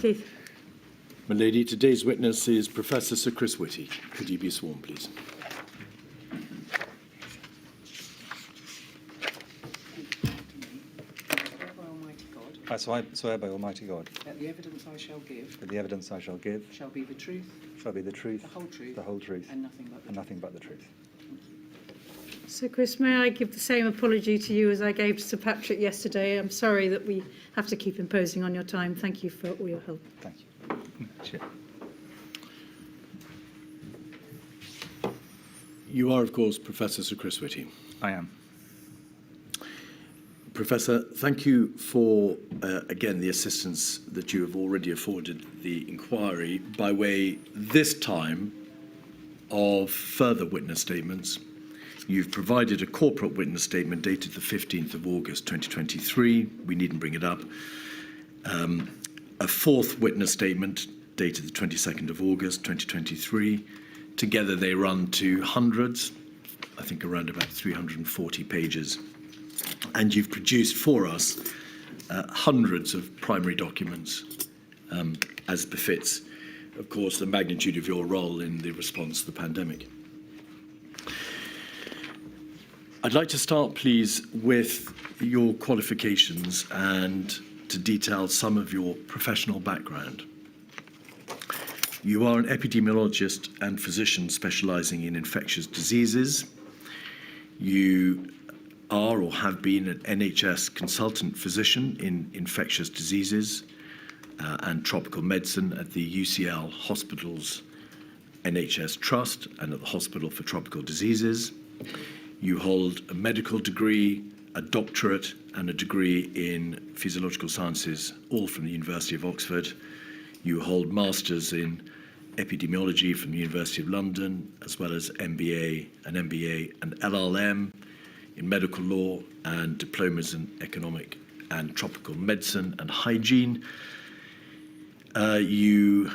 please. My lady, today's witness is Professor Sir Chris Whitty. Could you be sworn, please? I swear by Almighty God that the evidence I shall give that the evidence I shall give shall be the truth, shall be the truth, the whole truth, and and nothing but the truth. So, Chris, may I give the same apology to you as I gave to Sir Patrick yesterday? I'm sorry that we have to keep imposing on your time. Thank you for all your help. Thank you. Chair. You are, of course, Professor Sir Chris Whitty. I am. Professor, thank you for, again, the assistance that you have already afforded the inquiry by way, this time, of further witness statements. You've provided a corporate witness statement dated the 15th of August 2023. We needn't bring it up. A fourth witness statement dated the 22nd of August 2023. Together they run to hundreds, I think around about 340 pages. And you've produced for us hundreds of primary documents, as befits, of course, the magnitude of your role in the response to the pandemic. I'd like to start, please, with your qualifications and to detail some of your professional background. You are an epidemiologist and physician specialising in infectious diseases. You are or have been an NHS consultant physician in infectious diseases and tropical medicine at the UCL Hospitals NHS Trust and at the Hospital for Tropical Diseases. You hold a medical degree, a doctorate, and a degree in physiological sciences, all from the University of Oxford. You hold masters in epidemiology from the University of London, as well as MBA, an MBA, and LLM in medical law, and diplomas in economic and tropical medicine and hygiene. You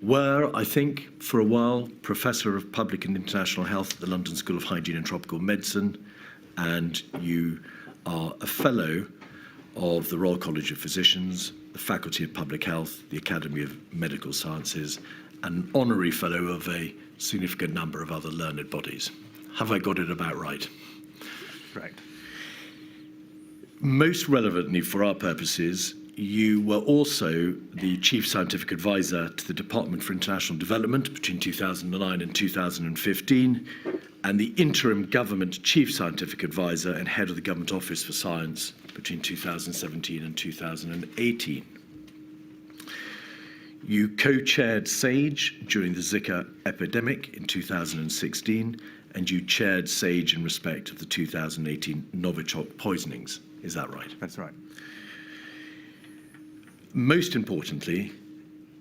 were, I think, for a while, Professor of Public and International Health at the London School of Hygiene and Tropical Medicine, and you are a Fellow of the Royal College of Physicians, the Faculty of Public Health, the Academy of Medical Sciences, and an Honorary Fellow of a significant number of other learned bodies. Have I got it about right? Right. Most relevantly for our purposes, you were also the Chief Scientific Advisor to the Department for International Development between 2009 and 2015, and the Interim Government Chief Scientific Advisor and Head of the Government Office for Science between 2017 and 2018. You co-chaired SAGE during the Zika epidemic in 2016, and you chaired SAGE in respect of the 2018 Novichok poisonings. Is that right? That's right. Most importantly,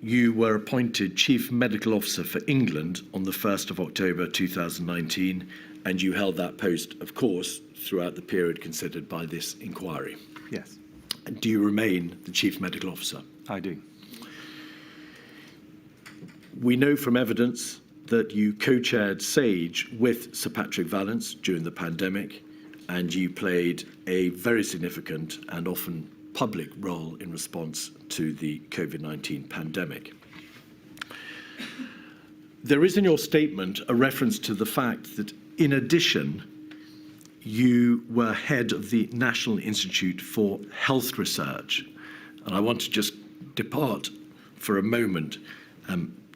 you were appointed Chief Medical Officer for England on the 1st of October 2019, and you held that post, of course, throughout the period considered by this inquiry. Yes. And do you remain the Chief Medical Officer? I do. We know from evidence that you co-chaired SAGE with Sir Patrick Vallance during the pandemic, and you played a very significant and often public role in response to the COVID-19 pandemic. There is in your statement a reference to the fact that, in addition, you were head of the National Institute for Health Research. And I want to just depart for a moment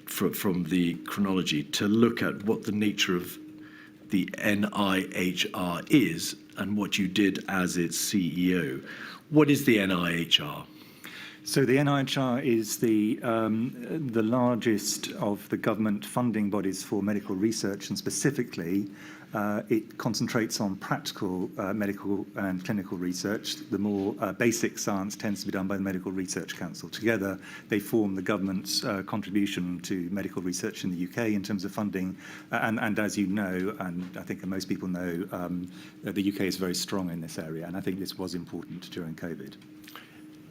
from the chronology to look at what the nature of the NIHR is and what you did as its CEO. What is the NIHR? So the NIHR is the largest of the government funding bodies for medical research, and specifically it concentrates on practical medical and clinical research. The more basic science tends to be done by the Medical Research Council. Together, they form the government's contribution to medical research in the UK in terms of funding. And as you know, and I think most people know, the UK is very strong in this area, and I think this was important during COVID.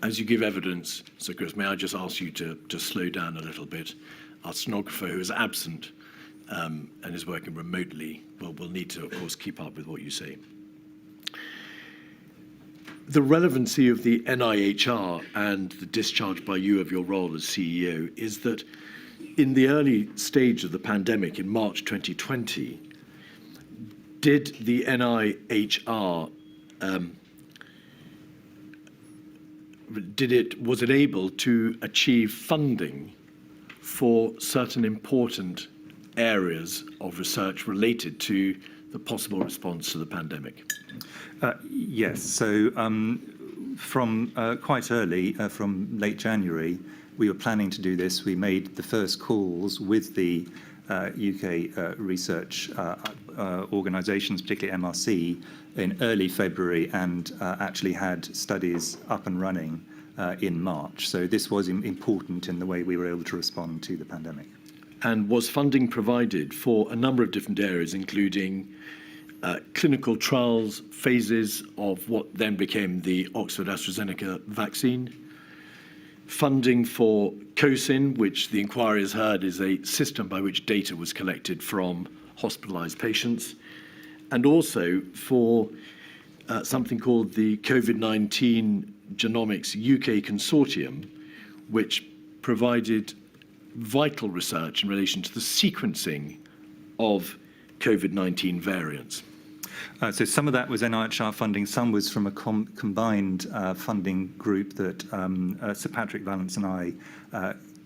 As you give evidence, Sir Chris, may I just ask you to slow down a little bit? Our stenographer, who is absent and is working remotely, will need to, of course, keep up with what you say. The relevancy of the NIHR and the discharge by you of your role as CEO is that in the early stage of the pandemic in March 2020, did the NIHR was it able to achieve funding for certain important areas of research related to the possible response to the pandemic? Yes. So from quite early, from late January, we were planning to do this. We made the first calls with the UK research organisations, particularly MRC, in early February, and actually had studies up and running in March. So this was important in the way we were able to respond to the pandemic. And was funding provided for a number of different areas, including clinical trials, phases of what then became the Oxford AstraZeneca vaccine, funding for COSIN, which the inquiry has heard is a system by which data was collected from hospitalised patients, and also for something called the COVID-19 Genomics UK Consortium, which provided vital research in relation to the sequencing of COVID-19 variants. So some of that was NIHR funding, some was from a combined funding group that Sir Patrick Vallance and I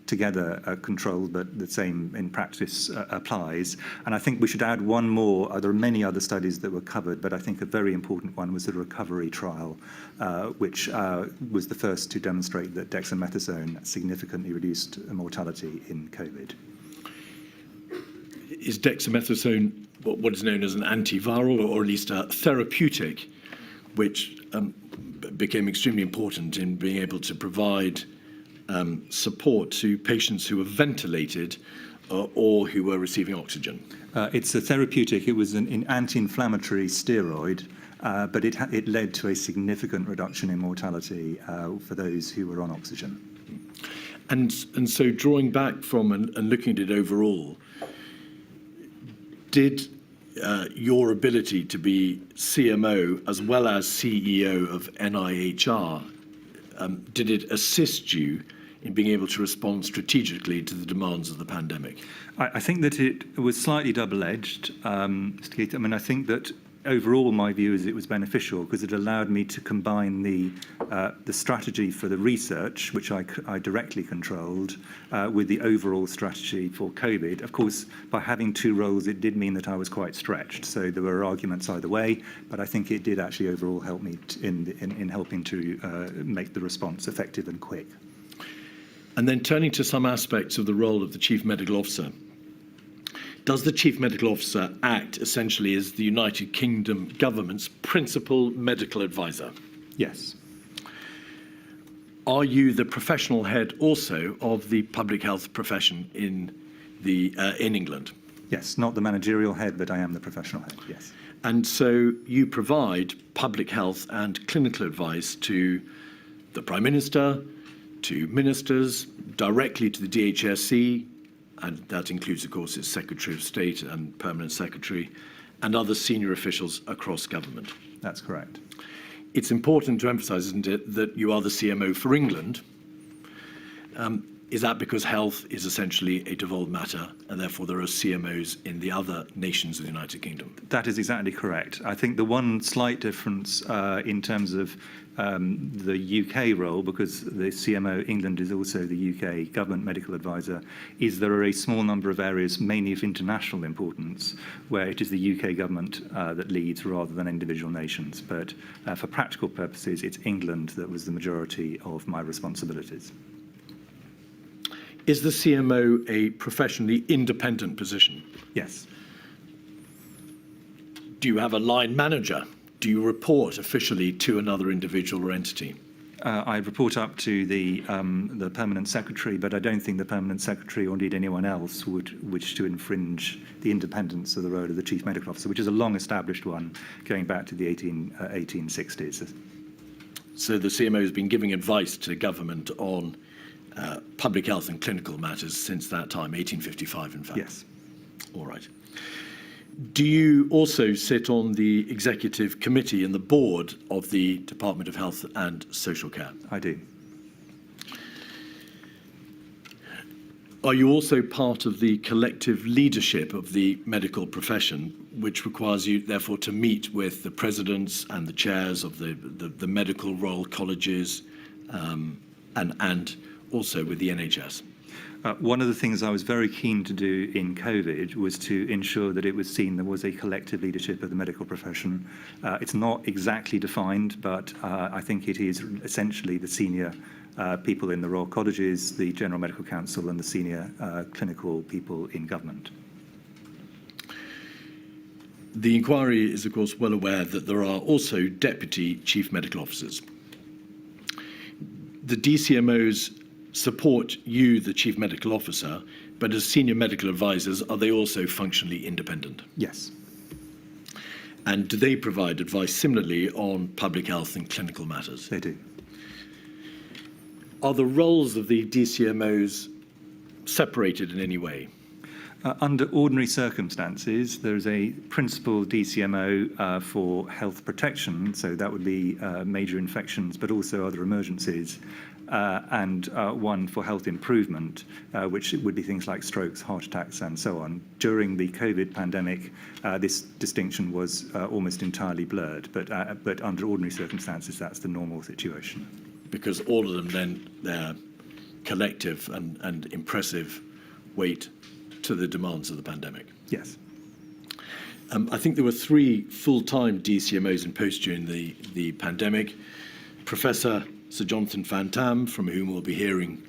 together controlled, but the same in practice applies. And I think we should add one more. There are many other studies that were covered, but I think a very important one was the recovery trial, which was the first to demonstrate that dexamethasone significantly reduced mortality in COVID. Is dexamethasone what is known as an antiviral, or at least a therapeutic, which became extremely important in being able to provide support to patients who were ventilated or who were receiving oxygen? It's a therapeutic. It was an anti-inflammatory steroid, but it led to a significant reduction in mortality for those who were on oxygen. And so drawing back from and looking at it overall, did your ability to be CMO as well as CEO of NIHR, did it assist you in being able to respond strategically to the demands of the pandemic? I think that it was slightly double-edged, Mr. Keith. I mean, I think that overall my view is it was beneficial because it allowed me to combine the strategy for the research, which I directly controlled, with the overall strategy for COVID. Of course, by having two roles, it did mean that I was quite stretched. So there were arguments either way, but I think it did actually overall help me in helping to make the response effective and quick. And then turning to some aspects of the role of the Chief Medical Officer, does the Chief Medical Officer act essentially as the United Kingdom government's principal medical advisor? Yes. Are you the professional head also of the public health profession in England? Yes, not the managerial head, but I am the professional head, yes. And so you provide public health and clinical advice to the Prime Minister, to ministers, directly to the DHSC, and that includes, of course, its Secretary of State and Permanent Secretary, and other senior officials across government. That's correct. It's important to emphasise, isn't it, that you are the CMO for England. Is that because health is essentially a devolved matter, and therefore there are CMOs in the other nations of the United Kingdom? That is exactly correct. I think the one slight difference in terms of the UK role, because the CMO England is also the UK government medical advisor, is there are a small number of areas, mainly of international importance, where it is the UK government that leads rather than individual nations. But for practical purposes, it's England that was the majority of my responsibilities. Is the CMO a professionally independent position? Yes. Do you have a line manager? Do you report officially to another individual or entity? I report up to the Permanent Secretary, but I don't think the Permanent Secretary, or indeed anyone else, would wish to infringe the independence of the role of the Chief Medical Officer, which is a long-established one going back to the 1860s. So the CMO has been giving advice to government on public health and clinical matters since that time, 1855, in fact? Yes. All right. Do you also sit on the executive committee and the board of the Department of Health and Social Care? I do. Are you also part of the collective leadership of the medical profession, which requires you, therefore, to meet with the presidents and the chairs of the medical royal colleges and also with the NHS? One of the things I was very keen to do in COVID was to ensure that it was seen there was a collective leadership of the medical profession. It's not exactly defined, but I think it is essentially the senior people in the Royal Colleges, the General Medical Council, and the senior clinical people in government. The inquiry is, of course, well aware that there are also deputy chief medical officers. The DCMOs support you, the chief medical officer, but as senior medical advisors, are they also functionally independent? Yes. And do they provide advice similarly on public health and clinical matters? They do. Are the roles of the DCMOs separated in any way? Under ordinary circumstances, there's a principal DCMO for health protection, so that would be major infections, but also other emergencies, and one for health improvement, which would be things like strokes, heart attacks, and so on. During the COVID pandemic, this distinction was almost entirely blurred, but under ordinary circumstances, that's the normal situation. Because all of them lend their collective and impressive weight to the demands of the pandemic. Yes. I think there were 3 full-time DCMOs in post during the pandemic. Professor Sir Jonathan Van Tam, from whom we'll be hearing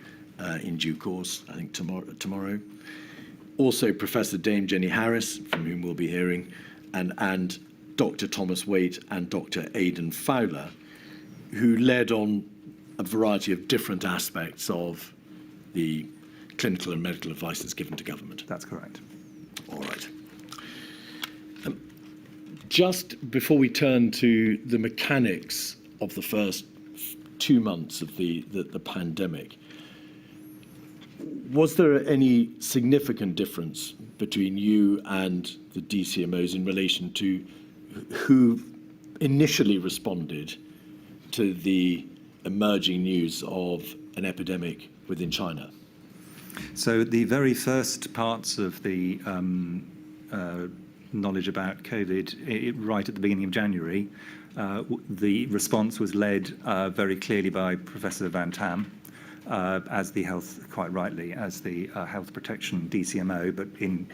in due course, I think tomorrow. Also Professor Dame Jenny Harris, from whom we'll be hearing, and Dr. Thomas Waite and Dr. Aidan Fowler, who led on a variety of different aspects of the clinical and medical advice that's given to government. That's correct. All right. Just before we turn to the mechanics of the first 2 months of the pandemic, was there any significant difference between you and the DCMOs in relation to who initially responded to the emerging news of an epidemic within China? So the very first parts of the knowledge about COVID, right at the beginning of January, the response was led very clearly by Professor Van Tam, as the health, quite rightly, as the health protection DCMO, but in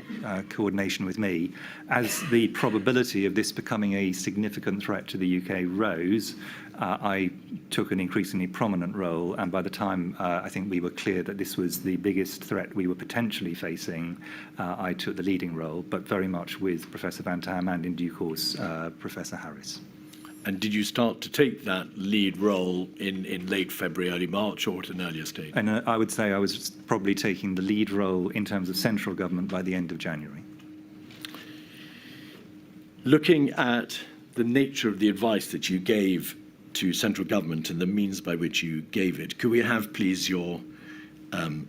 coordination with me. As the probability of this becoming a significant threat to the UK rose, I took an increasingly prominent role, and by the time I think we were clear that this was the biggest threat we were potentially facing, I took the leading role, but very much with Professor Van Tam and in due course Professor Harris. And did you start to take that lead role in late February, early March, or at an earlier stage? And I would say I was probably taking the lead role in terms of central government by the end of January. Looking at the nature of the advice that you gave to central government and the means by which you gave it, could we have, please, your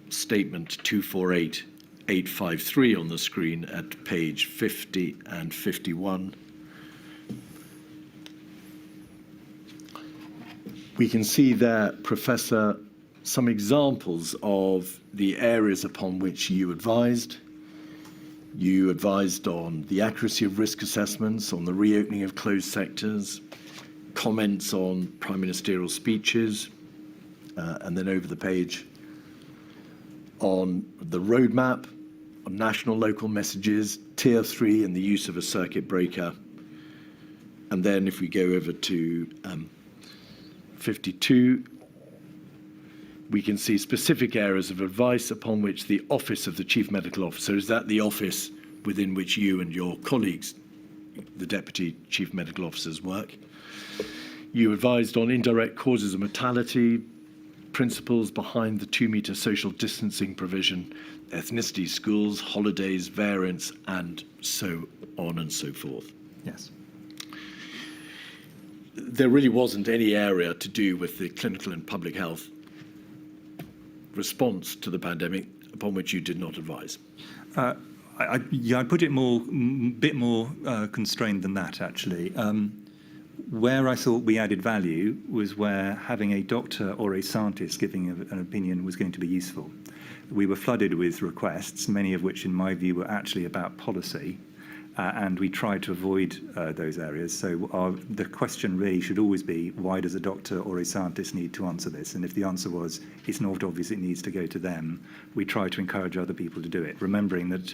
statement 248853 on the screen at page 50 and 51? We can see there, Professor, some examples of the areas upon which you advised. You advised on the accuracy of risk assessments, on the reopening of closed sectors, comments on prime ministerial speeches, and then over the page on the roadmap, on national local messages, tier 3 and the use of a circuit breaker. And then if we go over to 52, we can see specific areas of advice upon which the Office of the Chief Medical Officer, is that the office within which you and your colleagues, the Deputy Chief Medical Officers, work. You advised on indirect causes of mortality, principles behind the 2-metre social distancing provision, ethnicity, schools, holidays, variants, and so on and so forth. Yes. There really wasn't any area to do with the clinical and public health response to the pandemic upon which you did not advise. I'd put it bit more constrained than that, actually. Where I thought we added value was where having a doctor or a scientist giving an opinion was going to be useful. We were flooded with requests, many of which, in my view, were actually about policy, and we tried to avoid those areas. So the question really should always be, why does a doctor or a scientist need to answer this? And if the answer was, it's not obvious it needs to go to them, we try to encourage other people to do it, remembering that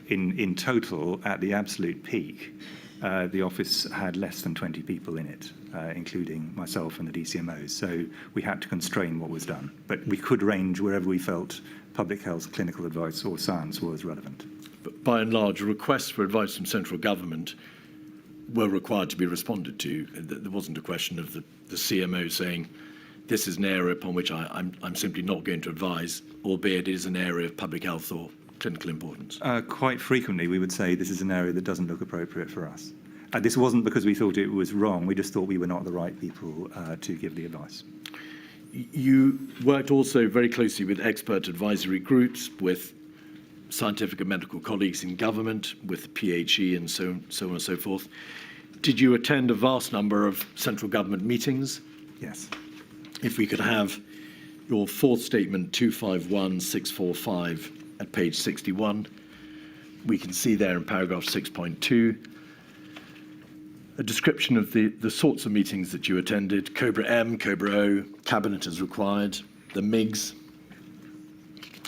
in total, at the absolute peak, the office had less than 20 people in it, including myself and the DCMOs. So we had to constrain what was done. But we could range wherever we felt public health, clinical advice, or science was relevant. But by and large, requests for advice from central government were required to be responded to. There wasn't a question of the CMO saying, this is an area upon which I'm simply not going to advise, albeit it is an area of public health or clinical importance. Quite frequently, we would say this is an area that doesn't look appropriate for us. This wasn't because we thought it was wrong. We just thought we were not the right people to give the advice. You worked also very closely with expert advisory groups, with scientific and medical colleagues in government, with the PHE and so on and so forth. Did you attend a vast number of central government meetings? Yes. If we could have your fourth statement, 251645, at page 61, we can see there in paragraph 6.2 a description of the sorts of meetings that you attended: Cobra M, Cobra O, Cabinet as required, the MIGs,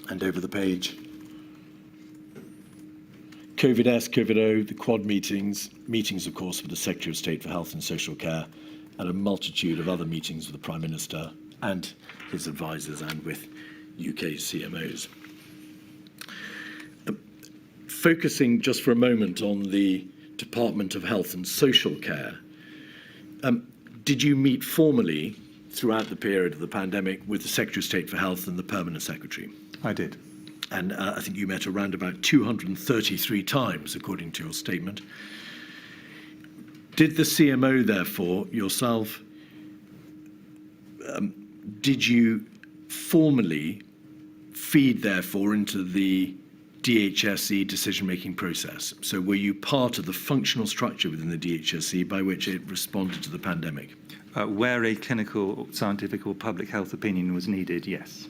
and over the page, COVID S, COVID O, the Quad meetings, of course, with the Secretary of State for Health and Social Care, and a multitude of other meetings with the Prime Minister and his advisors and with UK CMOs. Focusing just for a moment on the Department of Health and Social Care, did you meet formally throughout the period of the pandemic with the Secretary of State for Health and the Permanent Secretary? I did. And I think you met around about 233 times, according to your statement. Did the CMO, therefore, yourself, did you formally feed, therefore, into the DHSE decision-making process? So were you part of the functional structure within the DHSE by which it responded to the pandemic? Where a clinical, scientific or public health opinion was needed, yes.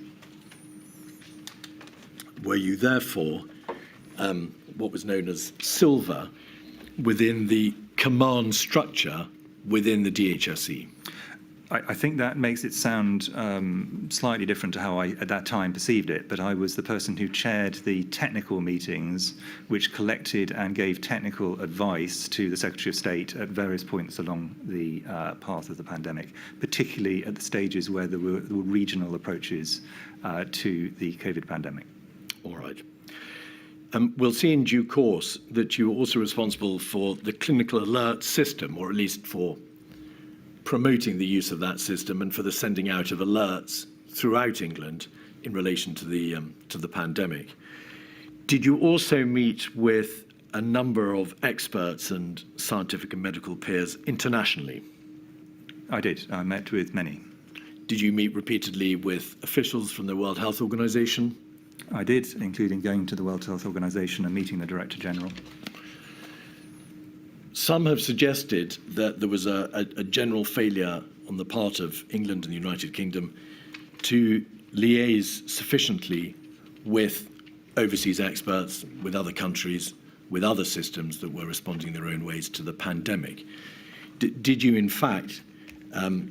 Were you therefore what was known as silver within the command structure within the DHSE? I think that makes it sound slightly different to how I, at that time, perceived it, but I was the person who chaired the technical meetings which collected and gave technical advice to the Secretary of State at various points along the path of the pandemic, particularly at the stages where there were regional approaches to the COVID pandemic. All right. We'll see in due course that you were also responsible for the clinical alert system, or at least for promoting the use of that system and for the sending out of alerts throughout England in relation to the pandemic. Did you also meet with a number of experts and scientific and medical peers internationally? I did. I met with many. Did you meet repeatedly with officials from the World Health Organization? I did, including going to the World Health Organization and meeting the Director General. Some have suggested that there was a general failure on the part of England and the United Kingdom to liaise sufficiently with overseas experts, with other countries, with other systems that were responding in their own ways to the pandemic. Did you, in fact,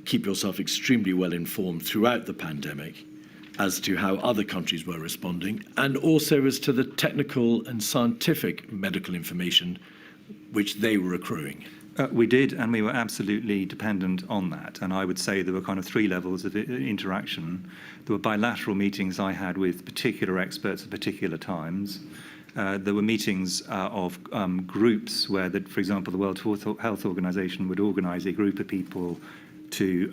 keep yourself extremely well informed throughout the pandemic as to how other countries were responding, and also as to the technical and scientific medical information which they were accruing? We did, and we were absolutely dependent on that. And I would say there were kind of three levels of interaction. There were bilateral meetings I had with particular experts at particular times. There were meetings of groups where, for example, the World Health Organization would organize a group of people to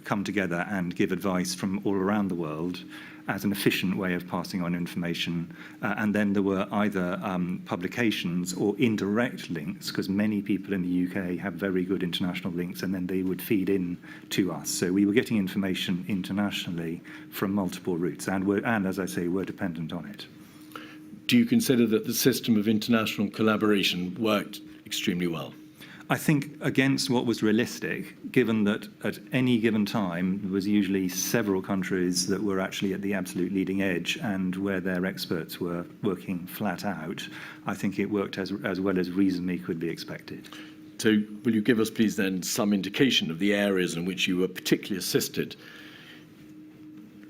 come together and give advice from all around the world as an efficient way of passing on information. And then there were either publications or indirect links, because many people in the UK have very good international links, and then they would feed in to us. So we were getting information internationally from multiple routes, and as I say, we're dependent on it. do you consider that the system of international collaboration worked extremely well? I think against what was realistic, given that at any given time there was usually several countries that were actually at the absolute leading edge and where their experts were working flat out, I think it worked as well as reasonably could be expected. So will you give us, please, then, some indication of the areas in which you were particularly assisted?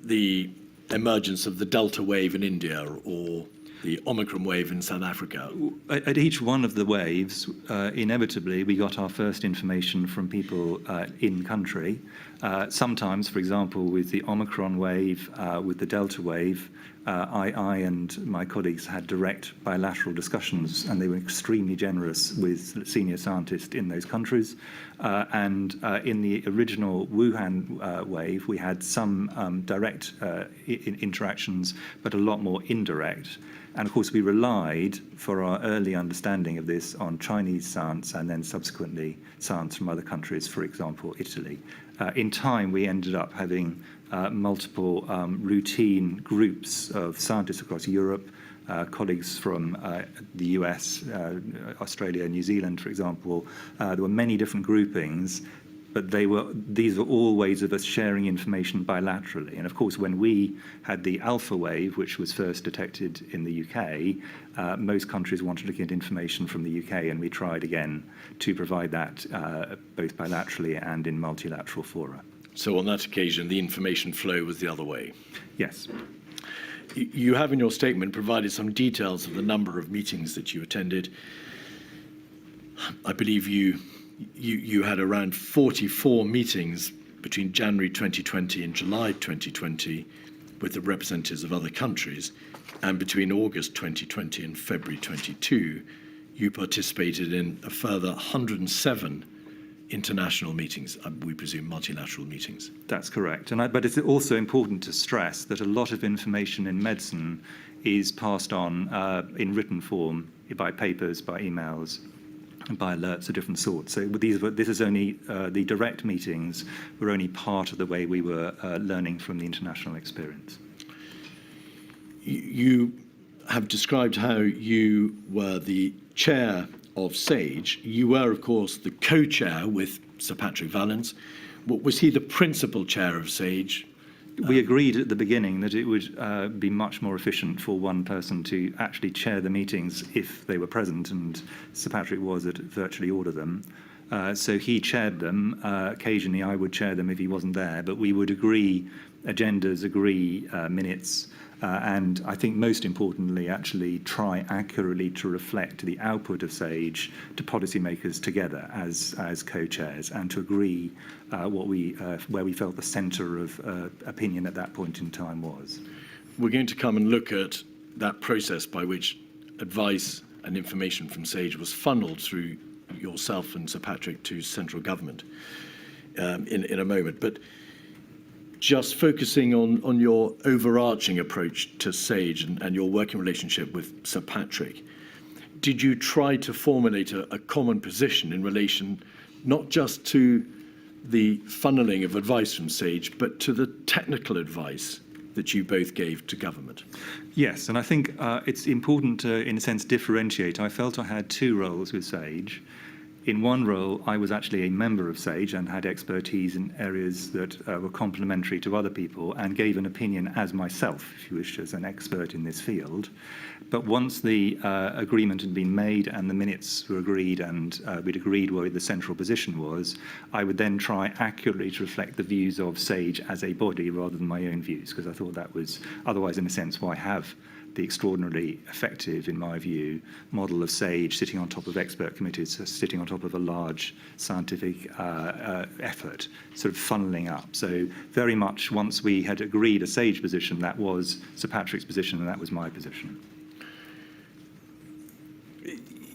The emergence of the Delta wave in India or the Omicron wave in South Africa? At each one of the waves, inevitably, we got our first information from people in country. Sometimes, for example, with the Omicron wave, with the Delta wave, I and my colleagues had direct bilateral discussions, and they were extremely generous with senior scientists in those countries. And in the original Wuhan wave, we had some direct interactions, but a lot more indirect. And of course, we relied for our early understanding of this on Chinese science and then subsequently science from other countries, for example, Italy. In time, we ended up having multiple routine groups of scientists across Europe, colleagues from the US, Australia, New Zealand, for example. There were many different groupings, but these were all ways of us sharing information bilaterally. And of course, when we had the alpha wave, which was first detected in the UK, most countries wanted to get information from the UK, and we tried again to provide that both bilaterally and in multilateral fora. So on that occasion, the information flow was the other way? Yes. You have in your statement provided some details of the number of meetings that you attended. I believe you had around 44 meetings between January 2020 and July 2020 with the representatives of other countries, and between August 2020 and February 22, you participated in a further 107 international meetings, we presume multilateral meetings. That's correct. But it's also important to stress that a lot of information in medicine is passed on in written form by papers, by emails, and by alerts of different sorts. So this is only the direct meetings were only part of the way we were learning from the international experience. You have described how you were the chair of SAGE. You were, of course, the co-chair with Sir Patrick Vallance. Was he the principal chair of SAGE? We agreed at the beginning that it would be much more efficient for one person to actually chair the meetings if they were present, and Sir Patrick was at virtually all of them. So he chaired them. Occasionally I would chair them if he wasn't there, but we would agree agendas, agree minutes, and I think most importantly actually try accurately to reflect the output of SAGE to policymakers together as co-chairs, and to agree where we felt the centre of opinion at that point in time was. We're going to come and look at that process by which advice and information from SAGE was funneled through yourself and Sir Patrick to central government in a moment. But just focusing on your overarching approach to SAGE and your working relationship with Sir Patrick, did you try to formulate a common position in relation not just to the funneling of advice from SAGE, but to the technical advice that you both gave to government? Yes, and I think it's important to, in a sense, differentiate. I felt I had two roles with SAGE. In one role, I was actually a member of SAGE and had expertise in areas that were complementary to other people, and gave an opinion as myself, if you wish, as an expert in this field. But once the agreement had been made and the minutes were agreed, and we'd agreed where the central position was, I would then try accurately to reflect the views of SAGE as a body rather than my own views, because I thought that was, otherwise, in a sense, why have the extraordinarily effective, in my view, model of SAGE sitting on top of expert committees, sitting on top of a large scientific effort, sort of funneling up. So very much once we had agreed a SAGE position, that was Sir Patrick's position and that was my position.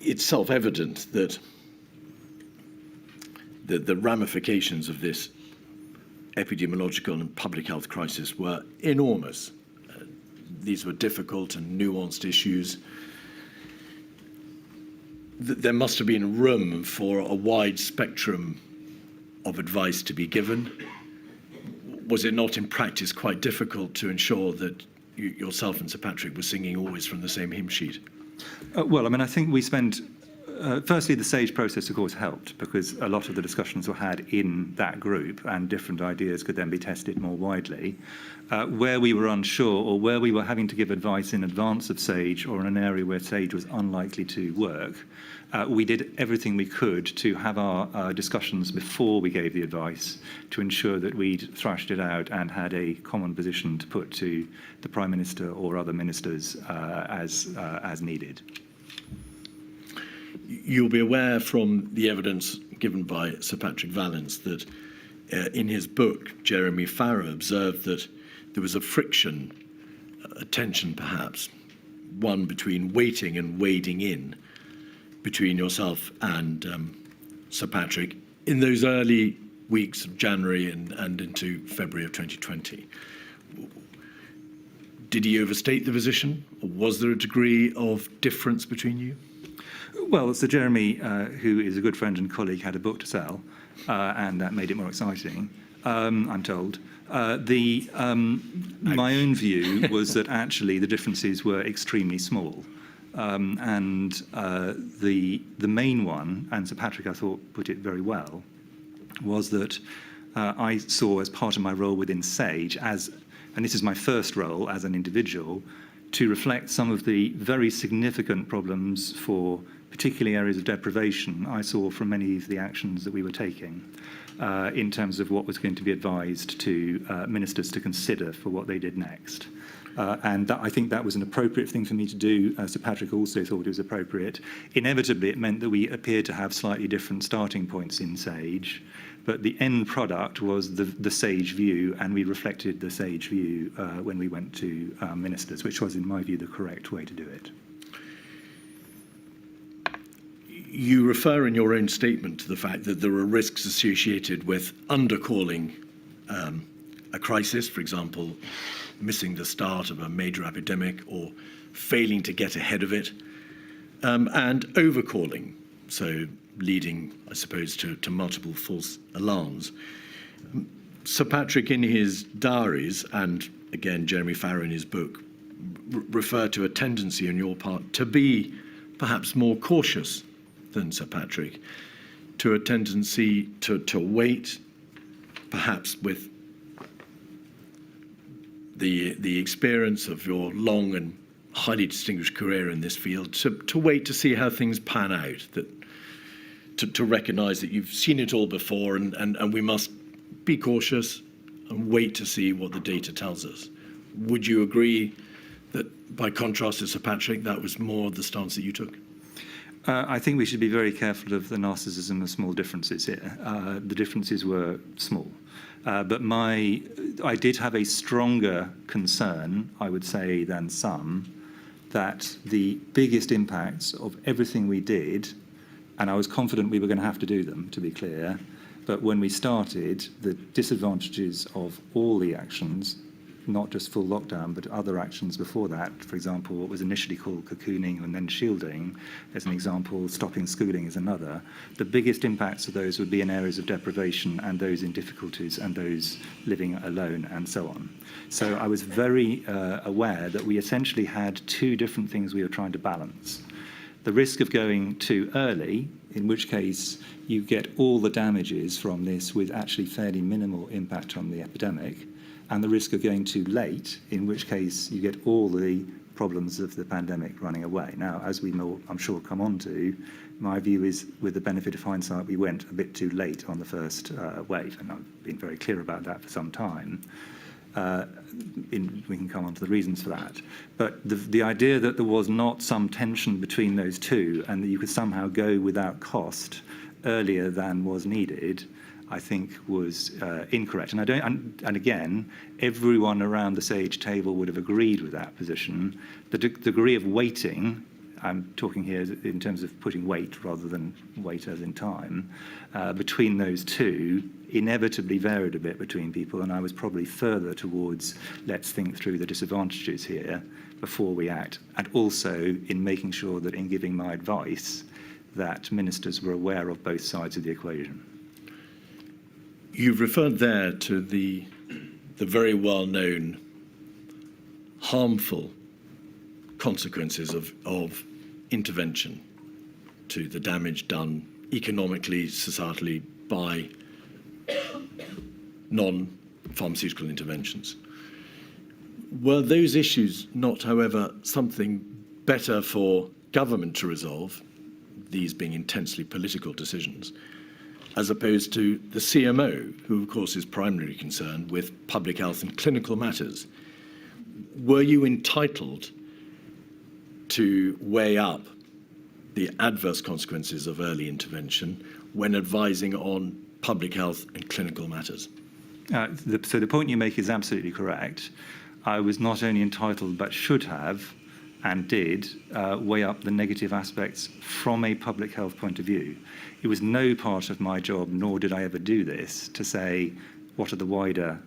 It's self-evident that the ramifications of this epidemiological and public health crisis were enormous. These were difficult and nuanced issues. There must have been room for a wide spectrum of advice to be given. Was it not in practice quite difficult to ensure that yourself and Sir Patrick were singing always from the same hymn sheet? Well, I mean, I think we spent, firstly, the SAGE process, of course, helped because a lot of the discussions were had in that group and different ideas could then be tested more widely. Where we were unsure or where we were having to give advice in advance of SAGE or in an area where SAGE was unlikely to work, we did everything we could to have our discussions before we gave the advice to ensure that we'd thrashed it out and had a common position to put to the Prime Minister or other ministers as needed. You'll be aware from the evidence given by Sir Patrick Vallance that in his book, Jeremy Farrar observed that there was a friction, a tension perhaps, one between waiting and wading in between yourself and Sir Patrick in those early weeks of January and into February of 2020. Did he overstate the position, or was there a degree of difference between you? Well, Sir Jeremy, who is a good friend and colleague, had a book to sell, and that made it more exciting, I'm told. My own view was that actually the differences were extremely small. And the main one, and Sir Patrick, I thought, put it very well, was that I saw as part of my role within SAGE, and this is my first role as an individual, to reflect some of the very significant problems for particularly areas of deprivation I saw from many of the actions that we were taking in terms of what was going to be advised to ministers to consider for what they did next. And I think that was an appropriate thing for me to do. Sir Patrick also thought it was appropriate. Inevitably, it meant that we appeared to have slightly different starting points in SAGE, but the end product was the SAGE view, and we reflected the SAGE view when we went to ministers, which was, in my view, the correct way to do it. You refer in your own statement to the fact that there are risks associated with undercalling a crisis, for example, missing the start of a major epidemic or failing to get ahead of it, and overcalling, so leading, I suppose, to multiple false alarms. Sir Patrick, in his diaries, and again Jeremy Farrar in his book, refer to a tendency on your part to be perhaps more cautious than Sir Patrick, to a tendency to wait, perhaps with the experience of your long and highly distinguished career in this field, to wait to see how things pan out, that to recognise that you've seen it all before and we must be cautious and wait to see what the data tells us. Would you agree that, by contrast to Sir Patrick, that was more the stance that you took? I think we should be very careful of the narcissism of small differences here. The differences were small. But I did have a stronger concern, I would say, than some, that the biggest impacts of everything we did, and I was confident we were going to have to do them, to be clear, but when we started, the disadvantages of all the actions, not just full lockdown, but other actions before that, for example, what was initially called cocooning and then shielding, as an example, stopping schooling is another. The biggest impacts of those would be in areas of deprivation and those in difficulties and those living alone and so on. So I was very aware that we essentially had two different things we were trying to balance. The risk of going too early, in which case you get all the damages from this with actually fairly minimal impact on the epidemic, and the risk of going too late, in which case you get all the problems of the pandemic running away. Now, as we will, I'm sure, come on to, my view is, with the benefit of hindsight, we went a bit too late on the first wave, and I've been very clear about that for some time. We can come on to the reasons for that. But the idea that there was not some tension between those two and that you could somehow go without cost earlier than was needed, I think was incorrect. And again, everyone around the SAGE table would have agreed with that position. The degree of weighting, I'm talking here in terms of putting weight rather than weight as in time, between those two inevitably varied a bit between people, and I was probably further towards let's think through the disadvantages here before we act, and also in making sure that in giving my advice that ministers were aware of both sides of the equation. You've referred there to the very well-known harmful consequences of intervention to the damage done economically, societally by non-pharmaceutical interventions. Were those issues not, however, something better for government to resolve, these being intensely political decisions, as opposed to the CMO, who of course is primarily concerned with public health and clinical matters? Were you entitled to weigh up the adverse consequences of early intervention when advising on public health and clinical matters? So the point you make is absolutely correct. I was not only entitled but should have and did weigh up the negative aspects from a public health point of view. It was no part of my job, nor did I ever do this, to say what are the wider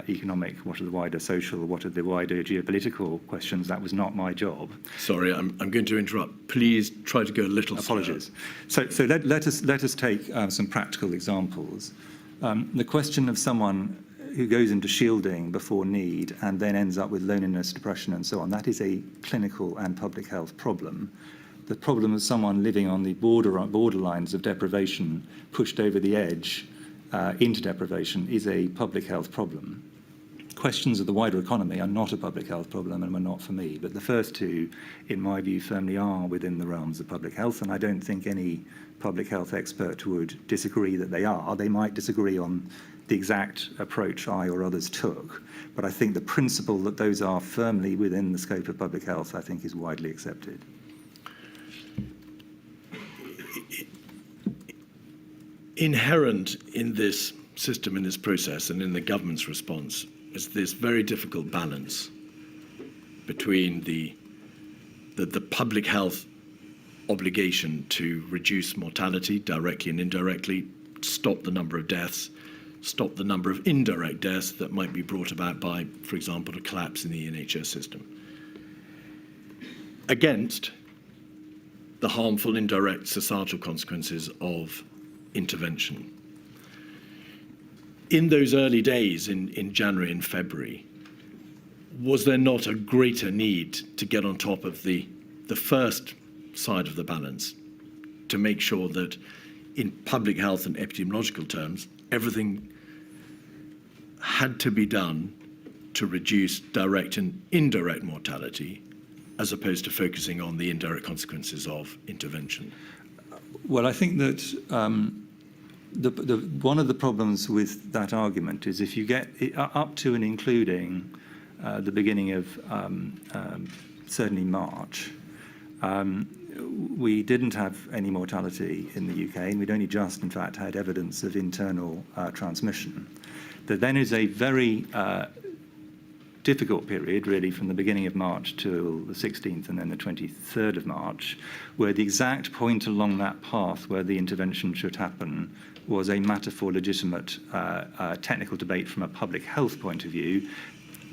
economic, what are the wider social, what are the wider geopolitical questions. That was not my job. Sorry, I'm going to interrupt. Please try to go a little slower. Apologies. So let us take some practical examples. The question of someone who goes into shielding before need and then ends up with loneliness, depression, and so on, that is a clinical and public health problem. The problem of someone living on the borderlines of deprivation, pushed over the edge into deprivation, is a public health problem. Questions of the wider economy are not a public health problem and were not for me, but the first two, in my view, firmly are within the realms of public health, and I don't think any public health expert would disagree that they are. They might disagree on the exact approach I or others took, but I think the principle that those are firmly within the scope of public health, I think, is widely accepted. Inherent in this system, in this process, and in the government's response is this very difficult balance between the public health obligation to reduce mortality directly and indirectly, stop the number of deaths, stop the number of indirect deaths that might be brought about by, for example, a collapse in the NHS system, against the harmful indirect societal consequences of intervention. In those early days in January and February, was there not a greater need to get on top of the first side of the balance to make sure that in public health and epidemiological terms, everything had to be done to reduce direct and indirect mortality, as opposed to focusing on the indirect consequences of intervention? Well, I think that one of the problems with that argument is if you get up to and including the beginning of certainly March, we didn't have any mortality in the UK, and we'd only just, in fact, had evidence of internal transmission. There then is a very difficult period, really, from the beginning of March till the 16th and then the 23rd of March, where the exact point along that path where the intervention should happen was a matter for legitimate technical debate from a public health point of view.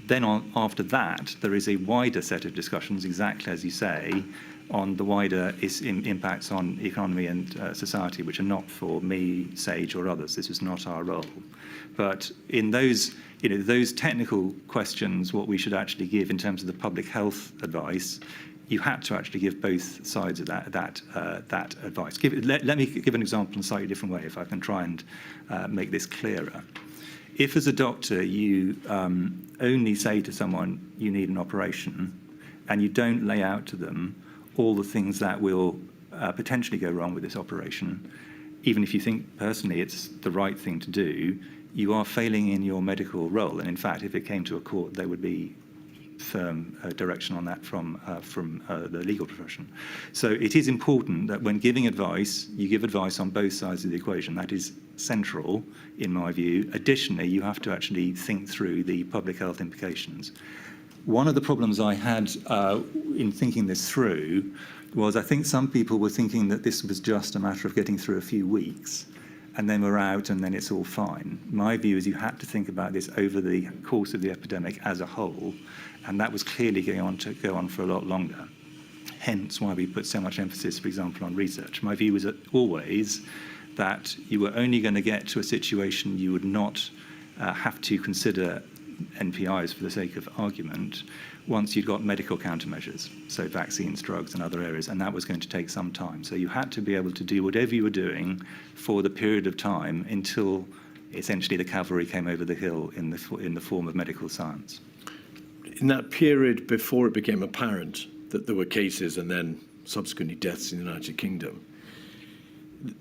Then after that, there is a wider set of discussions, exactly as you say, on the wider impacts on economy and society, which are not for me, Sage, or others. This is not our role. But in those, those technical questions, what we should actually give in terms of the public health advice, you had to actually give both sides of that advice. Let me give an example in a slightly different way, if I can try and make this clearer. If, as a doctor, you only say to someone you need an operation, and you don't lay out to them all the things that will potentially go wrong with this operation, even if you think personally it's the right thing to do, you are failing in your medical role. And in fact, if it came to a court, there would be firm direction on that from the legal profession. So it is important that when giving advice, you give advice on both sides of the equation. That is central, in my view. Additionally, you have to actually think through the public health implications. One of the problems I had in thinking this through was I think some people were thinking that this was just a matter of getting through a few weeks and then we're out and then it's all fine. My view is you had to think about this over the course of the epidemic as a whole, and that was clearly going on to go on for a lot longer. Hence why we put so much emphasis, for example, on research. My view was always that you were only going to get to a situation you would not have to consider NPIs for the sake of argument once you'd got medical countermeasures, so vaccines, drugs, and other areas, and that was going to take some time. So you had to be able to do whatever you were doing for the period of time until essentially the cavalry came over the hill in the form of medical science. In that period before it became apparent that there were cases and then subsequently deaths in the United Kingdom,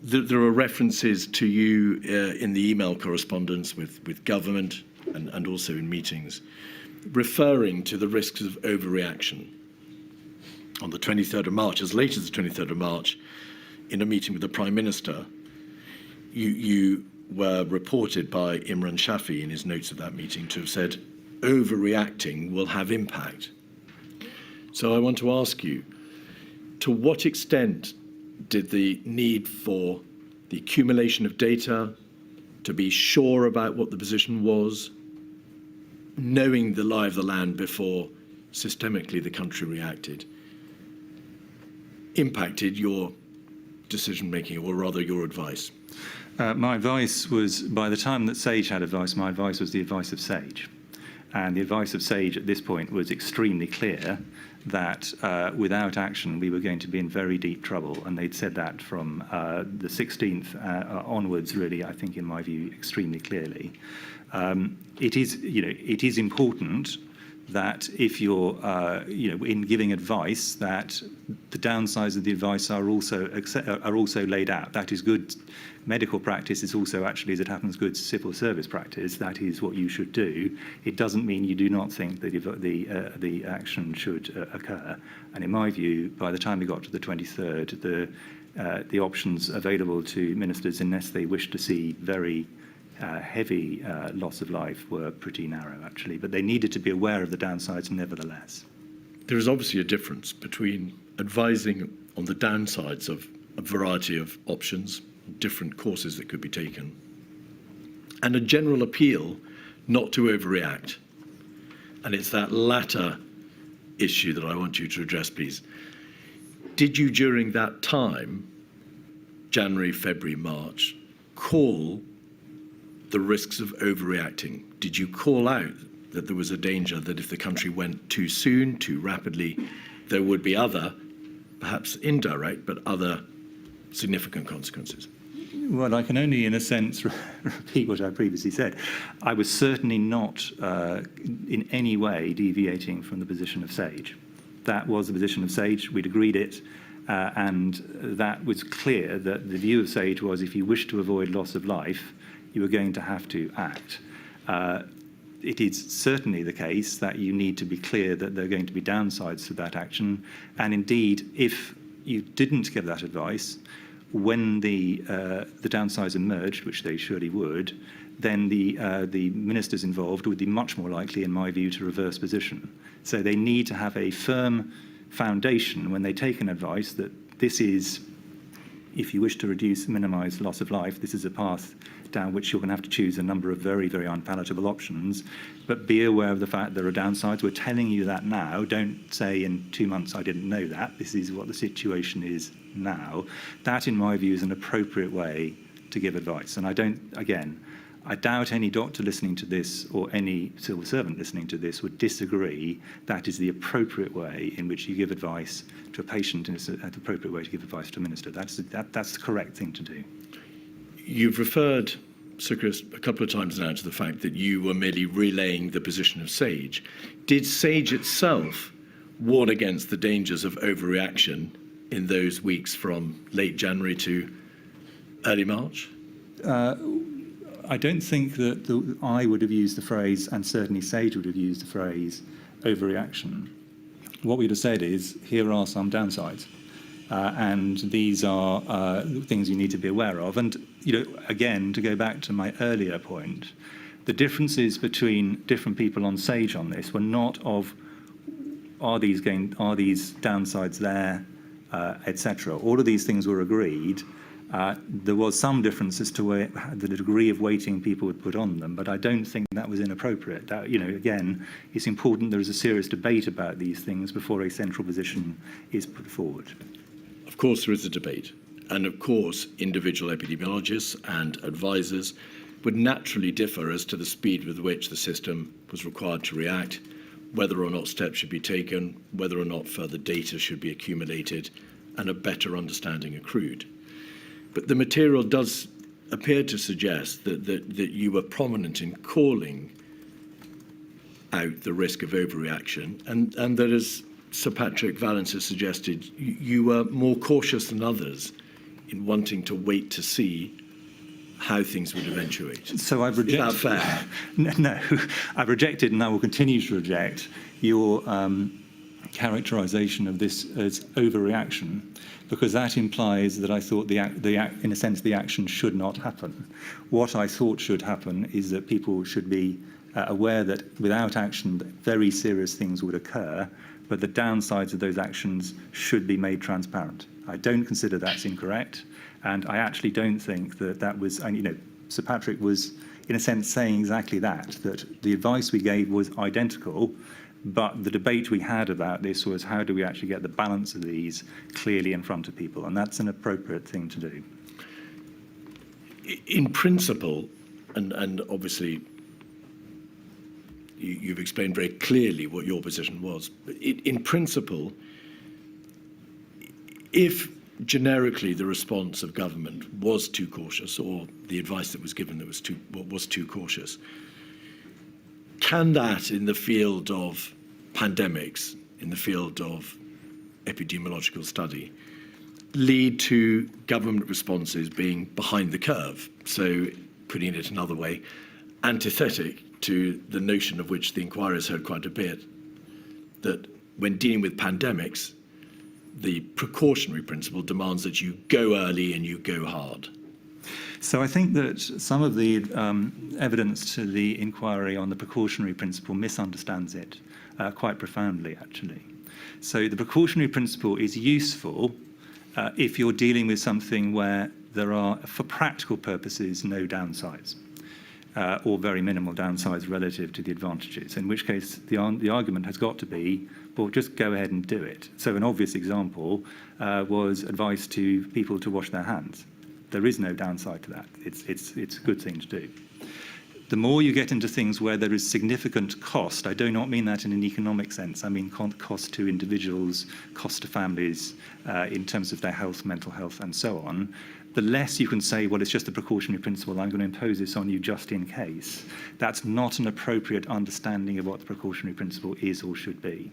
there are references to you in the email correspondence with government and also in meetings, referring to the risks of overreaction. On the 23rd of March, as late as the 23rd of March, in a meeting with the Prime Minister, you were reported by Imran Shafi in his notes of that meeting to have said, overreacting will have impact. So I want to ask you, to what extent did the need for the accumulation of data, to be sure about what the position was, knowing the lie of the land before systemically the country reacted, impacted your decision-making, or rather your advice? My advice was, by the time that SAGE had advice, my advice was the advice of SAGE. And the advice of SAGE at this point was extremely clear that without action, we were going to be in very deep trouble. And they'd said that from the 16th onwards, really, I think, in my view, extremely clearly. It is important that if you're, in giving advice, that the downsides of the advice are also laid out. That is good medical practice. Is also, actually, as it happens, good civil service practice. That is what you should do. It doesn't mean you do not think that the action should occur. And in my view, by the time we got to the 23rd, the options available to ministers, unless they wish to see very heavy loss of life, were pretty narrow, actually, but they needed to be aware of the downsides nevertheless. There is obviously a difference between advising on the downsides of a variety of options, different courses that could be taken, and a general appeal not to overreact. And it's that latter issue that I want you to address, please. Did you, during that time, January, February, March, call the risks of overreacting? Did you call out that there was a danger that if the country went too soon, too rapidly, there would be other, perhaps indirect, but other significant consequences? Well, I can only, in a sense, repeat what I previously said. I was certainly not in any way deviating from the position of SAGE. That was the position of SAGE. We'd agreed it. And that was clear that the view of SAGE was, if you wish to avoid loss of life, you are going to have to act. It is certainly the case that you need to be clear that there are going to be downsides to that action. And indeed, if you didn't give that advice, when the downsides emerged, which they surely would, then the ministers involved would be much more likely, in my view, to reverse position. So they need to have a firm foundation when they take an advice that this is, if you wish to minimise loss of life, this is a path down which you're going to have to choose a number of very, very unpalatable options. But be aware of the fact there are downsides. We're telling you that now. Don't say in 2 months, I didn't know that. This is what the situation is now. That, in my view, is an appropriate way to give advice. And I doubt any doctor listening to this or any civil servant listening to this would disagree. That is the appropriate way in which you give advice to a patient, and it's the appropriate way to give advice to a minister. That's the correct thing to do. You've referred, Sir Chris, a couple of times now to the fact that you were merely relaying the position of SAGE. Did SAGE itself warn against the dangers of overreaction in those weeks from late January to early March? I don't think that I would have used the phrase, and certainly SAGE would have used the phrase, overreaction. What we'd have said is, here are some downsides. And these are things you need to be aware of. And, again, to go back to my earlier point, the differences between different people on SAGE on this were not of, are these downsides there, etc. All of these things were agreed. There was some difference as to the degree of weighting people would put on them, but I don't think that was inappropriate. Again, it's important there is a serious debate about these things before a central position is put forward. Of course, there is a debate. And of course, individual epidemiologists and advisors would naturally differ as to the speed with which the system was required to react, whether or not steps should be taken, whether or not further data should be accumulated, and a better understanding accrued. But the material does appear to suggest that you were prominent in calling out the risk of overreaction, and that, as Sir Patrick Vallance has suggested, you were more cautious than others in wanting to wait to see how things would eventuate. So I've rejected. Is that fair? No, I've rejected, and I will continue to reject your characterisation of this as overreaction, because that implies that I thought in a sense, the action should not happen. What I thought should happen is that people should be aware that without action, very serious things would occur, but the downsides of those actions should be made transparent. I don't consider that's incorrect, and I actually don't think that was, and Sir Patrick was, in a sense, saying exactly that the advice we gave was identical, but the debate we had about this was how do we actually get the balance of these clearly in front of people, and that's an appropriate thing to do. In principle, and obviously you've explained very clearly what your position was, but in principle, if generically the response of government was too cautious, or the advice that was given that was too cautious, can that, in the field of pandemics, in the field of epidemiological study, lead to government responses being behind the curve? So, putting it another way, antithetic to the notion of which the inquiry has heard quite a bit, that when dealing with pandemics, the precautionary principle demands that you go early and you go hard. So I think that some of the evidence to the inquiry on the precautionary principle misunderstands it quite profoundly, actually. So the precautionary principle is useful if you're dealing with something where there are, for practical purposes, no downsides. Or very minimal downsides relative to the advantages, in which case the argument has got to be, well, just go ahead and do it. So an obvious example was advice to people to wash their hands. There is no downside to that. It's a good thing to do. The more you get into things where there is significant cost, I do not mean that in an economic sense, I mean cost to individuals, cost to families, in terms of their health, mental health, and so on, the less you can say, well, it's just a precautionary principle, I'm going to impose this on you just in case. That's not an appropriate understanding of what the precautionary principle is or should be.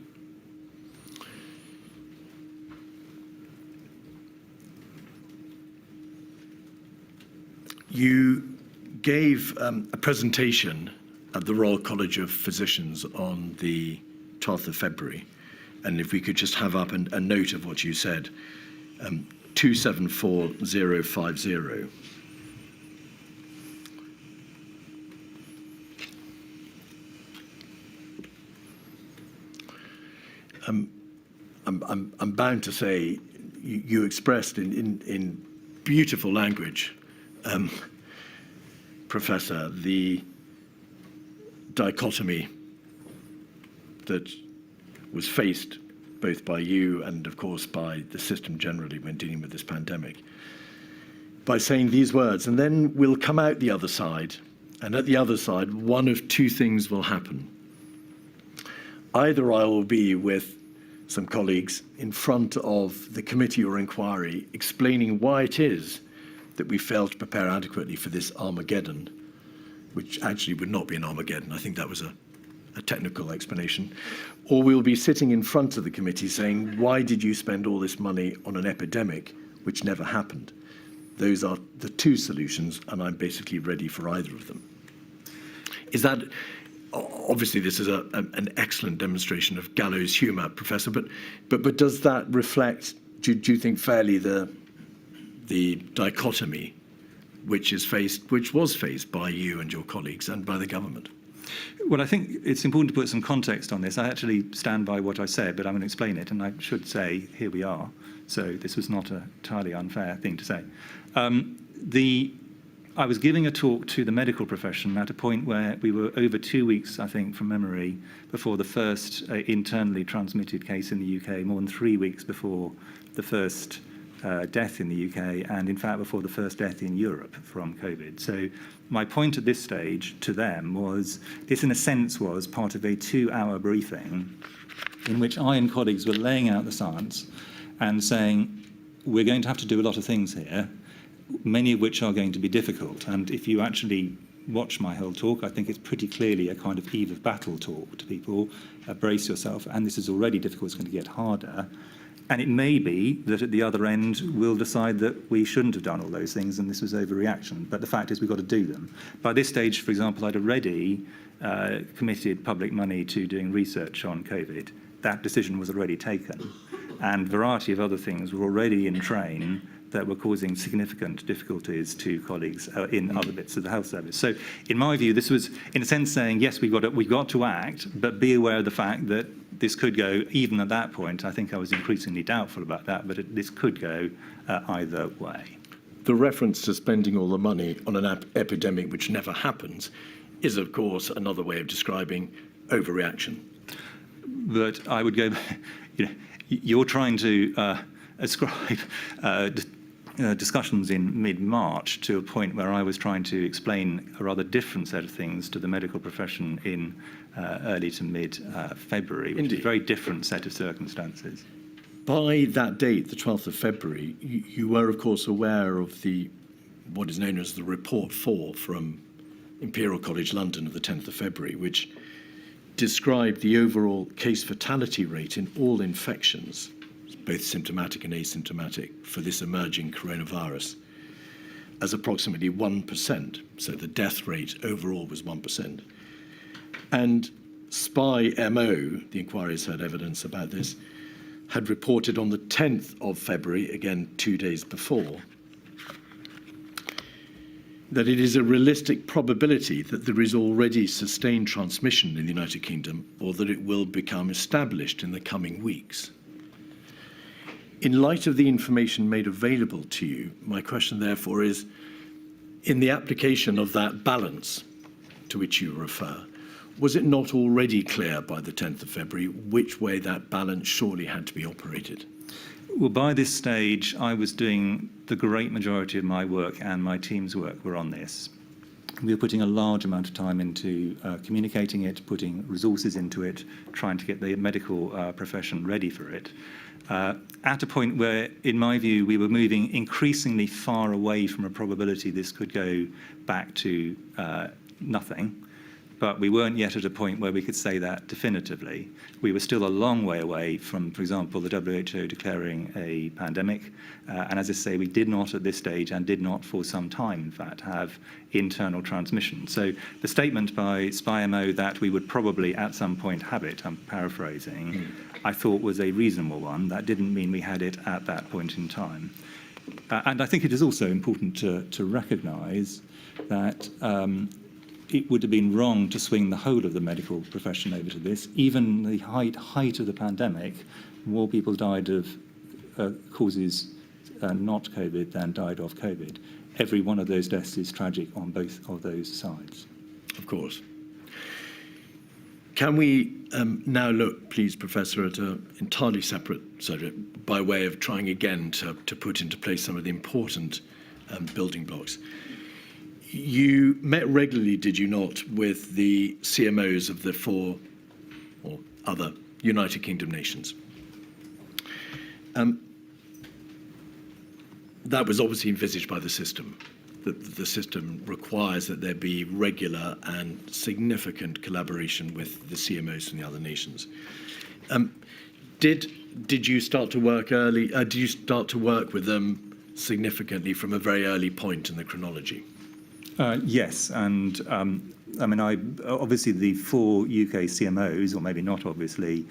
You gave a presentation at the Royal College of Physicians on the 12th of February, and if we could just have up a note of what you said. 274050. I'm bound to say you expressed in beautiful language, Professor, the dichotomy that was faced both by you and, of course, by the system generally when dealing with this pandemic, by saying these words, and then we'll come out the other side, and at the other side, one of two things will happen. Either I will be with some colleagues in front of the committee or inquiry explaining why it is that we failed to prepare adequately for this Armageddon, which actually would not be an Armageddon. I think that was a technical explanation, or we'll be sitting in front of the committee saying, why did you spend all this money on an epidemic which never happened? Those are the two solutions, and I'm basically ready for either of them. Is that, obviously this is an excellent demonstration of gallows humour, Professor, but does that reflect, do you think fairly the dichotomy which was faced by you and your colleagues and by the government? Well, I think it's important to put some context on this. I actually stand by what I said, but I'm going to explain it, and I should say, here we are. So this was not an entirely unfair thing to say. I was giving a talk to the medical profession at a point where we were over 2 weeks, I think, from memory, before the first internally transmitted case in the UK, more than 3 weeks before the first death in the UK, and in fact before the first death in Europe from COVID. So my point at this stage to them was, this in a sense was part of a 2-hour briefing in which I and colleagues were laying out the science and saying, we're going to have to do a lot of things here, many of which are going to be difficult. And if you actually watch my whole talk, I think it's pretty clearly a kind of eve of battle talk to people. Brace yourself, and this is already difficult, it's going to get harder. And it may be that at the other end we'll decide that we shouldn't have done all those things and this was overreaction. But the fact is we've got to do them. By this stage, for example, I'd already committed public money to doing research on COVID. That decision was already taken. And a variety of other things were already in train that were causing significant difficulties to colleagues in other bits of the health service. So in my view, this was, in a sense, saying, yes, we've got to act, but be aware of the fact that this could go, even at that point, I think I was increasingly doubtful about that, but this could go either way. The reference to spending all the money on an epidemic which never happens is, of course, another way of describing overreaction. But I would go, you're trying to ascribe discussions in mid-March to a point where I was trying to explain a rather different set of things to the medical profession in early to mid-February, which is a very different set of circumstances. By that date, the 12th of February, you were, of course, aware of what is known as the Report 4 from Imperial College London of the 10th of February, which described the overall case fatality rate in all infections, both symptomatic and asymptomatic, for this emerging coronavirus as approximately 1%. So the death rate overall was 1%. And SPY MO, the inquiries had evidence about this, had reported on the 10th of February, again 2 days before, that it is a realistic probability that there is already sustained transmission in the United Kingdom, or that it will become established in the coming weeks. In light of the information made available to you, my question therefore is, in the application of that balance to which you refer, was it not already clear by the 10th of February which way that balance surely had to be operated? Well, by this stage, I was doing the great majority of my work, and my team's work were on this. We were putting a large amount of time into communicating it, putting resources into it, trying to get the medical profession ready for it. At a point where, in my view, we were moving increasingly far away from a probability this could go back to nothing. But we weren't yet at a point where we could say that definitively. We were still a long way away from, for example, the WHO declaring a pandemic. And as I say, we did not at this stage, and did not for some time, in fact, have internal transmission. So the statement by SPY-MO that we would probably at some point have it, I'm paraphrasing, I thought was a reasonable one. That didn't mean we had it at that point in time. And I think it is also important to recognise that it would have been wrong to swing the whole of the medical profession over to this. Even the height of the pandemic, more people died of causes not COVID than died of COVID. Every one of those deaths is tragic on both of those sides. Of course. Can we now look, please, Professor, at an entirely separate subject by way of trying again to put into place some of the important building blocks? You met regularly, did you not, with the CMOs of the 4 or other United Kingdom nations? That was obviously envisaged by the system. The system requires that there be regular and significant collaboration with the CMOs from the other nations. Did you start to work early? Did you start to work with them significantly from a very early point in the chronology? Yes, and I mean, obviously the 4 UK CMOs, or maybe not obviously,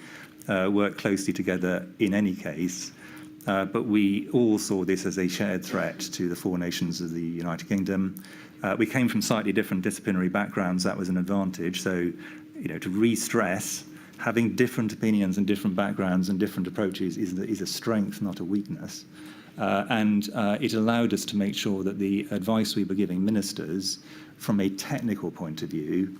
work closely together in any case, but we all saw this as a shared threat to the 4 nations of the United Kingdom. We came from slightly different disciplinary backgrounds. That was an advantage. So, to re-stress, having different opinions and different backgrounds and different approaches is a strength, not a weakness. And it allowed us to make sure that the advice we were giving ministers from a technical point of view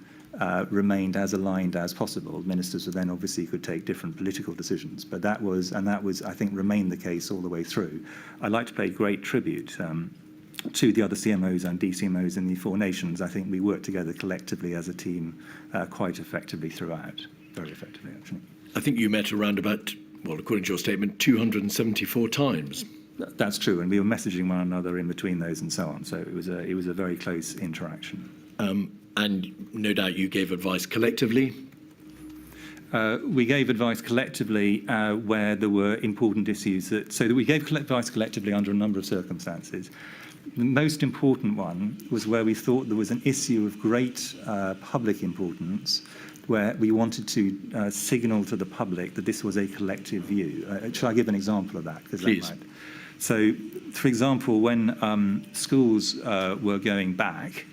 remained as aligned as possible. Ministers then obviously could take different political decisions, but that was, I think, remained the case all the way through. I'd like to pay great tribute to the other CMOs and DCMOs in the four nations. I think we worked together collectively as a team quite effectively throughout, very effectively, actually. I think you met around about, well, according to your statement, 274 times. That's true, and we were messaging one another in between those and so on. So it was a very close interaction. And no doubt you gave advice collectively. We gave advice collectively where there were important issues so that we gave advice collectively under a number of circumstances. The most important one was where we thought there was an issue of great public importance, where we wanted to signal to the public that this was a collective view. Shall I give an example of that? Please. So, for example, when schools were going back,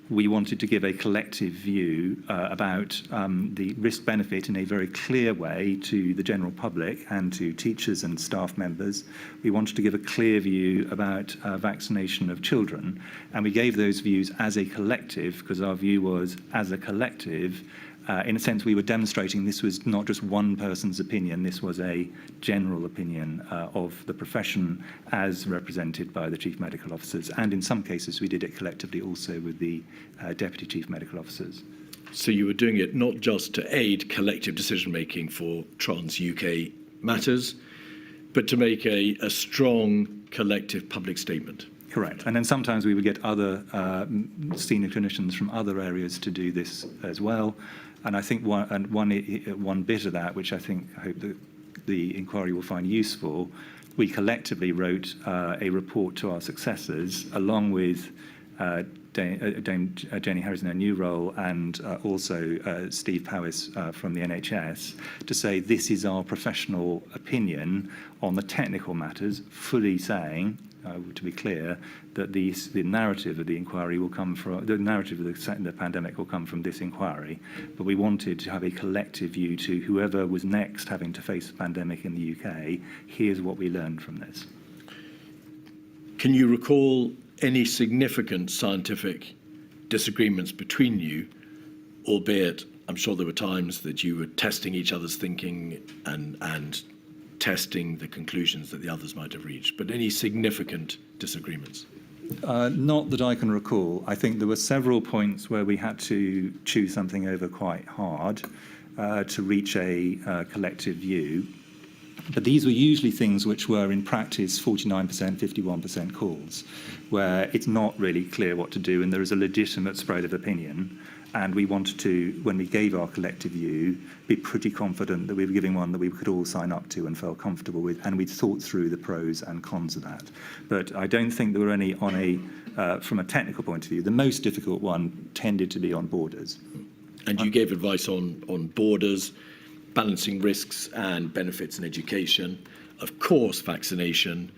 we wanted to give a collective view about the risk-benefit in a very clear way to the general public and to teachers and staff members. We wanted to give a clear view about vaccination of children, and we gave those views as a collective, because our view was, as a collective, in a sense, we were demonstrating this was not just one person's opinion, this was a general opinion of the profession as represented by the chief medical officers. And in some cases, we did it collectively also with the deputy chief medical officers. So you were doing it not just to aid collective decision-making for trans-UK matters, but to make a strong collective public statement. Correct. And then sometimes we would get other senior clinicians from other areas to do this as well. And I think one bit of that, which I hope that the inquiry will find useful, we collectively wrote a report to our successors, along with Dame Jenny Harris in her new role, and also Steve Powis from the NHS, to say this is our professional opinion on the technical matters, fully saying, to be clear, that the narrative of the inquiry will come from, the narrative of the pandemic will come from this inquiry, but we wanted to have a collective view to whoever was next having to face the pandemic in the UK, here's what we learned from this. Can you recall any significant scientific disagreements between you, albeit I'm sure there were times that you were testing each other's thinking and testing the conclusions that the others might have reached, but any significant disagreements? Not that I can recall. I think there were several points where we had to choose something over quite hard to reach a collective view. But these were usually things which were in practice 49%, 51% calls, where it's not really clear what to do and there is a legitimate spread of opinion. And we wanted to, when we gave our collective view, be pretty confident that we were giving one that we could all sign up to and felt comfortable with, and we'd thought through the pros and cons of that. But I don't think there were any from a technical point of view. The most difficult one tended to be on borders. And you gave advice on borders, balancing risks and benefits in education, of course, vaccination,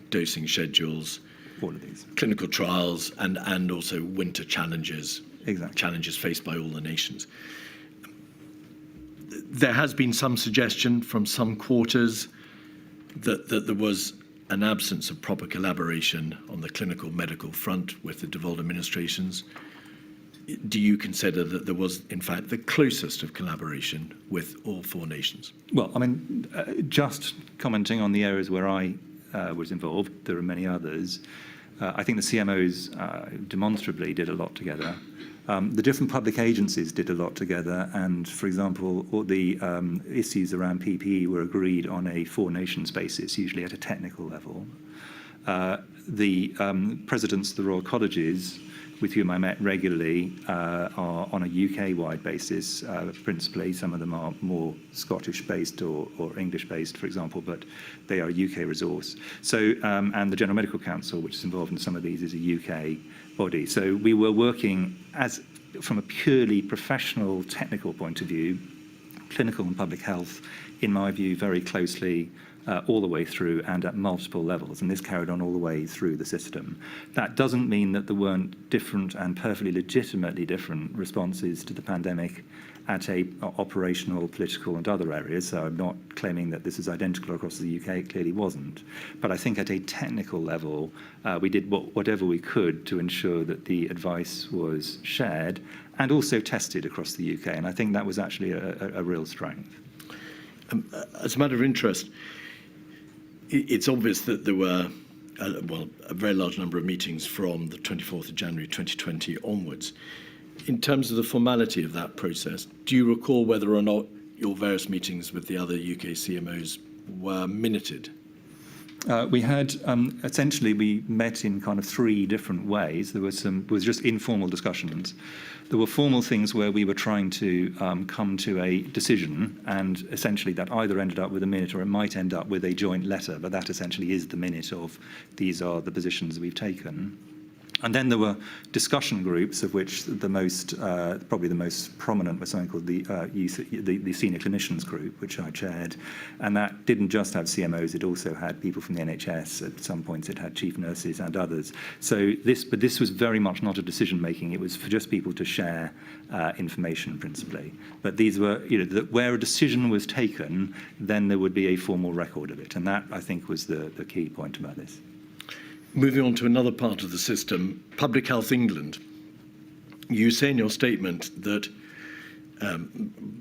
dosing schedules, All of these. clinical trials, and also winter challenges. Exactly. Challenges faced by all the nations. There has been some suggestion from some quarters that there was an absence of proper collaboration on the clinical medical front with the devolved administrations. Do you consider that there was, in fact, the closest of collaboration with all four nations? Well, I mean, just commenting on the areas where I was involved, there are many others. I think the CMOs demonstrably did a lot together. The different public agencies did a lot together, and, for example, all the issues around PPE were agreed on a four-nations basis, usually at a technical level. The presidents of the Royal Colleges, with whom I met regularly, are on a UK-wide basis, principally. Some of them are more Scottish-based or English-based, for example, but they are a UK resource. So, and the General Medical Council, which is involved in some of these, is a UK body. So we were working from a purely professional, technical point of view, clinical and public health, in my view, very closely all the way through and at multiple levels, and this carried on all the way through the system. That doesn't mean that there weren't different and perfectly legitimately different responses to the pandemic at a operational, political and other areas. So I'm not claiming that this is identical across the UK, it clearly wasn't. But I think at a technical level, we did whatever we could to ensure that the advice was shared and also tested across the UK. And I think that was actually a real strength. As a matter of interest, it's obvious that there were a very large number of meetings from the 24th of January 2020 onwards. In terms of the formality of that process, do you recall whether or not your various meetings with the other UK CMOs were minuted? We had, essentially, we met in kind of three different ways. There was just informal discussions. There were formal things where we were trying to come to a decision, and essentially that either ended up with a minute or it might end up with a joint letter, but that essentially is the minute of these are the positions we've taken. And then there were discussion groups, of which the most, probably the most prominent was something called the Senior Clinicians Group, which I chaired. And that didn't just have CMOs, it also had people from the NHS. At some points it had chief nurses and others. So this was very much not a decision making. It was for just people to share information principally. But these were, where a decision was taken, then there would be a formal record of it. And that, I think, was the key point about this. Moving on to another part of the system, Public Health England. You say in your statement that,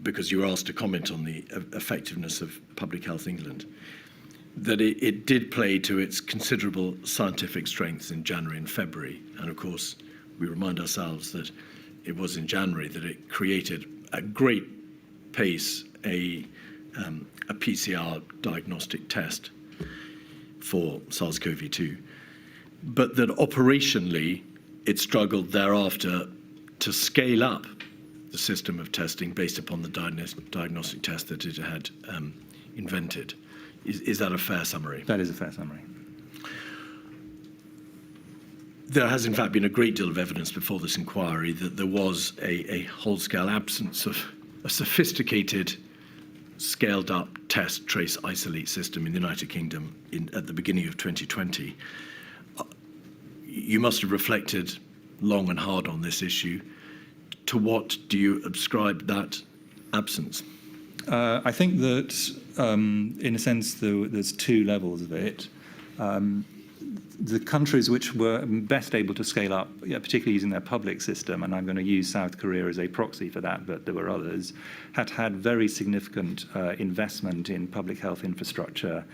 because you were asked to comment on the effectiveness of Public Health England, that it did play to its considerable scientific strengths in January and February. And of course, we remind ourselves that it was in January that it created at great pace a PCR diagnostic test for SARS-CoV-2. But that operationally, it struggled thereafter to scale up the system of testing based upon the diagnostic test that it had invented. Is that a fair summary? That is a fair summary. There has, in fact, been a great deal of evidence before this inquiry that there was a whole-scale absence of a sophisticated, scaled-up test, trace, isolate system in the United Kingdom at the beginning of 2020. You must have reflected long and hard on this issue. To what do you ascribe that absence? I think that, in a sense, there's two levels of it. The countries which were best able to scale up, particularly using their public system, and I'm going to use South Korea as a proxy for that, but there were others, had very significant investment in public health infrastructure.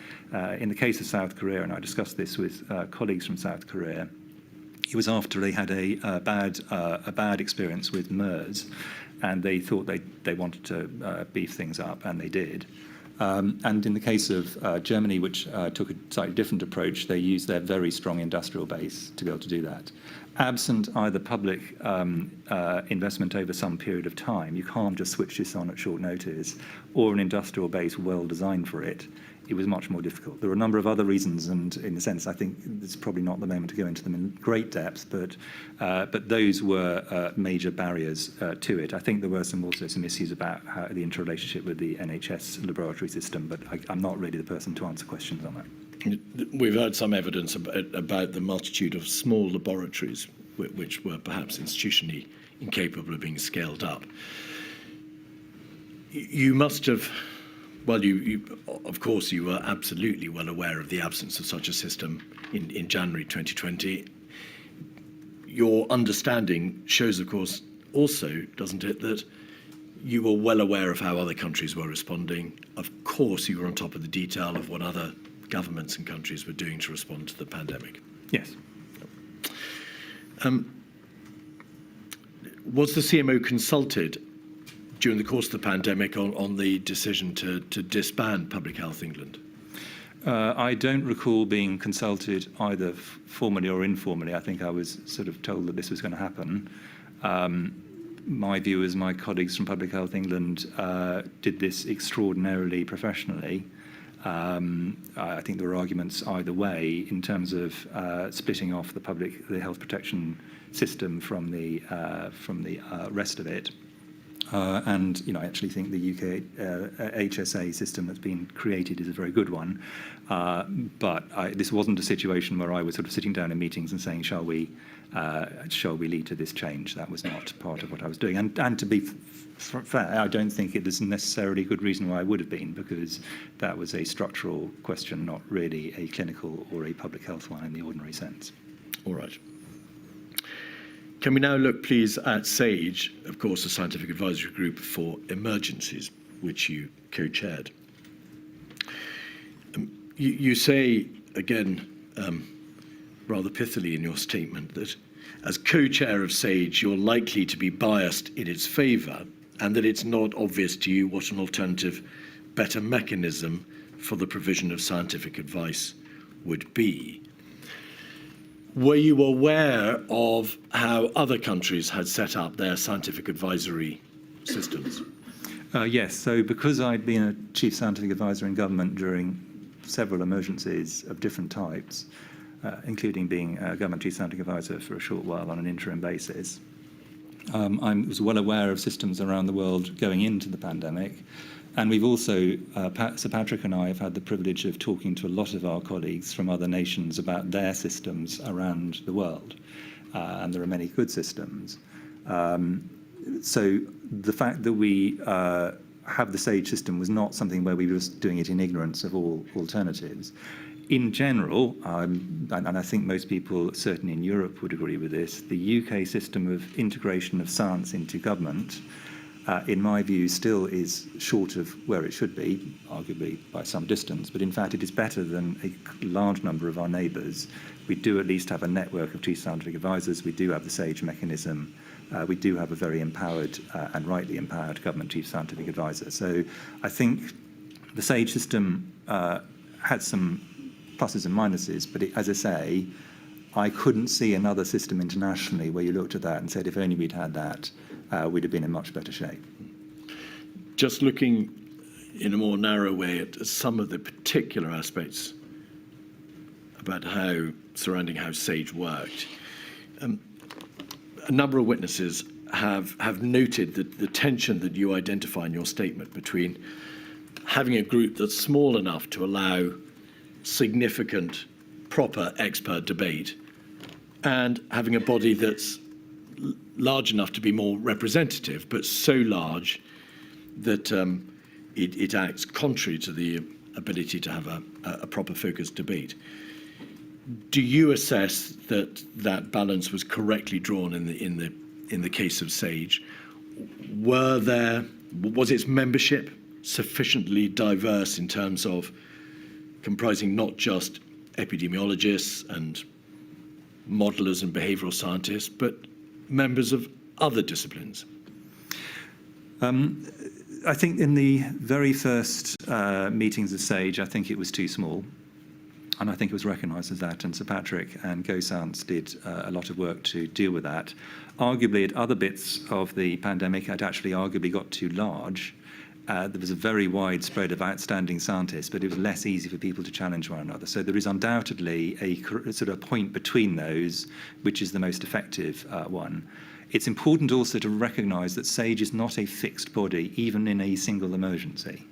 In the case of South Korea, and I discussed this with colleagues from South Korea, it was after they had a bad experience with MERS, and they thought they wanted to beef things up, and they did. And in the case of Germany, which took a slightly different approach, they used their very strong industrial base to be able to do that. Absent either public investment over some period of time, you can't just switch this on at short notice, or an industrial base well designed for it. It was much more difficult. There were a number of other reasons, and in a sense, I think it's probably not the moment to go into them in great depth, but those were major barriers to it. I think there were also some issues about the interrelationship with the NHS laboratory system, but I'm not really the person to answer questions on that. We've heard some evidence about the multitude of small laboratories which were perhaps institutionally incapable of being scaled up. You must have... Well, of course, you were absolutely well aware of the absence of such a system in January 2020. Your understanding shows, of course, also, doesn't it, that you were well aware of how other countries were responding. Of course, you were on top of the detail of what other governments and countries were doing to respond to the pandemic. Yes. Was the CMO consulted during the course of the pandemic on the decision to disband Public Health England? I don't recall being consulted either formally or informally. I think I was sort of told that this was going to happen. My view is my colleagues from Public Health England did this extraordinarily professionally. I think there were arguments either way in terms of splitting off the health protection system from the rest of it. And I actually think the UK HSA system that's been created is a very good one. But this wasn't a situation where I was sort of sitting down in meetings and saying, shall we lead to this change? That was not part of what I was doing. And to be fair, I don't think it is necessarily a good reason why I would have been, because that was a structural question, not really a clinical or a public health one in the ordinary sense. All right. Can we now look, please, at SAGE, of course, the Scientific Advisory Group for Emergencies, which you co-chaired. You say, again, rather pithily in your statement, that as co-chair of SAGE, you're likely to be biased in its favour, and that it's not obvious to you what an alternative, better mechanism for the provision of scientific advice would be. Were you aware of how other countries had set up their scientific advisory systems? Yes, so because I'd been a chief scientific advisor in government during several emergencies of different types, including being a government chief scientific advisor for a short while on an interim basis, I was well aware of systems around the world going into the pandemic. And we've also, Sir Patrick and I have had the privilege of talking to a lot of our colleagues from other nations about their systems around the world. And there are many good systems. So the fact that we have the SAGE system was not something where we were just doing it in ignorance of all alternatives. In general, and I think most people, certainly in Europe, would agree with this, the UK system of integration of science into government, in my view, still is short of where it should be, arguably by some distance, but in fact it is better than a large number of our neighbours. We do at least have a network of chief scientific advisors, we do have the SAGE mechanism, we do have a very empowered and rightly empowered government chief scientific advisor. So I think the SAGE system had some pluses and minuses, but as I say, I couldn't see another system internationally where you looked at that and said, if only we'd had that, we'd have been in much better shape. Just looking in a more narrow way at some of the particular aspects about surrounding how SAGE worked, a number of witnesses have noted that the tension that you identify in your statement between having a group that's small enough to allow significant, proper expert debate and having a body that's large enough to be more representative, but so large that it acts contrary to the ability to have a proper focused debate. Do you assess that that balance was correctly drawn in the case of SAGE? Was its membership sufficiently diverse in terms of comprising not just epidemiologists and modelers and behavioural scientists, but members of other disciplines? I think in the very first meetings of SAGE, I think it was too small. And I think it was recognised as that. And Sir Patrick and GoScience did a lot of work to deal with that. Arguably, at other bits of the pandemic, it actually arguably got too large. There was a very wide spread of outstanding scientists, but it was less easy for people to challenge one another. So there is undoubtedly a sort of point between those, which is the most effective one. It's important also to recognise that SAGE is not a fixed body, even in a single emergency.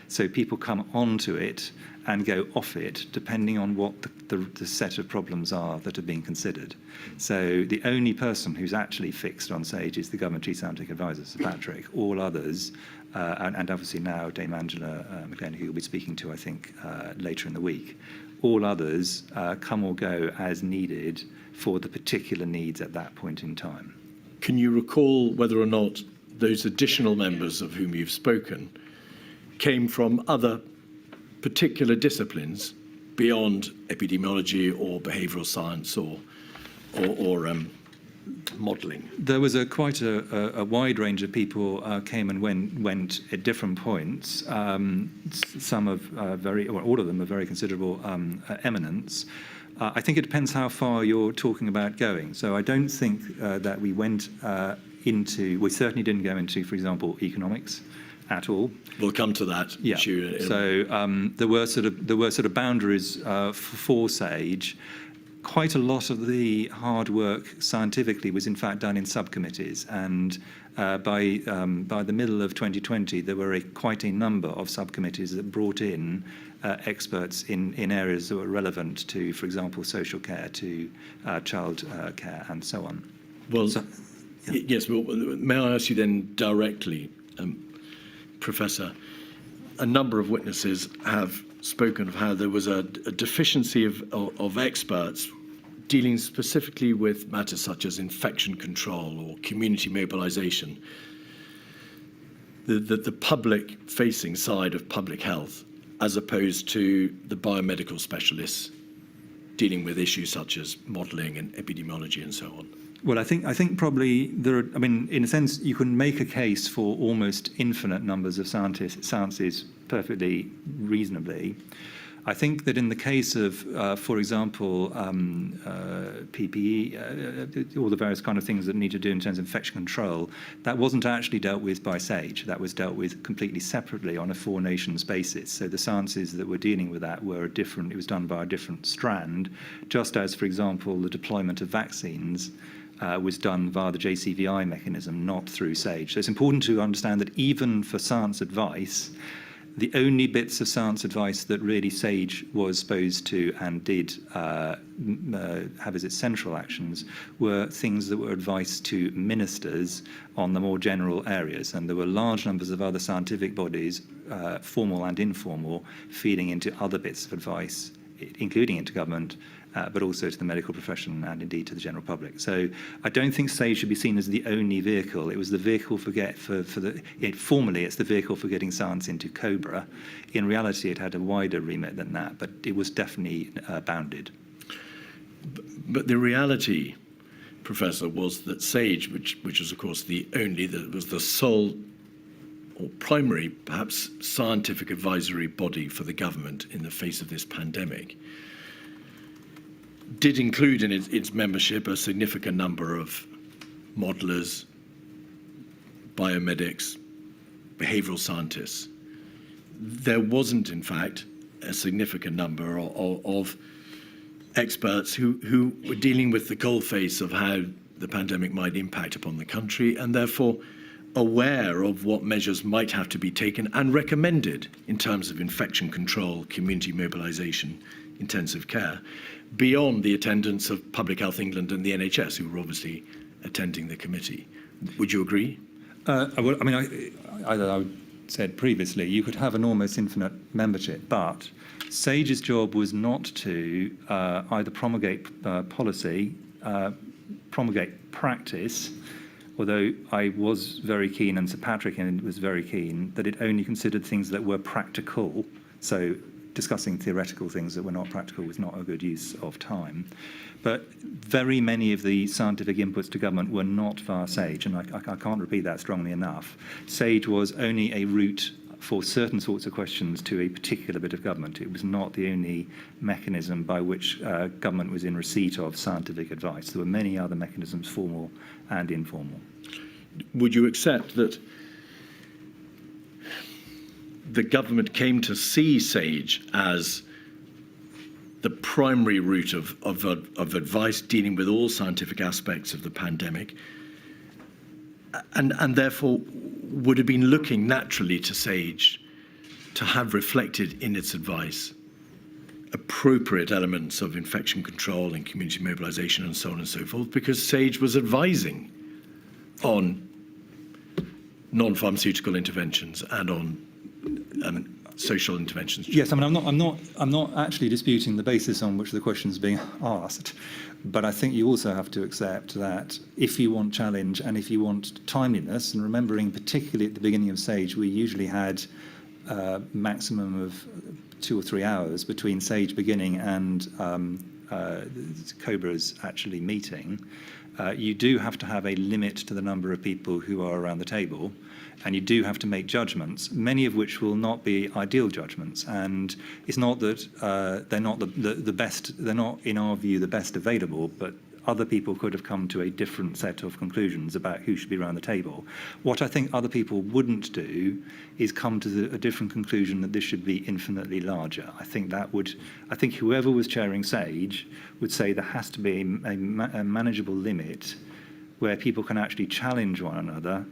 So people come onto it and go off it, depending on what the set of problems are that are being considered. So the only person who's actually fixed on SAGE is the Government Chief Scientific Advisor, Sir Patrick. All others, and obviously now Dame Angela McLean, who you'll be speaking to, I think, later in the week, all others come or go as needed for the particular needs at that point in time. Can you recall whether or not those additional members of whom you've spoken came from other particular disciplines beyond epidemiology or behavioural science or modelling? There was quite a wide range of people came and went at different points. Some of all of them of very considerable eminence. I think it depends how far you're talking about going. So I don't think that we went we certainly didn't go into, for example, economics at all. We'll come to that. Yeah. Issue. So there were sort of boundaries for SAGE. quite a lot of the hard work scientifically was in fact done in subcommittees, and by the middle of 2020 there were quite a number of subcommittees that brought in experts in areas that were relevant to, for example, social care, to child care, and so on. Well, So, yes, well, may I ask you then directly, Professor, a number of witnesses have spoken of how there was a deficiency of experts dealing specifically with matters such as infection control or community mobilization, the public-facing side of public health, as opposed to the biomedical specialists dealing with issues such as modelling and epidemiology and so on. Well, I think probably there are, I mean, in a sense, you can make a case for almost infinite numbers of sciences perfectly reasonably. I think that in the case of, for example, PPE, all the various kind of things that need to do in terms of infection control, that wasn't actually dealt with by SAGE. That was dealt with completely separately on a four nations basis. So the sciences that were dealing with that were different. It was done by a different strand, just as, for example, the deployment of vaccines was done via the JCVI mechanism, not through SAGE. So it's important to understand that even for science advice, the only bits of science advice that really SAGE was supposed to and did have as its central actions were things that were advice to ministers on the more general areas. And there were large numbers of other scientific bodies, formal and informal, feeding into other bits of advice, including into government, but also to the medical profession and indeed to the general public. So I don't think SAGE should be seen as the only vehicle. It was the vehicle formally it's the vehicle for getting science into COBRA. In reality, it had a wider remit than that, but it was definitely bounded. But the reality, Professor, was that SAGE, which was of course was the sole or primary, perhaps, scientific advisory body for the government in the face of this pandemic, did include in its membership a significant number of modelers, biomedics, behavioral scientists. There wasn't, in fact, a significant number of experts who were dealing with the coalface of how the pandemic might impact upon the country, and therefore aware of what measures might have to be taken and recommended in terms of infection control, community mobilisation, intensive care, beyond the attendance of Public Health England and the NHS, who were obviously attending the committee. Would you agree? I said previously, you could have an almost infinite membership, but SAGE's job was not to either promulgate policy, promulgate practice, although I was very keen, and Sir Patrick was very keen, that it only considered things that were practical. So discussing theoretical things that were not practical was not a good use of time. But very many of the scientific inputs to government were not via SAGE, and I can't repeat that strongly enough. SAGE was only a route for certain sorts of questions to a particular bit of government. It was not the only mechanism by which government was in receipt of scientific advice. There were many other mechanisms, formal and informal. Would you accept that the government came to see SAGE as the primary route of advice dealing with all scientific aspects of the pandemic, and therefore would have been looking naturally to SAGE to have reflected in its advice appropriate elements of infection control and community mobilisation and so on and so forth, because SAGE was advising on non-pharmaceutical interventions and on social interventions. Yes, I mean, I'm not actually disputing the basis on which the question is being asked, but I think you also have to accept that if you want challenge and if you want timeliness, and remembering particularly at the beginning of SAGE, we usually had a maximum of 2 or 3 hours between SAGE beginning and COBRA's actually meeting. You do have to have a limit to the number of people who are around the table, and you do have to make judgments, many of which will not be ideal judgments. And it's not that they're not the best, they're not, in our view, the best available, but other people could have come to a different set of conclusions about who should be around the table. What I think other people wouldn't do is come to a different conclusion that this should be infinitely larger. I think whoever was chairing SAGE would say there has to be a manageable limit where people can actually challenge one another,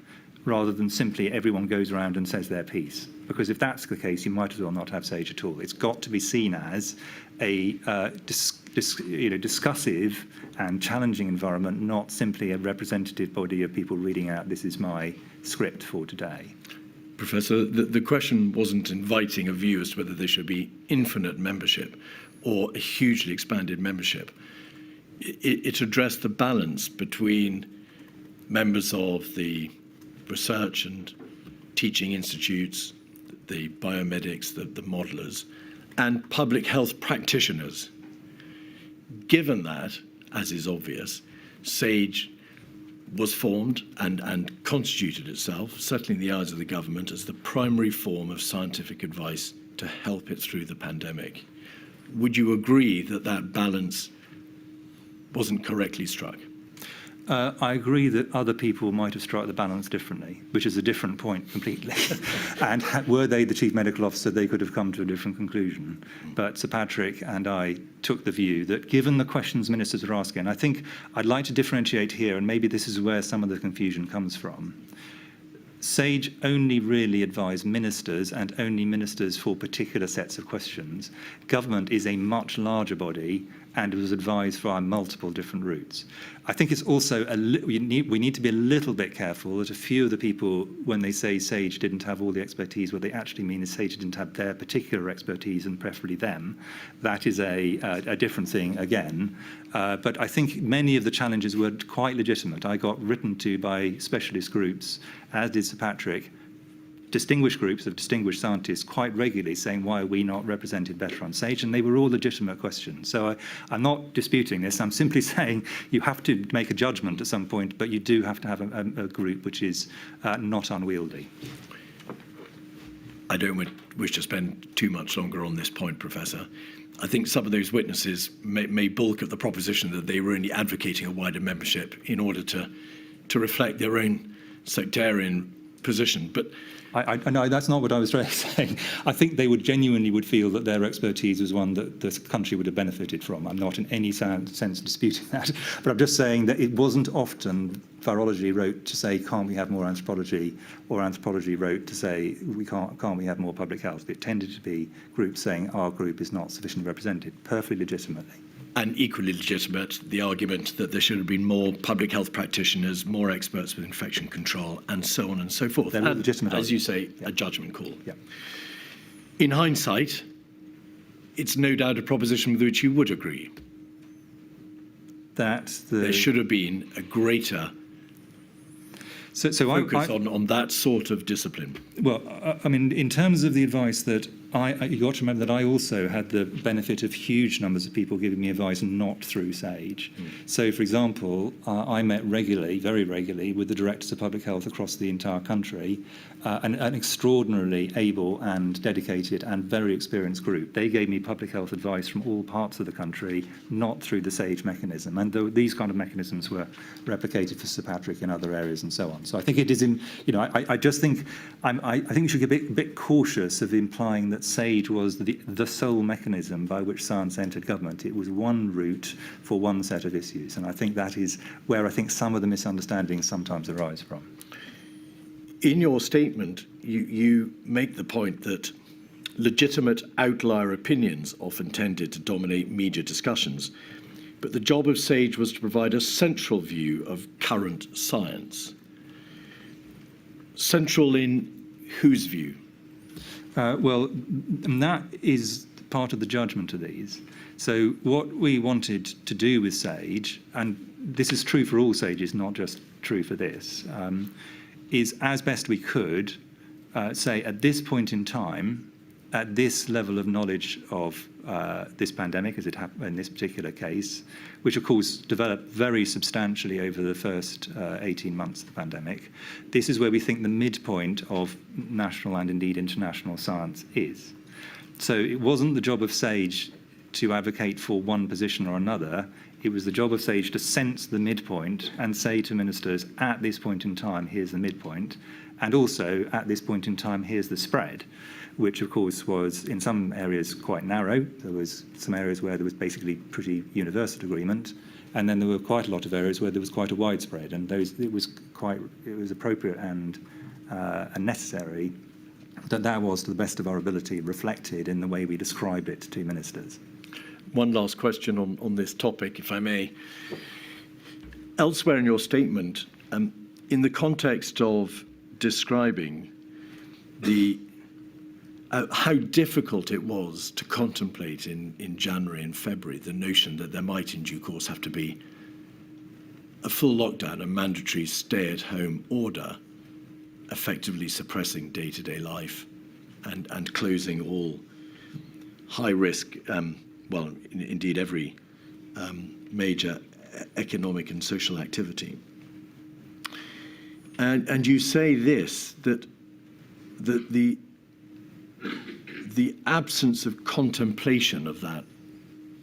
rather than simply everyone goes around and says their piece. Because if that's the case, you might as well not have SAGE at all. It's got to be seen as a discussive and challenging environment, not simply a representative body of people reading out, this is my script for today. Professor, the question wasn't inviting a view as to whether there should be infinite membership or a hugely expanded membership. It addressed the balance between members of the research and teaching institutes, the biomedics, the modelers, and public health practitioners. Given that, as is obvious, SAGE was formed and constituted itself, certainly in the eyes of the government, as the primary form of scientific advice to help it through the pandemic. Would you agree that that balance wasn't correctly struck? I agree that other people might have struck the balance differently, which is a different point completely. And were they the chief medical officer, they could have come to a different conclusion. But Sir Patrick and I took the view that given the questions ministers are asking, I think I'd like to differentiate here, and maybe this is where some of the confusion comes from. SAGE only really advised ministers, and only ministers for particular sets of questions. Government is a much larger body and was advised via multiple different routes. I think it's also, we need to be a little bit careful that a few of the people, when they say SAGE didn't have all the expertise, what they actually mean is SAGE didn't have their particular expertise, and preferably them. That is a different thing again. But I think many of the challenges were quite legitimate. I got written to by specialist groups, as did Sir Patrick, distinguished groups of distinguished scientists quite regularly saying, why are we not represented better on SAGE? And they were all legitimate questions. So I'm not disputing this. I'm simply saying you have to make a judgment at some point, but you do have to have a group which is not unwieldy. I don't wish to spend too much longer on this point, Professor. I think some of those witnesses may balk at the proposition that they were only advocating a wider membership in order to reflect their own sectarian position. But no, that's not what I was saying. I think they genuinely feel that their expertise was one that the country would have benefited from. I'm not in any sense disputing that, but I'm just saying that it wasn't often virology wrote to say, can't we have more anthropology, or anthropology wrote to say, can't we have more public health? It tended to be groups saying our group is not sufficiently represented, perfectly legitimately. And equally legitimate, the argument that there should have been more public health practitioners, more experts with infection control, and so on and so forth. They're legitimate, as you say, a judgment call. Yeah. In hindsight, it's no doubt a proposition with which you would agree. There should have been a greater focus on that sort of discipline. Well, I mean, in terms of the advice that you got to remember that I also had the benefit of huge numbers of people giving me advice not through SAGE. So, for example, I met regularly, very regularly, with the directors of public health across the entire country, an extraordinarily able and dedicated and very experienced group. They gave me public health advice from all parts of the country, not through the SAGE mechanism. And these kind of mechanisms were replicated for Sir Patrick in other areas and so on. So I think it is I just think, I think we should be a bit cautious of implying that SAGE was the sole mechanism by which science entered government. It was one route for one set of issues, and I think that is where I think some of the misunderstandings sometimes arise from. In your statement, you make the point that legitimate outlier opinions often tended to dominate media discussions, but the job of SAGE was to provide a central view of current science. Central in whose view? Well, that is part of the judgment of these. So what we wanted to do with SAGE, and this is true for all SAGEs, not just true for this, is as best we could say at this point in time, at this level of knowledge of this pandemic, as it happened in this particular case, which of course developed very substantially over the first 18 months of the pandemic, this is where we think the midpoint of national and indeed international science is. So it wasn't the job of SAGE to advocate for one position or another. It was the job of SAGE to sense the midpoint and say to ministers, at this point in time, here's the midpoint, and also at this point in time, here's the spread, which of course was in some areas quite narrow. There was some areas where there was basically pretty universal agreement, and then there were quite a lot of areas where there was quite a widespread, and it was appropriate and necessary that was, to the best of our ability, reflected in the way we described it to ministers. One last question on this topic, if I may. Elsewhere in your statement, in the context of describing how difficult it was to contemplate in January and February the notion that there might in due course have to be a full lockdown, a mandatory stay-at-home order, effectively suppressing day-to-day life and closing all high-risk, indeed every major economic and social activity. And you say this, that the absence of contemplation of that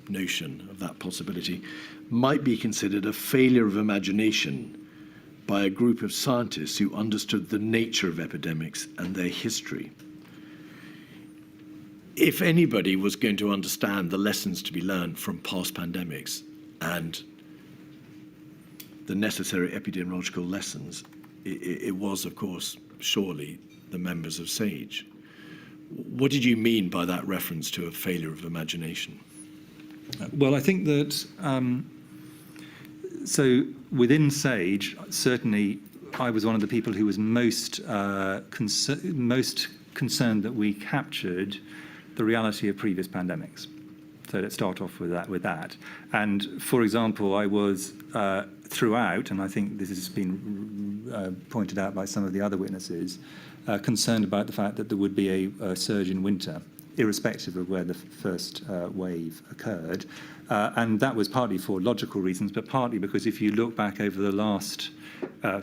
notion, of that possibility, might be considered a failure of imagination by a group of scientists who understood the nature of epidemics and their history. If anybody was going to understand the lessons to be learned from past pandemics and the necessary epidemiological lessons, it was, of course, surely the members of SAGE. What did you mean by that reference to a failure of imagination? Well, I think that, so within SAGE, certainly I was one of the people who was most concerned that we captured the reality of previous pandemics. So let's start off with that. And for example, I was throughout, and I think this has been pointed out by some of the other witnesses, concerned about the fact that there would be a surge in winter, irrespective of where the first wave occurred. And that was partly for logical reasons, but partly because if you look back over the last,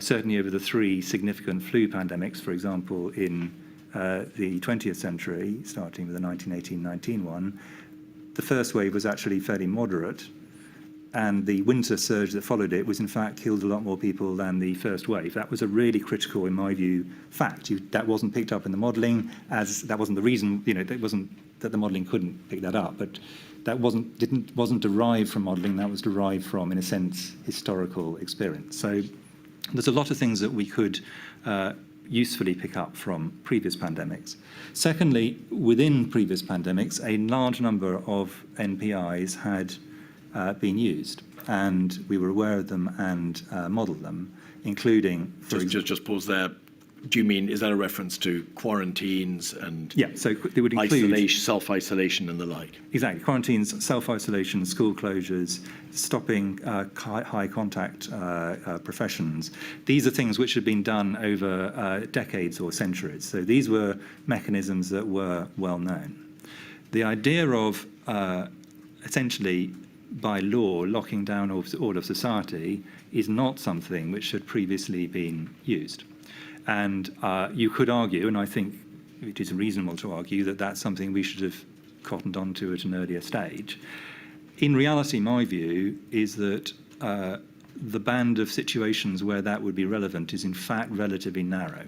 certainly over the three significant flu pandemics, for example, in the 20th century, starting with the 1918-19 one, the first wave was actually fairly moderate, and the winter surge that followed it was in fact killed a lot more people than the first wave. That was a really critical, in my view, fact. That wasn't picked up in the modelling, as that wasn't the reason, it wasn't that the modelling couldn't pick that up, but that wasn't derived from modelling, that was derived from, in a sense, historical experience. So there's a lot of things that we could usefully pick up from previous pandemics. Secondly, within previous pandemics, a large number of NPIs had been used, and we were aware of them and modelled them, including... Just pause there. Do you mean, is that a reference to quarantines and so they would include self-isolation and the like? Exactly. Quarantines, self-isolation, school closures, stopping high contact professions. These are things which had been done over decades or centuries. So these were mechanisms that were well known. The idea of essentially by law locking down all of society is not something which had previously been used. And you could argue, and I think it is reasonable to argue, that that's something we should have cottoned on to at an earlier stage. In reality, my view is that the band of situations where that would be relevant is in fact relatively narrow.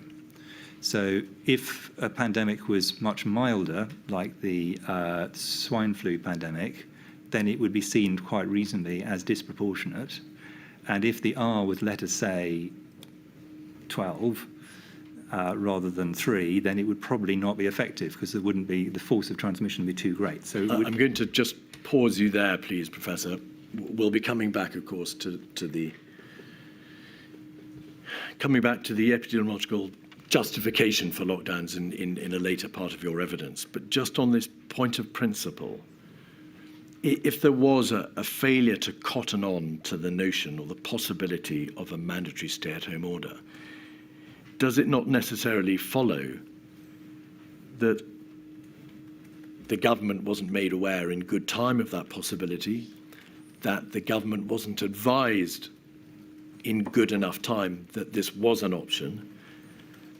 So if a pandemic was much milder, like the swine flu pandemic, then it would be seen quite reasonably as disproportionate. And if the R was, let us say, 12, rather than 3, then it would probably not be effective because there wouldn't be, the force of transmission would be too great. So I'm going to just pause you there, please, Professor. We'll be coming back, of course, to the epidemiological justification for lockdowns in a later part of your evidence. But just on this point of principle, if there was a failure to cotton on to the notion or the possibility of a mandatory stay-at-home order, does it not necessarily follow that the government wasn't made aware in good time of that possibility, that the government wasn't advised in good enough time that this was an option,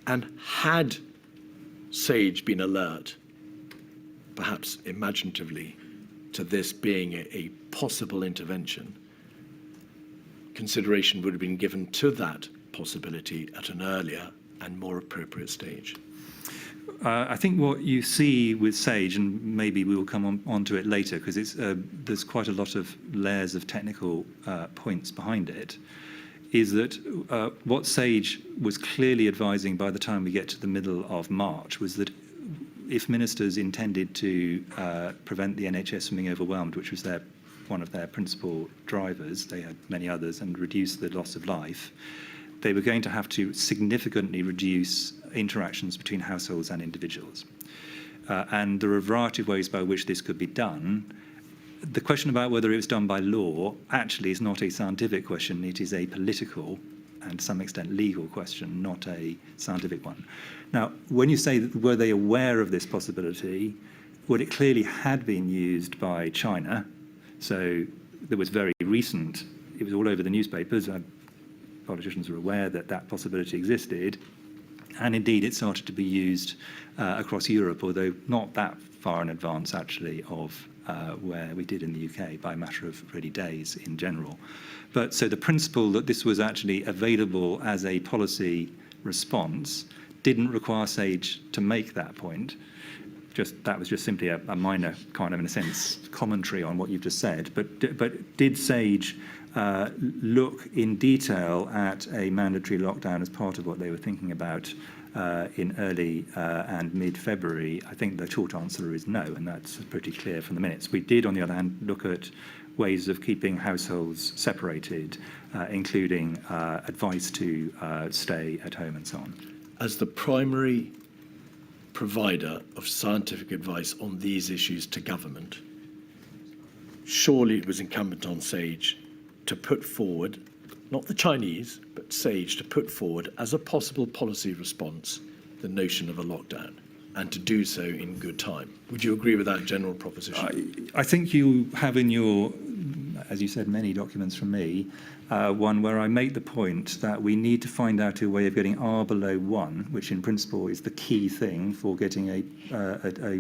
and had SAGE been alert, perhaps imaginatively, to this being a possible intervention, consideration would have been given to that possibility at an earlier and more appropriate stage? I think what you see with SAGE, and maybe we will come on to it later, because there's quite a lot of layers of technical points behind it, is that what SAGE was clearly advising by the time we get to the middle of March was that if ministers intended to prevent the NHS from being overwhelmed, which was one of their principal drivers, they had many others, and reduce the loss of life, they were going to have to significantly reduce interactions between households and individuals. And there are a variety of ways by which this could be done. The question about whether it was done by law actually is not a scientific question. It is a political and to some extent legal question, not a scientific one. Now, when you say that were they aware of this possibility, well, it clearly had been used by China. So there was very recent, it was all over the newspapers. Politicians were aware that that possibility existed. And indeed, it started to be used across Europe, although not that far in advance, actually, of where we did in the UK, by a matter of really days in general. But so the principle that this was actually available as a policy response didn't require SAGE to make that point. That was just simply a minor kind of, in a sense, commentary on what you've just said. But did SAGE look in detail at a mandatory lockdown as part of what they were thinking about in early and mid-February? I think the short answer is no, and that's pretty clear from the minutes. We did, on the other hand, look at ways of keeping households separated, including advice to stay at home and so on. As the primary provider of scientific advice on these issues to government, surely it was incumbent on SAGE to put forward, not the Chinese, but SAGE to put forward as a possible policy response the notion of a lockdown, and to do so in good time. Would you agree with that general proposition? I think you have in your, as you said, many documents from me, one where I make the point that we need to find out a way of getting R below 1, which in principle is the key thing for getting a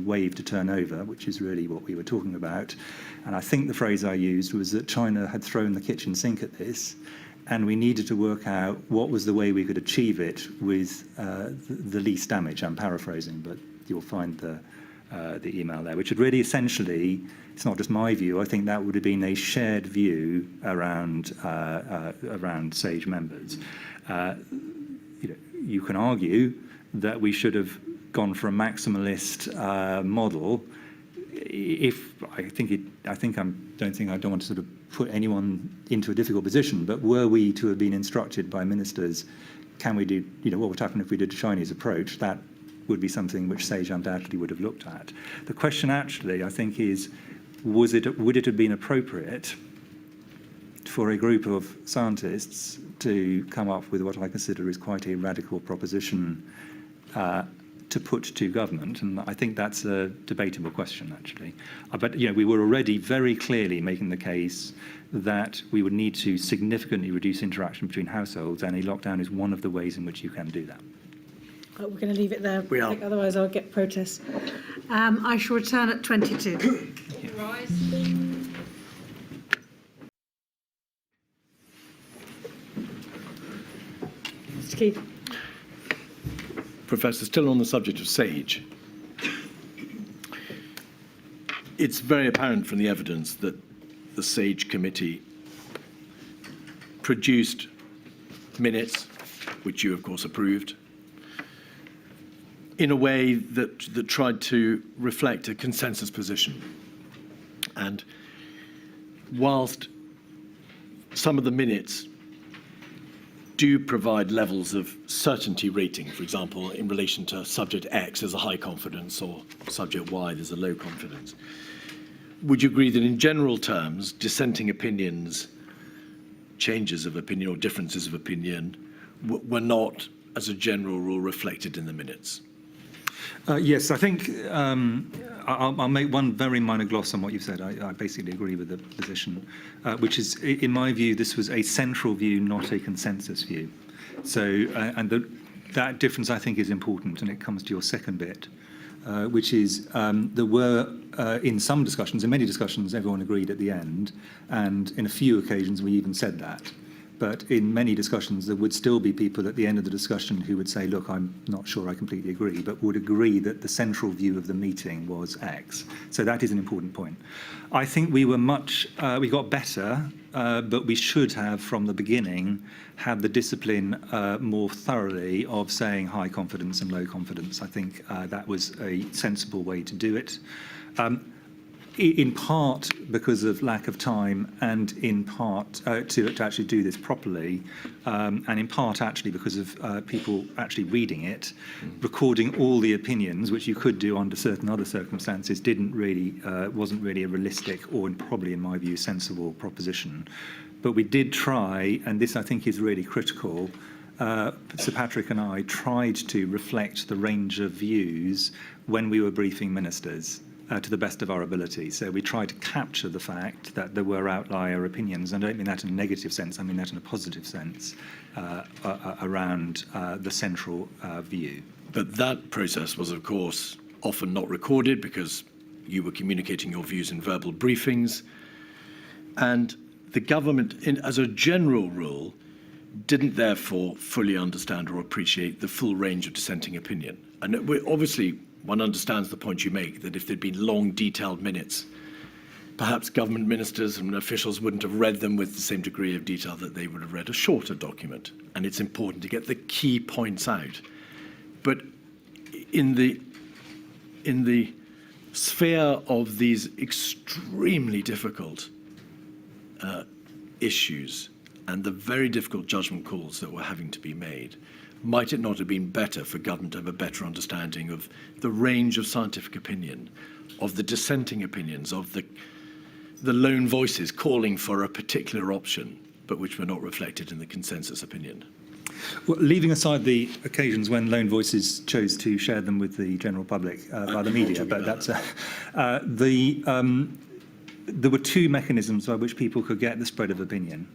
wave to turn over, which is really what we were talking about. And I think the phrase I used was that China had thrown the kitchen sink at this, and we needed to work out what was the way we could achieve it with the least damage. I'm paraphrasing, but you'll find the email there, which would really essentially, it's not just my view, I think that would have been a shared view around SAGE members. You can argue that we should have gone for a maximalist model. I don't want to sort of put anyone into a difficult position, but were we to have been instructed by ministers, can we do, what would happen if we did a Chinese approach? That would be something which SAGE undoubtedly would have looked at. The question actually, I think, is would it have been appropriate for a group of scientists to come up with what I consider is quite a radical proposition to put to government? And I think that's a debatable question, actually. But we were already very clearly making the case that we would need to significantly reduce interaction between households, and a lockdown is one of the ways in which you can do that. We're going to leave it there. We are. Otherwise, I'll get protests. I shall return at 22. Rise. Mr. Keith. Professor, still on the subject of SAGE, it's very apparent from the evidence that the SAGE committee produced minutes, which you, of course, approved, in a way that tried to reflect a consensus position. And whilst some of the minutes do provide levels of certainty rating, for example, in relation to subject X there's a high confidence or subject Y there's a low confidence, would you agree that in general terms, dissenting opinions, changes of opinion or differences of opinion were not, as a general rule, reflected in the minutes? Yes, I think I'll make one very minor gloss on what you've said. I basically agree with the position, which is, in my view, this was a central view, not a consensus view. So, that difference, I think, is important, and it comes to your second bit, which is there were, in some discussions, in many discussions, everyone agreed at the end, and in a few occasions we even said that. But in many discussions, there would still be people at the end of the discussion who would say, look, I'm not sure I completely agree, but would agree that the central view of the meeting was X. So that is an important point. I think we got better, but we should have, from the beginning, had the discipline more thoroughly of saying high confidence and low confidence. I think that was a sensible way to do it. In part because of lack of time, and in part to actually do this properly, and in part actually because of people actually reading it, recording all the opinions, which you could do under certain other circumstances, wasn't really a realistic or probably, in my view, sensible proposition. But we did try, and this I think is really critical. Sir Patrick and I tried to reflect the range of views when we were briefing ministers. To the best of our ability. So we try to capture the fact that there were outlier opinions, and I don't mean that in a negative sense, I mean that in a positive sense, around the central view. But that process was, of course, often not recorded because you were communicating your views in verbal briefings. And the government, as a general rule, didn't therefore fully understand or appreciate the full range of dissenting opinion. And obviously, one understands the point you make, that if there'd been long, detailed minutes, perhaps government ministers and officials wouldn't have read them with the same degree of detail that they would have read a shorter document. And it's important to get the key points out. But in the sphere of these extremely difficult issues and the very difficult judgment calls that were having to be made, might it not have been better for government to have a better understanding of the range of scientific opinion, of the dissenting opinions, of the lone voices calling for a particular option, but which were not reflected in the consensus opinion? Well, leaving aside the occasions when lone voices chose to share them with the general public by the media, but that's there were two mechanisms by which people could get the spread of opinion.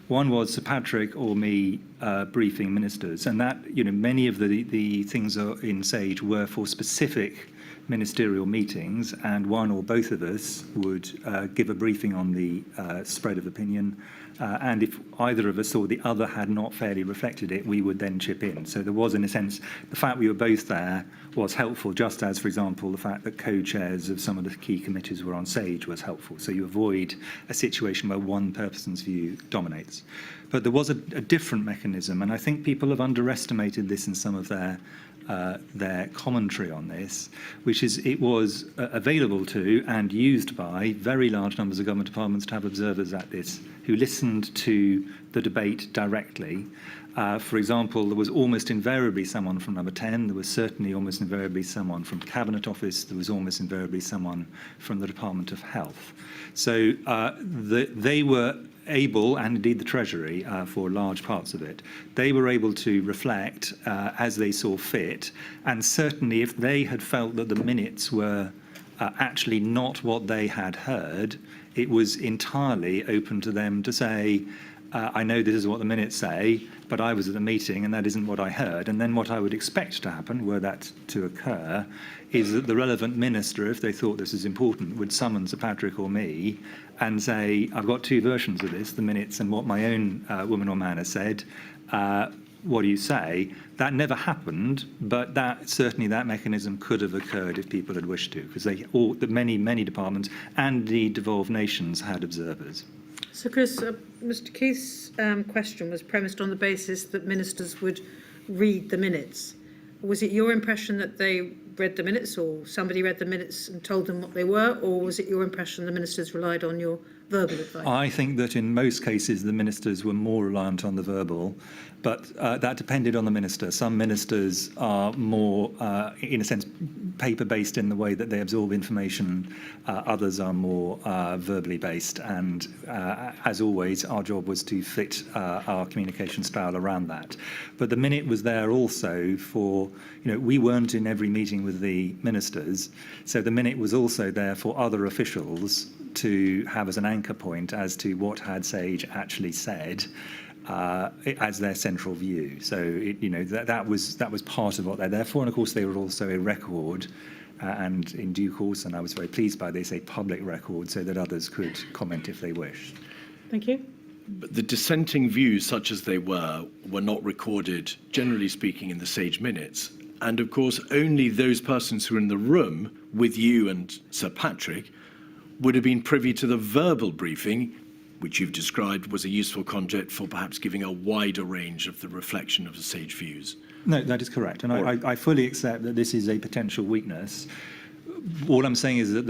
One was Sir Patrick or me briefing ministers, and that, many of the things in Sage were for specific ministerial meetings, and one or both of us would give a briefing on the spread of opinion, and if either of us or the other had not fairly reflected it, we would then chip in. So there was, in a sense, the fact we were both there was helpful, just as, for example, the fact that co-chairs of some of the key committees were on Sage was helpful. So you avoid a situation where one person's view dominates. But there was a different mechanism, and I think people have underestimated this in some of their commentary on this, which is it was available to and used by very large numbers of government departments to have observers at this who listened to the debate directly. For example, there was almost invariably someone from Number 10, there was certainly almost invariably someone from Cabinet Office, there was almost invariably someone from the Department of Health. So they were able, and indeed the Treasury for large parts of it, they were able to reflect as they saw fit, and certainly if they had felt that the minutes were actually not what they had heard, it was entirely open to them to say, I know this is what the minutes say, but I was at the meeting and that isn't what I heard. And then what I would expect to happen, were that to occur, is that the relevant minister, if they thought this is important, would summon Sir Patrick or me and say, I've got two versions of this, the minutes and what my own woman or man has said. What do you say? That never happened, but certainly that mechanism could have occurred if people had wished to, because many departments and indeed devolved nations had observers. So, Chris, Mr. Keith's question was premised on the basis that ministers would read the minutes. Was it your impression that they read the minutes, or somebody read the minutes and told them what they were, or was it your impression the ministers relied on your verbal advice? I think that in most cases the ministers were more reliant on the verbal, but that depended on the minister. Some ministers are more, in a sense, paper-based in the way that they absorb information. Others are more verbally based, and as always, our job was to fit our communication style around that. But the minute was there also for, we weren't in every meeting with the ministers, so the minute was also there for other officials to have as an anchor point as to what had Sage actually said as their central view. So that was part of what they're there for, and of course they were also a record, and in due course, and I was very pleased by this, a public record, so that others could comment if they wished. Thank you. But the dissenting views, such as they were not recorded, generally speaking, in the Sage minutes. And of course, only those persons who were in the room with you and Sir Patrick would have been privy to the verbal briefing, which you've described was a useful conduit for perhaps giving a wider range of the reflection of the Sage views. No, that is correct. And I fully accept that this is a potential weakness. All I'm saying is that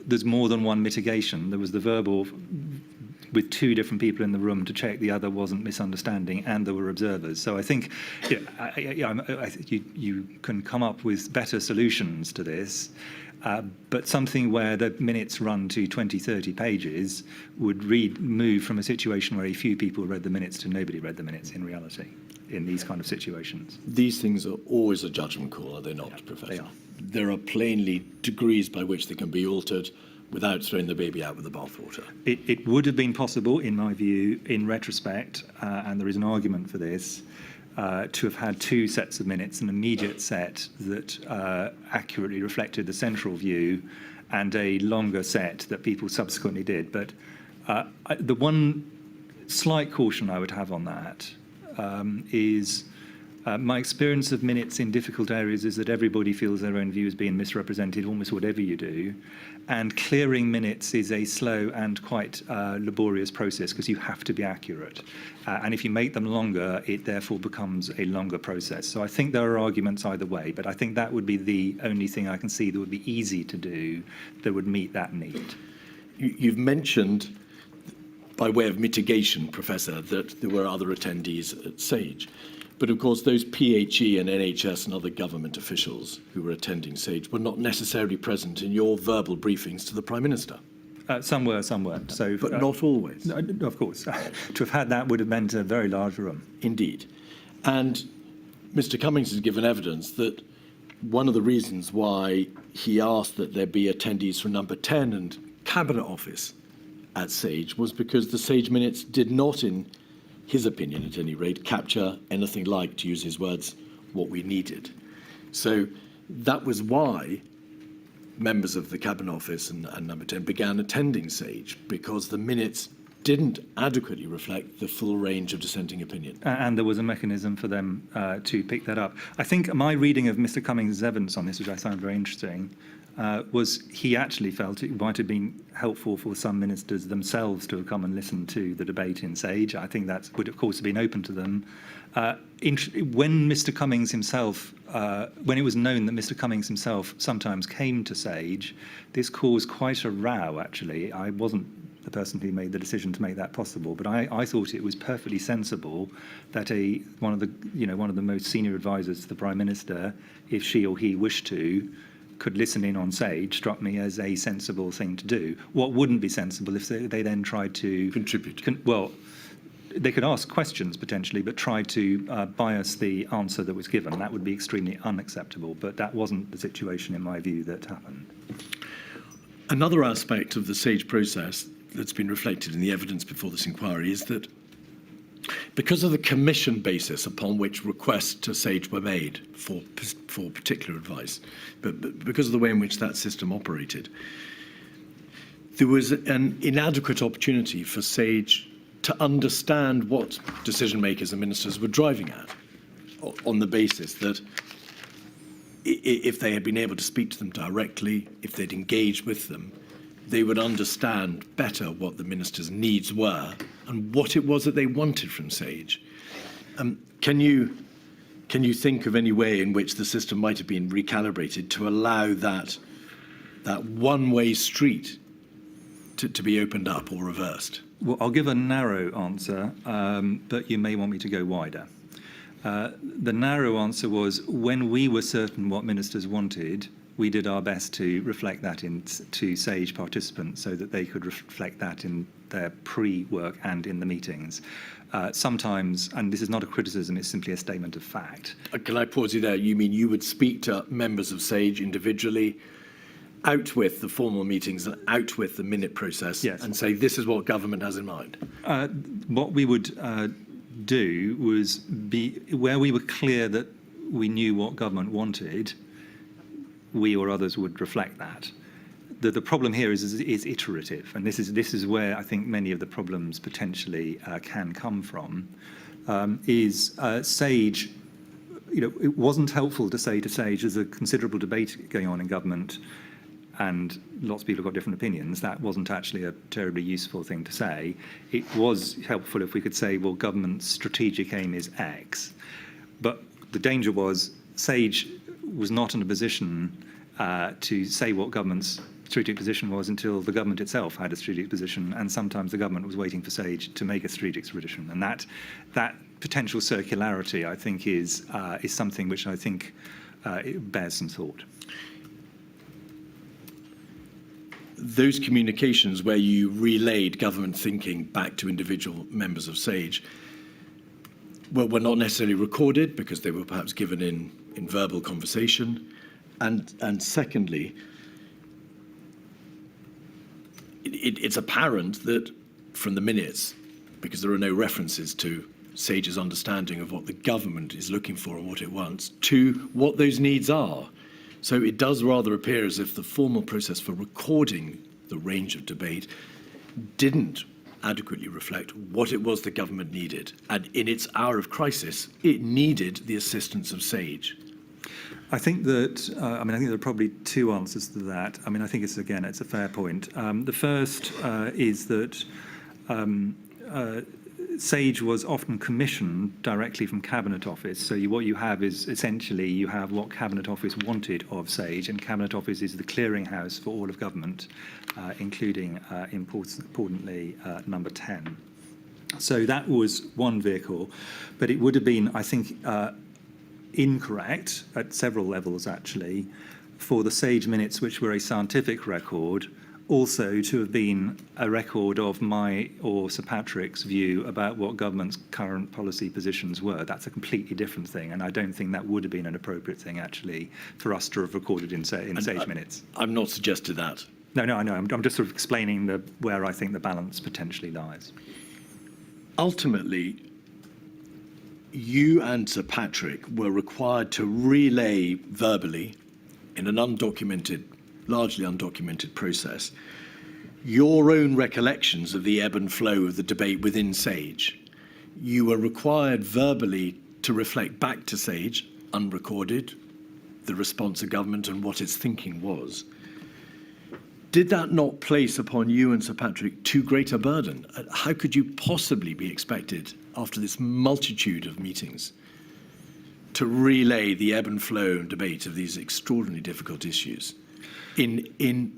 there's more than one mitigation. There was the verbal with two different people in the room to check the other wasn't misunderstanding, and there were observers. So I think I think you can come up with better solutions to this, but something where the minutes run to 20, 30 pages would move from a situation where a few people read the minutes to nobody read the minutes in reality in these kind of situations. These things are always a judgment call, are they not, yeah, Professor? They are. There are plainly degrees by which they can be altered without throwing the baby out with the bathwater. It would have been possible, in my view, in retrospect, and there is an argument for this, to have had two sets of minutes, an immediate set that accurately reflected the central view, and a longer set that people subsequently did. But the one slight caution I would have on that is my experience of minutes in difficult areas is that everybody feels their own view is being misrepresented almost whatever you do. And clearing minutes is a slow and quite laborious process because you have to be accurate. And if you make them longer, it therefore becomes a longer process. So I think there are arguments either way, but I think that would be the only thing I can see that would be easy to do that would meet that need. You've mentioned, by way of mitigation, Professor, that there were other attendees at SAGE. But of course, those PHE and NHS and other government officials who were attending SAGE were not necessarily present in your verbal briefings to the Prime Minister. Some were, some weren't. So, but not always. Of course. To have had that would have meant a very large room. Indeed. And Mr. Cummings has given evidence that one of the reasons why he asked that there be attendees from number 10 and Cabinet Office at SAGE was because the SAGE minutes did not, in his opinion at any rate, capture anything like, to use his words, what we needed. So that was why members of the Cabinet Office and number 10 began attending SAGE, because the minutes didn't adequately reflect the full range of dissenting opinion. And there was a mechanism for them to pick that up. I think my reading of Mr. Cummings' evidence on this, which I found very interesting, was he actually felt it might have been helpful for some ministers themselves to have come and listened to the debate in SAGE. I think that would, of course, have been open to them. When Mr. Cummings himself, when it was known that Mr. Cummings himself sometimes came to SAGE, this caused quite a row, actually. I wasn't the person who made the decision to make that possible, but I thought it was perfectly sensible that one of the most senior advisors to the Prime Minister, if she or he wished to, could listen in on SAGE, struck me as a sensible thing to do. What wouldn't be sensible if they then tried to contribute? Well, they could ask questions potentially, but try to bias the answer that was given. That would be extremely unacceptable, but that wasn't the situation, in my view, that happened. Another aspect of the SAGE process that's been reflected in the evidence before this inquiry is that because of the commission basis upon which requests to SAGE were made for particular advice, but because of the way in which that system operated, there was an inadequate opportunity for SAGE to understand what decision makers and ministers were driving at, on the basis that if they had been able to speak to them directly, if they'd engaged with them, they would understand better what the minister's needs were and what it was that they wanted from SAGE. Can you think of any way in which the system might have been recalibrated to allow that one-way street to be opened up or reversed? Well, I'll give a narrow answer, but you may want me to go wider. The narrow answer was when we were certain what ministers wanted, we did our best to reflect that to SAGE participants so that they could reflect that in their pre-work and in the meetings. Sometimes, and this is not a criticism, it's simply a statement of fact. Can I pause you there? You mean you would speak to members of SAGE individually, out with the formal meetings and out with the minute process, yes, and say this is what government has in mind? What we would do was where we were clear that we knew what government wanted, we or others would reflect that. the problem here is iterative, and this is where I think many of the problems potentially can come from. Sage, it wasn't helpful to say to Sage, there's a considerable debate going on in government, and lots of people have got different opinions. That wasn't actually a terribly useful thing to say. It was helpful if we could say, well, government's strategic aim is X. But the danger was Sage was not in a position to say what government's strategic position was until the government itself had a strategic position, and sometimes the government was waiting for Sage to make a strategic position. And that potential circularity, I think, is something which I think it bears some thought. Those communications where you relayed government thinking back to individual members of Sage were not necessarily recorded because they were perhaps given in verbal conversation. And secondly, it's apparent that from the minutes, because there are no references to Sage's understanding of what the government is looking for and what it wants, to what those needs are. So it does rather appear as if the formal process for recording the range of debate didn't adequately reflect what it was the government needed. And in its hour of crisis, it needed the assistance of Sage. I think that, I think there are probably two answers to that. I think it's a fair point. The first is that Sage was often commissioned directly from Cabinet Office. So what you have is essentially you have what Cabinet Office wanted of Sage, and Cabinet Office is the clearinghouse for all of government, including, importantly, number 10. So that was one vehicle, but it would have been, I think, incorrect at several levels, actually, for the Sage minutes, which were a scientific record, also to have been a record of my or Sir Patrick's view about what government's current policy positions were. That's a completely different thing, and I don't think that would have been an appropriate thing, actually, for us to have recorded in Sage minutes. I've not suggested that. No, I know. I'm just sort of explaining where I think the balance potentially lies. Ultimately, you and Sir Patrick were required to relay verbally, in an largely undocumented process, your own recollections of the ebb and flow of the debate within Sage. You were required verbally to reflect back to Sage, unrecorded, the response of government and what its thinking was. Did that not place upon you and Sir Patrick too great a burden? How could you possibly be expected, after this multitude of meetings, to relay the ebb and flow and debate of these extraordinarily difficult issues in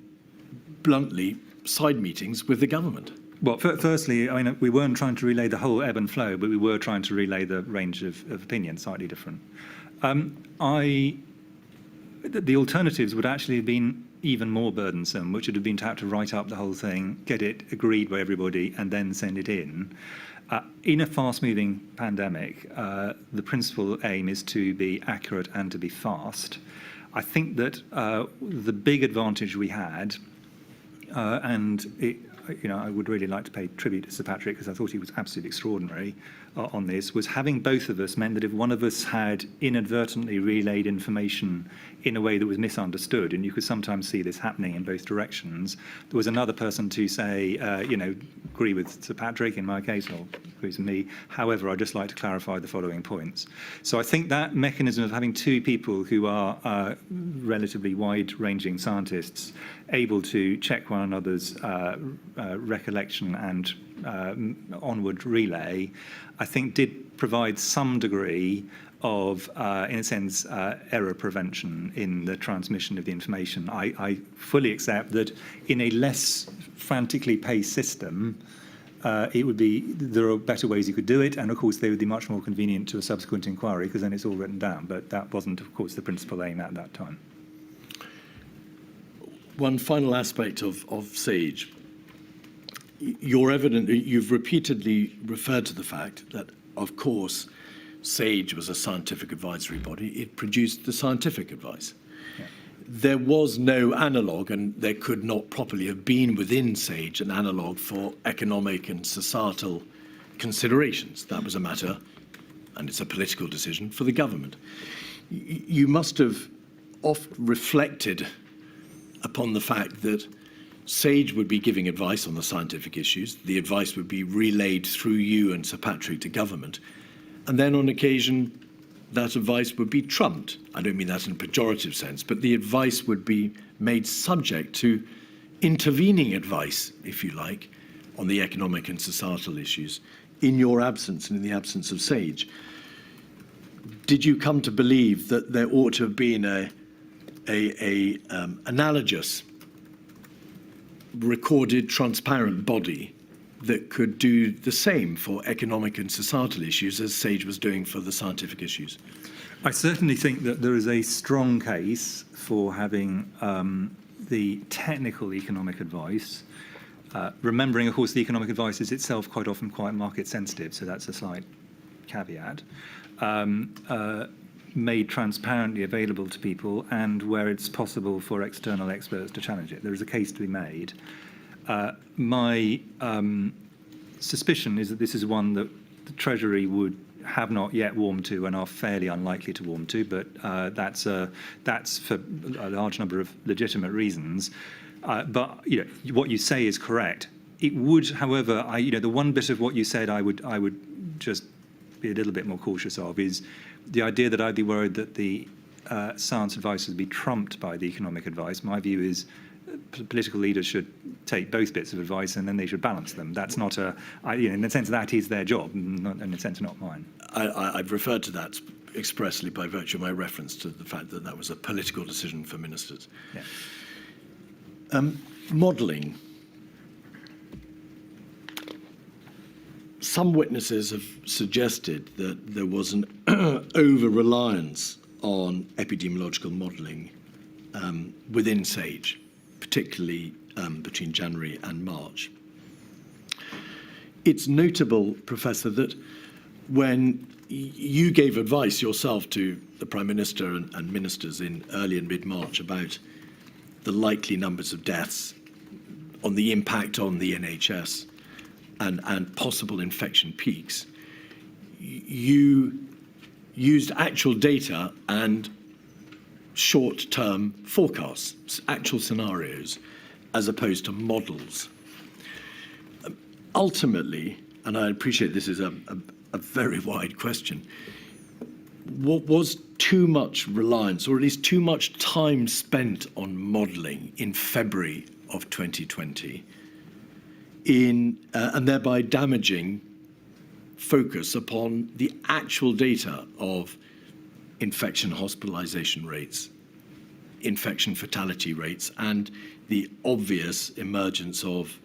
bluntly side meetings with the government? Well, firstly, we weren't trying to relay the whole ebb and flow, but we were trying to relay the range of opinion, slightly different. The alternatives would actually have been even more burdensome, which would have been to have to write up the whole thing, get it agreed by everybody, and then send it in. In a fast-moving pandemic, the principal aim is to be accurate and to be fast. I think that the big advantage we had, I would really like to pay tribute to Sir Patrick because I thought he was absolutely extraordinary on this, was having both of us meant that if one of us had inadvertently relayed information in a way that was misunderstood, and you could sometimes see this happening in both directions, there was another person to say, agree with Sir Patrick in my case, or agree with me. However, I'd just like to clarify the following points. So I think that mechanism of having two people who are relatively wide-ranging scientists able to check one another's recollection and onward relay, I think did provide some degree of, in a sense, error prevention in the transmission of the information. I fully accept that in a less frantically paced system, there are better ways you could do it, and of course they would be much more convenient to a subsequent inquiry because then it's all written down, but that wasn't, of course, the principal aim at that time. One final aspect of Sage. You've repeatedly referred to the fact that, of course, Sage was a scientific advisory body. It produced the scientific advice. Yeah. There was no analogue, and there could not properly have been within Sage an analogue for economic and societal considerations. That was a matter, and it's a political decision, for the government. You must have oft reflected upon the fact that SAGE would be giving advice on the scientific issues. The advice would be relayed through you and Sir Patrick to government. And then on occasion, that advice would be trumped. I don't mean that in a pejorative sense, but the advice would be made subject to intervening advice, if you like, on the economic and societal issues in your absence and in the absence of SAGE. Did you come to believe that there ought to have been a analogous, recorded, transparent body that could do the same for economic and societal issues as SAGE was doing for the scientific issues? I certainly think that there is a strong case for having the technical economic advice, remembering, of course, the economic advice is itself quite often quite market sensitive, so that's a slight caveat, made transparently available to people and where it's possible for external experts to challenge it. There is a case to be made. My suspicion is that this is one that the Treasury would have not yet warmed to and are fairly unlikely to warm to, but that's for a large number of legitimate reasons. But what you say is correct. It would, however, the one bit of what you said I would just be a little bit more cautious of is the idea that I'd be worried that the science advice would be trumped by the economic advice. My view is political leaders should take both bits of advice and then they should balance them. That's not in a sense, that is their job, not, in a sense, not mine. I've referred to that expressly by virtue of my reference to the fact that that was a political decision for ministers. Yeah. Modelling. Some witnesses have suggested that there was an over-reliance on epidemiological modelling within SAGE, particularly between January and March. It's notable, Professor, that when you gave advice yourself to the Prime Minister and ministers in early and mid-March about the likely numbers of deaths, on the impact on the NHS, and possible infection peaks, you used actual data and short-term forecasts, actual scenarios, as opposed to models. Ultimately, and I appreciate this is a very wide question, what was too much reliance, or at least too much time spent on modelling in February of 2020, and thereby damaging focus upon the actual data of infection hospitalisation rates, infection fatality rates, and the obvious emergence of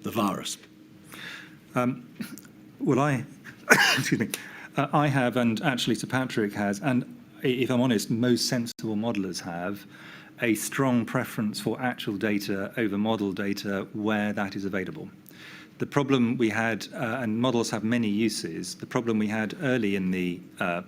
the virus? Well, excuse me, I have, and actually Sir Patrick has, and if I'm honest, most sensible modellers have, a strong preference for actual data over model data where that is available. The problem we had, and models have many uses, the problem we had early in the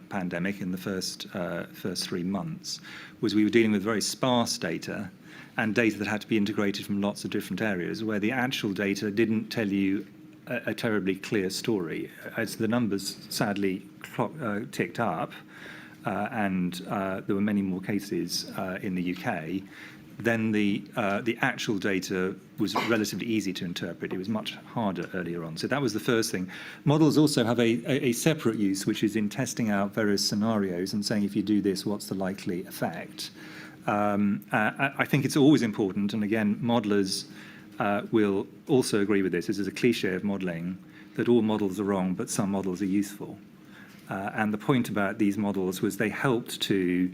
pandemic, in the first 3 months, was we were dealing with very sparse data and data that had to be integrated from lots of different areas, where the actual data didn't tell you a terribly clear story. As the numbers sadly ticked up, and there were many more cases in the UK, then the actual data was relatively easy to interpret. It was much harder earlier on. So that was the first thing. Models also have a separate use, which is in testing out various scenarios and saying, if you do this, what's the likely effect? I think it's always important, and again, modelers will also agree with this. This is a cliche of modelling, that all models are wrong, but some models are useful. And the point about these models was they helped to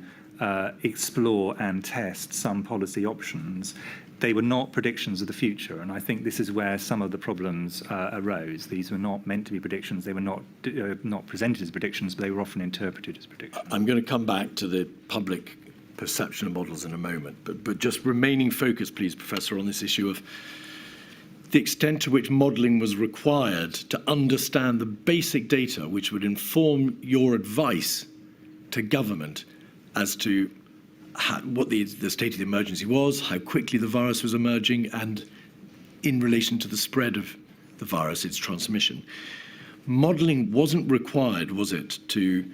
explore and test some policy options. They were not predictions of the future, and I think this is where some of the problems arose. These were not meant to be predictions. They were not presented as predictions, but they were often interpreted as predictions. I'm going to come back to the public perception of models in a moment, but just remaining focused, please, Professor, on this issue of the extent to which modelling was required to understand the basic data which would inform your advice to government as to what the state of the emergency was, how quickly the virus was emerging, and in relation to the spread of the virus, its transmission. Modelling wasn't required, was it, to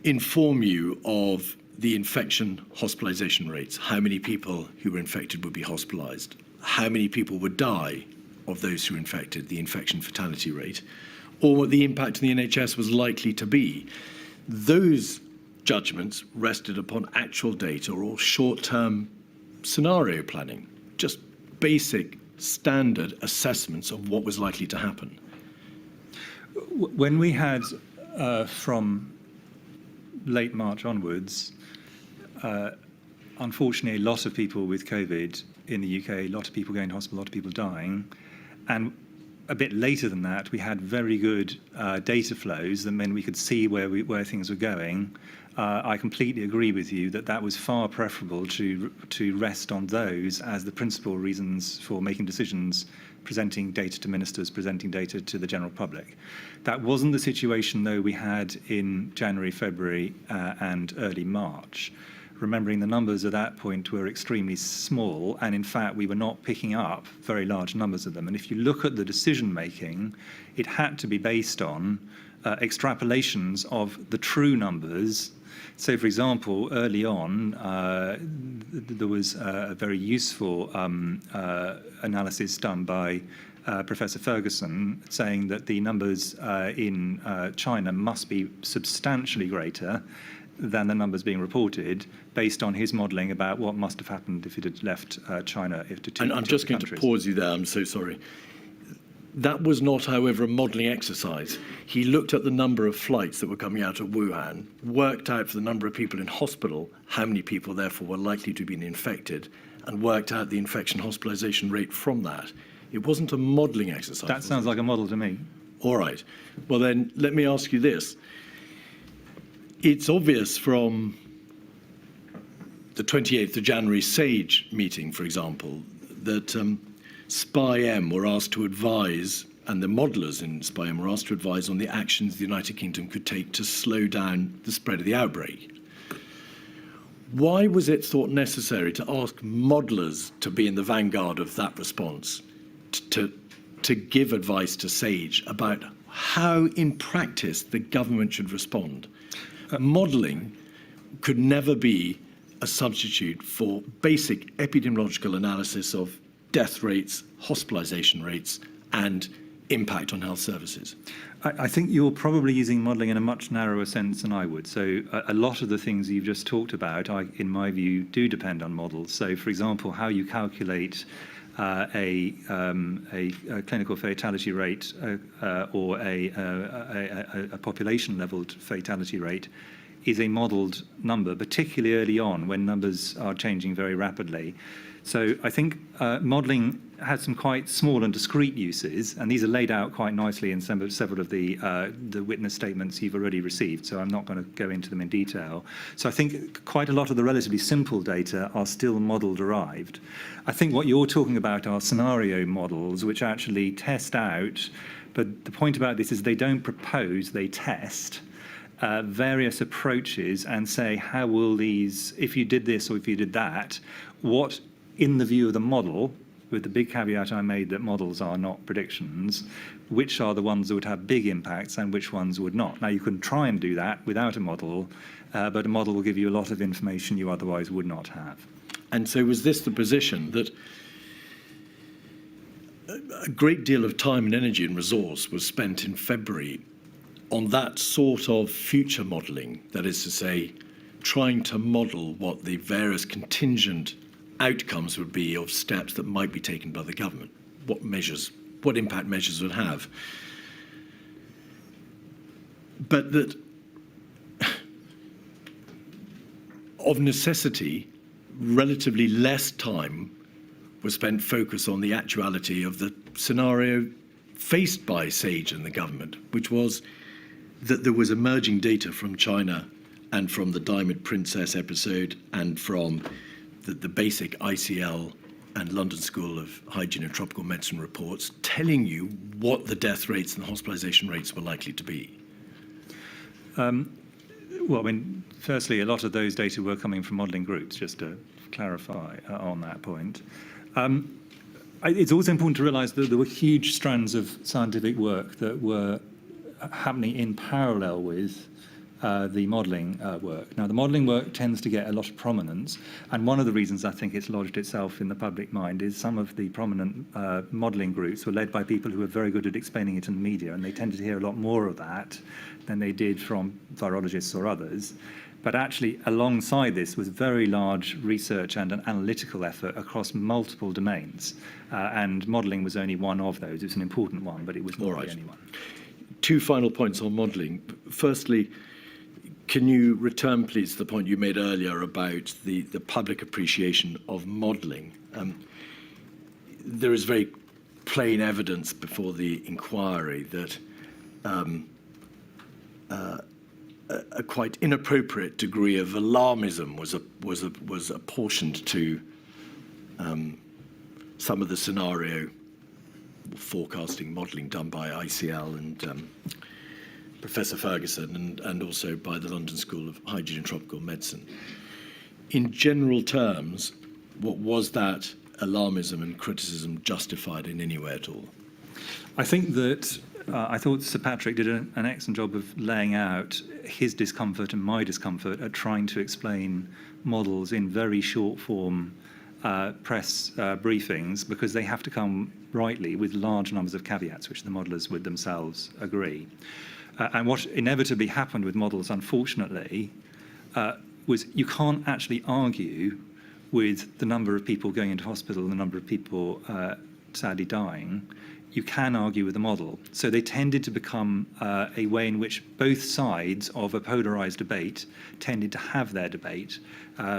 inform you of the infection hospitalization rates, how many people who were infected would be hospitalized, how many people would die of those who were infected, the infection fatality rate, or what the impact on the NHS was likely to be. Those judgments rested upon actual data or short-term scenario planning, just basic standard assessments of what was likely to happen. When we had, from late March onwards, unfortunately, a lot of people with COVID in the UK, a lot of people going to hospital, a lot of people dying. And a bit later than that, we had very good data flows that meant we could see where things were going. I completely agree with you that that was far preferable to rest on those as the principal reasons for making decisions, presenting data to ministers, presenting data to the general public. That wasn't the situation, though, we had in January, February, and early March. Remembering the numbers at that point were extremely small, and in fact, we were not picking up very large numbers of them. And if you look at the decision making, it had to be based on extrapolations of the true numbers. So, for example, early on, there was a very useful analysis done by Professor Ferguson saying that the numbers in China must be substantially greater than the numbers being reported, based on his modelling about what must have happened if it had left China. And I'm just going to pause you there. I'm so sorry. That was not, however, a modelling exercise. He looked at the number of flights that were coming out of Wuhan, worked out for the number of people in hospital, how many people, therefore, were likely to have been infected, and worked out the infection hospitalisation rate from that. It wasn't a modelling exercise. That sounds like a model to me. All right. Well, then, let me ask you this. It's obvious from the 28th of January SAGE meeting, for example, that SPI-M were asked to advise, and the modellers in SPI-M were asked to advise on the actions the United Kingdom could take to slow down the spread of the outbreak. Why was it thought necessary to ask modellers to be in the vanguard of that response, to give advice to SAGE about how, in practice, the government should respond? Modelling could never be a substitute for basic epidemiological analysis of death rates, hospitalisation rates, and impact on health services. I think you're probably using modelling in a much narrower sense than I would. So a lot of the things you've just talked about, in my view, do depend on models. So, for example, how you calculate a clinical fatality rate or a population-level fatality rate is a modelled number, particularly early on when numbers are changing very rapidly. So I think modelling has some quite small and discrete uses, and these are laid out quite nicely in several of the witness statements you've already received, so I'm not going to go into them in detail. So I think quite a lot of the relatively simple data are still model-derived. I think what you're talking about are scenario models, which actually test out, but the point about this is they don't propose, they test various approaches and say, how will these, if you did this or if you did that, what, in the view of the model, with the big caveat I made that models are not predictions, which are the ones that would have big impacts and which ones would not. Now, you can try and do that without a model, but a model will give you a lot of information you otherwise would not have. And so was this the position that a great deal of time and energy and resource was spent in February on that sort of future modelling, that is to say, trying to model what the various contingent outcomes would be of steps that might be taken by the government, what impact measures would have. But that, of necessity, relatively less time was spent focused on the actuality of the scenario faced by SAGE and the government, which was that there was emerging data from China and from the Diamond Princess episode and from the basic ICL and London School of Hygiene and Tropical Medicine reports telling you what the death rates and the hospitalisation rates were likely to be. Well, I mean, firstly, a lot of those data were coming from modelling groups, just to clarify on that point. It's also important to realise that there were huge strands of scientific work that were happening in parallel with the modelling work. Now, the modelling work tends to get a lot of prominence, and one of the reasons I think it's lodged itself in the public mind is some of the prominent modelling groups were led by people who were very good at explaining it in the media, and they tended to hear a lot more of that than they did from virologists or others. But actually, alongside this was very large research and an analytical effort across multiple domains, and modelling was only one of those. It's an important one, but it was not the only one. Two final points on modelling. Firstly, can you return, please, to the point you made earlier about the public appreciation of modelling? There is very plain evidence before the inquiry that a quite inappropriate degree of alarmism was apportioned to some of the scenario forecasting modelling done by ICL and Professor Ferguson and also by the London School of Hygiene and Tropical Medicine. In general terms, what was that alarmism and criticism justified in any way at all? I think that I thought Sir Patrick did an excellent job of laying out his discomfort and my discomfort at trying to explain models in very short form press briefings, because they have to come rightly with large numbers of caveats, which the modellers would themselves agree. And what inevitably happened with models, unfortunately, was you can't actually argue with the number of people going into hospital and the number of people sadly dying. You can argue with the model. So they tended to become a way in which both sides of a polarized debate tended to have their debate,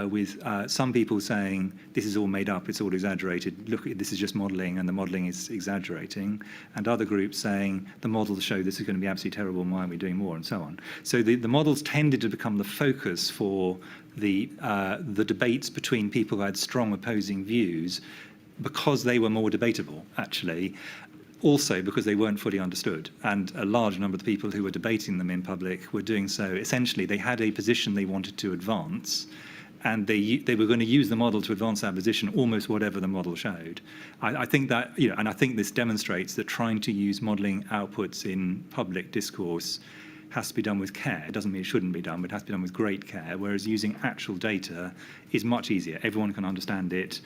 with some people saying, this is all made up, it's all exaggerated, look, this is just modelling and the modelling is exaggerating, and other groups saying, the models show this is going to be absolutely terrible, why aren't we doing more, and so on. So the models tended to become the focus for the debates between people who had strong opposing views, because they were more debatable, actually. Also because they weren't fully understood, and a large number of the people who were debating them in public were doing so. Essentially, they had a position they wanted to advance, and they were going to use the model to advance that position, almost whatever the model showed. I think that, and I think this demonstrates that trying to use modelling outputs in public discourse has to be done with care. It doesn't mean it shouldn't be done, but it has to be done with great care, whereas using actual data is much easier. Everyone can understand it.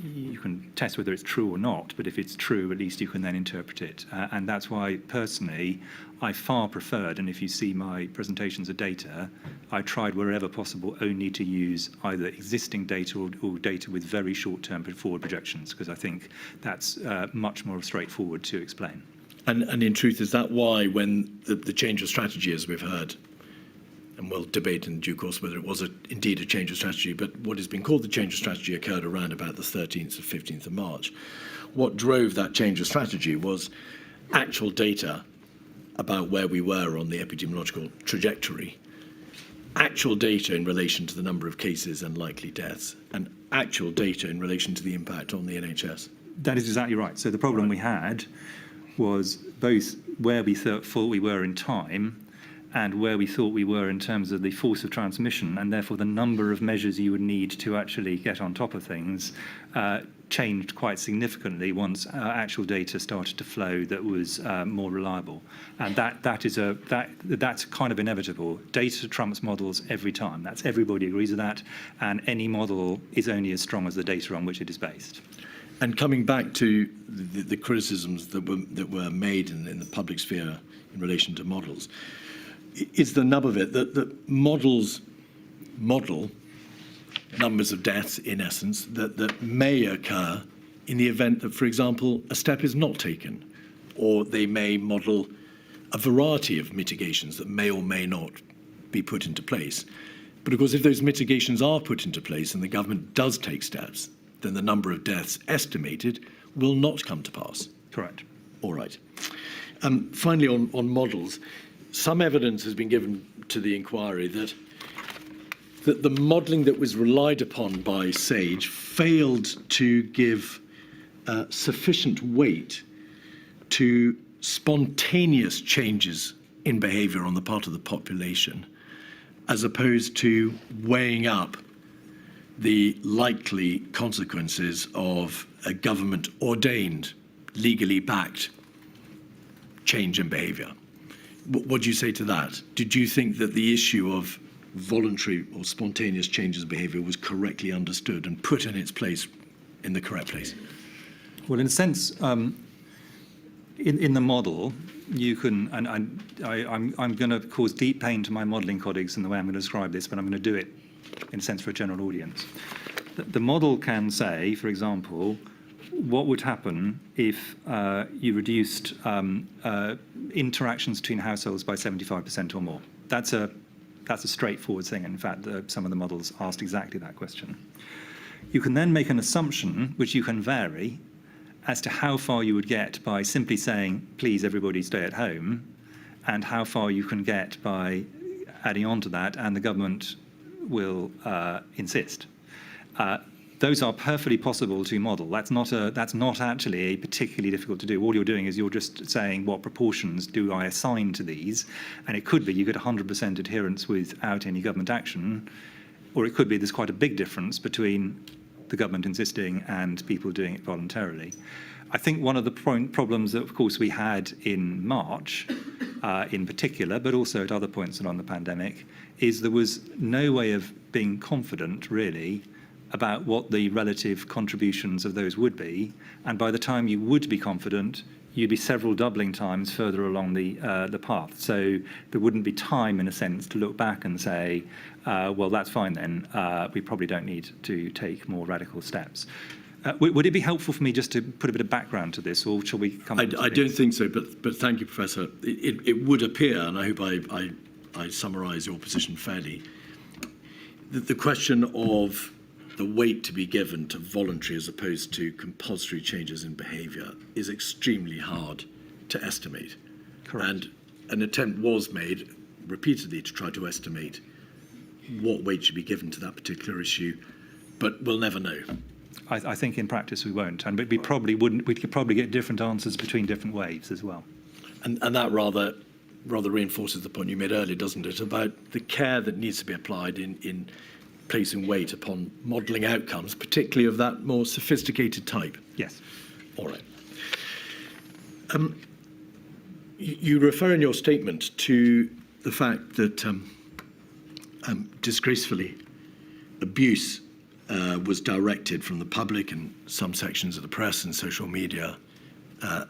You can test whether it's true or not, but if it's true, at least you can then interpret it. And that's why, personally, I far preferred, and if you see my presentations of data, I tried wherever possible only to use either existing data or data with very short-term forward projections, because I think that's much more straightforward to explain. And in truth, is that why when the change of strategy, as we've heard, and we'll debate in due course whether it was indeed a change of strategy, but what has been called the change of strategy occurred around about the 13th or 15th of March. What drove that change of strategy was actual data about where we were on the epidemiological trajectory, actual data in relation to the number of cases and likely deaths, and actual data in relation to the impact on the NHS. That is exactly right. So the problem we had was both where we thought we were in time and where we thought we were in terms of the force of transmission, and therefore the number of measures you would need to actually get on top of things changed quite significantly once actual data started to flow that was more reliable. And that's kind of inevitable. Data trumps models every time. Everybody agrees with that, and any model is only as strong as the data on which it is based. And coming back to the criticisms that were made in the public sphere in relation to models, is the nub of it that models model numbers of deaths, in essence, that may occur in the event that, for example, a step is not taken, or they may model a variety of mitigations that may or may not be put into place. But of course, if those mitigations are put into place and the government does take steps, then the number of deaths estimated will not come to pass. Correct. All right. Finally, on models, some evidence has been given to the inquiry that the modelling that was relied upon by SAGE failed to give sufficient weight to spontaneous changes in behaviour on the part of the population, as opposed to weighing up the likely consequences of a government-ordained, legally backed change in behaviour. What do you say to that? Did you think that the issue of voluntary or spontaneous changes of behaviour was correctly understood and put in its place, in the correct place? Well, in a sense, in the model, you can, and I'm going to cause deep pain to my modelling colleagues in the way I'm going to describe this, but I'm going to do it in a sense for a general audience. The model can say, for example, what would happen if you reduced interactions between households by 75% or more? That's a straightforward thing. In fact, some of the models asked exactly that question. You can then make an assumption, which you can vary, as to how far you would get by simply saying, please, everybody stay at home, and how far you can get by adding on to that, and the government will insist. Those are perfectly possible to model. That's not actually a particularly difficult to do. All you're doing is you're just saying what proportions do I assign to these, and it could be you get 100% adherence without any government action, or it could be there's quite a big difference between the government insisting and people doing it voluntarily. I think one of the problems that, of course, we had in March, in particular, but also at other points along the pandemic, is there was no way of being confident, really, about what the relative contributions of those would be, and by the time you would be confident, you'd be several doubling times further along the path. So there wouldn't be time, in a sense, to look back and say, well, that's fine then. We probably don't need to take more radical steps. Would it be helpful for me just to put a bit of background to this, or shall we come? I don't think so, but thank you, Professor. It would appear, and I hope I summarise your position fairly, that the question of the weight to be given to voluntary as opposed to compulsory changes in behaviour is extremely hard to estimate. Correct. And an attempt was made repeatedly to try to estimate what weight should be given to that particular issue, but we'll never know. I think in practice we won't, and we probably wouldn't. We could probably get different answers between different waves as well. And that rather reinforces the point you made earlier, doesn't it, about the care that needs to be applied in placing weight upon modelling outcomes, particularly of that more sophisticated type. Yes. All right. You refer in your statement to the fact that, disgracefully, abuse was directed from the public and some sections of the press and social media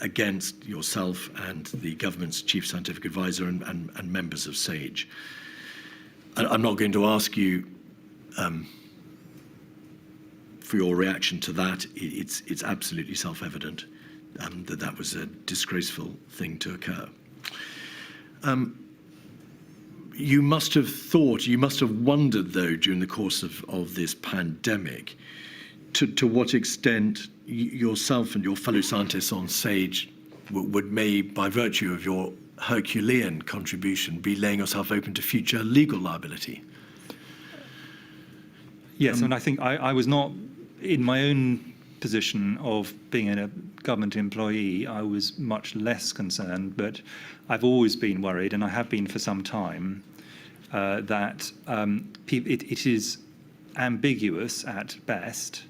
against yourself and the government's chief scientific advisor and members of SAGE. I'm not going to ask you for your reaction to that. It's absolutely self-evident that was a disgraceful thing to occur. You must have wondered, though, during the course of this pandemic, to what extent yourself and your fellow scientists on SAGE may, by virtue of your Herculean contribution, be laying yourself open to future legal liability. Yes, and I think I was not, in my own position of being a government employee, I was much less concerned, but I've always been worried, and I have been for some time, that it is ambiguous at best,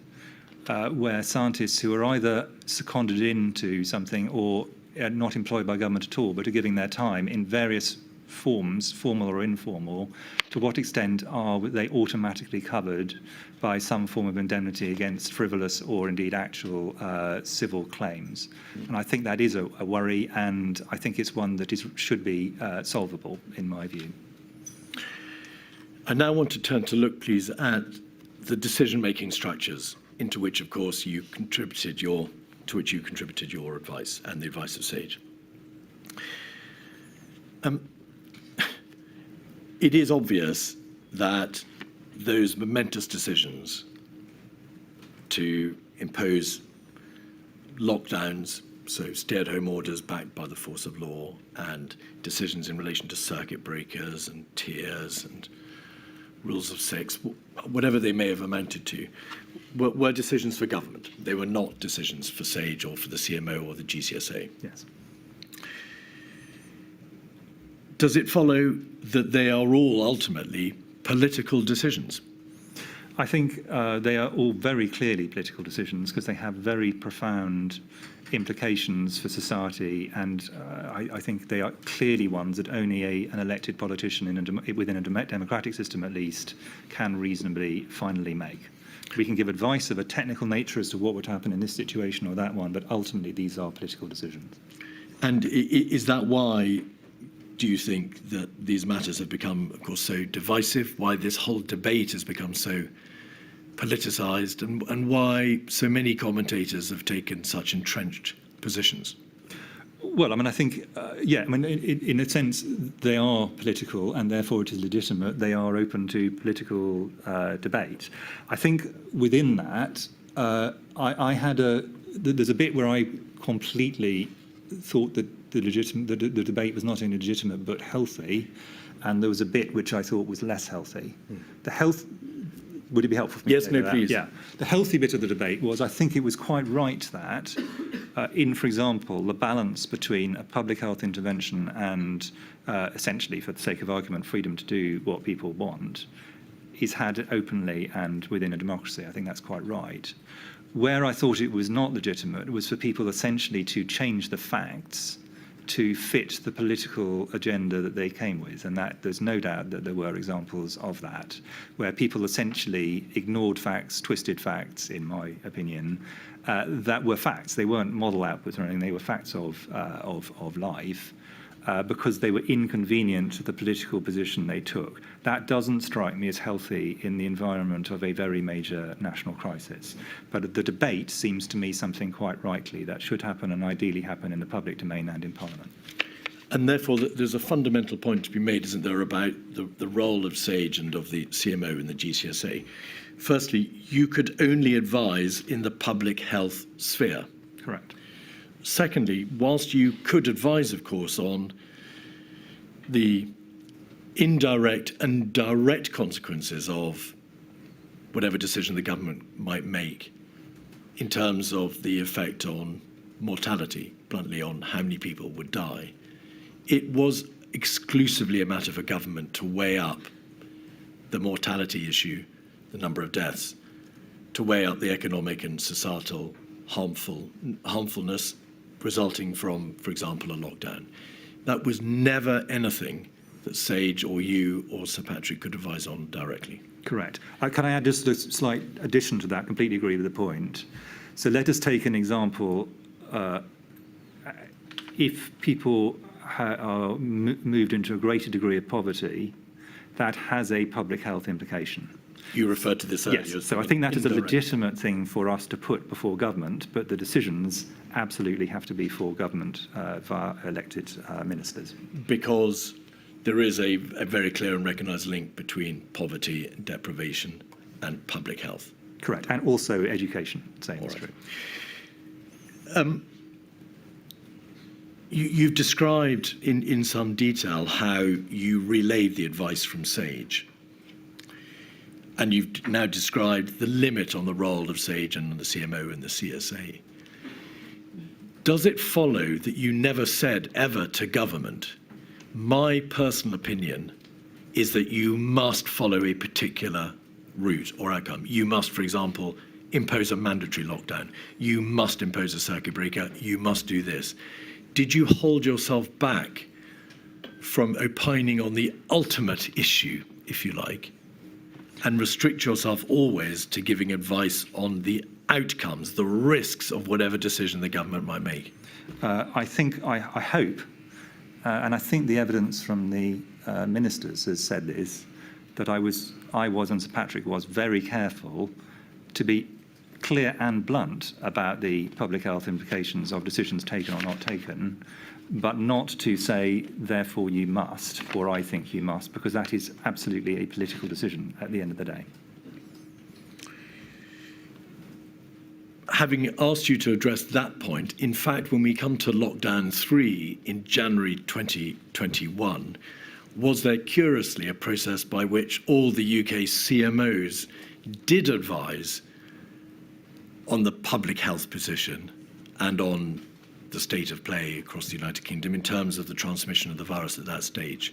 where scientists who are either seconded into something or are not employed by government at all, but are giving their time in various forms, formal or informal, to what extent are they automatically covered by some form of indemnity against frivolous or indeed actual civil claims? And I think that is a worry, and I think it's one that should be solvable, in my view. I now want to turn to look, please, at the decision-making structures into which, of course, you contributed your advice and the advice of SAGE. It is obvious that those momentous decisions to impose lockdowns, so stay-at-home orders backed by the force of law, and decisions in relation to circuit breakers and tiers and rules of six, whatever they may have amounted to, were decisions for government. They were not decisions for SAGE or for the CMO or the GCSA. Yes. Does it follow that they are all ultimately political decisions? I think they are all very clearly political decisions because they have very profound implications for society, and I think they are clearly ones that only an elected politician within a democratic system at least can reasonably finally make. We can give advice of a technical nature as to what would happen in this situation or that one, but ultimately these are political decisions. And is that why, do you think, that these matters have become, of course, so divisive, why this whole debate has become so politicised, and why so many commentators have taken such entrenched positions? Well, I mean, I think, in a sense, they are political, and therefore it is legitimate. They are open to political debate. I think within that, there's a bit where I completely thought that the debate was not only legitimate but healthy, and there was a bit which I thought was less healthy. Would it be helpful for me to say that? Please. Yeah. The healthy bit of the debate was, I think it was quite right that for example, the balance between a public health intervention and essentially, for the sake of argument, freedom to do what people want is had openly and within a democracy. I think that's quite right. Where I thought it was not legitimate was for people essentially to change the facts to fit the political agenda that they came with, and that there's no doubt that there were examples of that, where people essentially ignored facts, twisted facts, in my opinion, that were facts. They weren't model outputs or anything, they were facts of life, because they were inconvenient to the political position they took. That doesn't strike me as healthy in the environment of a very major national crisis. But the debate seems to me something quite rightly that should happen and ideally happen in the public domain and in Parliament. And therefore, there's a fundamental point to be made, isn't there, about the role of SAGE and of the CMO and the GCSA. Firstly, you could only advise in the public health sphere. Correct. Secondly, whilst you could advise, of course, on the indirect and direct consequences of whatever decision the government might make in terms of the effect on mortality, bluntly, on how many people would die, it was exclusively a matter for government to weigh up the mortality issue, the number of deaths, to weigh up the economic and societal harmfulness resulting from, for example, a lockdown. That was never anything that SAGE or you or Sir Patrick could advise on directly. Correct. Can I add just a slight addition to that? Completely agree with the point. So let us take an example. If people are moved into a greater degree of poverty, that has a public health implication. You referred to this earlier. Yes, so I think that is a legitimate thing for us to put before government, but the decisions absolutely have to be for government via elected ministers. Because there is a very clear and recognised link between poverty, deprivation and public health. Correct, and also education, same is true. You've described in some detail how you relayed the advice from SAGE. And you've now described the limit on the role of SAGE and the CMO and the CSA. Does it follow that you never said ever to government, my personal opinion is that you must follow a particular route or outcome? You must, for example, impose a mandatory lockdown. You must impose a circuit breaker. You must do this. Did you hold yourself back from opining on the ultimate issue, if you like, and restrict yourself always to giving advice on the outcomes, the risks of whatever decision the government might make? I hope, and I think the evidence from the ministers has said this, that I was and Sir Patrick was very careful to be clear and blunt about the public health implications of decisions taken or not taken, but not to say, therefore you must, or I think you must, because that is absolutely a political decision at the end of the day. Having asked you to address that point, in fact, when we come to lockdown 3 in January 2021, was there curiously a process by which all the UK CMOs did advise on the public health position and on the state of play across the United Kingdom in terms of the transmission of the virus at that stage,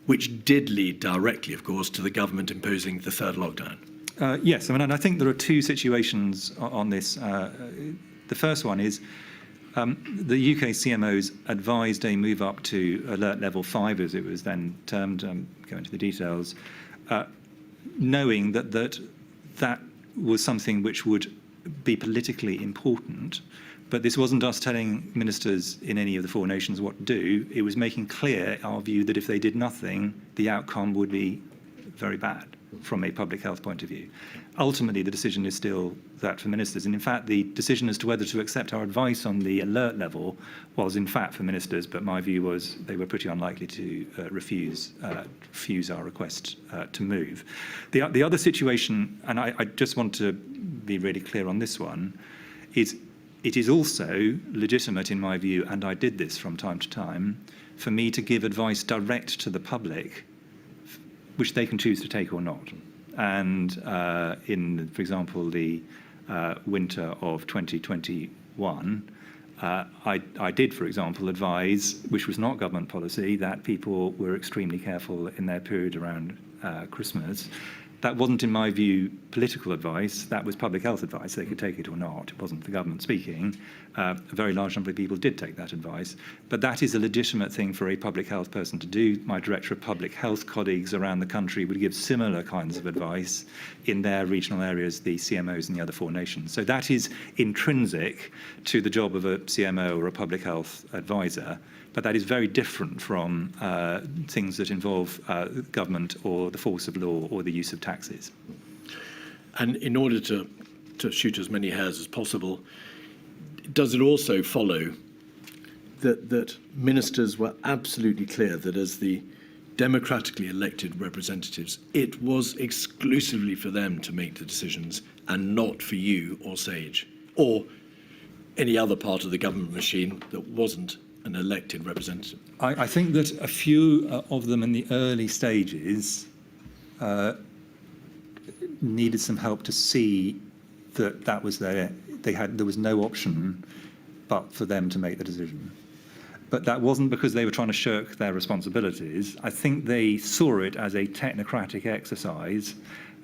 which did lead directly, of course, to the government imposing the third lockdown? Yes, I mean, and I think there are two situations on this. The first one is the UK CMOs advised a move up to alert level 5, as it was then termed, go into the details, knowing that was something which would be politically important. But this wasn't us telling ministers in any of the 4 nations what to do. It was making clear our view that if they did nothing, the outcome would be very bad from a public health point of view. Ultimately, the decision is still that for ministers. And in fact, the decision as to whether to accept our advice on the alert level was in fact for ministers, but my view was they were pretty unlikely to refuse our request to move. The other situation, and I just want to be really clear on this one, is it is also legitimate in my view, and I did this from time to time, for me to give advice direct to the public, which they can choose to take or not. And in, for example, the winter of 2021, I did, for example, advise, which was not government policy, that people were extremely careful in their period around Christmas. That wasn't, in my view, political advice. That was public health advice. They could take it or not. It wasn't the government speaking. A very large number of people did take that advice. But that is a legitimate thing for a public health person to do. My Director of Public Health colleagues around the country would give similar kinds of advice in their regional areas, the CMOs in the other 4 nations. So that is intrinsic to the job of a CMO or a public health advisor. But that is very different from things that involve government or the force of law or the use of taxes. And in order to shoot as many hares as possible, does it also follow that ministers were absolutely clear that as the democratically elected representatives, it was exclusively for them to make the decisions and not for you or SAGE or any other part of the government machine that wasn't an elected representative? I think that a few of them in the early stages needed some help to see that was there. There was no option but for them to make the decision. But that wasn't because they were trying to shirk their responsibilities. I think they saw it as a technocratic exercise,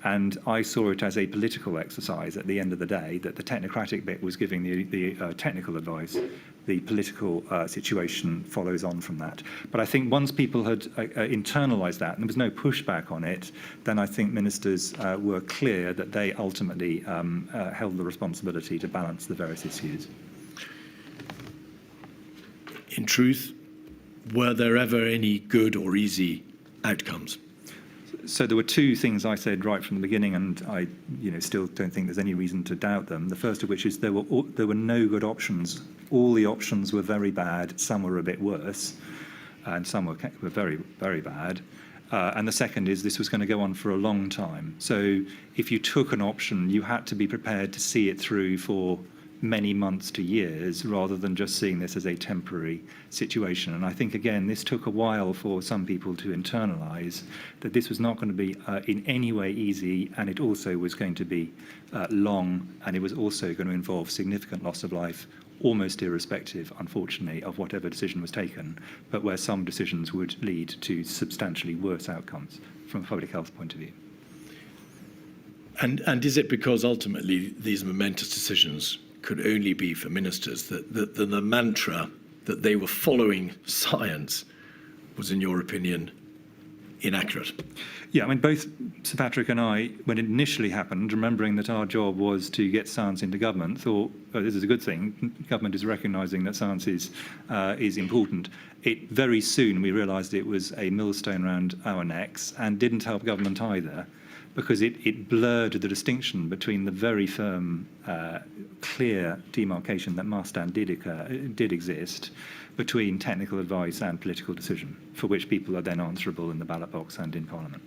and I saw it as a political exercise at the end of the day, that the technocratic bit was giving the technical advice. The political situation follows on from that. But I think once people had internalised that, and there was no pushback on it, then I think ministers were clear that they ultimately held the responsibility to balance the various issues. In truth, were there ever any good or easy outcomes? So there were 2 things I said right from the beginning, and I, still don't think there's any reason to doubt them. The first of which is there were no good options. All the options were very bad. Some were a bit worse, and some were very, very bad. And the second is this was going to go on for a long time. So if you took an option, you had to be prepared to see it through for many months to years, rather than just seeing this as a temporary situation. And I think, again, this took a while for some people to internalise that this was not going to be in any way easy, and it also was going to be long, and it was also going to involve significant loss of life, almost irrespective, unfortunately, of whatever decision was taken, but where some decisions would lead to substantially worse outcomes from a public health point of view. And is it because ultimately these momentous decisions could only be for ministers that the mantra that they were following science was, in your opinion, inaccurate? Yeah, I mean, both Sir Patrick and I, when it initially happened, remembering that our job was to get science into government, thought, oh, this is a good thing. Government is recognising that science is important. Very soon we realised it was a millstone around our necks and didn't help government either, because it blurred the distinction between the very firm, clear demarcation that must and did exist between technical advice and political decision, for which people are then answerable in the ballot box and in Parliament.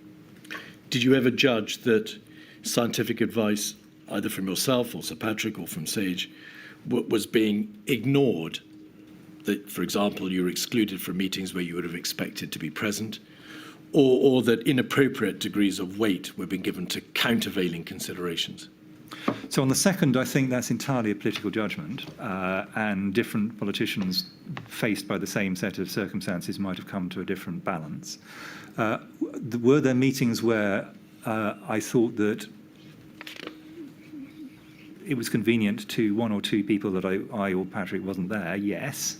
Did you ever judge that scientific advice, either from yourself or Sir Patrick or from SAGE, was being ignored? That, for example, you were excluded from meetings where you would have expected to be present, or that inappropriate degrees of weight were being given to countervailing considerations? So on the second, I think that's entirely a political judgment, and different politicians faced by the same set of circumstances might have come to a different balance. Were there meetings where I thought that it was convenient to one or two people that I or Patrick wasn't there, yes.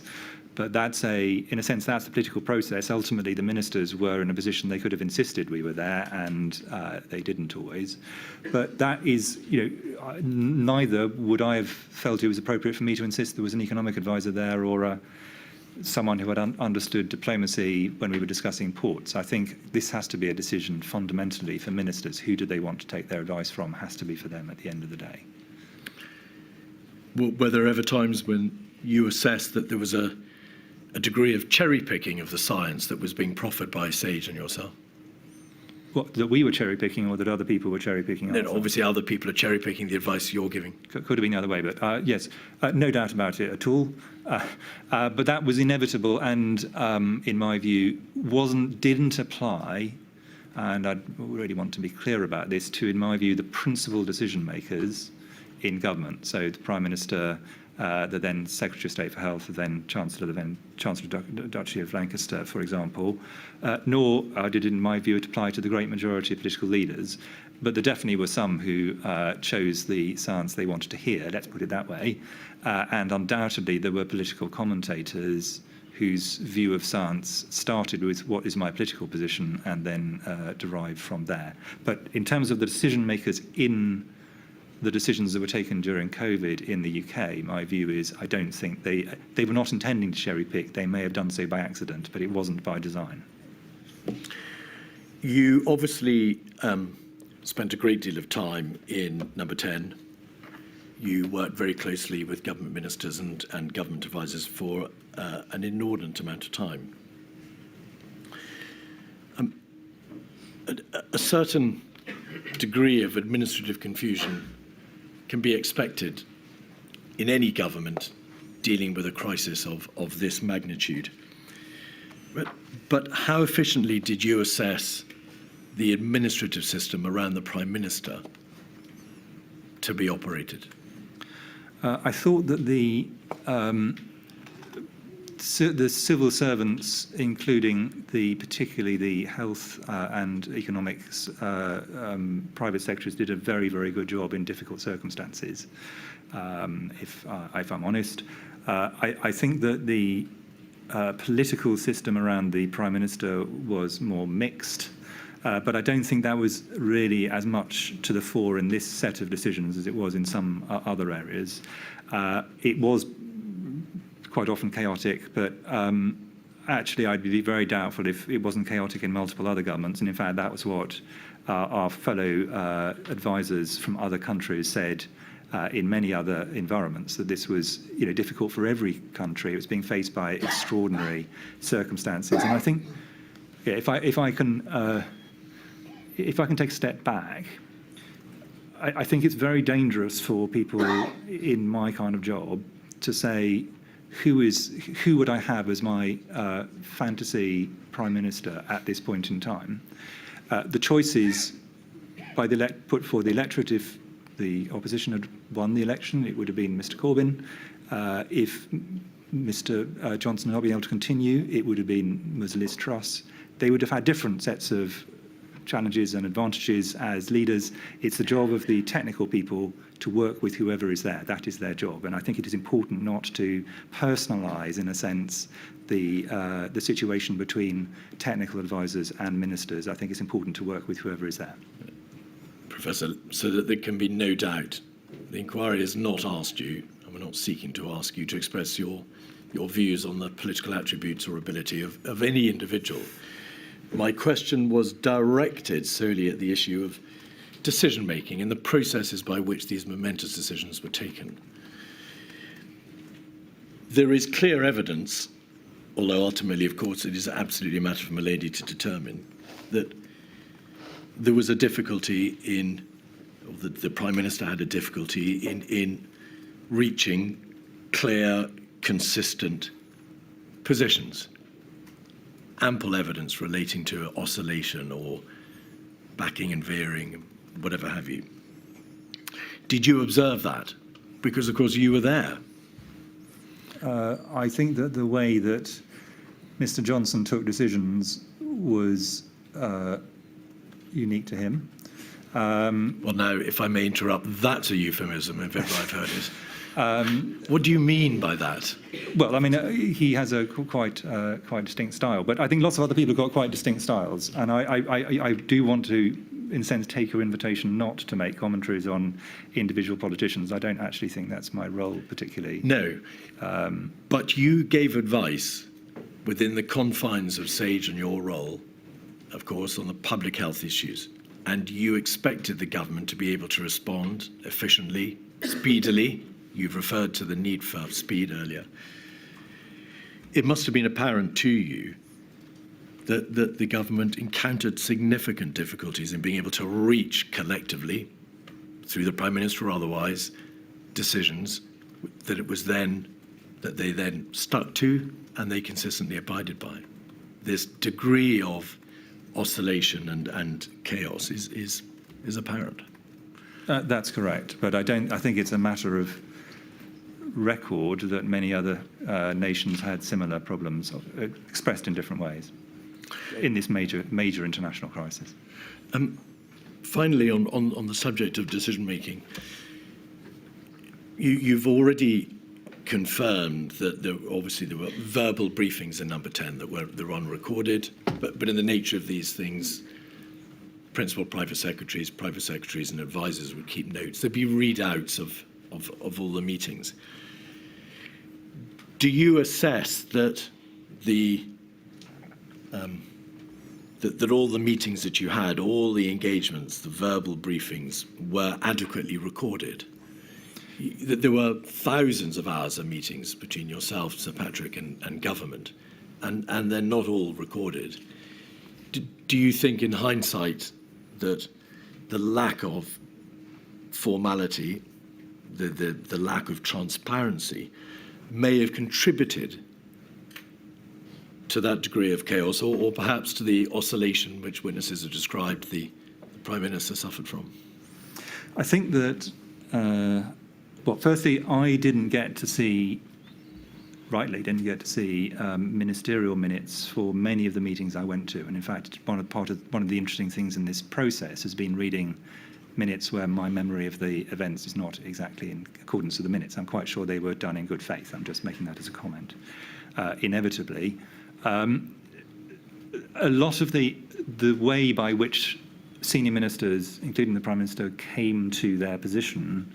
But in a sense, that's the political process. Ultimately, the ministers were in a position they could have insisted we were there, and they didn't always. But that is, neither would I have felt it was appropriate for me to insist there was an economic advisor there or someone who had understood diplomacy when we were discussing ports. I think this has to be a decision fundamentally for ministers. Who do they want to take their advice from has to be for them at the end of the day. Were there ever times when you assessed that there was a degree of cherry-picking of the science that was being proffered by Sage and yourself? What, that we were cherry-picking or that other people were cherry-picking? No, obviously other people are cherry-picking the advice you're giving. Could have been the other way, but yes, no doubt about it at all. But that was inevitable and, in my view, didn't apply, and I really want to be clear about this, to, in my view, the principal decision-makers in government. So the Prime Minister, the then Secretary of State for Health, the then Chancellor Duchy of Lancaster, for example, nor did, in my view, it apply to the great majority of political leaders. But there definitely were some who chose the science they wanted to hear, let's put it that way. And undoubtedly, there were political commentators whose view of science started with what is my political position and then derived from there. But in terms of the decision makers in the decisions that were taken during COVID in the UK, my view is I don't think they were not intending to cherry pick. They may have done so by accident, but it wasn't by design. You obviously spent a great deal of time in Number 10. You worked very closely with government ministers and government advisors for an inordinate amount of time. A certain degree of administrative confusion can be expected in any government dealing with a crisis of this magnitude. But how efficiently did you assess the administrative system around the Prime Minister to be operated? I thought that the civil servants, including particularly the health and economics private sectors, did a very, very good job in difficult circumstances, if I'm honest. I think that the political system around the Prime Minister was more mixed, but I don't think that was really as much to the fore in this set of decisions as it was in some other areas. It was quite often chaotic, but actually I'd be very doubtful if it wasn't chaotic in multiple other governments, and in fact that was what our fellow advisors from other countries said in many other environments, that this was difficult for every country. It was being faced by extraordinary circumstances, and I think if I can take a step back, I think it's very dangerous for people in my kind of job to say, who would I have as my fantasy Prime Minister at this point in time? The choices put for the electorate, if the opposition had won the election, it would have been Mr Corbyn. If Mr Johnson had not been able to continue, it would have been Ms Liz Truss. They would have had different sets of challenges and advantages as leaders. It's the job of the technical people to work with whoever is there. That is their job. And I think it is important not to personalise, in a sense, the situation between technical advisors and ministers. I think it's important to work with whoever is there. Professor, so that there can be no doubt, the inquiry has not asked you, and we're not seeking to ask you to express your views on the political attributes or ability of any individual. My question was directed solely at the issue of decision-making and the processes by which these momentous decisions were taken. There is clear evidence, although ultimately, of course, it is absolutely a matter for Milady to determine, that there was a difficulty the Prime Minister had a difficulty in reaching clear, consistent positions. Ample evidence relating to oscillation or backing and veering, whatever have you. Did you observe that? Because, of course, you were there. I think that the way that Mr Johnson took decisions was unique to him. Well, now, if I may interrupt, that's a euphemism, if ever I've heard it. What do you mean by that? Well, I mean, he has a quite distinct style, but I think lots of other people have got quite distinct styles, and I do want to, in a sense, take your invitation not to make commentaries on individual politicians. I don't actually think that's my role particularly. No, but you gave advice within the confines of SAGE and your role, of course, on the public health issues, and you expected the government to be able to respond efficiently, speedily. You've referred to the need for speed earlier. It must have been apparent to you that the government encountered significant difficulties in being able to reach collectively, through the Prime Minister or otherwise, decisions that they then stuck to and they consistently abided by. This degree of oscillation and chaos is apparent. That's correct, but I think it's a matter of record that many other nations had similar problems expressed in different ways in this major international crisis. Finally, on the subject of decision making, you've already confirmed that obviously there were verbal briefings in number 10 that were unrecorded, but in the nature of these things, principal private secretaries and advisors would keep notes. There'd be readouts of all the meetings. Do you assess that that all the meetings that you had, all the engagements, the verbal briefings were adequately recorded? That there were thousands of hours of meetings between yourself, Sir Patrick, and government, and they're not all recorded. Do you think, in hindsight, that the lack of formality, the lack of transparency, may have contributed to that degree of chaos, or perhaps to the oscillation which witnesses have described the Prime Minister suffered from? I think that, well, firstly, I didn't get to see ministerial minutes for many of the meetings I went to. And in fact, one of the interesting things in this process has been reading minutes where my memory of the events is not exactly in accordance with the minutes. I'm quite sure they were done in good faith. I'm just making that as a comment. Inevitably, a lot of the way by which senior ministers, including the Prime Minister, came to their position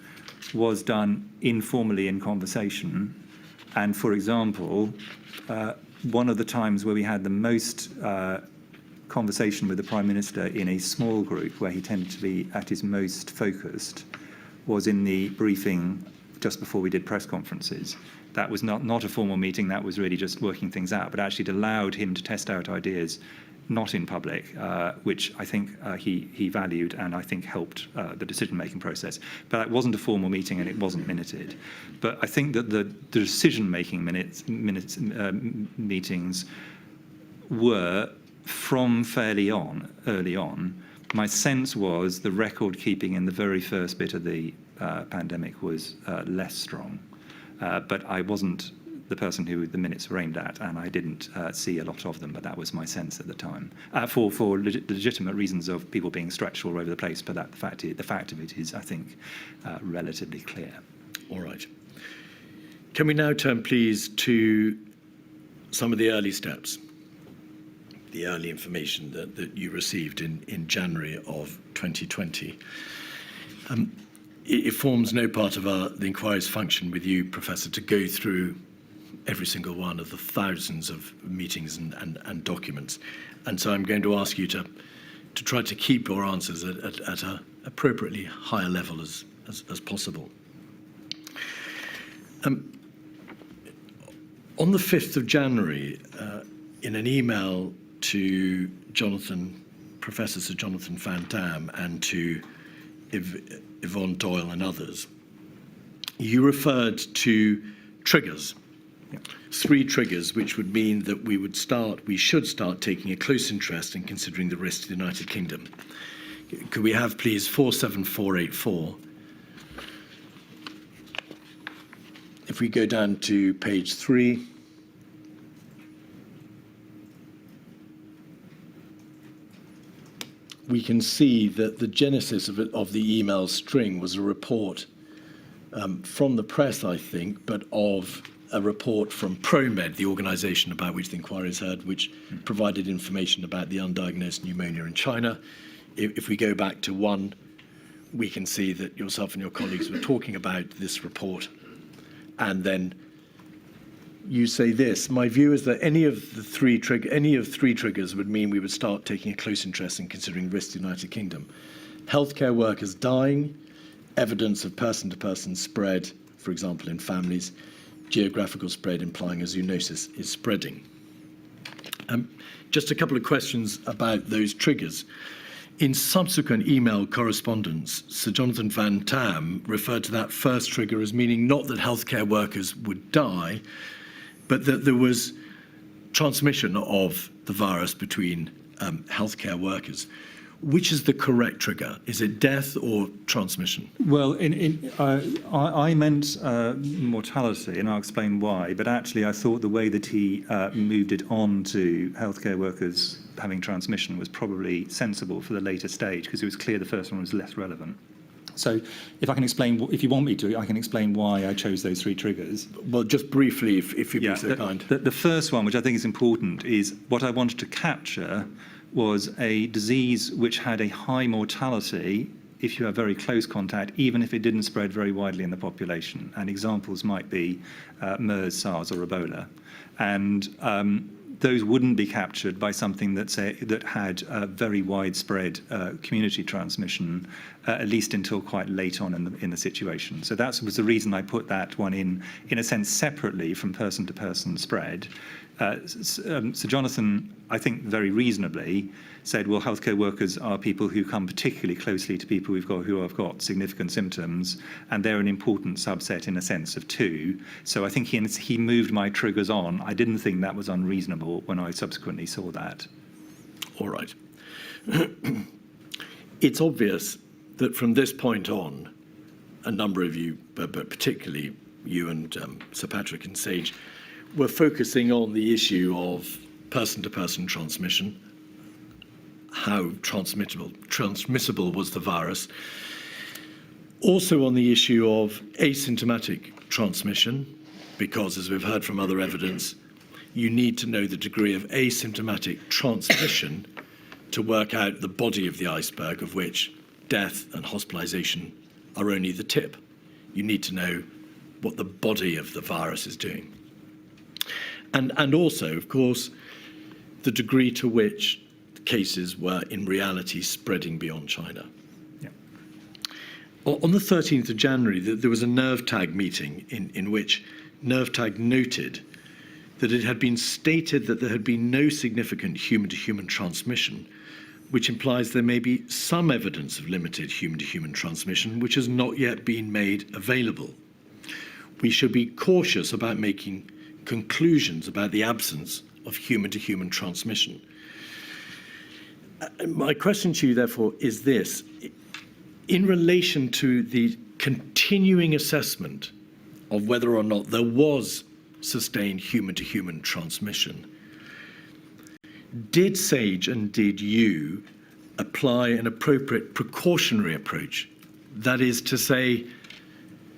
was done informally in conversation. And for example, one of the times where we had the most conversation with the Prime Minister in a small group, where he tended to be at his most focused, was in the briefing just before we did press conferences. That was not a formal meeting, that was really just working things out, but actually it allowed him to test out ideas not in public, which I think he valued and I think helped the decision-making process. But that wasn't a formal meeting and it wasn't minuted. But I think that the decision-making meetings were, from fairly early on, my sense was the record-keeping in the very first bit of the pandemic was less strong. But I wasn't the person who the minutes were aimed at, and I didn't see a lot of them, but that was my sense at the time. For legitimate reasons of people being stretched all over the place, but the fact of it is, I think, relatively clear. All right. Can we now turn, please, to some of the early steps, the early information that you received in January of 2020? It forms no part of the inquiry's function with you, Professor, to go through every single one of the thousands of meetings and documents. And so I'm going to ask you to try to keep your answers at an appropriately higher level as possible. On the 5th of January, in an email to Professor Sir Jonathan Van Dam and to Yvonne Doyle and others, you referred to triggers. 3 triggers, which would mean that we should start taking a close interest in considering the risk to the United Kingdom. Could we have, please, 47484? If we go down to page 3. we can see that the genesis of the email string was a report from the press, I think, but of a report from ProMed, the organisation about which the inquiry is heard, which provided information about the undiagnosed pneumonia in China. If we go back to one, we can see that yourself and your colleagues were talking about this report. And then you say this: my view is that any of three triggers would mean we would start taking a close interest in considering risks to the United Kingdom. Healthcare workers dying, evidence of person-to-person spread, for example, in families, geographical spread implying a zoonosis is spreading. Just a couple of questions about those triggers. In subsequent email correspondence, Sir Jonathan Van Tam referred to that first trigger as meaning not that healthcare workers would die, but that there was transmission of the virus between healthcare workers. Which is the correct trigger? Is it death or transmission? Well, I meant mortality, and I'll explain why. But actually, I thought the way that he moved it on to healthcare workers having transmission was probably sensible for the later stage, because it was clear the first one was less relevant. So if I can explain, if you want me to, I can explain why I chose those three triggers. Well, just briefly, if you'd be so kind. The first one, which I think is important, is what I wanted to capture was a disease which had a high mortality if you have very close contact, even if it didn't spread very widely in the population. And examples might be MERS, SARS, or Ebola. And those wouldn't be captured by something that had very widespread community transmission, at least until quite late on in the situation. So that was the reason I put that one in a sense, separately from person-to-person spread. Sir Jonathan, I think very reasonably, said, well, healthcare workers are people who come particularly closely to people who have got significant symptoms, and they're an important subset in a sense of two. So I think he moved my triggers on. I didn't think that was unreasonable when I subsequently saw that. All right. It's obvious that from this point on, a number of you, but particularly you and Sir Patrick and Sage, were focusing on the issue of person-to-person transmission, how transmissible was the virus. Also on the issue of asymptomatic transmission, because as we've heard from other evidence, you need to know the degree of asymptomatic transmission to work out the body of the iceberg, of which death and hospitalization are only the tip. You need to know what the body of the virus is doing. And also, of course, the degree to which cases were in reality spreading beyond China. Yeah. On the 13th of January, there was a NERVTAG meeting in which NERVTAG noted that it had been stated that there had been no significant human-to-human transmission, which implies there may be some evidence of limited human-to-human transmission which has not yet been made available. We should be cautious about making conclusions about the absence of human-to-human transmission. My question to you, therefore, is this. In relation to the continuing assessment of whether or not there was sustained human-to-human transmission, did Sage and did you apply an appropriate precautionary approach? That is to say,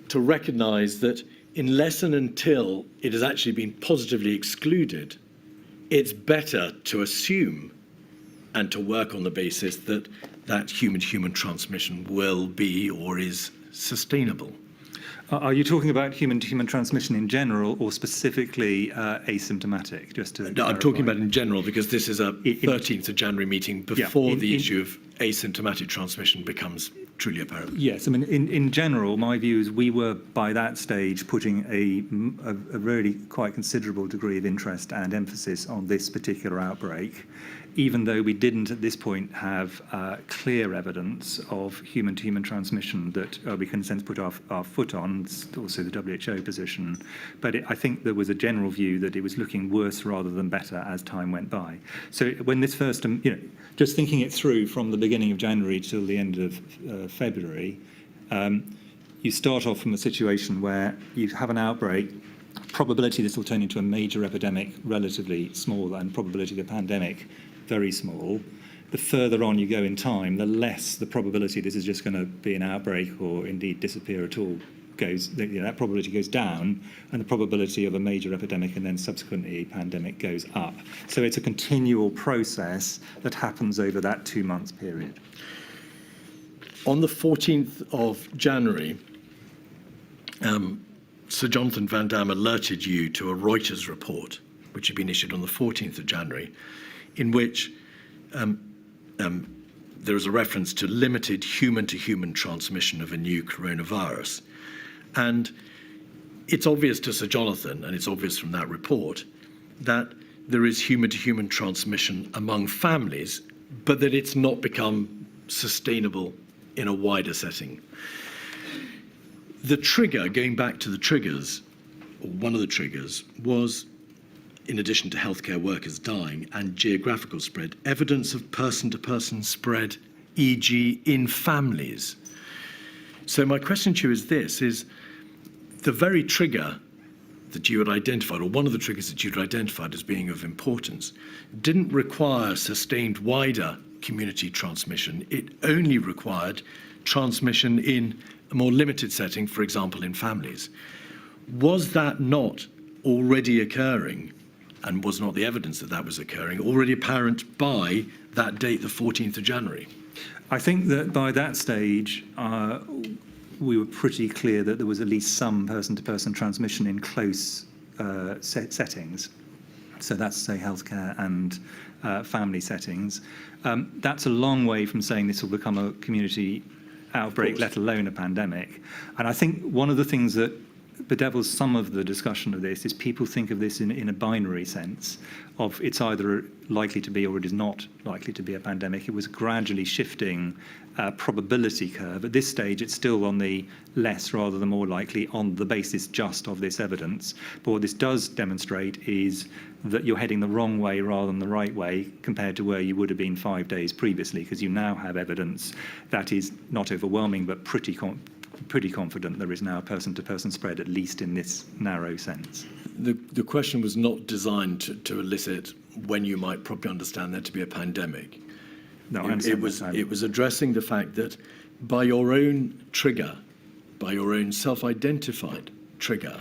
to recognise that unless and until it has actually been positively excluded, it's better to assume and to work on the basis that that human-to-human transmission will be or is sustainable. Are you talking about human-to-human transmission in general, or specifically asymptomatic? Just to No, I'm talking about in general, because this is a 13th of January meeting before the issue of asymptomatic transmission becomes truly apparent. Yes, I mean, in general, my view is we were by that stage putting a really quite considerable degree of interest and emphasis on this particular outbreak, even though we didn't at this point have clear evidence of human-to-human transmission that we can, in a sense, put our foot on. It's also the WHO position. But I think there was a general view that it was looking worse rather than better as time went by. So when this first, just thinking it through from the beginning of January till the end of February, you start off from a situation where you have an outbreak, probability this will turn into a major epidemic relatively small, and probability of a pandemic very small. the further on you go in time, the less the probability this is just going to be an outbreak or indeed disappear at all goes, that probability goes down, and the probability of a major epidemic and then subsequently a pandemic goes up. So it's a continual process that happens over that 2 months period. On the 14th of January, Sir Jonathan Van Dam alerted you to a Reuters report, which had been issued on the 14th of January, in which there is a reference to limited human-to-human transmission of a new coronavirus. And it's obvious to Sir Jonathan, and it's obvious from that report, that there is human-to-human transmission among families, but that it's not become sustainable in a wider setting. The trigger, going back to the triggers, or one of the triggers, was, in addition to healthcare workers dying and geographical spread, evidence of person-to-person spread, e.g. in families. So my question to you is this, is the very trigger that you had identified, or one of the triggers that you'd identified as being of importance, didn't require sustained wider community transmission. It only required transmission in a more limited setting, for example, in families. Was that not already occurring, and was not the evidence that that was occurring, already apparent by that date, the 14th of January? I think that by that stage, we were pretty clear that there was at least some person-to-person transmission in close settings. So that's, say, healthcare and family settings. That's a long way from saying this will become a community outbreak, let alone a pandemic. And I think one of the things that bedevils some of the discussion of this is people think of this in a binary sense of it's either likely to be or it is not likely to be a pandemic. It was gradually shifting probability curve. At this stage, it's still on the less rather than more likely on the basis just of this evidence. But what this does demonstrate is that you're heading the wrong way rather than the right way compared to where you would have been 5 days previously, because you now have evidence that is not overwhelming but pretty confident there is now a person-to-person spread, at least in this narrow sense. The question was not designed to elicit when you might probably understand there to be a pandemic. No, it was addressing the fact that by your own trigger, by your own self-identified trigger,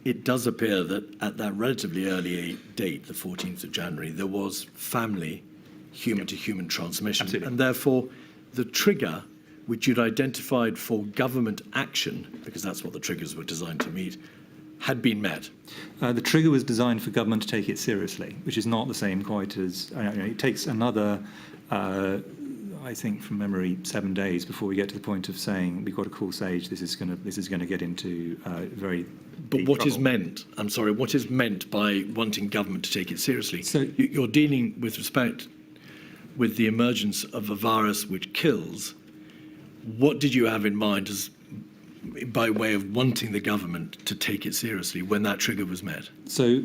it does appear that at that relatively early date, the 14th of January, there was family human-to-human transmission. Absolutely. And therefore, the trigger which you'd identified for government action, because that's what the triggers were designed to meet, had been met. The trigger was designed for government to take it seriously, which is not the same quite as, it takes another, I think from memory, 7 days before we get to the point of saying we've got to call SAGE, this is going to get into very But deep what trouble. is meant, I'm sorry, what is meant by wanting government to take it seriously? So You're dealing with respect with the emergence of a virus which kills. What did you have in mind as by way of wanting the government to take it seriously when that trigger was met? So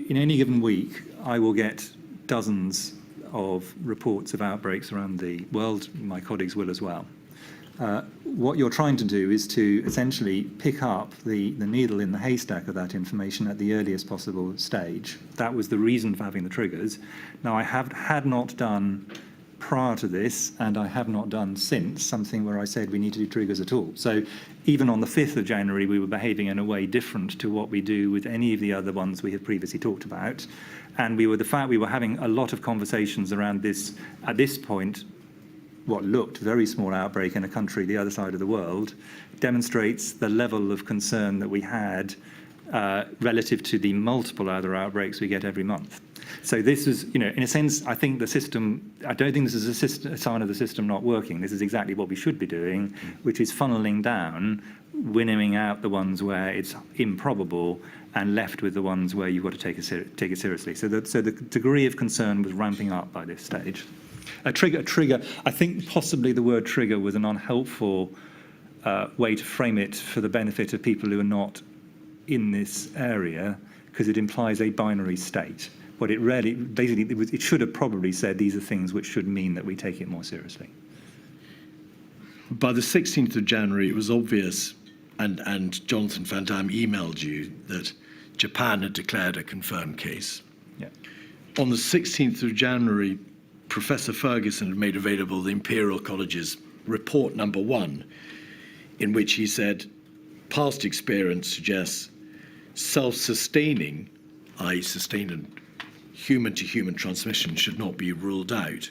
in any given week, I will get dozens of reports of outbreaks around the world. My colleagues will as well. What you're trying to do is to essentially pick up the needle in the haystack of that information at the earliest possible stage. That was the reason for having the triggers. Now, I had not done prior to this, and I have not done since, something where I said we need to do triggers at all. So even on the 5th of January, we were behaving in a way different to what we do with any of the other ones we have previously talked about. And we were having a lot of conversations around this, at this point, what looked very small outbreak in a country the other side of the world, demonstrates the level of concern that we had relative to the multiple other outbreaks we get every month. So this is, in a sense, I think the system, I don't think this is a sign of the system not working. This is exactly what we should be doing, which is funneling down, winnowing out the ones where it's improbable and left with the ones where you've got to take it seriously. So the degree of concern was ramping up by this stage. A trigger, I think possibly the word trigger was an unhelpful way to frame it for the benefit of people who are not in this area, because it implies a binary state. But it really, basically, it should have probably said these are things which should mean that we take it more seriously. By the 16th of January, it was obvious, and Jonathan Van Dam emailed you, that Japan had declared a confirmed case. Yeah. On the 16th of January, Professor Ferguson had made available the Imperial College's report number 1, in which he said past experience suggests self-sustaining, i.e. sustained human-to-human transmission, should not be ruled out.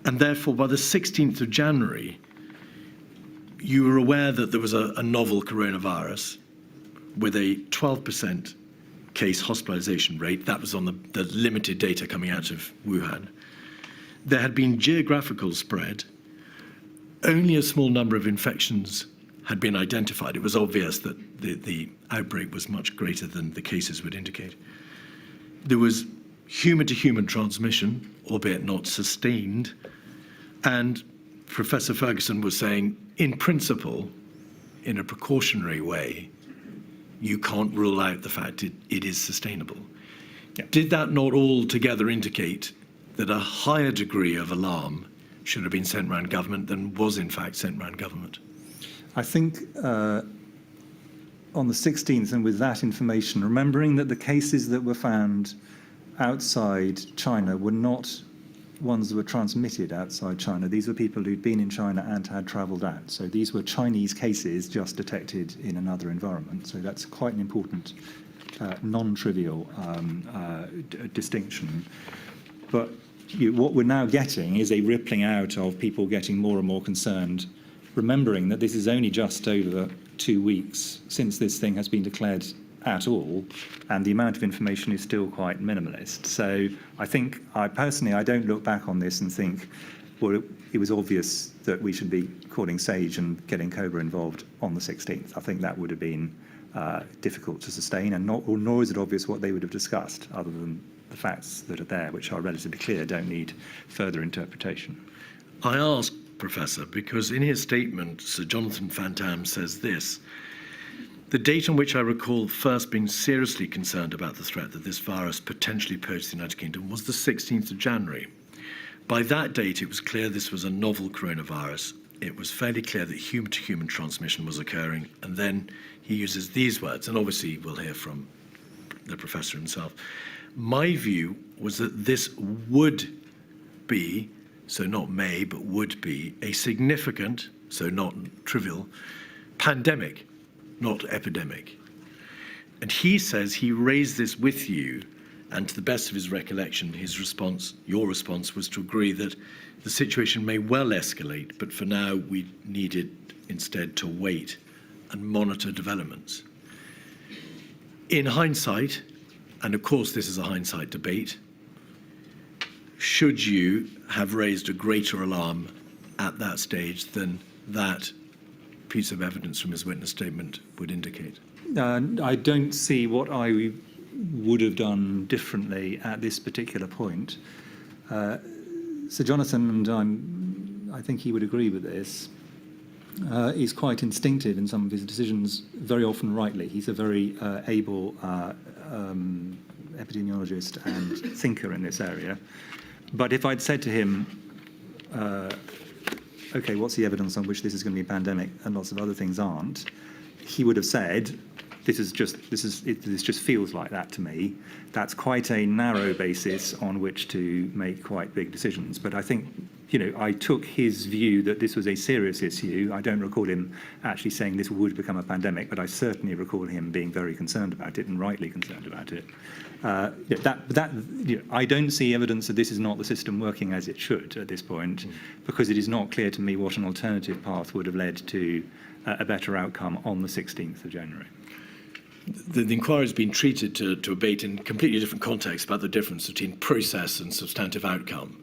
And therefore, by the 16th of January, you were aware that there was a novel coronavirus with a 12% case hospitalization rate. That was on the limited data coming out of Wuhan. There had been geographical spread. Only a small number of infections had been identified. It was obvious that the outbreak was much greater than the cases would indicate. There was human-to-human transmission, albeit not sustained, and Professor Ferguson was saying, in principle, in a precautionary way, you can't rule out the fact it is sustainable. Yeah. Did that not altogether indicate that a higher degree of alarm should have been sent round government than was in fact sent round government? I think on the 16th, and with that information, remembering that the cases that were found outside China were not ones that were transmitted outside China. These were people who'd been in China and had travelled out. So these were Chinese cases just detected in another environment. So that's quite an important, non-trivial distinction. But what we're now getting is a rippling out of people getting more and more concerned, remembering that this is only just over 2 weeks since this thing has been declared at all, and the amount of information is still quite minimalist. So I think, I don't look back on this and think, well, it was obvious that we should be calling SAGE and getting COBRA involved on the 16th. I think that would have been difficult to sustain, and nor is it obvious what they would have discussed, other than the facts that are there, which are relatively clear, don't need further interpretation. I ask, Professor, because in his statement, Sir Jonathan Van Tam says this: the date on which I recall first being seriously concerned about the threat that this virus potentially posed to the United Kingdom was the 16th of January. By that date, it was clear this was a novel coronavirus. It was fairly clear that human-to-human transmission was occurring. And then he uses these words, and obviously we'll hear from the professor himself. My view was that this would be, so not may, but would be, a significant, so not trivial, pandemic, not epidemic. And he says he raised this with you, and to the best of his recollection, his response, your response, was to agree that the situation may well escalate, but for now we needed instead to wait and monitor developments. In hindsight, and of course this is a hindsight debate, should you have raised a greater alarm at that stage than that piece of evidence from his witness statement would indicate? I don't see what I would have done differently at this particular point. Sir Jonathan, and I think he would agree with this, is quite instinctive in some of his decisions, very often rightly. He's a very able epidemiologist and thinker in this area. But if I'd said to him, okay, what's the evidence on which this is going to be a pandemic and lots of other things aren't, he would have said, this just feels like that to me. That's quite a narrow basis on which to make quite big decisions. But I think, I took his view that this was a serious issue. I don't recall him actually saying this would become a pandemic, but I certainly recall him being very concerned about it, and rightly concerned about it. I don't see evidence that this is not the system working as it should at this point, because it is not clear to me what an alternative path would have led to a better outcome on the 16th of January. The inquiry has been treated to debate in completely different contexts about the difference between process and substantive outcome.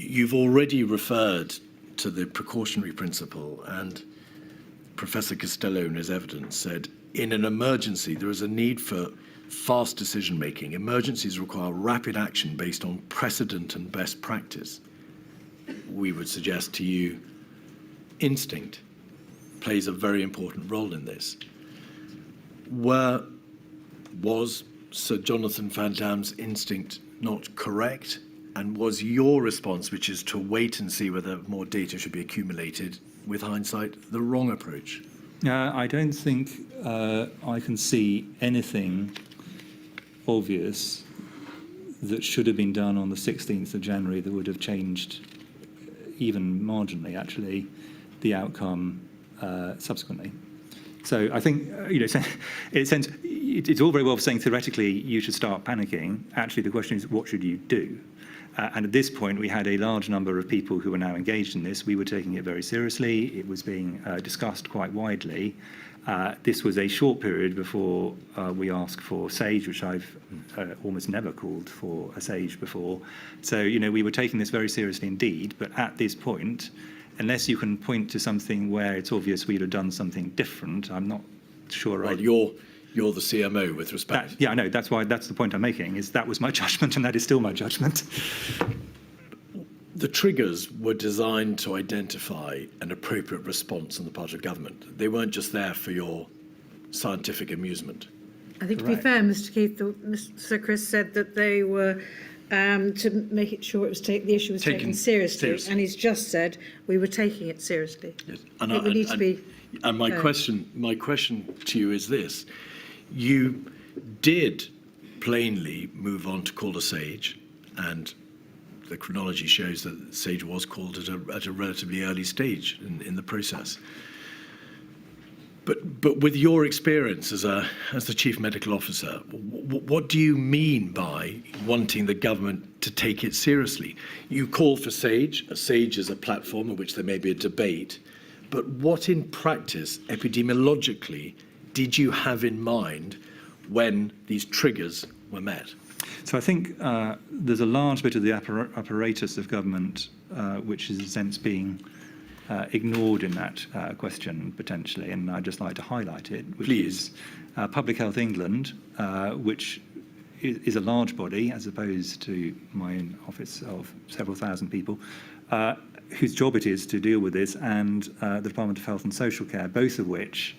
You've already referred to the precautionary principle, and Professor Costello in his evidence said, in an emergency, there is a need for fast decision-making. Emergencies require rapid action based on precedent and best practice. We would suggest to you, instinct plays a very important role in this. Was Sir Jonathan Van Dam's instinct not correct? And was your response, which is to wait and see whether more data should be accumulated, with hindsight, the wrong approach? I don't think I can see anything obvious that should have been done on the 16th of January that would have changed even marginally, actually, the outcome subsequently. So I think, it's all very well saying theoretically you should start panicking. Actually, the question is, what should you do? And at this point, we had a large number of people who were now engaged in this. We were taking it very seriously. It was being discussed quite widely. This was a short period before we asked for SAGE, which I've almost never called for a SAGE before. So, we were taking this very seriously indeed. But at this point, unless you can point to something where it's obvious we'd have done something different, I'm not sure. Well, you're the CMO with respect. Yeah, I know. That's the point I'm making, is that was my judgment, and that is still my judgment. The triggers were designed to identify an appropriate response on the part of government. They weren't just there for your scientific amusement. I think to be fair, Mr. Keith, Mr. Chris said that they were to make it sure the issue was taken seriously, and he's just said we were taking it seriously. Yes. And my question to you is this: you did plainly move on to call a SAGE, and the chronology shows that SAGE was called at a relatively early stage in the process. But with your experience as the Chief Medical Officer, what do you mean by wanting the government to take it seriously? You call for SAGE. A SAGE is a platform in which there may be a debate. But what in practice, epidemiologically, did you have in mind when these triggers were met? So I think there's a large bit of the apparatus of government which is, in a sense, being ignored in that question, potentially, and I'd just like to highlight it, which is Public Health England, which is a large body, as opposed to my own office of several thousand people, whose job it is to deal with this, and the Department of Health and Social Care, both of which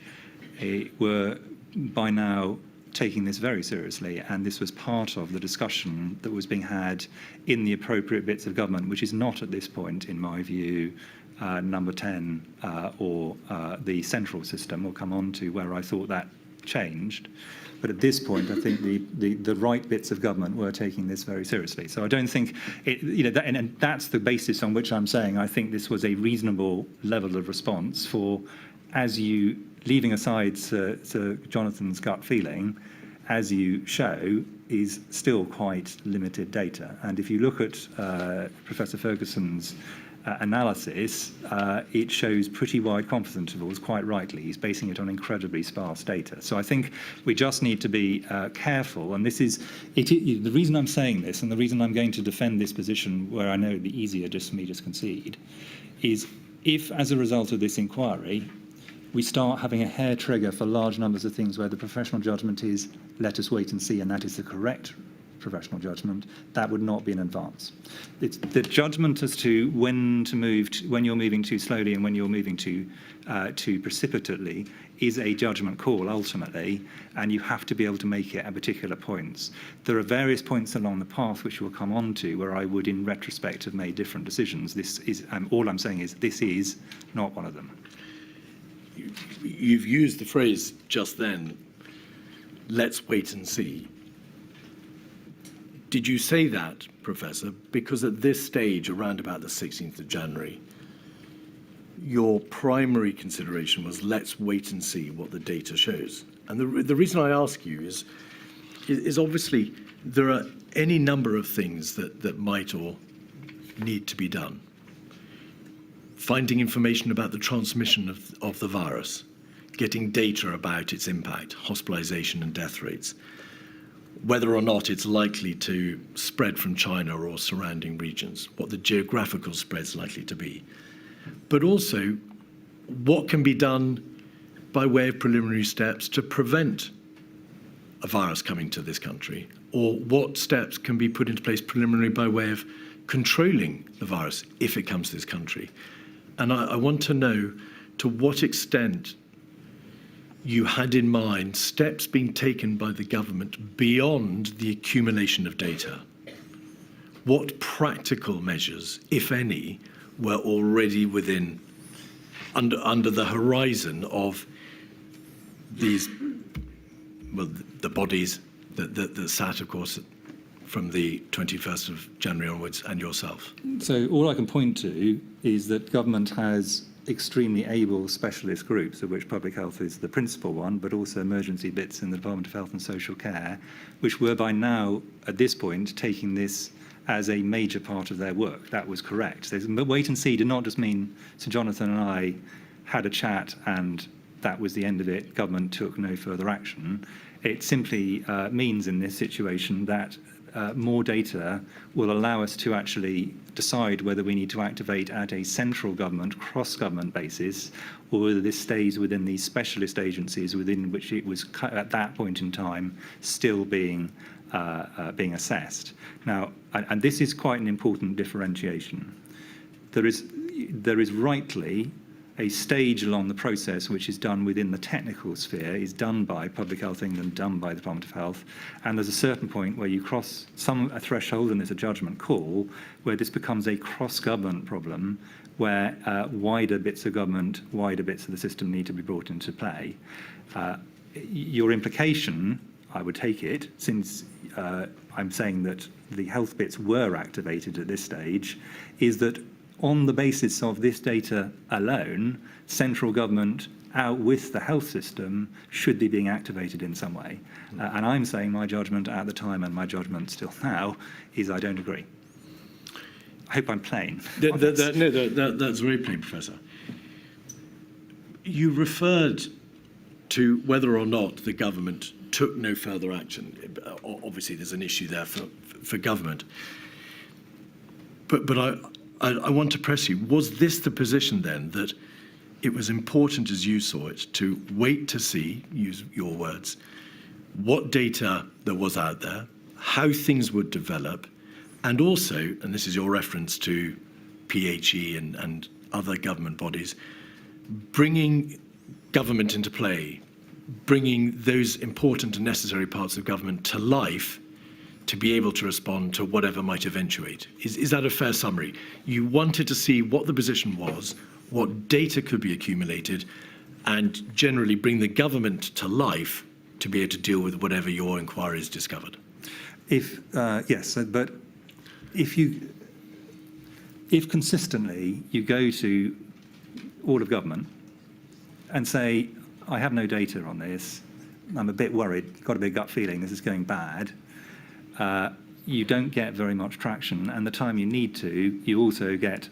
were by now taking this very seriously, and this was part of the discussion that was being had in the appropriate bits of government, which is not at this point, in my view, number 10 or the central system. We'll come on to where I thought that changed. But at this point, I think the right bits of government were taking this very seriously. So I don't think, and that's the basis on which I'm saying I think this was a reasonable level of response for, leaving aside Sir Jonathan's gut feeling, as you show, is still quite limited data. And if you look at Professor Ferguson's analysis, it shows pretty wide confidence intervals, quite rightly. He's basing it on incredibly sparse data. So I think we just need to be careful. And this is, the reason I'm saying this, and the reason I'm going to defend this position, where I know it'd be easier just for me to concede, is if, as a result of this inquiry, we start having a hair trigger for large numbers of things where the professional judgment is, let us wait and see, and that is the correct professional judgment, that would not be an advance. It's the judgment as to when you're moving too slowly and when you're moving too precipitately is a judgment call ultimately, and you have to be able to make it at particular points. There are various points along the path which we'll come on to where I would, in retrospect, have made different decisions. This is all I'm saying is this is not one of them. You've used the phrase just then, let's wait and see. Did you say that, Professor, because at this stage, around about the 16th of January, your primary consideration was let's wait and see what the data shows? And the reason I ask you is obviously there are any number of things that might or need to be done. Finding information about the transmission of the virus, getting data about its impact, hospitalization and death rates, whether or not it's likely to spread from China or surrounding regions, what the geographical spread's likely to be. But also, what can be done by way of preliminary steps to prevent a virus coming to this country, or what steps can be put into place preliminary by way of controlling the virus if it comes to this country. And I want to know to what extent you had in mind steps being taken by the government beyond the accumulation of data. What practical measures, if any, were already under the horizon of these, well, the bodies that sat, of course, from the 21st of January onwards and yourself? So all I can point to is that government has extremely able specialist groups, of which public health is the principal one, but also emergency bits in the Department of Health and Social Care, which were by now, at this point, taking this as a major part of their work. That was correct. But wait and see did not just mean Sir Jonathan and I had a chat and that was the end of it. Government took no further action. It simply means in this situation that more data will allow us to actually decide whether we need to activate at a central government, cross-government basis, or whether this stays within these specialist agencies within which it was at that point in time still being assessed. Now, and this is quite an important differentiation. There is rightly a stage along the process which is done within the technical sphere, is done by Public Health England, done by the Department of Health, and there's a certain point where you cross a threshold, and there's a judgment call, where this becomes a cross-government problem, where wider bits of government, wider bits of the system need to be brought into play. Your implication, I would take it, since I'm saying that the health bits were activated at this stage, is that on the basis of this data alone, central government out with the health system should be being activated in some way. And I'm saying my judgment at the time and my judgment still now is I don't agree. I hope I'm plain. No, that's very plain, Professor. You referred to whether or not the government took no further action. Obviously, there's an issue there for government. But I want to press you. Was this the position then that it was important, as you saw it, to wait to see, use your words, what data there was out there, how things would develop, and also, and this is your reference to PHE and other government bodies, bringing government into play, bringing those important and necessary parts of government to life to be able to respond to whatever might eventuate. Is that a fair summary? You wanted to see what the position was, what data could be accumulated, and generally bring the government to life to be able to deal with whatever your inquiries discovered. Yes, but if consistently you go to all of government and say, I have no data on this, I'm a bit worried, got a big gut feeling this is going bad, you don't get very much traction, and the time you need to, you also get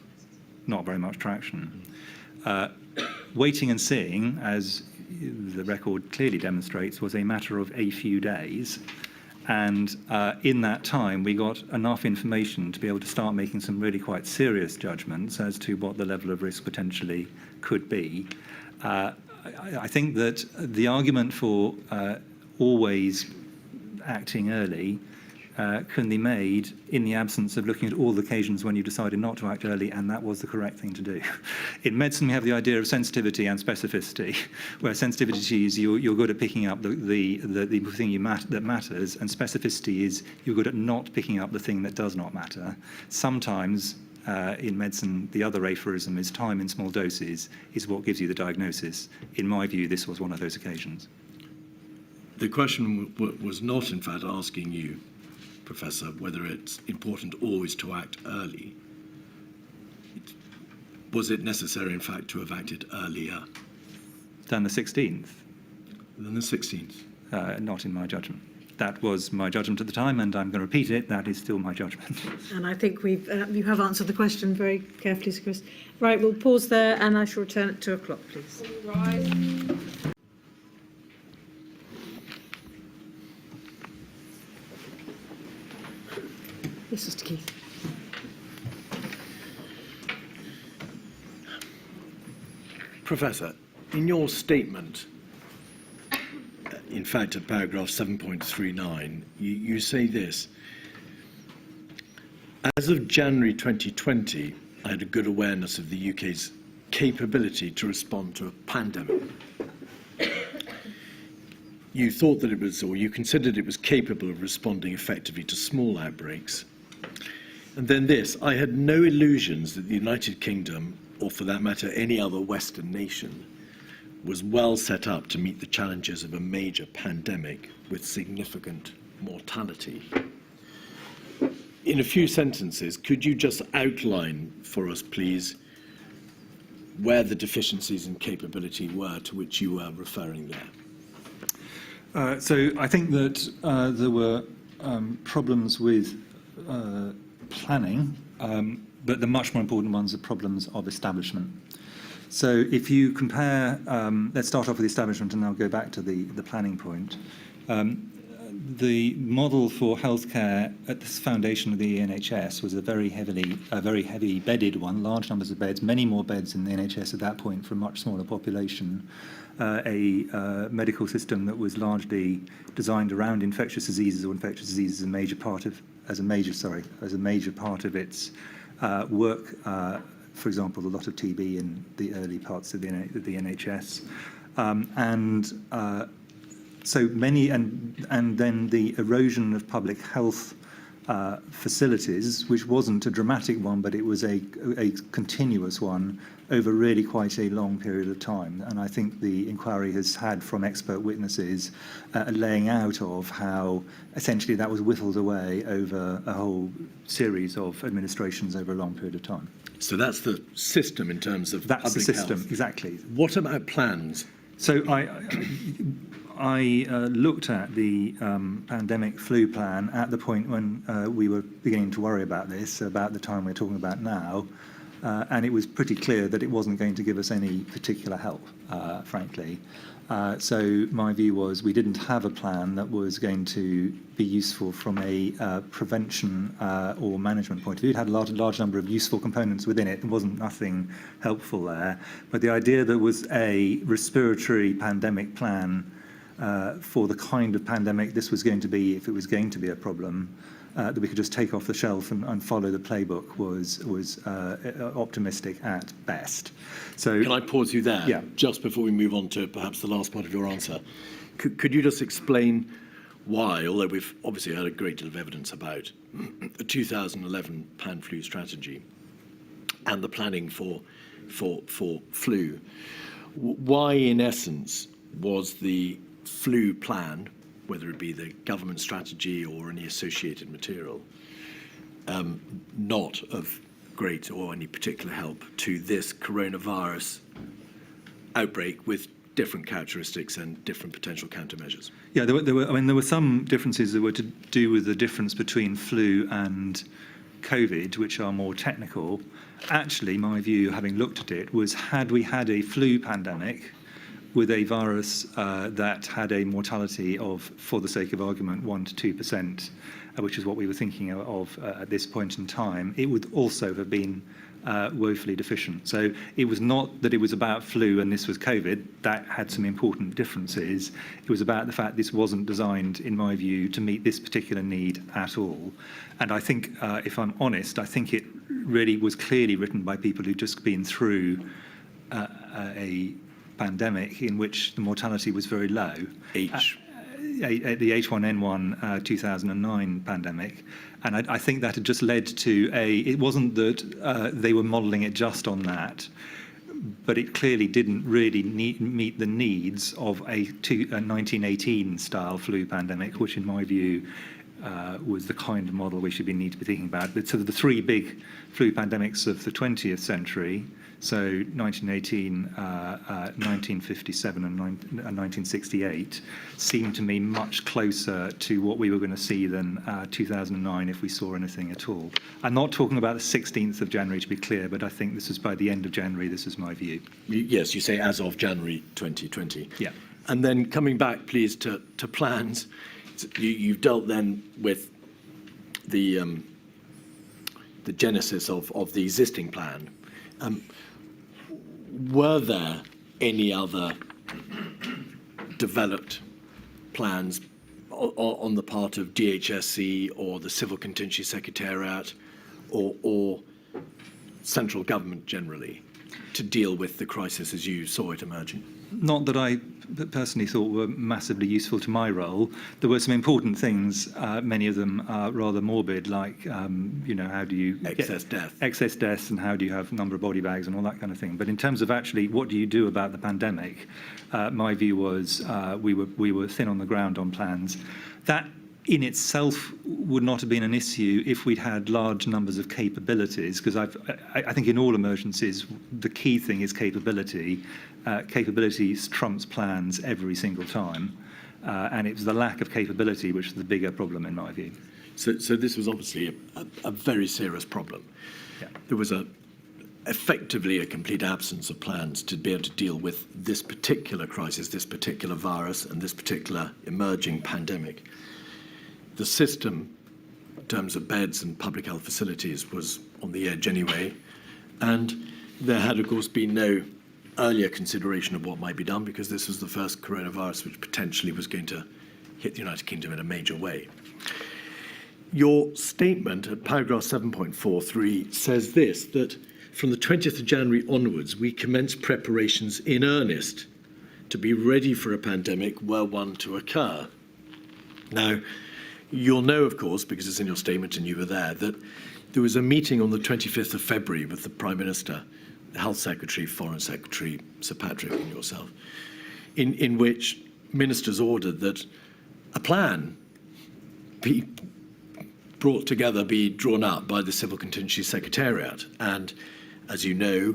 not very much traction. Waiting and seeing, as the record clearly demonstrates, was a matter of a few days, and in that time we got enough information to be able to start making some really quite serious judgments as to what the level of risk potentially could be. I think that the argument for always acting early can be made in the absence of looking at all the occasions when you decided not to act early, and that was the correct thing to do. In medicine, we have the idea of sensitivity and specificity, where sensitivity is you're good at picking up the thing that matters, and specificity is you're good at not picking up the thing that does not matter. Sometimes, in medicine, the other aphorism is time in small doses is what gives you the diagnosis. In my view, this was one of those occasions. The question was not, in fact, asking you, Professor, whether it's important always to act early. Was it necessary, in fact, to have acted earlier? Than the 16th? Than the 16th? Not in my judgment. That was my judgment at the time, and I'm going to repeat it. That is still my judgment. And I think you have answered the question very carefully, Sir Chris. Right, we'll pause there, and I shall return at 2 o'clock, please. All rise. Yes, Mr. Keith. Professor, in your statement, in fact, at paragraph 7.39, you say this: as of January 2020, I had a good awareness of the UK's capability to respond to a pandemic. You thought that it was, or you considered it was capable of responding effectively to small outbreaks. And then this: I had no illusions that the United Kingdom, or for that matter any other Western nation, was well set up to meet the challenges of a major pandemic with significant mortality. in a few sentences, could you just outline for us, please, where the deficiencies in capability were to which you were referring there? So I think that there were problems with planning, but the much more important ones are problems of establishment. So if you compare, let's start off with the establishment and I'll go back to the planning point. The model for healthcare at the foundation of the NHS was a very heavy bedded one, large numbers of beds, many more beds in the NHS at that point for a much smaller population. A medical system that was largely designed around infectious diseases, or infectious diseases as a major part of its work. For example, a lot of TB in the early parts of the NHS, so many, and then the erosion of public health facilities, which wasn't a dramatic one, but it was a continuous one over really quite a long period of time. And I think the inquiry has had from expert witnesses a laying out of how essentially that was whittled away over a whole series of administrations over a long period of time. So that's the system in terms of That's public the system, health. exactly. What about plans? So I looked at the pandemic flu plan at the point when we were beginning to worry about this, about the time we're talking about now, and it was pretty clear that it wasn't going to give us any particular help, frankly. So my view was we didn't have a plan that was going to be useful from a prevention or management point of view. It had a large number of useful components within it. There wasn't nothing helpful there. But the idea there was a respiratory pandemic plan for the kind of pandemic this was going to be, if it was going to be a problem, that we could just take off the shelf and follow the playbook was optimistic at best. So Can I pause you there? Yeah. Just before we move on to perhaps the last part of your answer. Could you just explain why, although we've obviously heard a great deal of evidence about the 2011 pan-flu strategy and the planning for flu, why in essence was the flu plan, whether it be the government strategy or any associated material, not of great or any particular help to this coronavirus outbreak with different characteristics and different potential countermeasures? yeah, there were some differences that were to do with the difference between flu and COVID, which are more technical. Actually, my view, having looked at it, was had we had a flu pandemic with a virus that had a mortality of, for the sake of argument, 1% to 2%, which is what we were thinking of at this point in time, it would also have been woefully deficient. So it was not that it was about flu and this was COVID. That had some important differences. It was about the fact this wasn't designed, in my view, to meet this particular need at all. And I think, if I'm honest, I think it really was clearly written by people who'd just been through a pandemic in which the mortality was very low. The H1N1 2009 pandemic. And I think that had just led to it wasn't that they were modelling it just on that, but it clearly didn't really meet the needs of a 1918 style flu pandemic, which in my view was the kind of model we should need to be thinking about. So the three big flu pandemics of the 20th century, so 1918, 1957 and 1968, seemed to me much closer to what we were going to see than 2009 if we saw anything at all. I'm not talking about the 16th of January, to be clear, but I think this is by the end of January, this is my view. Yes, you say as of January 2020. Yeah. And then coming back, please, to plans. You've dealt then with the genesis of the existing plan. Were there any other developed plans on the part of DHSC or the Civil Contingency Secretariat or central government generally to deal with the crisis as you saw it emerging? Not that I personally thought were massively useful to my role. There were some important things, many of them rather morbid, like, how do you Excess deaths, and how do you have a number of body bags and all that kind of thing. But in terms of actually what do you do about the pandemic, my view was we were thin on the ground on plans. That in itself would not have been an issue if we'd had large numbers of capabilities, because I think in all emergencies, the key thing is capability. Capabilities trumps plans every single time. And it was the lack of capability which was the bigger problem in my view. So this was obviously a very serious problem. Yeah. There was effectively a complete absence of plans to be able to deal with this particular crisis, this particular virus, and this particular emerging pandemic. The system, in terms of beds and public health facilities, was on the edge anyway, and there had, of course, been no earlier consideration of what might be done, because this was the first coronavirus which potentially was going to hit the United Kingdom in a major way. Your statement at paragraph 7.43 says this, that from the 20th of January onwards, we commenced preparations in earnest to be ready for a pandemic were one to occur. Now, you'll know, of course, because it's in your statement and you were there, that there was a meeting on the 25th of February with the Prime Minister, the Health Secretary, Foreign Secretary, Sir Patrick and yourself, in which ministers ordered that a plan be brought together, be drawn up by the Civil Contingency Secretariat. And as you know,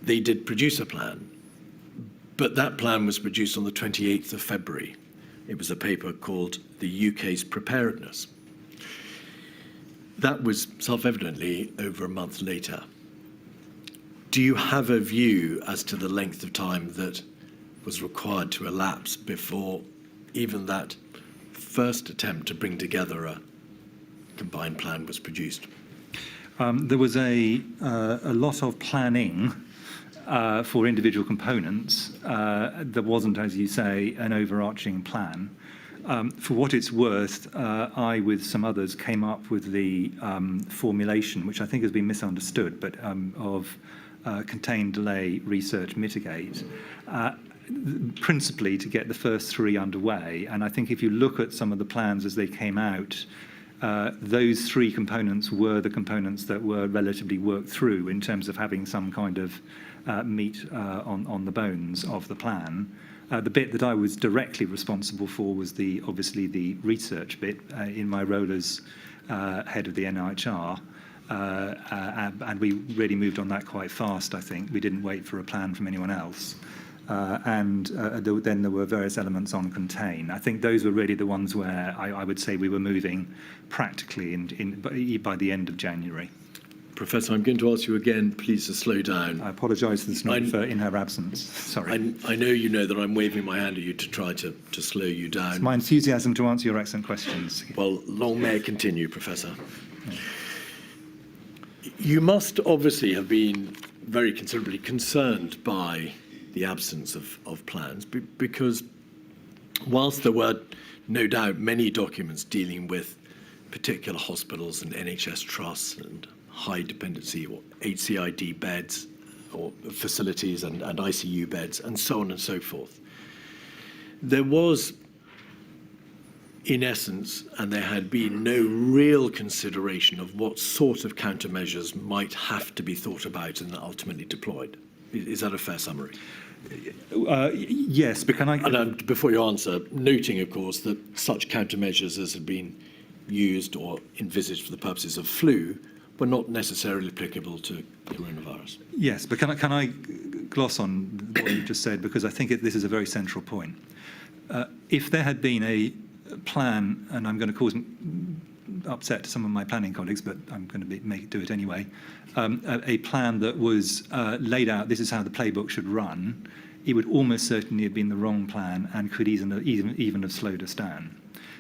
they did produce a plan. But that plan was produced on the 28th of February. It was a paper called The UK's Preparedness. That was self-evidently over a month later. Do you have a view as to the length of time that was required to elapse before even that first attempt to bring together a combined plan was produced? There was a lot of planning for individual components. There wasn't, as you say, an overarching plan. For what it's worth, I, with some others, came up with the formulation, which I think has been misunderstood, but of contain, delay, research, mitigate, principally to get the first three underway. And I think if you look at some of the plans as they came out, those three components were the components that were relatively worked through in terms of having some kind of meat on the bones of the plan. The bit that I was directly responsible for was obviously the research bit in my role as head of the NIHR. And we really moved on that quite fast, I think. We didn't wait for a plan from anyone else. Then there were various elements on contain. I think those were really the ones where I would say we were moving practically by the end of January. Professor, I'm going to ask you again, please, to slow down. I apologise for this in her absence. Sorry. I know you know that I'm waving my hand at you to try to slow you down. It's my enthusiasm to answer your excellent questions. Well, long may it continue, Professor. Yeah. You must obviously have been very considerably concerned by the absence of plans, because whilst there were no doubt many documents dealing with particular hospitals and NHS trusts and high dependency or HCID beds or facilities and ICU beds and so on and so forth, there was, in essence, and there had been no real consideration of what sort of countermeasures might have to be thought about and ultimately deployed. Is that a fair summary? Yes, but can I... And before you answer, noting, of course, that such countermeasures as had been used or envisaged for the purposes of flu were not necessarily applicable to coronavirus. Yes, but can I gloss on what you just said, because I think this is a very central point. If there had been a plan, and I'm going to cause upset to some of my planning colleagues, but I'm going to do it anyway, a plan that was laid out, this is how the playbook should run, it would almost certainly have been the wrong plan and could even have slowed us down,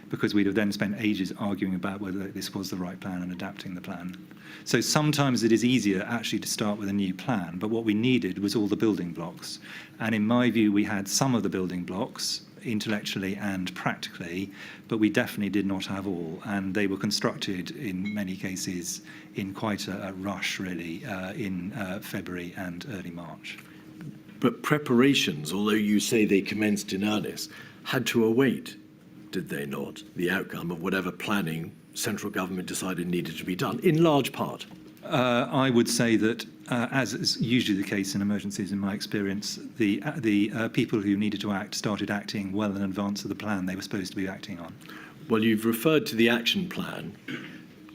because we'd have then spent ages arguing about whether this was the right plan and adapting the plan. So sometimes it is easier actually to start with a new plan, but what we needed was all the building blocks. And in my view, we had some of the building blocks, intellectually and practically, but we definitely did not have all, and they were constructed in many cases in quite a rush, really, in February and early March. But preparations, although you say they commenced in earnest, had to await, did they not, the outcome of whatever planning central government decided needed to be done, in large part? I would say that, as is usually the case in emergencies, in my experience, the people who needed to act started acting well in advance of the plan they were supposed to be acting on. Well, you've referred to the action plan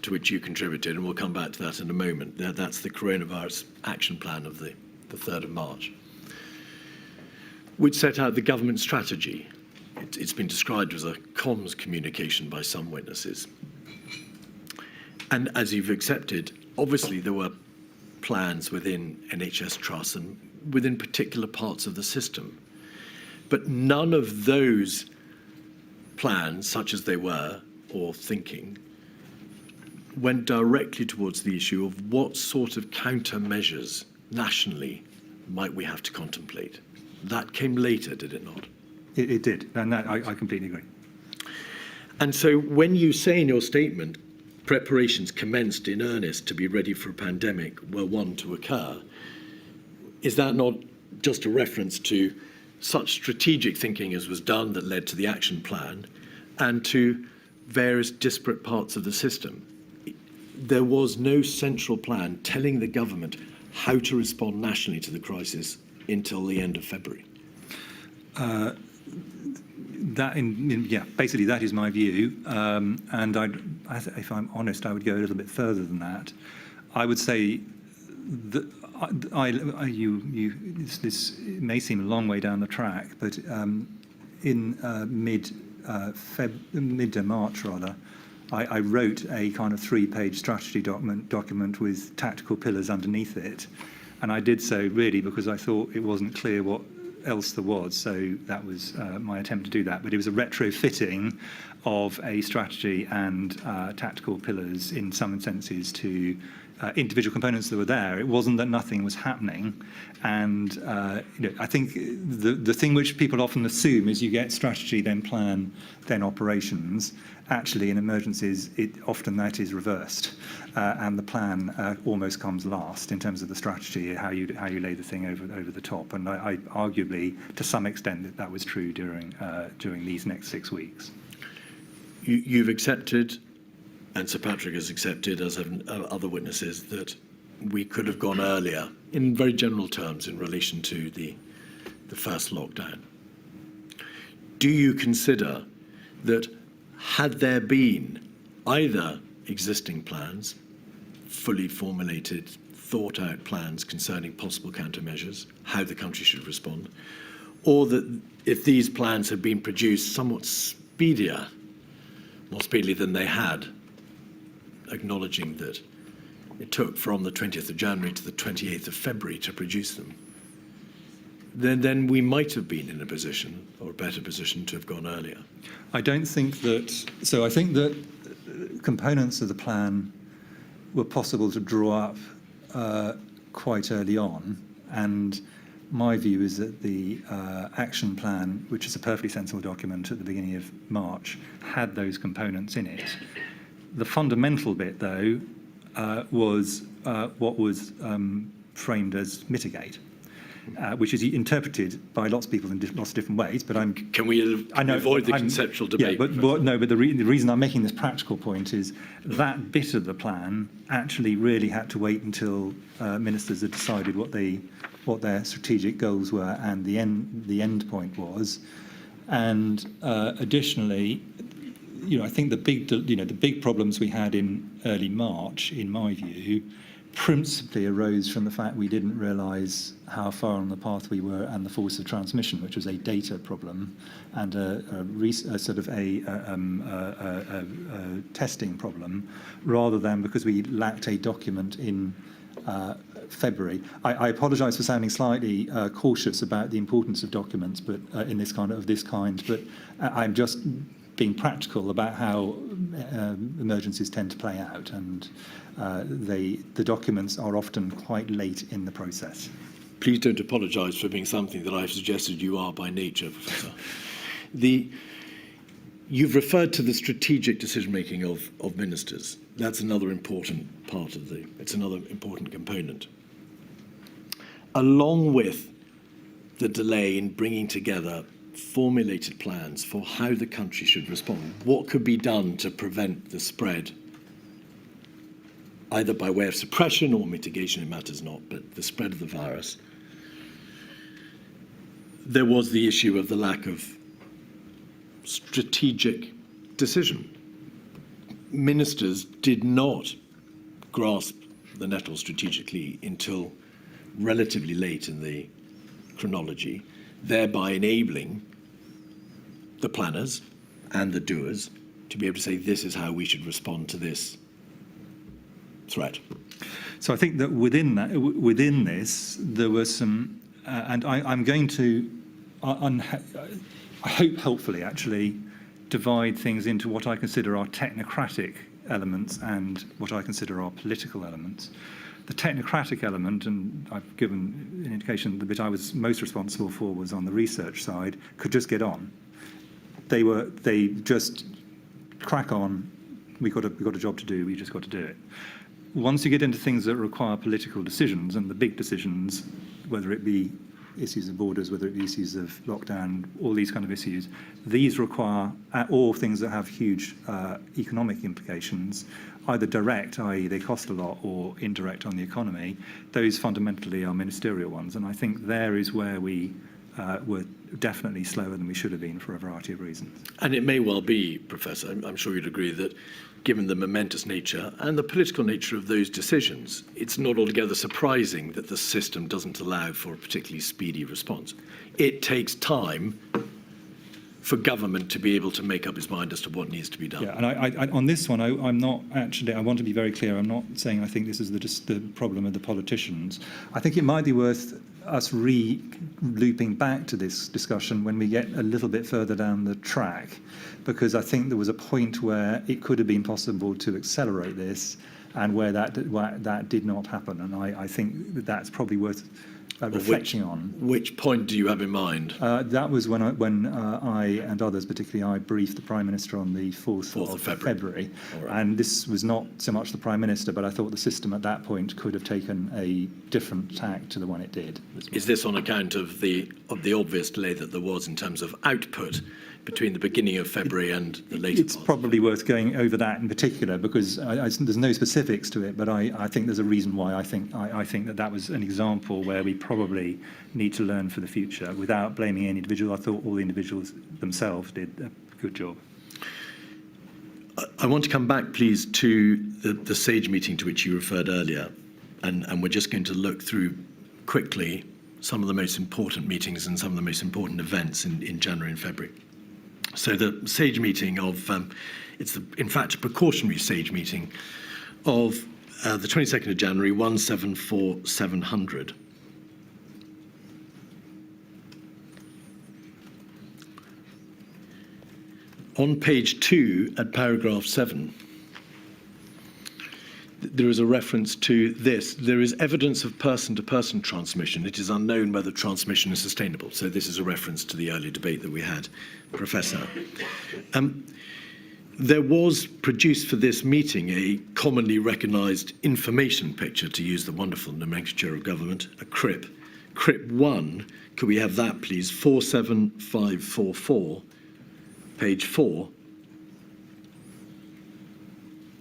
to which you contributed, and we'll come back to that in a moment. That's the coronavirus action plan of the 3rd of March, which set out the government strategy. It's been described as a comms communication by some witnesses. And as you've accepted, obviously there were plans within NHS trusts and within particular parts of the system. But none of those plans, such as they were, or thinking, went directly towards the issue of what sort of countermeasures nationally might we have to contemplate. That came later, did it not? It did, and that, I completely agree. And so when you say in your statement, preparations commenced in earnest to be ready for a pandemic were one to occur, is that not just a reference to such strategic thinking as was done that led to the action plan and to various disparate parts of the system? There was no central plan telling the government how to respond nationally to the crisis until the end of February. Basically that is my view, and if I'm honest, I would go a little bit further than that. I would say that this may seem a long way down the track, but in mid-March rather, I wrote a kind of 3-page strategy document with tactical pillars underneath it, and I did so really because I thought it wasn't clear what else there was, so that was my attempt to do that. But it was a retrofitting of a strategy and tactical pillars in some senses to individual components that were there. It wasn't that nothing was happening, and I think the thing which people often assume is you get strategy, then plan, then operations. Actually, in emergencies, often that is reversed, and the plan almost comes last in terms of the strategy, how you lay the thing over the top. And I arguably, to some extent, that was true during these next 6 weeks. You've accepted, and Sir Patrick has accepted, as have other witnesses, that we could have gone earlier, in very general terms, in relation to the first lockdown. Do you consider that had there been either existing plans, fully formulated, thought-out plans concerning possible countermeasures, how the country should respond, or that if these plans had been produced somewhat more speedily than they had, acknowledging that it took from the 20th of January to the 28th of February to produce them, then we might have been in a position, or a better position, to have gone earlier. I don't think that. So I think that components of the plan were possible to draw up quite early on, and my view is that the action plan, which is a perfectly sensible document at the beginning of March, had those components in it. The fundamental bit, though, was what was framed as mitigate, which is interpreted by lots of people in lots of different ways. But Can we avoid the conceptual debate? Yeah, but the reason I'm making this practical point is that bit of the plan actually really had to wait until ministers had decided what their strategic goals were and the end point was. And additionally, I think the big problems we had in early March, in my view, principally arose from the fact we didn't realise how far on the path we were and the force of transmission, which was a data problem and a testing problem, rather than because we lacked a document in February. I apologise for sounding slightly cautious about the importance of documents, but in this kind. But I'm just being practical about how emergencies tend to play out, and the documents are often quite late in the process. Please don't apologise for being something that I've suggested you are by nature, Professor. You've referred to the strategic decision-making of ministers. That's another important part of it's another important component. Along with the delay in bringing together formulated plans for how the country should respond, what could be done to prevent the spread, either by way of suppression or mitigation, it matters not, but the spread of the virus? There was the issue of the lack of strategic decision. Ministers did not grasp the nettle strategically until relatively late in the chronology, thereby enabling the planners and the doers to be able to say, this is how we should respond to this threat. So I think that within this, there were some, and I'm going to, I hope helpfully actually, divide things into what I consider are technocratic elements and what I consider are political elements. The technocratic element, and I've given an indication, the bit I was most responsible for was on the research side, could just get on. They just crack on. We got a job to do. We just got to do it. Once you get into things that require political decisions, and the big decisions, whether it be issues of borders, whether it be issues of lockdown, all these kind of issues, these require, or things that have huge economic implications, either direct, i.e. they cost a lot, or indirect on the economy. Those fundamentally are ministerial ones, and I think there is where we were definitely slower than we should have been for a variety of reasons. And it may well be, Professor, I'm sure you'd agree that given the momentous nature and the political nature of those decisions, it's not altogether surprising that the system doesn't allow for a particularly speedy response. It takes time for government to be able to make up its mind as to what needs to be done. Yeah, and I on this one, I'm not actually, I want to be very clear, I'm not saying I think this is the problem of the politicians. I think it might be worth us looping back to this discussion when we get a little bit further down the track, because I think there was a point where it could have been possible to accelerate this, and where that did not happen. And I think that's probably worth reflecting on. Which point do you have in mind? That was when I and others, particularly I, briefed the Prime Minister on the 4th of February. Right. And this was not so much the Prime Minister, but I thought the system at that point could have taken a different tack to the one it did. Is this on account of the obvious delay that there was in terms of output between the beginning of February and the later It's part? probably worth going over that in particular, because there's no specifics to it, but I think there's a reason why I think that was an example where we probably need to learn for the future without blaming any individual. I thought all the individuals themselves did a good job. I want to come back, please, to the SAGE meeting to which you referred earlier, and we're just going to look through quickly some of the most important meetings and some of the most important events in January and February. So the SAGE meeting of, in fact, a precautionary SAGE meeting of the 22nd of January, 174700. On page 2 at paragraph 7, there is a reference to this. There is evidence of person-to-person transmission. It is unknown whether transmission is sustainable. So this is a reference to the earlier debate that we had, Professor. There was produced for this meeting a commonly recognised information picture, to use the wonderful nomenclature of government, a CRIP. CRIP 1, could we have that, please? 47544, page 4.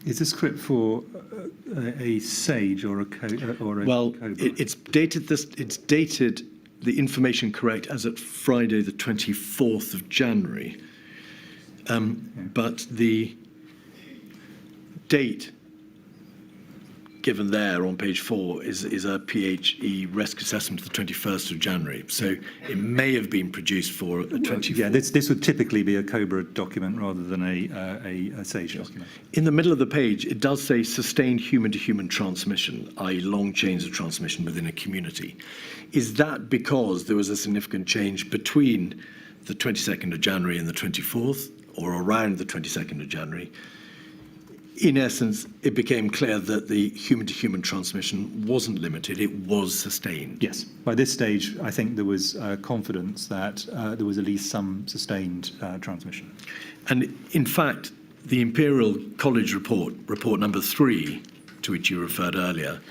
Is this script for a SAGE or a Cobra? Well, it's dated the information correct as at Friday the 24th of January. But the date given there on page 4 is a PHE risk assessment of the 21st of January. So it may have been produced for a 24th. Yeah, this would typically be a Cobra document rather than a SAGE document. In the middle of the page, it does say sustained human-to-human transmission, i.e. long chains of transmission within a community. Is that because there was a significant change between the 22nd of January and the 24th, or around the 22nd of January? In essence, it became clear that the human-to-human transmission wasn't limited, it was sustained. Yes. By this stage, I think there was confidence that there was at least some sustained transmission. And in fact, the Imperial College report number 3, to which you referred earlier,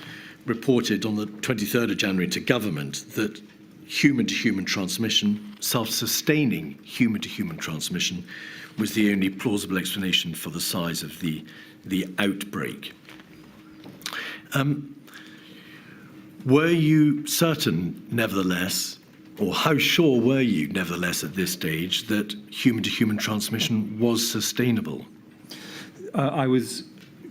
reported on the 23rd of January to government that human-to-human transmission, self-sustaining human-to-human transmission, was the only plausible explanation for the size of the outbreak. Were you certain, nevertheless, or how sure were you, nevertheless, at this stage, that human-to-human transmission was sustainable? I was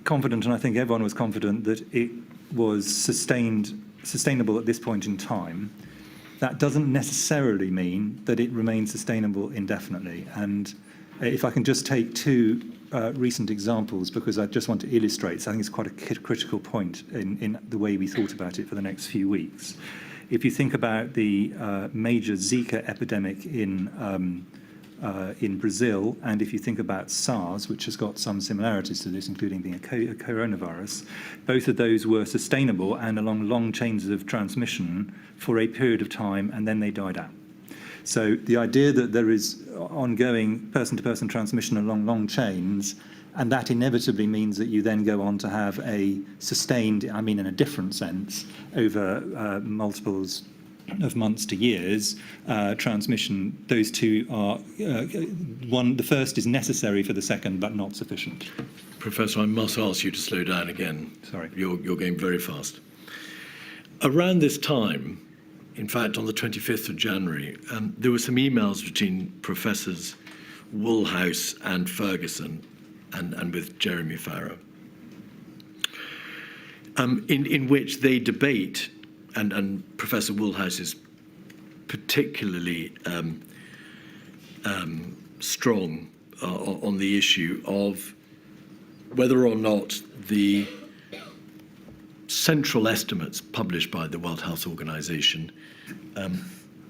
confident, and I think everyone was confident, that it was sustainable at this point in time. That doesn't necessarily mean that it remains sustainable indefinitely. And if I can just take two recent examples, because I just want to illustrate, so I think it's quite a critical point in the way we thought about it for the next few weeks. If you think about the major Zika epidemic in Brazil, and if you think about SARS, which has got some similarities to this, including being a coronavirus, both of those were sustainable and along long chains of transmission for a period of time, and then they died out. So the idea that there is ongoing person-to-person transmission along long chains, and that inevitably means that you then go on to have a sustained, I mean in a different sense, over multiples of months to years, transmission, those two are, the first is necessary for the second, but not sufficient. Professor, I must ask you to slow down again. Sorry. You're going very fast. Around this time, in fact, on the 25th of January, there were some emails between Professors Woolhouse and Ferguson, and with Jeremy Farrow, in which they debate, and Professor Woolhouse is particularly strong on the issue of whether or not the central estimates published by the World Health Organization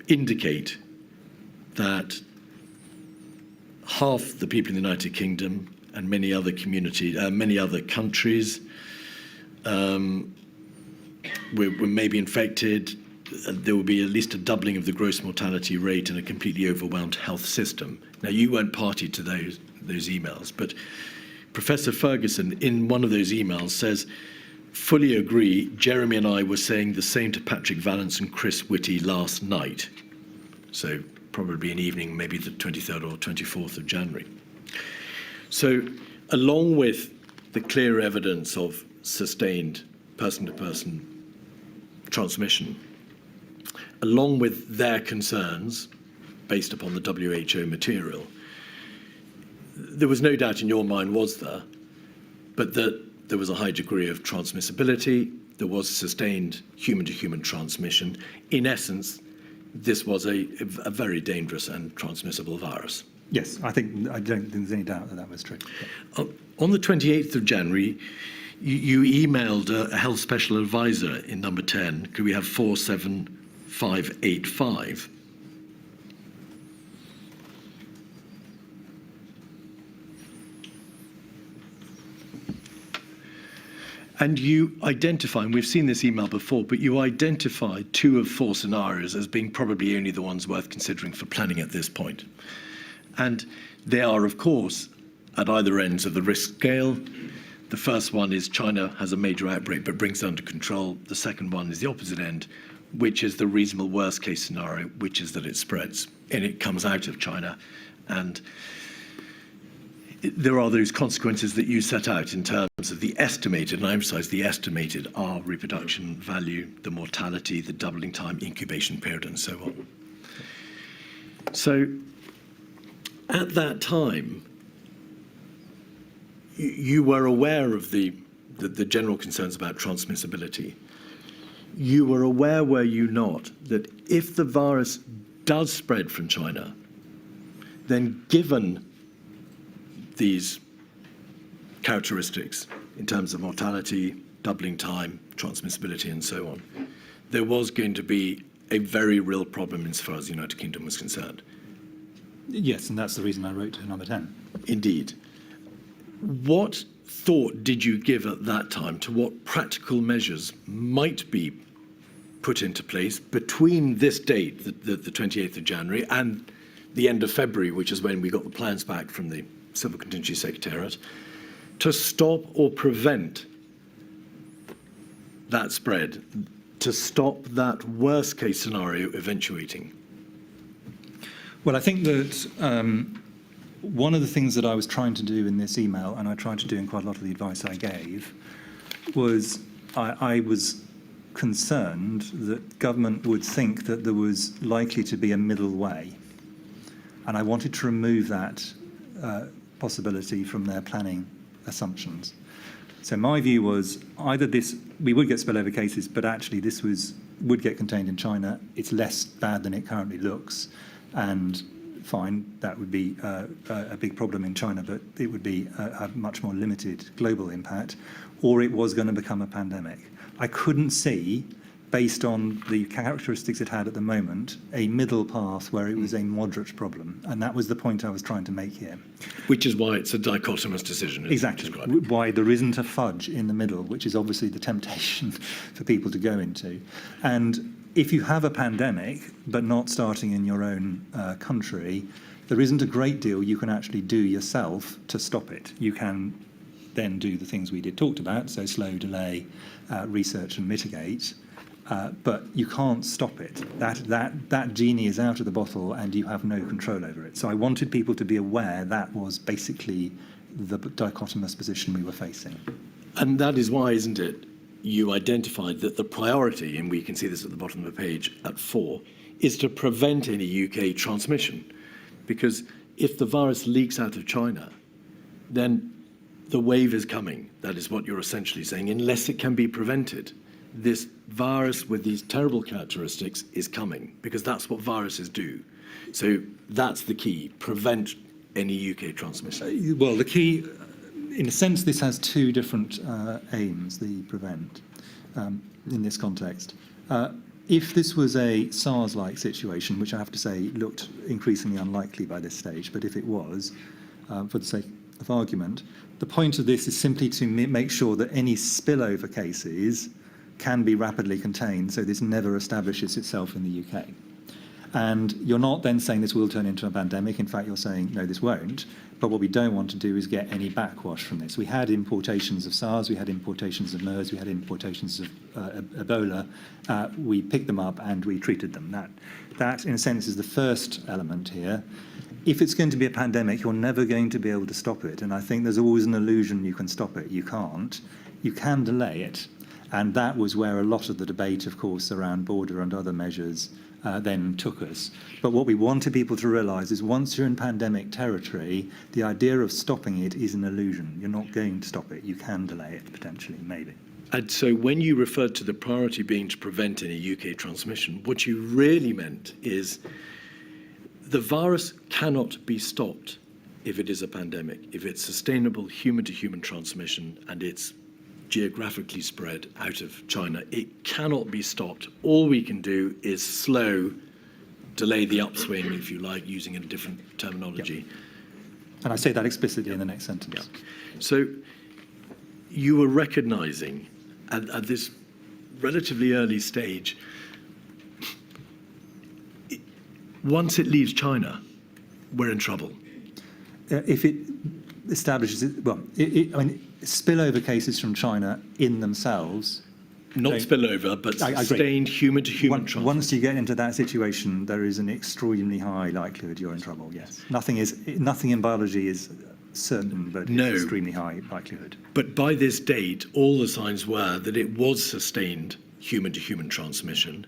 indicate that half the people in the United Kingdom and many other countries were maybe infected. There will be at least a doubling of the gross mortality rate and a completely overwhelmed health system. Now, you weren't party to those emails, but Professor Ferguson, in one of those emails, says, "Fully agree, Jeremy and I were saying the same to Patrick Vallance and Chris Whitty last night." So probably an evening, maybe the 23rd or 24th of January. So along with the clear evidence of sustained person-to-person transmission, along with their concerns based upon the WHO material, there was no doubt in your mind, was there, but that there was a high degree of transmissibility, there was sustained human-to-human transmission. In essence, this was a very dangerous and transmissible virus. Yes, I don't think there's any doubt that that was true. On the 28th of January, you emailed a health special advisor in number 10. Could we have 47585? And you identify, and we've seen this email before, but you identified 2 of 4 scenarios as being probably only the ones worth considering for planning at this point. And they are, of course, at either ends of the risk scale. The first one is China has a major outbreak but brings it under control. The second one is the opposite end, which is the reasonable worst case scenario, which is that it spreads and it comes out of China. And there are those consequences that you set out in terms of the estimated, and I emphasize the estimated R reproduction value, the mortality, the doubling time, incubation period, and so on. So at that time, you were aware of the general concerns about transmissibility. You were aware, were you not, that if the virus does spread from China, then given these characteristics in terms of mortality, doubling time, transmissibility, and so on, there was going to be a very real problem insofar as the United Kingdom was concerned? Yes, and that's the reason I wrote to number 10. Indeed. What thought did you give at that time to what practical measures might be put into place between this date, the 28th of January, and the end of February, which is when we got the plans back from the Civil Contingency Secretariat, to stop or prevent that spread, to stop that worst case scenario eventuating? Well, I think that one of the things that I was trying to do in this email, and I tried to do in quite a lot of the advice I gave, was I was concerned that government would think that there was likely to be a middle way. And I wanted to remove that possibility from their planning assumptions. So my view was either we would get spillover cases, but actually this would get contained in China. It's less bad than it currently looks, and fine, that would be a big problem in China, but it would be a much more limited global impact, or it was going to become a pandemic. I couldn't see, based on the characteristics it had at the moment, a middle path where it was a moderate problem. And that was the point I was trying to make here. Which is why it's a dichotomous decision. Exactly. Why there isn't a fudge in the middle, which is obviously the temptation for people to go into. And if you have a pandemic, but not starting in your own country, there isn't a great deal you can actually do yourself to stop it. You can then do the things we talked about, so slow, delay, research and mitigate. But you can't stop it. That genie is out of the bottle and you have no control over it. So I wanted people to be aware that was basically the dichotomous position we were facing. And that is why, isn't it, you identified that the priority, and we can see this at the bottom of the page at 4, is to prevent any UK transmission. Because if the virus leaks out of China, then the wave is coming. That is what you're essentially saying, unless it can be prevented. This virus with these terrible characteristics is coming, because that's what viruses do. So that's the key, prevent any UK transmission. Well, the key, in a sense, this has two different aims, the prevent, in this context. If this was a SARS-like situation, which I have to say looked increasingly unlikely by this stage, but if it was, for the sake of argument, the point of this is simply to make sure that any spillover cases can be rapidly contained so this never establishes itself in the UK. And you're not then saying this will turn into a pandemic. In fact, you're saying, no, this won't. But what we don't want to do is get any backwash from this. We had importations of SARS, we had importations of MERS, we had importations of Ebola. We picked them up and we treated them. That, in a sense, is the first element here. If it's going to be a pandemic, you're never going to be able to stop it. And I think there's always an illusion you can stop it. You can't. You can delay it. And that was where a lot of the debate, of course, around border and other measures then took us. But what we wanted people to realise is once you're in pandemic territory, the idea of stopping it is an illusion. You're not going to stop it. You can delay it, potentially, maybe. And so when you referred to the priority being to prevent any UK transmission, what you really meant is the virus cannot be stopped if it is a pandemic, if it's sustainable human-to-human transmission and it's geographically spread out of China. It cannot be stopped. All we can do is delay the upswing, if you like, using a different terminology. Yep. And I say that explicitly in the next sentence. Yep. So you were recognizing at this relatively early stage, once it leaves China, we're in trouble. If it establishes it, well, I mean, spillover cases from China in themselves. Not spillover, but sustained human-to-human transmission. Once you get into that situation, there is an extremely high likelihood you're in trouble, yes. Nothing in biology is certain, but it's extremely high likelihood. But by this date, all the signs were that it was sustained human-to-human transmission.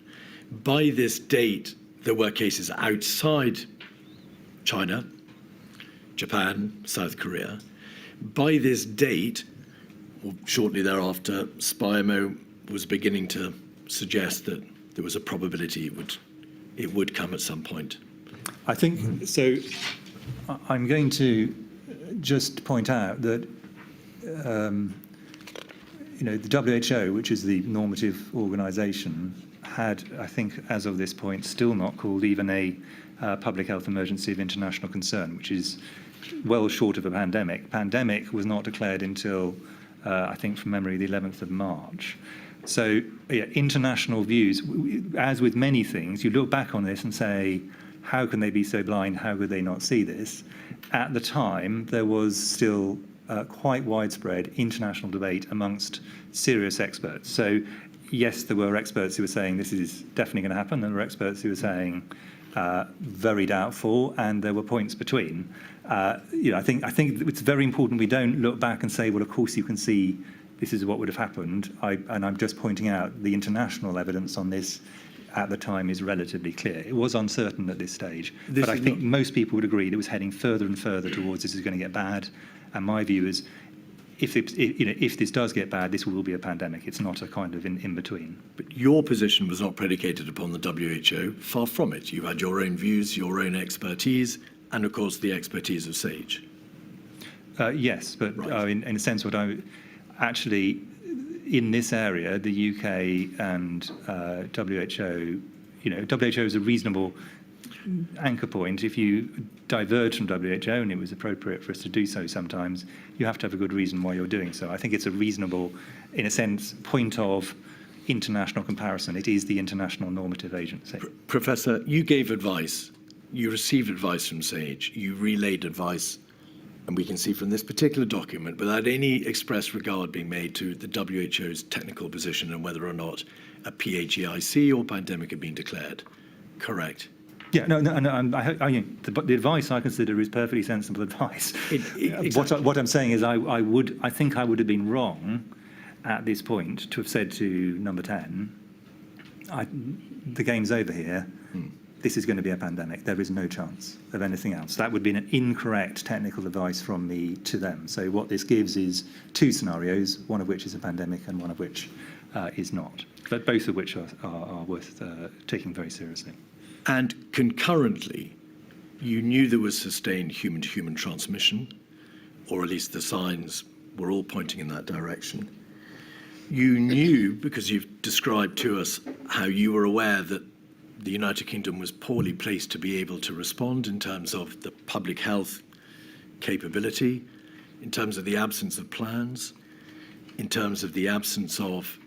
By this date, there were cases outside China, Japan, South Korea. By this date, or shortly thereafter, SPIAMO was beginning to suggest that there was a probability it would come at some point. I think so. I'm going to just point out that the WHO, which is the normative organisation, had, I think, as of this point, still not called even a public health emergency of international concern, which is well short of a pandemic. Pandemic was not declared until, I think, from memory, the 11th of March. So, yeah, international views, as with many things, you look back on this and say, how can they be so blind? How could they not see this? At the time, there was still quite widespread international debate amongst serious experts. So, yes, there were experts who were saying this is definitely going to happen, and there were experts who were saying very doubtful, and there were points between. I think it's very important we don't look back and say, well, of course you can see this is what would have happened. And I'm just pointing out the international evidence on this at the time is relatively clear. It was uncertain at this stage, but I think most people would agree that it was heading further and further towards this is going to get bad. And my view is, if this does get bad, this will be a pandemic. It's not a kind of in between. But your position was not predicated upon the WHO. Far from it. You had your own views, your own expertise, and of course the expertise of SAGE. Yes, but Right. in a sense, what I actually in this area, the UK and WHO, WHO is a reasonable anchor point. If you diverge from WHO, and it was appropriate for us to do so sometimes, you have to have a good reason why you're doing so. I think it's a reasonable, in a sense, point of international comparison. It is the international normative agency. Professor, you gave advice. You received advice from SAGE. You relayed advice, and we can see from this particular document, without any express regard being made to the WHO's technical position and whether or not a PHEIC or pandemic had been declared. Correct? Yeah, no. The advice I consider is perfectly sensible advice. Exactly. What I'm saying is, I think I would have been wrong at this point to have said to number 10, the game's over here. This is going to be a pandemic. There is no chance of anything else. That would be an incorrect technical advice from me to them. So what this gives is two scenarios, one of which is a pandemic and one of which is not, but both of which are worth taking very seriously. And concurrently, you knew there was sustained human-to-human transmission, or at least the signs were all pointing in that direction. You knew, because you've described to us how you were aware that the United Kingdom was poorly placed to be able to respond in terms of the public health capability, in terms of the absence of plans, in terms of the absence of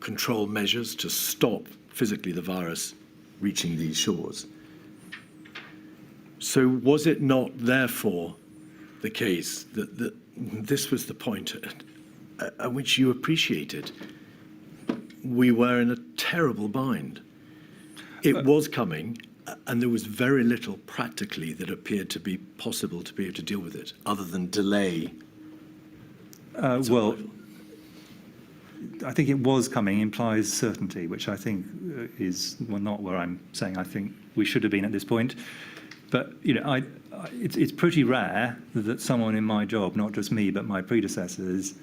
control measures to stop physically the virus reaching these shores. So was it not therefore the case that this was the point at which you appreciated we were in a terrible bind? It was coming, and there was very little practically that appeared to be possible to be able to deal with it, other than delay. Well, I think it was coming implies certainty, which I think is not where I'm saying I think we should have been at this point. But it's pretty rare that someone in my job, not just me, but my predecessors,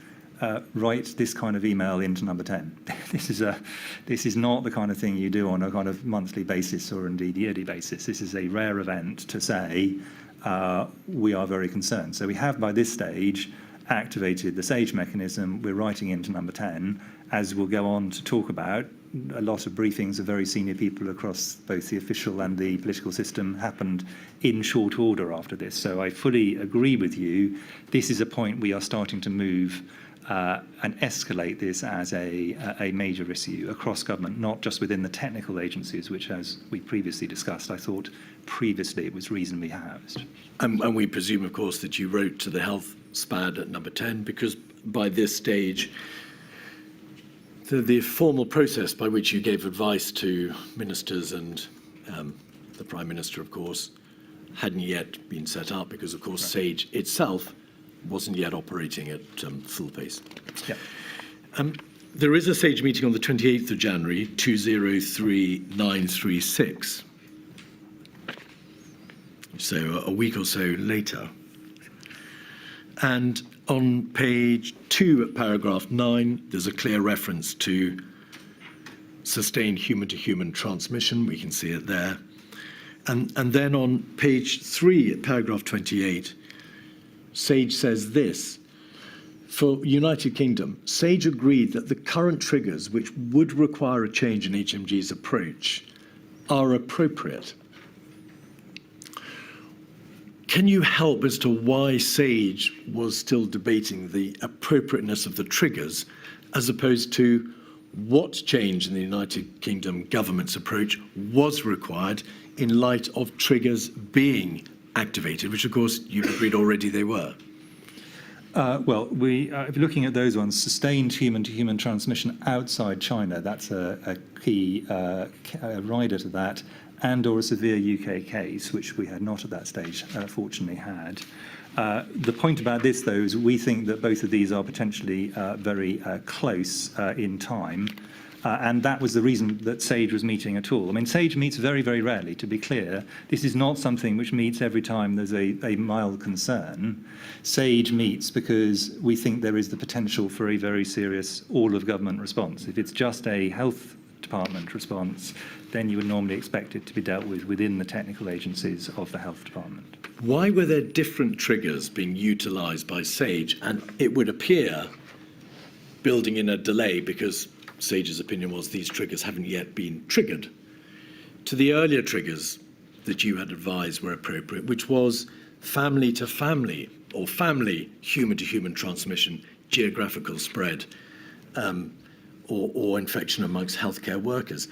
write this kind of email into number 10. This is not the kind of thing you do on a kind of monthly basis or indeed yearly basis. This is a rare event to say we are very concerned. So we have by this stage activated the SAGE mechanism. We're writing into number 10, as we'll go on to talk about. A lot of briefings of very senior people across both the official and the political system happened in short order after this. So I fully agree with you. This is a point we are starting to move and escalate this as a major issue across government, not just within the technical agencies, which, as we previously discussed, I thought previously it was reasonably housed. And we presume, of course, that you wrote to the health SPAD at number 10, because by this stage, the formal process by which you gave advice to ministers and the Prime Minister, of course, hadn't yet been set up, because, of course, SAGE itself wasn't yet operating at full pace. Yeah. There is a SAGE meeting on the 28th of January, 203936. So a week or so later. And on page 2 at paragraph 9, there's a clear reference to sustained human-to-human transmission. We can see it there. And then on page 3 at paragraph 28, SAGE says this: for United Kingdom, SAGE agreed that the current triggers which would require a change in HMG's approach are appropriate. Can you help as to why SAGE was still debating the appropriateness of the triggers as opposed to what change in the United Kingdom government's approach was required in light of triggers being activated, which of course you've agreed already they were? Well, if you're looking at those ones, sustained human-to-human transmission outside China, that's a key rider to that, and or a severe UK case, which we had not at that stage, fortunately had. The point about this, though, is we think that both of these are potentially very close in time. And that was the reason that SAGE was meeting at all. I mean, SAGE meets very, very rarely, to be clear. This is not something which meets every time there's a mild concern. SAGE meets because we think there is the potential for a very serious all-of-government response. If it's just a health department response, then you would normally expect it to be dealt with within the technical agencies of the health department. Why were there different triggers being utilised by SAGE? And it would appear, building in a delay, because SAGE's opinion was these triggers haven't yet been triggered, to the earlier triggers that you had advised were appropriate, which was family to family, or family human to human transmission, geographical spread, or infection amongst healthcare workers.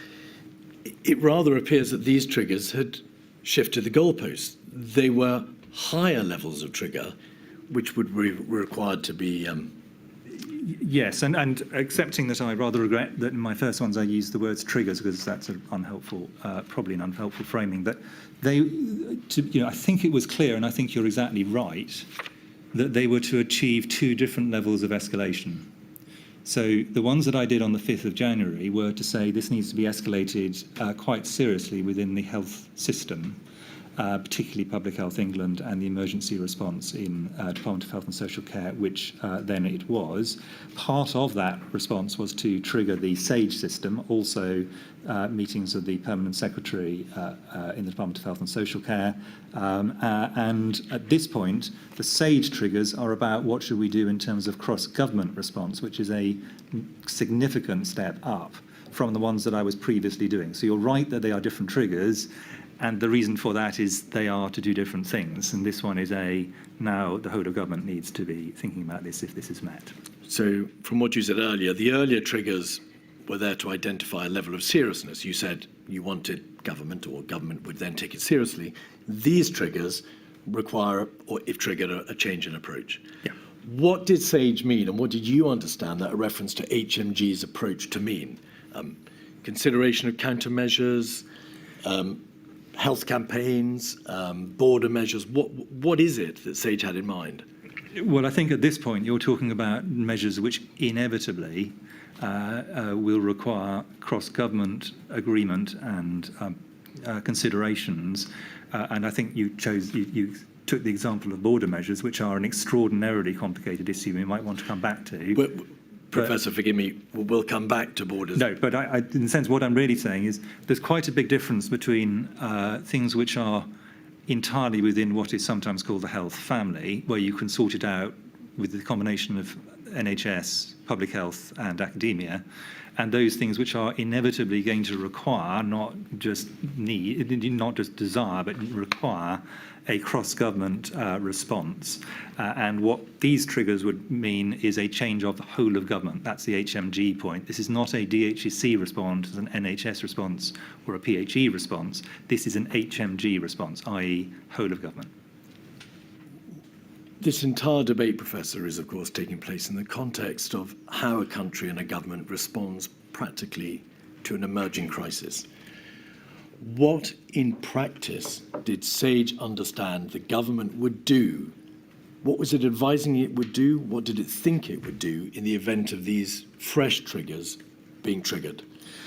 It rather appears that these triggers had shifted the goalposts. They were higher levels of trigger, which would be required to be. Yes, and accepting that I rather regret that in my first ones I used the words triggers because that's an unhelpful, probably an unhelpful framing. But I think it was clear, and I think you're exactly right, that they were to achieve two different levels of escalation. So the ones that I did on the 5th of January were to say this needs to be escalated quite seriously within the health system, particularly Public Health England and the emergency response in Department of Health and Social Care, which then it was. Part of that response was to trigger the SAGE system, also meetings of the Permanent Secretary in the Department of Health and Social Care. And at this point, the SAGE triggers are about what should we do in terms of cross-government response, which is a significant step up from the ones that I was previously doing. So you're right that they are different triggers. And the reason for that is they are to do different things. And this one is now the whole of government needs to be thinking about this if this is met. So from what you said earlier, the earlier triggers were there to identify a level of seriousness. You said you wanted government, or government would then take it seriously. These triggers require, or if triggered, a change in approach. Yeah. What did SAGE mean, and what did you understand that reference to HMG's approach to mean? Consideration of countermeasures, health campaigns, border measures. What is it that SAGE had in mind? Well, I think at this point you're talking about measures which inevitably will require cross-government agreement and considerations. And I think you took the example of border measures, which are an extraordinarily complicated issue we might want to come back to. Professor, forgive me, we'll come back to borders. No, but in a sense, what I'm really saying is there's quite a big difference between things which are entirely within what is sometimes called the health family, where you can sort it out with the combination of NHS, public health and academia, and those things which are inevitably going to require not just desire, but require a cross-government response. And what these triggers would mean is a change of the whole of government. That's the HMG point. This is not a DHEC response, an NHS response, or a PHE response. This is an HMG response, i.e. whole of government. This entire debate, Professor, is of course taking place in the context of how a country and a government responds practically to an emerging crisis. What in practice did SAGE understand the government would do? What was it advising it would do? What did it think it would do in the event of these fresh triggers being triggered?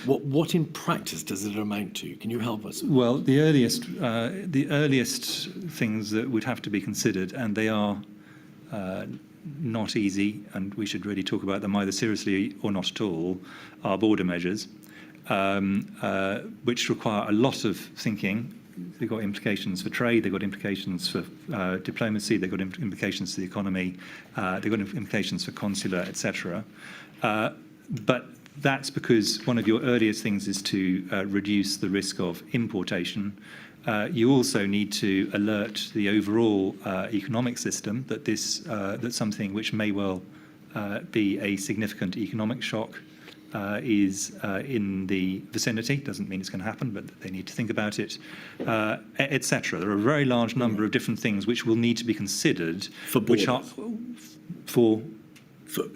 What in practice does it amount to? Can you help us? Well, the earliest things that would have to be considered, and they are not easy, and we should really talk about them either seriously or not at all, are border measures, which require a lot of thinking. They've got implications for trade, they've got implications for diplomacy, they've got implications for the economy, they've got implications for consular, etc. But that's because one of your earliest things is to reduce the risk of importation. You also need to alert the overall economic system that that something which may well be a significant economic shock is in the vicinity. Doesn't mean it's going to happen, but they need to think about it, etc. There are a very large number of different things which will need to be considered. For borders?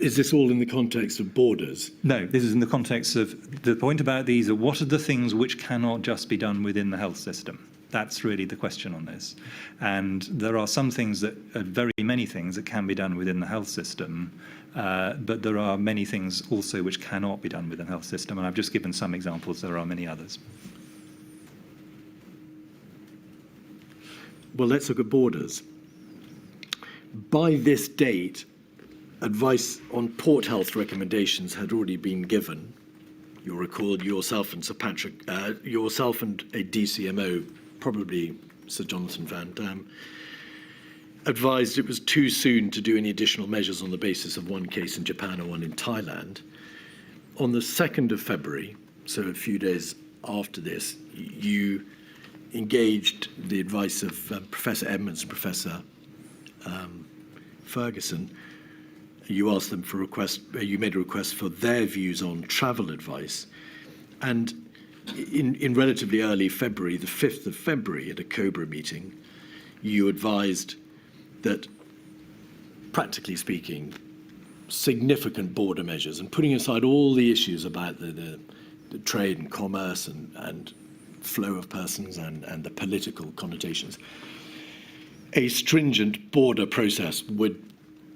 Is this all in the context of borders? No, this is in the context of the point about these are what are the things which cannot just be done within the health system. That's really the question on this. And there are some things very many things that can be done within the health system, but there are many things also which cannot be done within the health system. And I've just given some examples. There are many others. Well, let's look at borders. By this date, advice on port health recommendations had already been given. You'll recall yourself and Sir Patrick, yourself and a DCMO, probably Sir Jonathan Van Dam, advised it was too soon to do any additional measures on the basis of one case in Japan and one in Thailand. On the 2nd of February, so a few days after this, you engaged the advice of Professor Edmonds and Professor Ferguson. You asked them for you made a request for their views on travel advice. And in relatively early February, the 5th of February, at a COBRA meeting, you advised that, practically speaking, significant border measures, and putting aside all the issues about the trade and commerce and flow of persons and the political connotations, a stringent border process would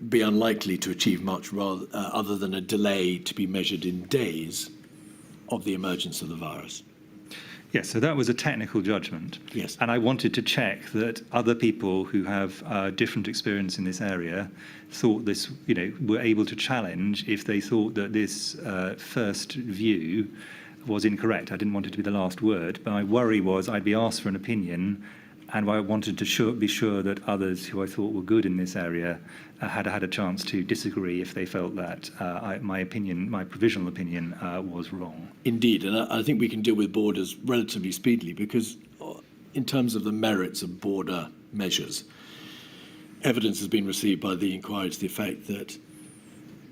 be unlikely to achieve much rather other than a delay to be measured in days of the emergence of the virus. Yes, so that was a technical judgment. Yes. And I wanted to check that other people who have different experience in this area thought this, were able to challenge if they thought that this first view was incorrect. I didn't want it to be the last word, but my worry was I'd be asked for an opinion, and I wanted to be sure that others who I thought were good in this area had had a chance to disagree if they felt that my provisional opinion, was wrong. Indeed, and I think we can deal with borders relatively speedily because in terms of the merits of border measures, evidence has been received by the inquiry to the effect that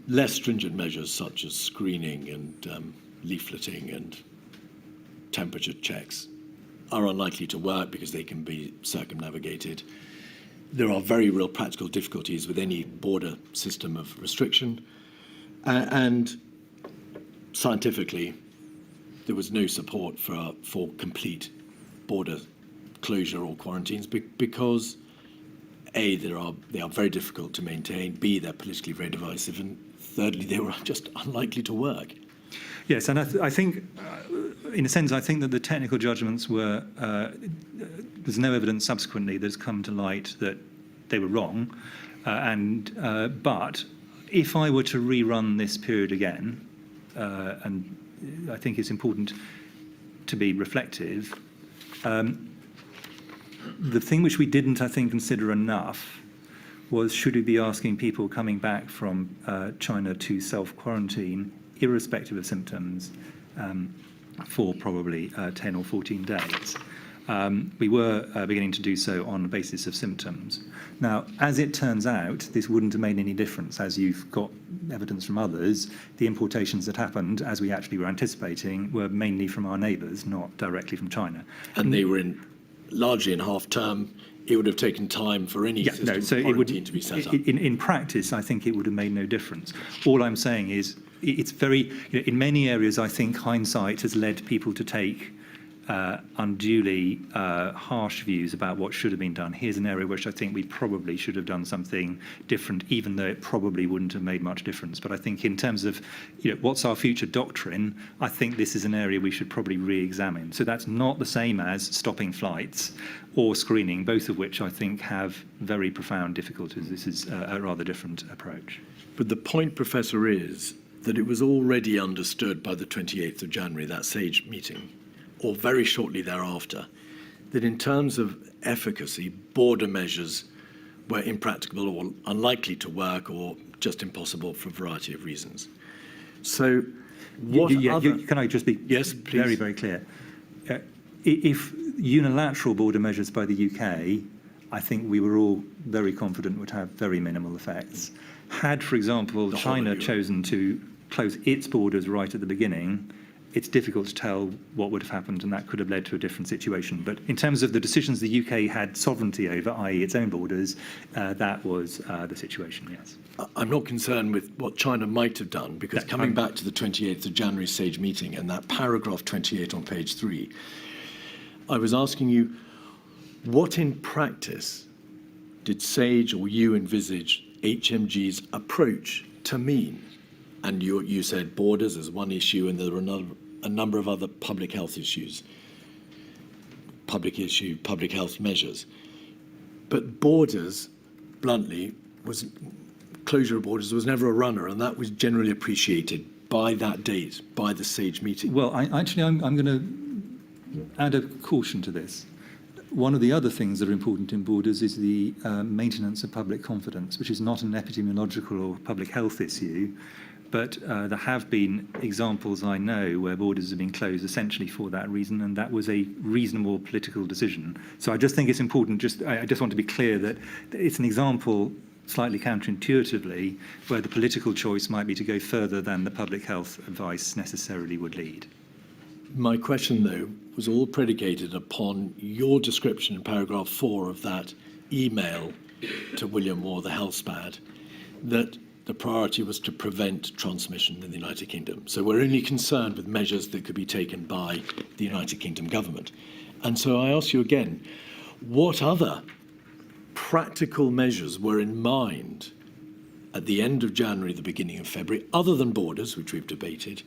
less stringent measures such as screening and leafleting and temperature checks are unlikely to work because they can be circumnavigated. There are very real practical difficulties with any border system of restriction, and scientifically, there was no support for complete border closure or quarantines because A, they are very difficult to maintain, B, they're politically very divisive, and thirdly, they were just unlikely to work. Yes, and I think, in a sense, I think that the technical judgments were, there's no evidence subsequently that's come to light that they were wrong. But if I were to rerun this period again, and I think it's important to be reflective, the thing which we didn't, I think, consider enough was should we be asking people coming back from China to self-quarantine irrespective of symptoms, for probably 10 or 14 days. We were beginning to do so on the basis of symptoms. Now, as it turns out, this wouldn't have made any difference. As you've got evidence from others, the importations that happened, as we actually were anticipating, were mainly from our neighbours, not directly from China. And they were largely in half-term. It would have taken time for any system of quarantine to be set up. In practice, I think it would have made no difference. All I'm saying is it's very, in many areas, I think hindsight has led people to take unduly harsh views about what should have been done. Here's an area which I think we probably should have done something different, even though it probably wouldn't have made much difference. But I think in terms of what's our future doctrine, I think this is an area we should probably re-examine. So that's not the same as stopping flights or screening, both of which I think have very profound difficulties. This is a rather different approach. But the point, Professor, is that it was already understood by the 28th of January, that SAGE meeting, or very shortly thereafter, that in terms of efficacy, border measures were impracticable or unlikely to work or just impossible for a variety of reasons. So what can I just be yes, please. Very, very clear? If unilateral border measures by the UK, I think we were all very confident would have very minimal effects. Had, for example, China chosen to close its borders right at the beginning, it's difficult to tell what would have happened, and that could have led to a different situation. But in terms of the decisions the UK had sovereignty over, i.e. its own borders, that was the situation, yes. I'm not concerned with what China might have done, because coming back to the 28th of January SAGE meeting and that paragraph 28 on page 3, I was asking you, What in practice did Sage or you envisage HMG's approach to mean? And you said borders as one issue, and there were a number of other public health issues, public health measures. But borders, bluntly, closure of borders was never a runner, and that was generally appreciated by that date, by the Sage meeting. Well, I'm going to add a caution to this. One of the other things that are important in borders is the maintenance of public confidence, which is not an epidemiological or public health issue, but there have been examples I know where borders have been closed essentially for that reason, and that was a reasonable political decision. So I just think it's important, I just want to be clear that it's an example, slightly counterintuitively, where the political choice might be to go further than the public health advice necessarily would lead. My question, though, was all predicated upon your description in paragraph 4 of that email to William Moore, the health SPAD, that the priority was to prevent transmission in the United Kingdom. So we're only concerned with measures that could be taken by the United Kingdom government. And so I ask you again, what other practical measures were in mind at the end of January, the beginning of February, other than borders, which we've debated,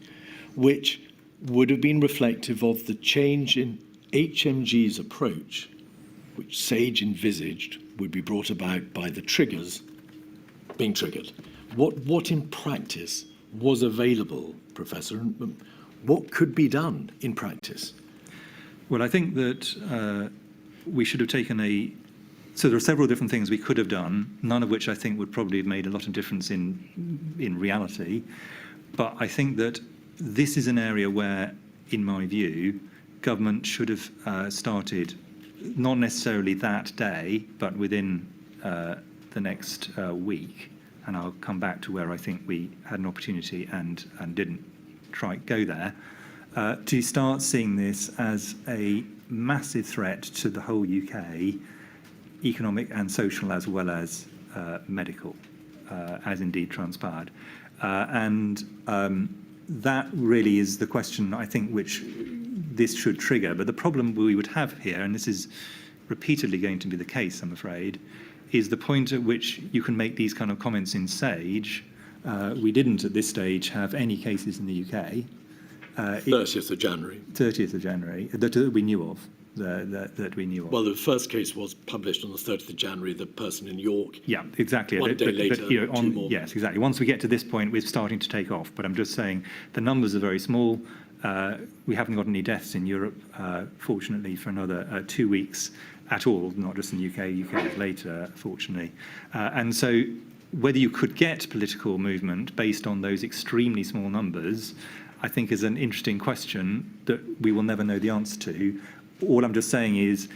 which would have been reflective of the change in HMG's approach, which Sage envisaged would be brought about by the triggers being triggered? What in practice was available, Professor? And what could be done in practice? Well, I think that we should have taken so there are several different things we could have done, none of which I think would probably have made a lot of difference in reality. But I think that this is an area where, in my view, government should have started, not necessarily that day, but within the next week. And I'll come back to where I think we had an opportunity and didn't go there, to start seeing this as a massive threat to the whole UK, economic and social as well as medical, as indeed transpired. That really is the question, I think, which this should trigger. But the problem we would have here, and this is repeatedly going to be the case, I'm afraid, is the point at which you can make these kind of comments in Sage. We didn't at this stage have any cases in the UK. 30th of January. 30th of January, that we knew of. That we knew of. Well, the first case was published on the 30th of January, the person in York. Yeah, exactly. One day later, two more. Yes, exactly. Once we get to this point, we're starting to take off. But I'm just saying the numbers are very small. We haven't got any deaths in Europe, fortunately, for another 2 weeks at all, not just in the UK. UK is later, fortunately. And so whether you could get political movement based on those extremely small numbers, I think is an interesting question that we will never know the answer to. All I'm just saying is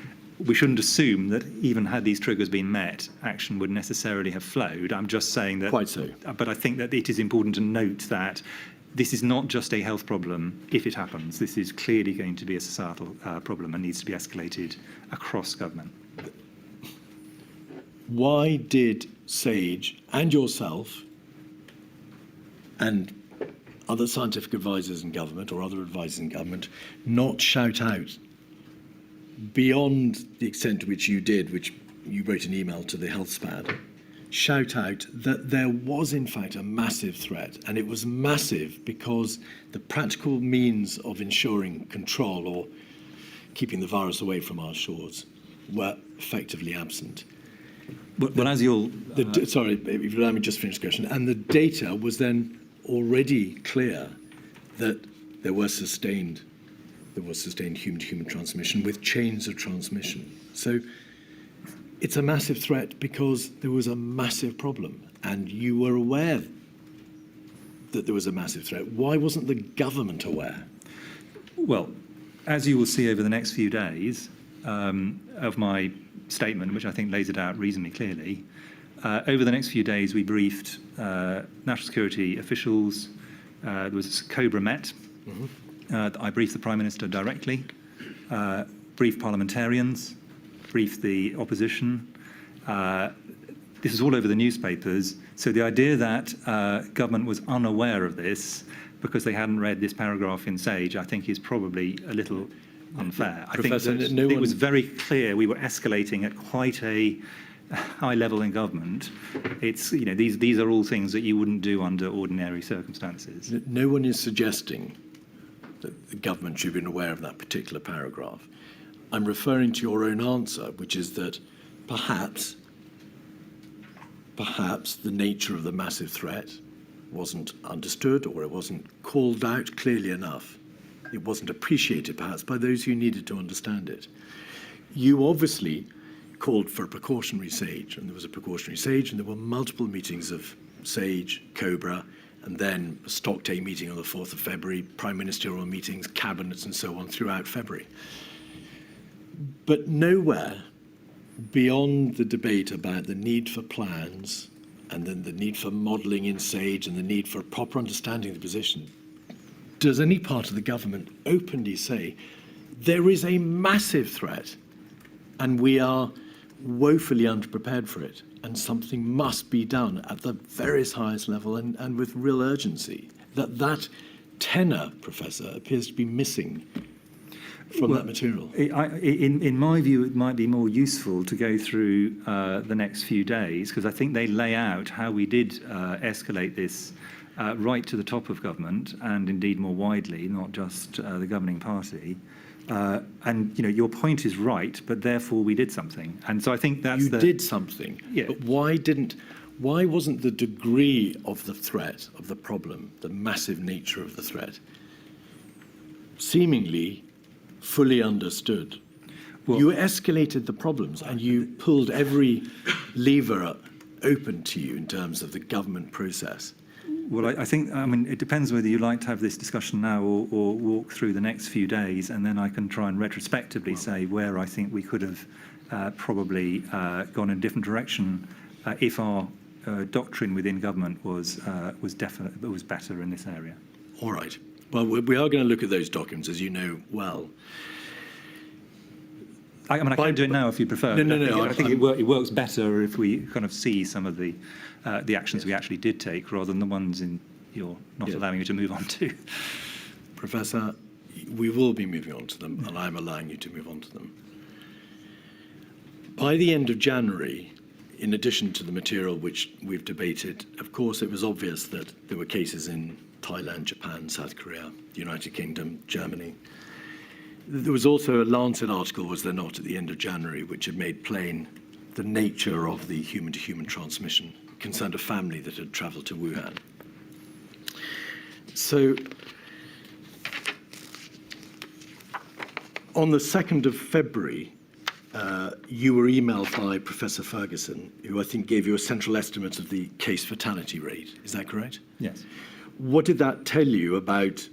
we shouldn't assume that even had these triggers been met, action would necessarily have flowed. I'm just saying that. Quite so. But I think that it is important to note that this is not just a health problem if it happens. This is clearly going to be a societal problem and needs to be escalated across government. Why did Sage and yourself and other scientific advisors in government or other advisors in government not shout out beyond the extent to which you did, which you wrote an email to the health SPAD, shout out that there was in fact a massive threat, and it was massive because the practical means of ensuring control or keeping the virus away from our shores were effectively absent. But as you'll... Sorry, if you allow me just to finish the question. And the data was then already clear that there was sustained human-to-human transmission with chains of transmission. So it's a massive threat because there was a massive problem, and you were aware that there was a massive threat. Why wasn't the government aware? Well, as you will see over the next few days of my statement, which I think lays it out reasonably clearly, over the next few days we briefed national security officials. There was Cobra Met. Mm-hmm. I briefed the Prime Minister directly, briefed parliamentarians, briefed the opposition. This is all over the newspapers. So the idea that government was unaware of this because they hadn't read this paragraph in Sage, I think is probably a little unfair. I Professor, think that no it one- was very clear we were escalating at quite a high level in government. It's, these are all things that you wouldn't do under ordinary circumstances. No one is suggesting that the government should have been aware of that particular paragraph. I'm referring to your own answer, which is that perhaps the nature of the massive threat wasn't understood, or it wasn't called out clearly enough. It wasn't appreciated, perhaps, by those who needed to understand it. You obviously called for a precautionary SAGE, and there was a precautionary SAGE, and there were multiple meetings of SAGE, COBRA, and then a stock take meeting on the 4th of February, prime ministerial meetings, cabinets, and so on throughout February. But nowhere beyond the debate about the need for plans, and then the need for modelling in SAGE, and the need for a proper understanding of the position, does any part of the government openly say there is a massive threat and we are woefully underprepared for it, and something must be done at the very highest level and with real urgency? That tenor, Professor, appears to be missing from that material. In my view, it might be more useful to go through the next few days, because I think they lay out how we did escalate this right to the top of government, and indeed more widely, not just the governing party. And your point is right, but therefore we did something. And so I think that's You did something, Yeah. but why wasn't the degree of the threat, of the problem, the massive nature of the threat, seemingly fully understood? Well, you escalated the problems and you pulled every lever open to you in terms of the government process. Well, I think, it depends whether you like to have this discussion now or walk through the next few days, and then I can try and retrospectively say where I think we could have probably gone in a different direction if our doctrine within government was better in this area. All right. Well, we are going to look at those documents, as you know well. I can do it now if you prefer. No. I think it works better if we kind of see some of the actions we actually did take, rather than the ones you're not allowing you to move on to. Professor, we will be moving on to them, and I'm allowing you to move on to them. By the end of January, in addition to the material which we've debated, of course, it was obvious that there were cases in Thailand, Japan, South Korea, the United Kingdom, Germany. There was also a Lancet article, was there not, at the end of January, which had made plain the nature of the human-to-human transmission. It concerned a family that had travelled to Wuhan. So, on the 2nd of February, you were emailed by Professor Ferguson, who I think gave you a central estimate of the case fatality rate. Is that correct? Yes. What did that tell you about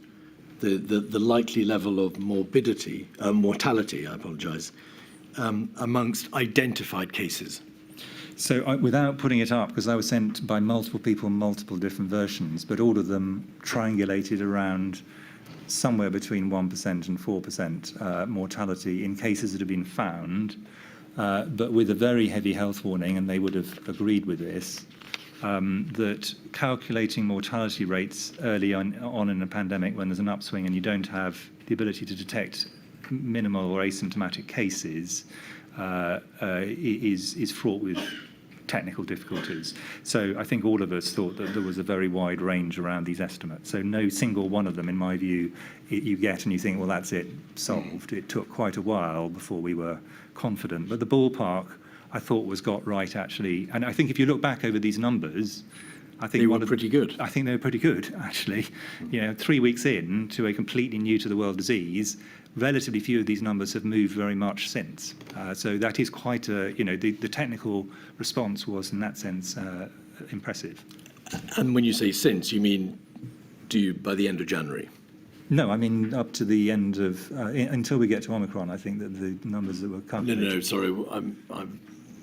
the likely level of mortality, I apologise, amongst identified cases? So without putting it up, because I was sent by multiple people, multiple different versions, but all of them triangulated around somewhere between 1% and 4% mortality in cases that have been found, but with a very heavy health warning, and they would have agreed with this, that calculating mortality rates early on in a pandemic when there's an upswing and you don't have the ability to detect minimal or asymptomatic cases is fraught with technical difficulties. So I think all of us thought that there was a very wide range around these estimates. So no single one of them, in my view, you get and you think, well, that's it, solved. It took quite a while before we were confident. But the ballpark, I thought, was got right, actually. And I think if you look back over these numbers, I think they were pretty good. I think they were pretty good, actually. 3 weeks in to a completely new to the world disease, relatively few of these numbers have moved very much since. So that is quite the technical response was, in that sense, impressive. And when you say since, you mean by the end of January? No, I mean up to the end of, until we get to Omicron, I think that the numbers that were calculated. No, sorry,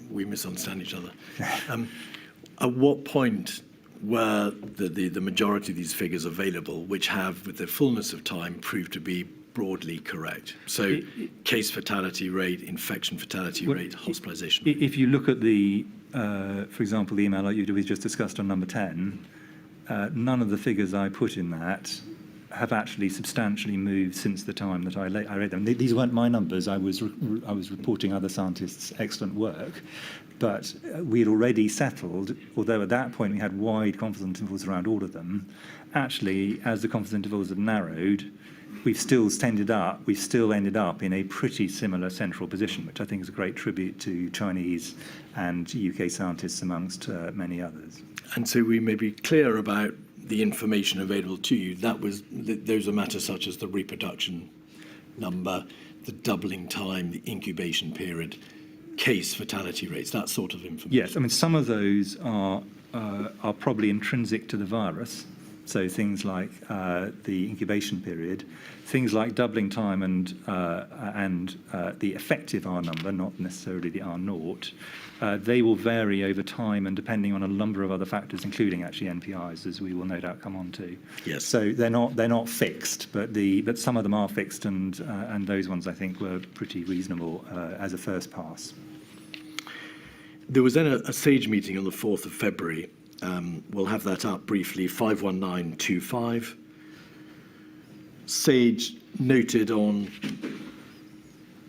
we misunderstand each other. At what point were the majority of these figures available, which have, with the fullness of time, proved to be broadly correct? So case fatality rate, infection fatality rate, hospitalisation rate. If you look at the, for example, the email like we just discussed on number 10, none of the figures I put in that have actually substantially moved since the time that I read them. These weren't my numbers. I was reporting other scientists' excellent work. But we had already settled, although at that point we had wide confidence intervals around all of them, actually, as the confidence intervals have narrowed, we've still ended up in a pretty similar central position, which I think is a great tribute to Chinese and UK scientists amongst many others. And so we may be clear about the information available to you. Those are matters such as the reproduction number, the doubling time, the incubation period, case fatality rates, that sort of information. Yes, I mean, some of those are probably intrinsic to the virus. So things like the incubation period, things like doubling time and the effective R number, not necessarily the R naught, they will vary over time and depending on a number of other factors, including actually NPIs, as we will no doubt come on to. Yes. So they're not fixed, but some of them are fixed, and those ones I think were pretty reasonable as a first pass. There was then a SAGE meeting on the 4th of February. We'll have that up briefly, 51925. SAGE noted on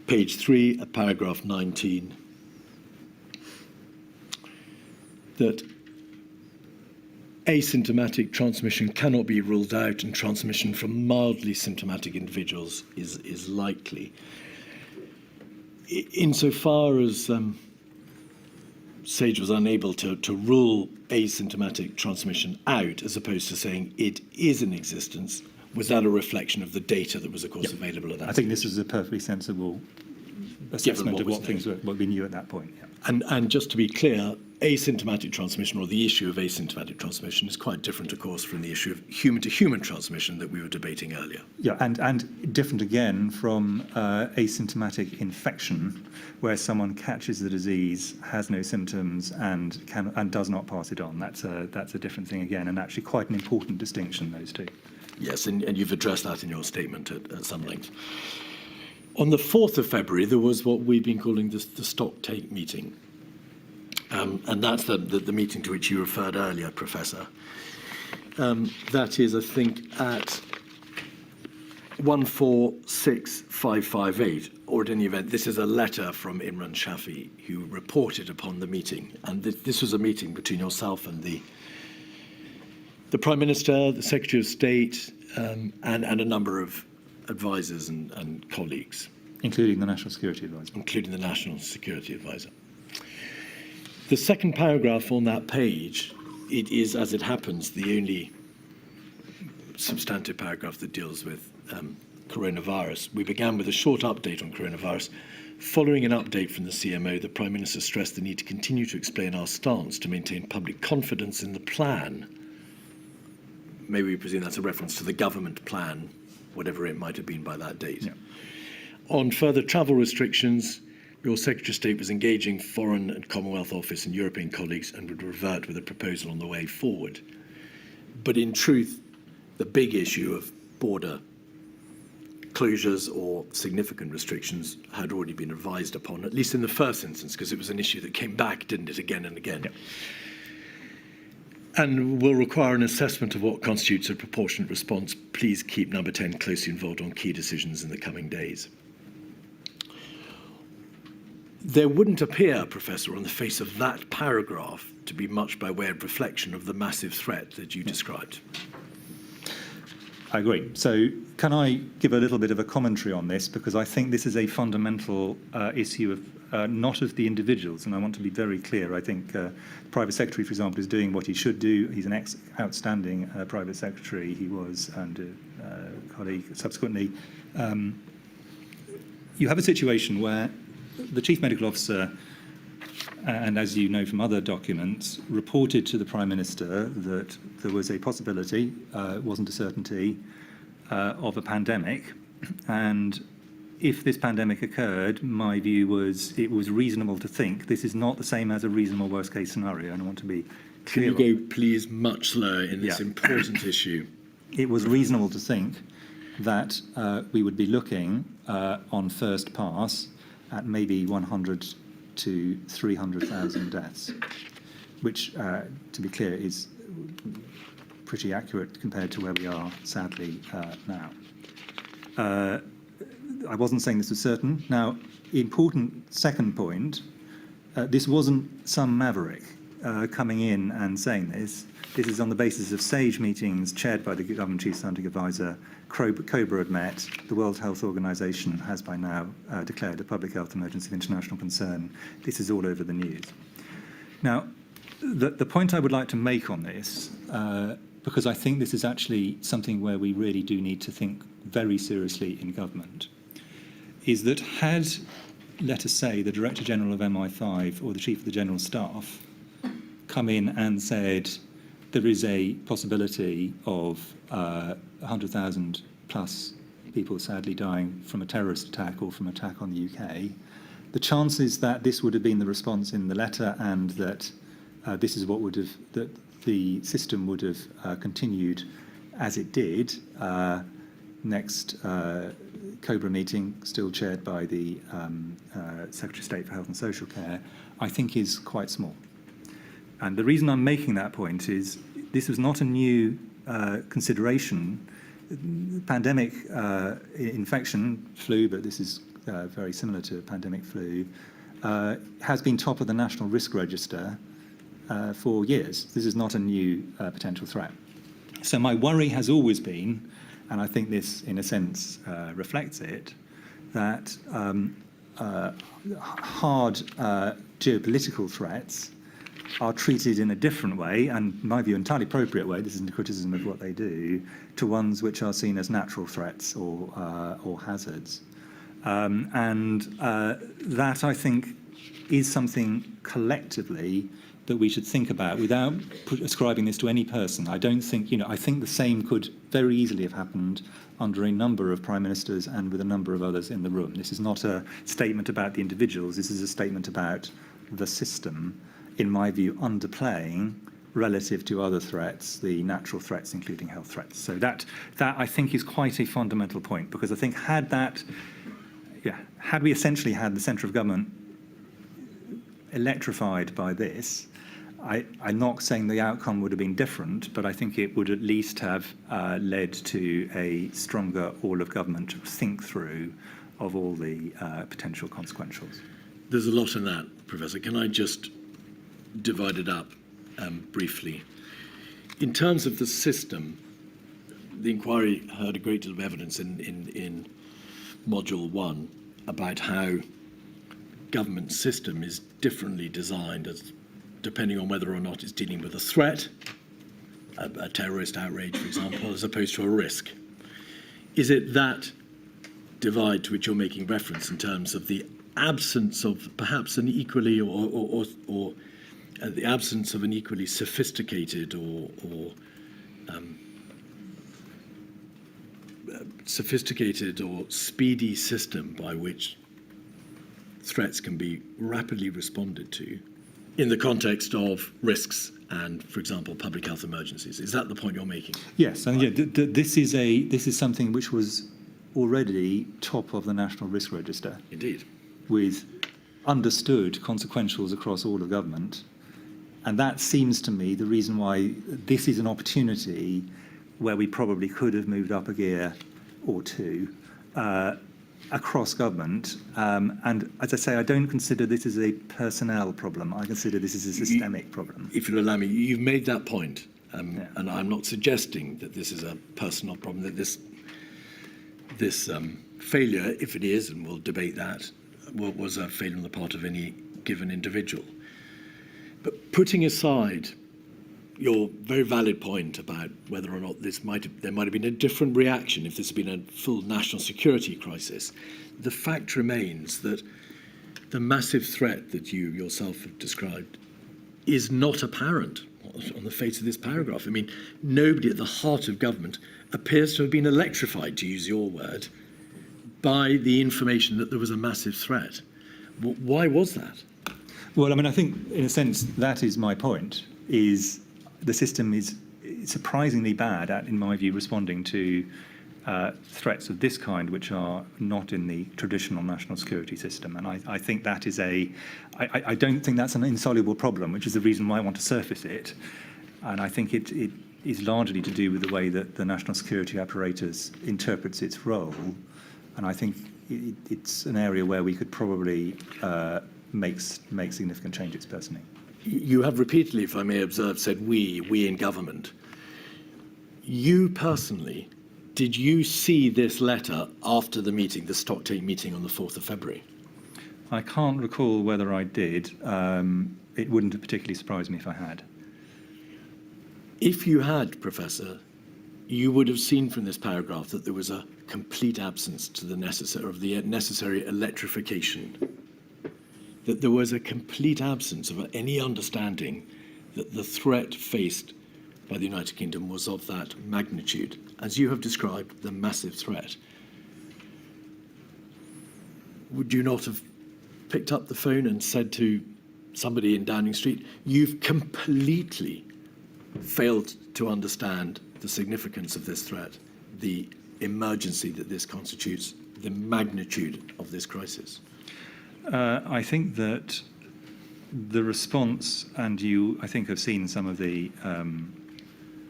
page 3 at paragraph 19 that asymptomatic transmission cannot be ruled out and transmission from mildly symptomatic individuals is likely. Insofar as SAGE was unable to rule asymptomatic transmission out, as opposed to saying it is in existence, was that a reflection of the data that was, of course, available at that I think this is a perfectly sensible assessment of what we knew at that point. Yeah. And just to be clear, asymptomatic transmission, or the issue of asymptomatic transmission, is quite different, of course, from the issue of human-to-human transmission that we were debating earlier. Yeah, and different again from asymptomatic infection, where someone catches the disease, has no symptoms, and does not pass it on. That's a different thing again, and actually quite an important distinction, those two. Yes, and you've addressed that in your statement at some length. On the 4th of February, there was what we've been calling the stock take meeting. And that's the meeting to which you referred earlier, Professor. That is, I think, at 146558, or at any event, this is a letter from Imran Shafi, who reported upon the meeting. And this was a meeting between yourself and the Prime Minister, the Secretary of State, and a number of advisors and colleagues. Including the National Security Advisor. Including the National Security Advisor. The second paragraph on that page, it is, as it happens, the only substantive paragraph that deals with coronavirus. We began with a short update on coronavirus. Following an update from the CMO, the Prime Minister stressed the need to continue to explain our stance to maintain public confidence in the plan. Maybe we presume that's a reference to the government plan, whatever it might have been by that date. Yeah. On further travel restrictions, your Secretary of State was engaging Foreign and Commonwealth Office and European colleagues and would revert with a proposal on the way forward. But in truth, the big issue of border closures or significant restrictions had already been advised upon, at least in the first instance, because it was an issue that came back, didn't it, again and again. Yeah. And will require an assessment of what constitutes a proportionate response. Please keep number 10 closely involved on key decisions in the coming days. There wouldn't appear, Professor, on the face of that paragraph to be much by way of reflection of the massive threat that you described. I agree. So can I give a little bit of a commentary on this, because I think this is a fundamental issue of not of the individuals, and I want to be very clear. I think the Private Secretary, for example, is doing what he should do. He's an outstanding Private Secretary. He was, and a colleague subsequently. You have a situation where the Chief Medical Officer, and as you know from other documents, reported to the Prime Minister that there was a possibility, wasn't a certainty, of a pandemic. And if this pandemic occurred, my view was it was reasonable to think this is not the same as a reasonable worst-case scenario, and I want to be clear. Can you go, please, much slower in this important issue? It was reasonable to think that we would be looking on first pass at maybe 100 to 300,000 deaths, which, to be clear, is pretty accurate compared to where we are, sadly, now. I wasn't saying this was certain. Now, important second point, this wasn't some maverick coming in and saying this. This is on the basis of SAGE meetings chaired by the Government Chief Scientific Advisor. COBRA had met. The World Health Organization has by now declared a public health emergency of international concern. This is all over the news. Now, the point I would like to make on this, because I think this is actually something where we really do need to think very seriously in government, is that had, let us say, the Director General of MI5 or the Chief of the General Staff come in and said there is a possibility of 100,000 plus people sadly dying from a terrorist attack or from attack on the UK, the chances that this would have been the response in the letter and that this is what would have, that the system would have continued as it did, next COBRA meeting, still chaired by the Secretary of State for Health and Social Care, I think is quite small. And the reason I'm making that point is this was not a new consideration. Pandemic infection, flu, but this is very similar to pandemic flu, has been top of the National Risk Register for years. This is not a new potential threat. So my worry has always been, and I think this in a sense reflects it, that hard geopolitical threats are treated in a different way, and in my view, entirely appropriate way, this isn't a criticism of what they do, to ones which are seen as natural threats or hazards. That, I think, is something collectively that we should think about without ascribing this to any person. I don't think, I think the same could very easily have happened under a number of prime ministers and with a number of others in the room. This is not a statement about the individuals, this is a statement about the system, in my view, underplaying relative to other threats, the natural threats, including health threats. So that I think is quite a fundamental point, because I think had we essentially had the centre of government electrified by this, I'm not saying the outcome would have been different, but I think it would at least have led to a stronger all-of-government think through of all the potential consequentials. There's a lot in that, Professor. Can I just divide it up briefly? In terms of the system, the inquiry heard a great deal of evidence in Module 1 about how government system is differently designed as depending on whether or not it's dealing with a threat, a terrorist outrage, for example, as opposed to a risk. Is it that divide to which you're making reference in terms of the absence of perhaps an equally or the absence of an equally sophisticated or speedy system by which threats can be rapidly responded to in the context of risks and, for example, public health emergencies? Is that the point you're making? Yes, and this is something which was already top of the National Risk Register. Indeed. With understood consequentials across all of government. And that seems to me the reason why this is an opportunity where we probably could have moved up a gear or two across government. And as I say, I don't consider this as a personnel problem. I consider this as a systemic problem. If you'll allow me, you've made that point. And I'm not suggesting that this is a personal problem, that this failure, if it is, and we'll debate that, was a failure on the part of any given individual. But putting aside your very valid point about whether or not there might have been a different reaction if this had been a full national security crisis, the fact remains that the massive threat that you yourself have described is not apparent on the face of this paragraph. I mean, nobody at the heart of government appears to have been electrified, to use your word, by the information that there was a massive threat. Why was that? Well, I mean, I think, in a sense, that is my point, is the system is surprisingly bad at, in my view, responding to threats of this kind, which are not in the traditional national security system. And I think that is I don't think that's an insoluble problem, which is the reason why I want to surface it. And I think it is largely to do with the way that the national security apparatus interprets its role, and I think it's an area where we could probably make significant changes personally. You have repeatedly, if I may observe, said we in government. You personally, did you see this letter after the meeting, the Stocktake meeting on the 4th of February? I can't recall whether I did. It wouldn't have particularly surprised me if I had. If you had, Professor, you would have seen from this paragraph that there was a complete absence to the necessary electrification, that there was a complete absence of any understanding that the threat faced by the United Kingdom was of that magnitude, as you have described, the massive threat. Would you not have picked up the phone and said to somebody in Downing Street, you've completely failed to understand the significance of this threat, the emergency that this constitutes, the magnitude of this crisis? I think that the response, and you, I think, have seen some of the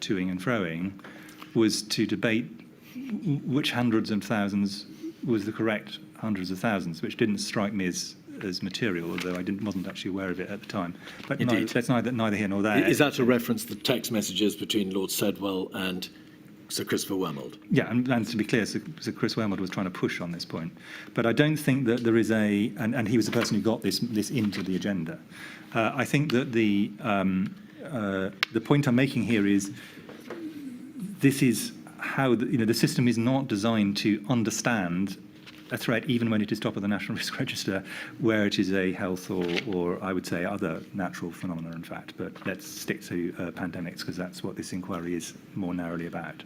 toing and froing, was to debate which hundreds of thousands was the correct hundreds of thousands, which didn't strike me as material, although I wasn't actually aware of it at the time. But that's neither here nor there. Is that a reference to the text messages between Lord Sedwell and Sir Christopher Wormold? Yeah, and to be clear, Sir Chris Wormold was trying to push on this point. But I don't think that there is and he was the person who got this into the agenda. I think that the point I'm making here is this is how the system is not designed to understand a threat, even when it is top of the National Risk Register, where it is a health or I would say other natural phenomena, in fact. But let's stick to pandemics, because that's what this inquiry is more narrowly about.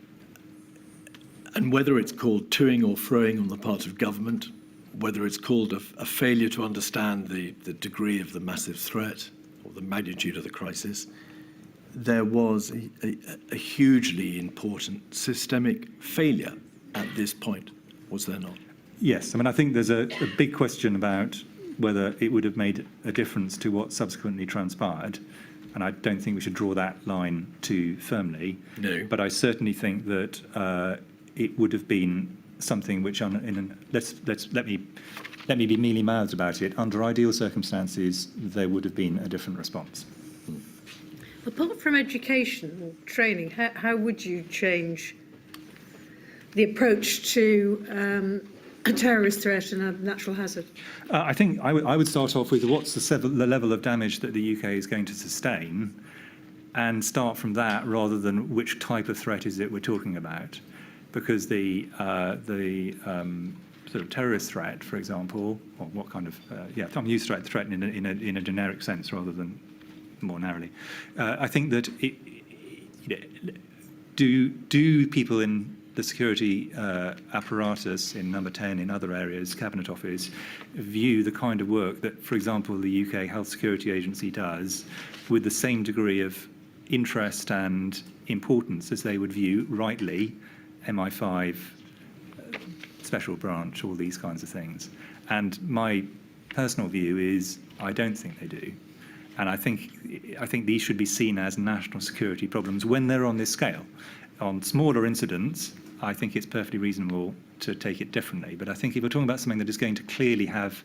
And whether it's called toing or froing on the part of government, whether it's called a failure to understand the degree of the massive threat or the magnitude of the crisis, there was a hugely important systemic failure at this point, was there not? Yes, I mean, I think there's a big question about whether it would have made a difference to what subsequently transpired, and I don't think we should draw that line too firmly. No. But I certainly think that it would have been something which, let me be mealy-mouthed about it. Under ideal circumstances, there would have been a different response. Apart from education or training, how would you change the approach to a terrorist threat and a natural hazard? I think I would start off with what's the level of damage that the UK is going to sustain, and start from that rather than which type of threat is it we're talking about. Because the sort of terrorist threat, for example, or what kind of I'm used to threat in a generic sense rather than more narrowly. I think that do people in the security apparatus in Number 10, in other areas, Cabinet Office, view the kind of work that, for example, the UK Health Security Agency does with the same degree of interest and importance as they would view, rightly, MI5, Special Branch, all these kinds of things? And my personal view is I don't think they do. And I think these should be seen as national security problems when they're on this scale. On smaller incidents, I think it's perfectly reasonable to take it differently. But I think if we're talking about something that is going to clearly have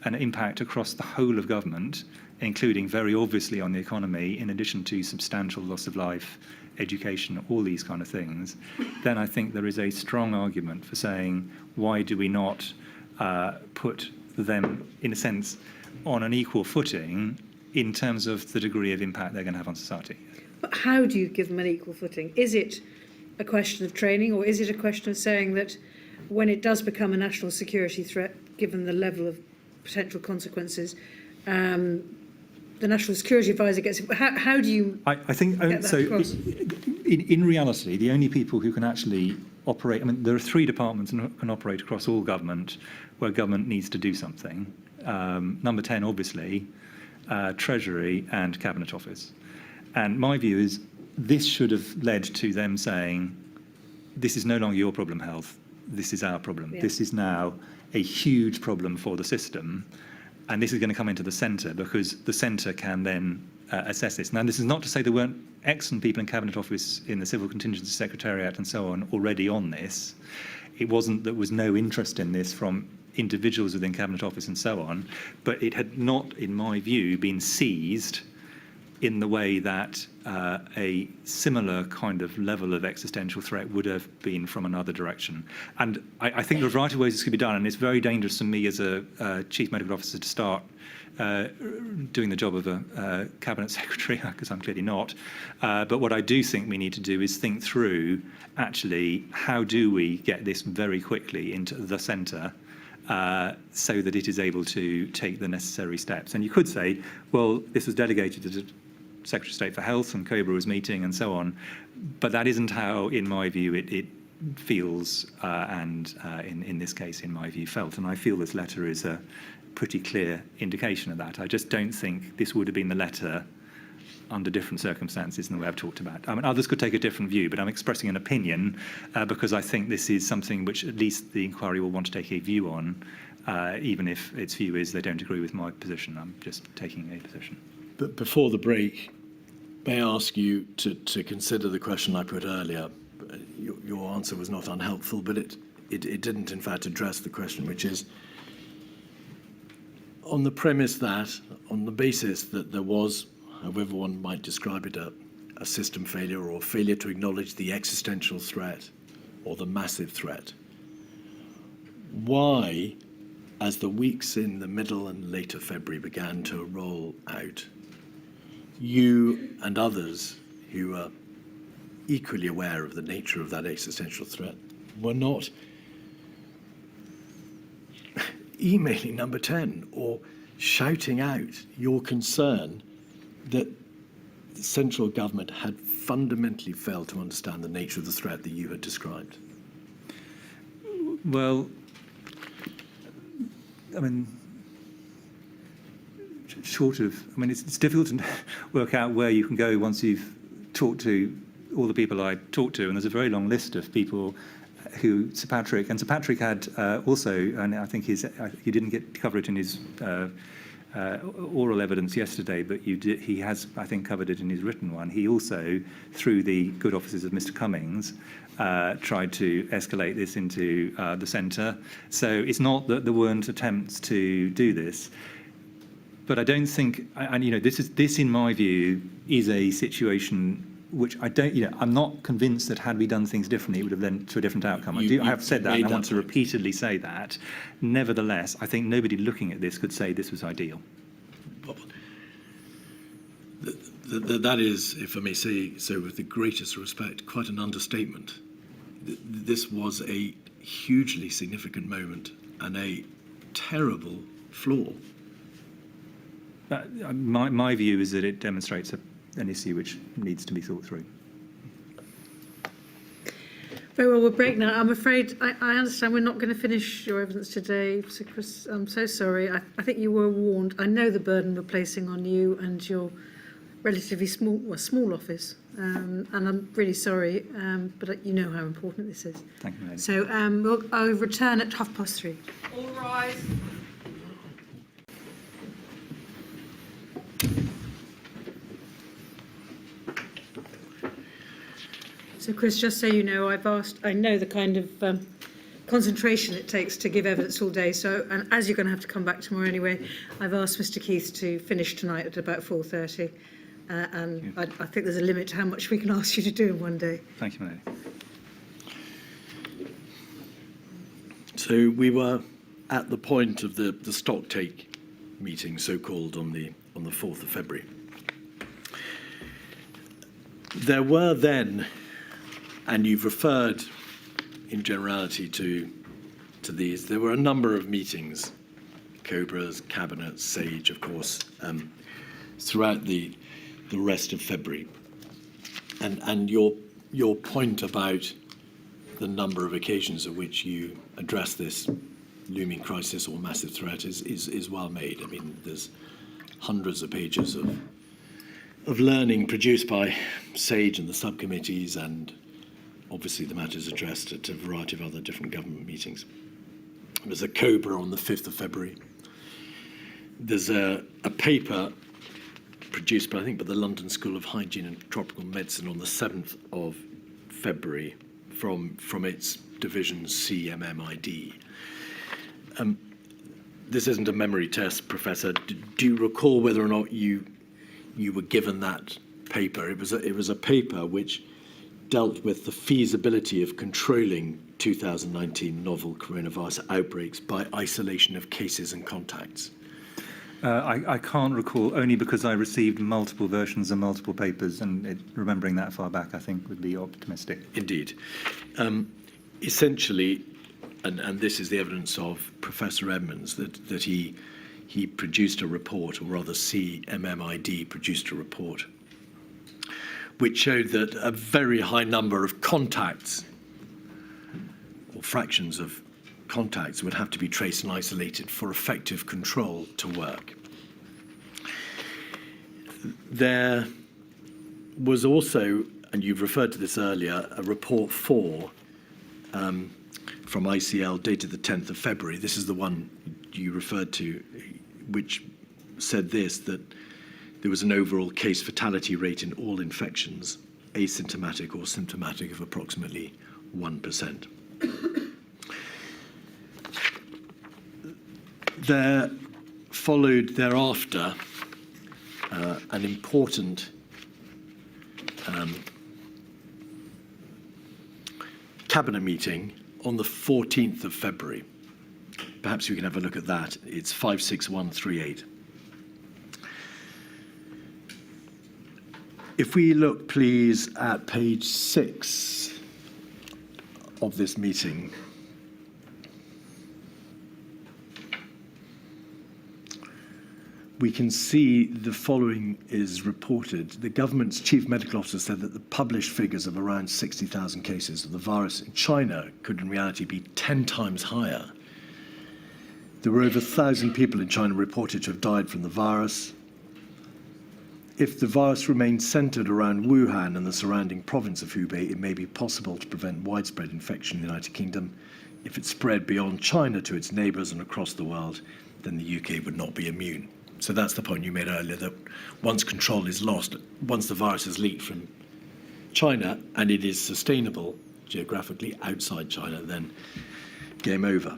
an impact across the whole of government, including very obviously on the economy, in addition to substantial loss of life, education, all these kind of things, then I think there is a strong argument for saying, why do we not put them, in a sense, on an equal footing in terms of the degree of impact they're going to have on society? But how do you give them an equal footing? Is it a question of training, or is it a question of saying that when it does become a national security threat, given the level of potential consequences, the National Security Advisor gets it? How do you I think get that so. across? In reality, the only people who can actually operate, I mean, there are 3 departments that can operate across all government where government needs to do something. Number 10, obviously, Treasury and Cabinet Office. And my view is this should have led to them saying, this is no longer your problem, health, this is our problem. Yeah. This is now a huge problem for the system, and this is going to come into the centre, because the centre can then assess this. Now, this is not to say there weren't excellent people in Cabinet Office, in the Civil Contingency Secretariat and so on, already on this. It wasn't that there was no interest in this from individuals within Cabinet Office and so on, but it had not, in my view, been seized in the way that a similar kind of level of existential threat would have been from another direction. And I think there are a variety of ways this could be done, and it's very dangerous for me as a Chief Medical Officer to start doing the job of a Cabinet Secretary, because I'm clearly not. But what I do think we need to do is think through, actually, how do we get this very quickly into the centre so that it is able to take the necessary steps. And you could say, well, this was delegated to the Secretary of State for Health and COBRA was meeting and so on, but that isn't how, in my view, it feels and in this case, in my view, felt. And I feel this letter is a pretty clear indication of that. I just don't think this would have been the letter under different circumstances in the way I've talked about. I mean, others could take a different view, but I'm expressing an opinion because I think this is something which at least the inquiry will want to take a view on, even if its view is they don't agree with my position. I'm just taking a position. But before the break, may I ask you to consider the question I put earlier? Your answer was not unhelpful, but it didn't, in fact, address the question, which is, on the premise that, on the basis that there was, however one might describe it, a system failure or failure to acknowledge the existential threat or the massive threat, why, as the weeks in the middle and later February began to roll out, you and others who are equally aware of the nature of that existential threat were not emailing Number 10 or shouting out your concern that the central government had fundamentally failed to understand the nature of the threat that you had described? Well, I mean, it's difficult to work out where you can go once you've talked to all the people I talked to, and there's a very long list of people who Sir Patrick had also, and I think he didn't get to cover it in his oral evidence yesterday, but he has, I think, covered it in his written one. He also, through the good offices of Mr. Cummings, tried to escalate this into the centre. So it's not that there weren't attempts to do this. But I don't think, and this in my view is a situation which I'm not convinced that had we done things differently, it would have led to a different outcome. I have said that, and I want to repeatedly say that. Nevertheless, I think nobody looking at this could say this was ideal. Well, that is, if I may say so with the greatest respect, quite an understatement. This was a hugely significant moment and a terrible flaw. My view is that it demonstrates an issue which needs to be thought through. Very well, we'll break now. I'm afraid I understand we're not going to finish your evidence today, Sir Chris. I'm so sorry. I think you were warned. I know the burden we're placing on you and your relatively small office, and I'm really sorry, but you know how important this is. Thank you, Lady. So I'll return at 3:30. All rise. So, Chris, just so you know, I know the kind of concentration it takes to give evidence all day. So, and as you're going to have to come back tomorrow anyway, I've asked Mr. Keith to finish tonight at about 4:30. And I think there's a limit to how much we can ask you to do in one day. Thank you, Lady. So we were at the point of the stock take meeting, so-called, on the 4th of February. There were then, and you've referred in generality to these, there were a number of meetings, COBRA's, Cabinet, SAGE, of course, throughout the rest of February. And your point about the number of occasions at which you address this looming crisis or massive threat is well made. I mean, there's hundreds of pages of learning produced by SAGE and the subcommittees, and obviously the matters addressed at a variety of other different government meetings. There's a COBRA on the 5th of February. There's a paper produced by, I think, by the London School of Hygiene and Tropical Medicine on the 7th of February from its division CMMID. This isn't a memory test, Professor. Do you recall whether or not you were given that paper? It was a paper which dealt with the feasibility of controlling 2019 novel coronavirus outbreaks by isolation of cases and contacts. I can't recall, only because I received multiple versions and multiple papers, and remembering that far back, I think, would be optimistic. Indeed. Essentially, and this is the evidence of Professor Edmonds, that he produced a report, or rather CMMID produced a report, which showed that a very high number of contacts, or fractions of contacts, would have to be traced and isolated for effective control to work. There was also, and you've referred to this earlier, a report 4 from ICL dated the 10th of February. This is the one you referred to, which said this, that there was an overall case fatality rate in all infections, asymptomatic or symptomatic, of approximately 1%. There followed thereafter an important cabinet meeting on the 14th of February. Perhaps we can have a look at that. It's 56138. If we look, please, at page 6 of this meeting, we can see the following is reported. The government's chief medical officer said that the published figures of around 60,000 cases of the virus in China could in reality be 10 times higher. There were over 1,000 people in China reported to have died from the virus. If the virus remains centered around Wuhan and the surrounding province of Hubei, it may be possible to prevent widespread infection in the United Kingdom. If it spread beyond China to its neighbours and across the world, then the UK would not be immune. So that's the point you made earlier, that once control is lost, once the virus has leaked from China and it is sustainable geographically outside China, then game over.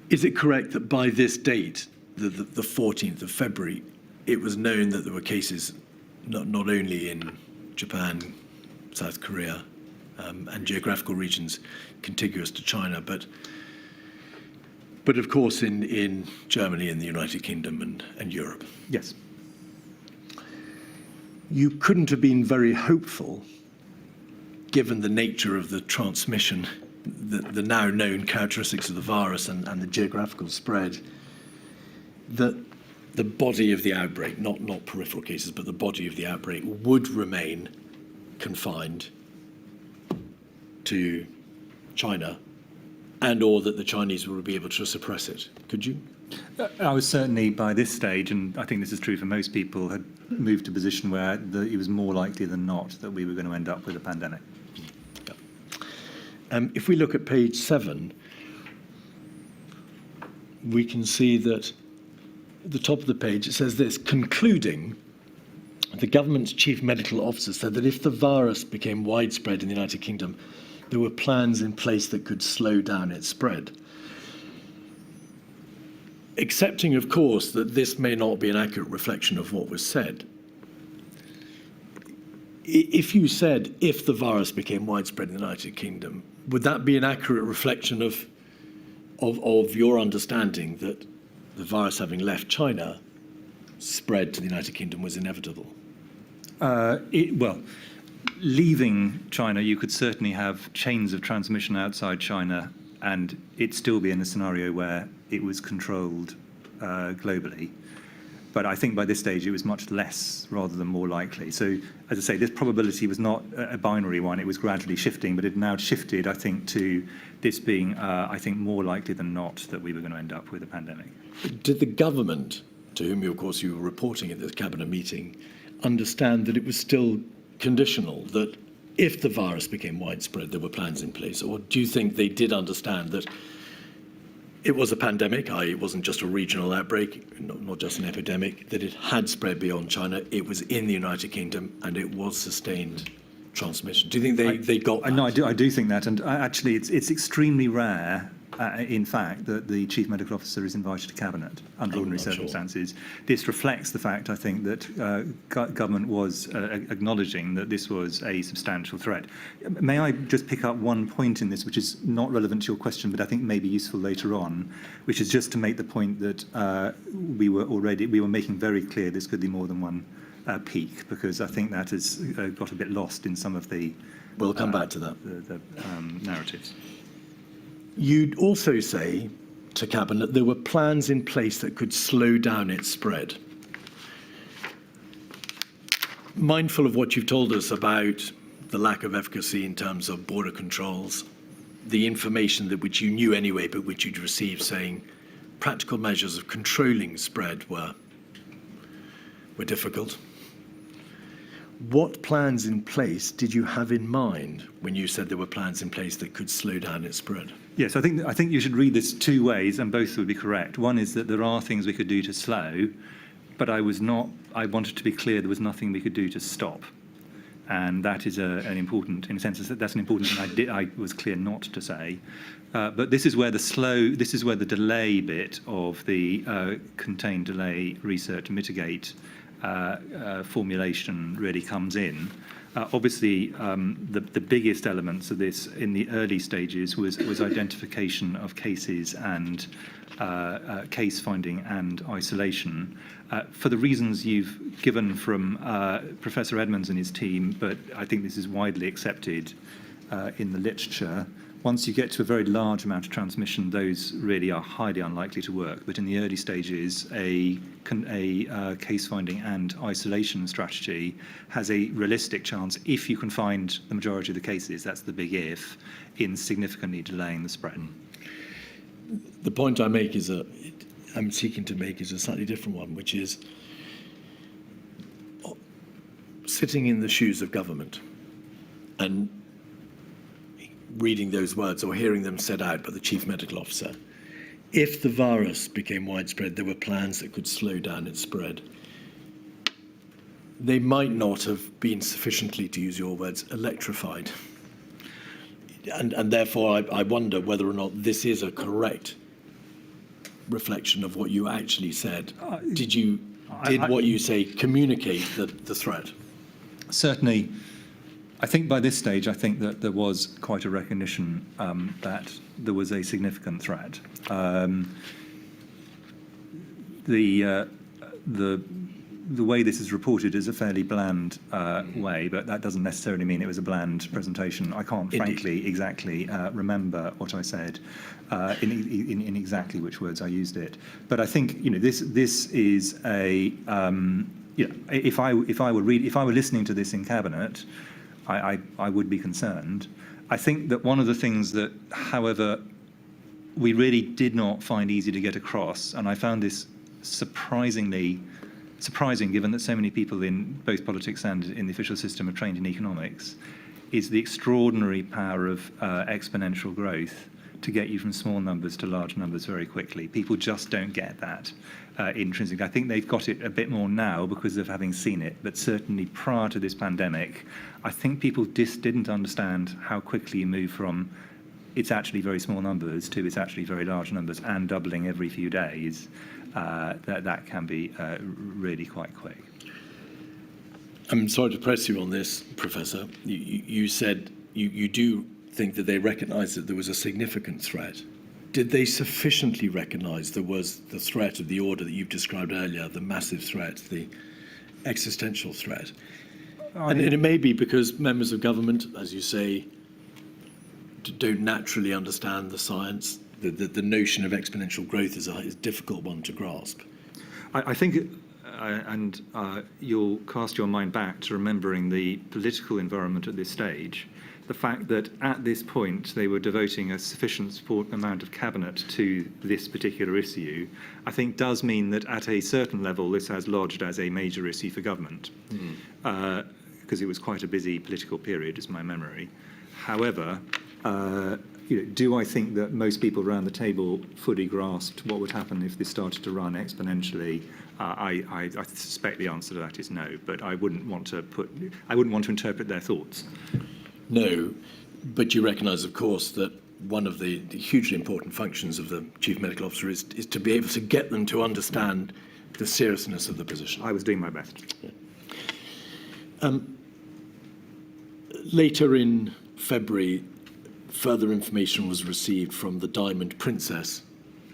Is it correct that by this date, the 14th of February, it was known that there were cases not only in Japan, South Korea, and geographical regions contiguous to China, but of course in Germany and the United Kingdom and Europe? Yes. You couldn't have been very hopeful, given the nature of the transmission, the now known characteristics of the virus and the geographical spread, that the body of the outbreak, not peripheral cases, but the body of the outbreak would remain confined to China, and or that the Chinese would be able to suppress it. Could you? I was certainly, by this stage, and I think this is true for most people, had moved to a position where it was more likely than not that we were going to end up with a pandemic. Yeah. If we look at page 7, we can see that at the top of the page it says this: concluding, the government's chief medical officer said that if the virus became widespread in the United Kingdom, there were plans in place that could slow down its spread. Accepting, of course, that this may not be an accurate reflection of what was said, if you said if the virus became widespread in the United Kingdom, would that be an accurate reflection of your understanding that the virus, having left China, spread to the United Kingdom was inevitable? Well, leaving China, you could certainly have chains of transmission outside China, and it'd still be in a scenario where it was controlled globally. But I think by this stage it was much less rather than more likely. So, as I say, this probability was not a binary one. It was gradually shifting, but it now shifted, I think, to this being, I think, more likely than not that we were going to end up with a pandemic. Did the government, to whom, of course, you were reporting at this cabinet meeting, understand that it was still conditional, that if the virus became widespread, there were plans in place? Or do you think they did understand that it was a pandemic, i.e. it wasn't just a regional outbreak, not just an epidemic, that it had spread beyond China, it was in the United Kingdom, and it was sustained transmission. Do you think they got that? No, I do think that, and actually it's extremely rare, in fact, that the Chief Medical Officer is invited to Cabinet under ordinary circumstances. Sure. This reflects the fact, I think, that government was acknowledging that this was a substantial threat. May I just pick up one point in this, which is not relevant to your question, but I think may be useful later on, which is just to make the point that we were making very clear this could be more than one peak, because I think that has got a bit lost in some of the... We'll come back to that. The narratives. You'd also say to Cabinet there were plans in place that could slow down its spread. Mindful of what you've told us about the lack of efficacy in terms of border controls, the information that which you knew anyway, but which you'd received saying practical measures of controlling spread were difficult. What plans in place did you have in mind when you said there were plans in place that could slow down its spread? Yes, I think you should read this two ways, and both would be correct. One is that there are things we could do to slow, but I wanted to be clear there was nothing we could do to stop. And that is an important, in a sense, that's an important thing I was clear not to say. But this is where the delay bit of the contain, delay, research, mitigate formulation really comes in. Obviously, the biggest elements of this in the early stages was identification of cases and case finding and isolation. For the reasons you've given from Professor Edmonds and his team, but I think this is widely accepted in the literature, once you get to a very large amount of transmission, those really are highly unlikely to work. But in the early stages, a case finding and isolation strategy has a realistic chance, if you can find the majority of the cases, that's the big if, in significantly delaying the spread. The point I'm seeking to make is a slightly different one, which is sitting in the shoes of government and reading those words or hearing them said out by the Chief Medical Officer. If the virus became widespread, there were plans that could slow down its spread. They might not have been sufficiently, to use your words, electrified. And therefore, I wonder whether or not this is a correct reflection of what you actually said. Did what you say communicate the threat? Certainly. I think by this stage, I think that there was quite a recognition that there was a significant threat. The way this is reported is a fairly bland way, but that doesn't necessarily mean it was a bland presentation. I can't, frankly, exactly remember what I said in exactly which words I used it. But I think this is a if I were listening to this in Cabinet, I would be concerned. I think that one of the things that, however, we really did not find easy to get across, and I found this surprising given that so many people in both politics and in the official system are trained in economics, is the extraordinary power of exponential growth to get you from small numbers to large numbers very quickly. People just don't get that intrinsically. I think they've got it a bit more now because of having seen it, but certainly prior to this pandemic, I think people just didn't understand how quickly you move from it's actually very small numbers to it's actually very large numbers and doubling every few days. That can be really quite quick. I'm sorry to press you on this, Professor. You said you do think that they recognised that there was a significant threat. Did they sufficiently recognise there was the threat of the order that you've described earlier, the massive threat, the existential threat? And it may be because members of government, as you say, don't naturally understand the science. The notion of exponential growth is a difficult one to grasp. I think, and you'll cast your mind back to remembering the political environment at this stage, the fact that at this point they were devoting a sufficient amount of cabinet to this particular issue, I think does mean that at a certain level this has lodged as a major issue for government, because it was quite a busy political period, is my memory. However, do I think that most people around the table fully grasped what would happen if this started to run exponentially? I suspect the answer to that is no, but I wouldn't want to interpret their thoughts. No, but you recognise, of course, that one of the hugely important functions of the Chief Medical Officer is to be able to get them to understand the seriousness of the position. I was doing my best. Yeah. Later in February, further information was received from the Diamond Princess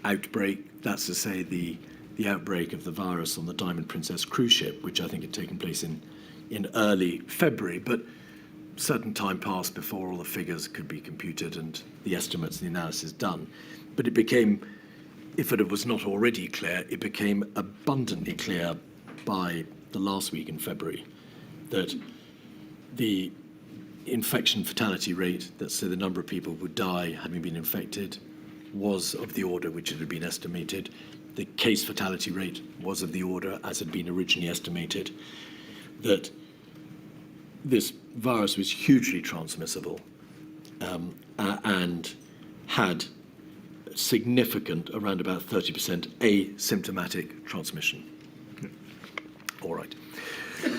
outbreak. That's to say, the outbreak of the virus on the Diamond Princess cruise ship, which I think had taken place in early February. But certain time passed before all the figures could be computed and the estimates and the analysis done. But it became, if it was not already clear, it became abundantly clear by the last week in February that the infection fatality rate, that's the number of people who die having been infected, was of the order which it had been estimated. The case fatality rate was of the order as had been originally estimated. That this virus was hugely transmissible and had significant, around about 30% asymptomatic transmission. All right.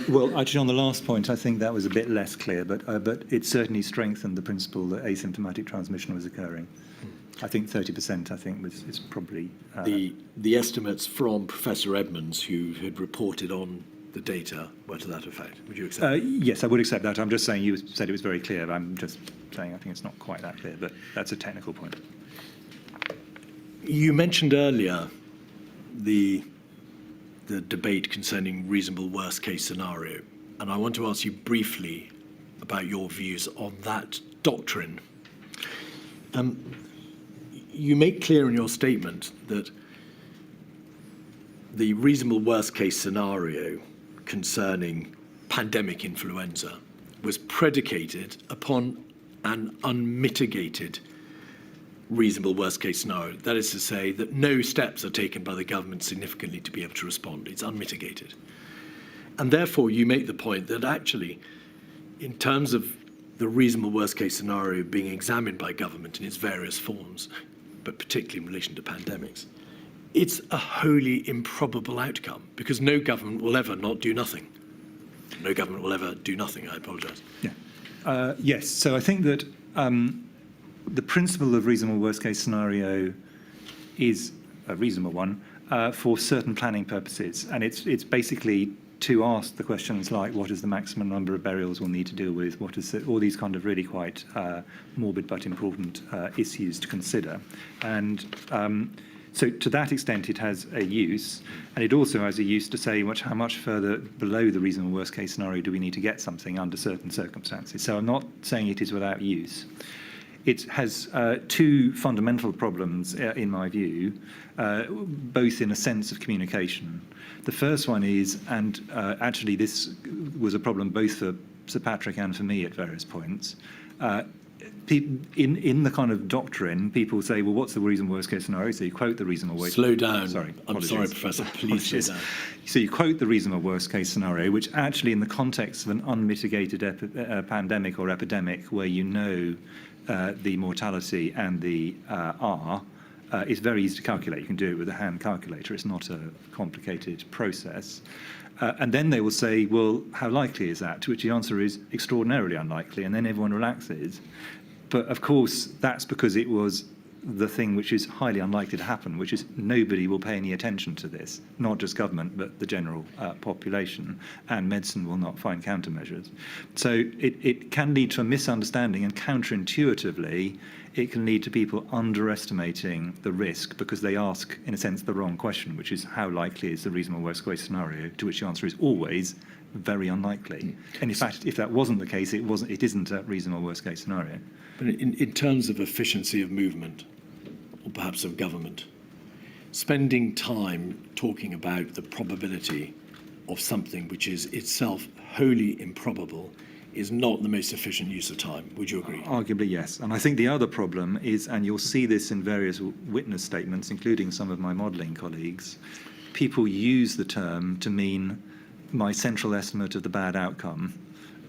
Well, actually, on the last point, I think that was a bit less clear, but it certainly strengthened the principle that asymptomatic transmission was occurring. I think 30%, I think, is probably... The estimates from Professor Edmonds, who had reported on the data, were to that effect. Would you accept that? Yes, I would accept that. I'm just saying you said it was very clear. I'm just saying I think it's not quite that clear, but that's a technical point. You mentioned earlier the debate concerning reasonable worst-case scenario, and I want to ask you briefly about your views on that doctrine. You make clear in your statement that the reasonable worst-case scenario concerning pandemic influenza was predicated upon an unmitigated reasonable worst-case scenario. That is to say that no steps are taken by the government significantly to be able to respond. It's unmitigated. And therefore, you make the point that actually, in terms of the reasonable worst-case scenario being examined by government in its various forms, but particularly in relation to pandemics, it's a wholly improbable outcome because no government will ever not do nothing. No government will ever do nothing. I apologise. Yeah. Yes. So I think that the principle of reasonable worst-case scenario is a reasonable one for certain planning purposes, and it's basically to ask the questions like what is the maximum number of burials we'll need to deal with, what is all these kind of really quite morbid but important issues to consider. And so to that extent it has a use, and it also has a use to say how much further below the reasonable worst case scenario do we need to get something under certain circumstances. So I'm not saying it is without use. It has two fundamental problems, in my view, both in a sense of communication. The first one is, and actually this was a problem both for Sir Patrick and for me at various points, in the kind of doctrine, people say, well, what's the reasonable worst case scenario? So you quote the reasonable worst... Slow down. Sorry. I'm sorry, Professor. Please slow down. So you quote the reasonable worst case scenario, which actually in the context of an unmitigated pandemic or epidemic where you know the mortality and the R, is very easy to calculate. You can do it with a hand calculator. It's not a complicated process. And then they will say, well, how likely is that? To which the answer is extraordinarily unlikely, and then everyone relaxes. But of course, that's because it was the thing which is highly unlikely to happen, which is nobody will pay any attention to this, not just government, but the general population, and medicine will not find countermeasures. So it can lead to a misunderstanding, and counterintuitively, it can lead to people underestimating the risk because they ask, in a sense, the wrong question, which is how likely is the reasonable worst case scenario, to which the answer is always very unlikely. And in fact, if that wasn't the case, it isn't a reasonable worst case scenario. But in terms of efficiency of movement, or perhaps of government, spending time talking about the probability of something which is itself wholly improbable is not the most efficient use of time. Would you agree? Arguably, yes. And I think the other problem is, and you'll see this in various witness statements, including some of my modelling colleagues, people use the term to mean my central estimate of the bad outcome,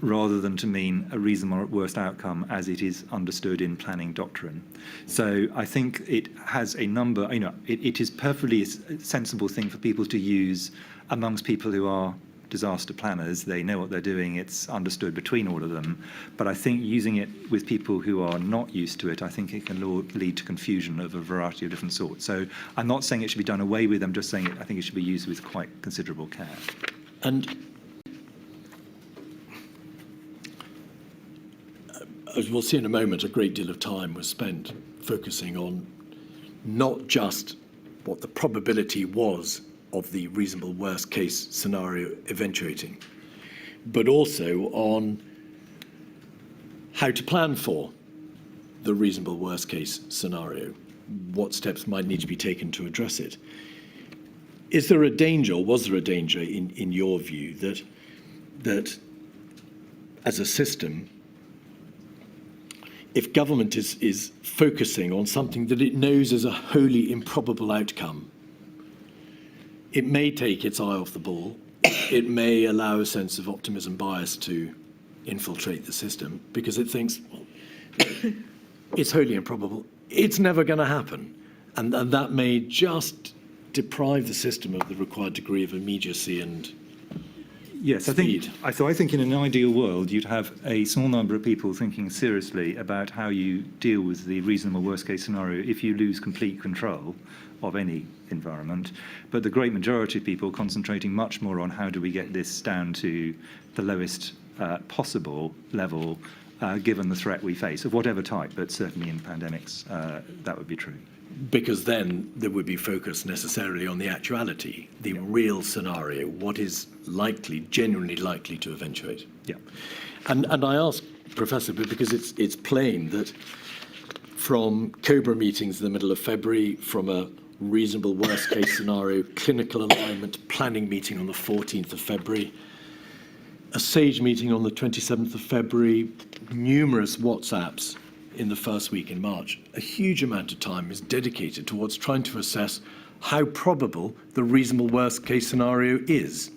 rather than to mean a reasonable worst outcome as it is understood in planning doctrine. So I think it has a number, it is perfectly a sensible thing for people to use amongst people who are disaster planners. They know what they're doing, it's understood between all of them. But I think using it with people who are not used to it, I think it can lead to confusion of a variety of different sorts. So I'm not saying it should be done away with, I'm just saying I think it should be used with quite considerable care. And as we'll see in a moment, a great deal of time was spent focusing on not just what the probability was of the reasonable worst case scenario eventuating, but also on how to plan for the reasonable worst case scenario, what steps might need to be taken to address it. Is there a danger, or was there a danger in your view that as a system, if government is focusing on something that it knows is a wholly improbable outcome, it may take its eye off the ball, it may allow a sense of optimism bias to infiltrate the system because it thinks, well, it's wholly improbable, it's never going to happen. And that may just deprive the system of the required degree of immediacy and Yes, I think in an ideal world, you'd have a small number of people thinking seriously about how you deal with the reasonable worst case scenario if you lose complete control of any environment. But the great majority of people concentrating much more on how do we get this down to the lowest possible level given the threat we face, of whatever type, but certainly in pandemics, that would be true. because then there would be focus necessarily on the actuality, the real scenario, what is likely, genuinely likely to eventuate. Yeah. And I ask, Professor, because it's plain that from COBRA meetings in the middle of February, from a reasonable worst case scenario, clinical alignment planning meeting on the 14th of February, a SAGE meeting on the 27th of February, numerous WhatsApps in the first week in March. A huge amount of time is dedicated towards trying to assess how probable the reasonable worst case scenario is.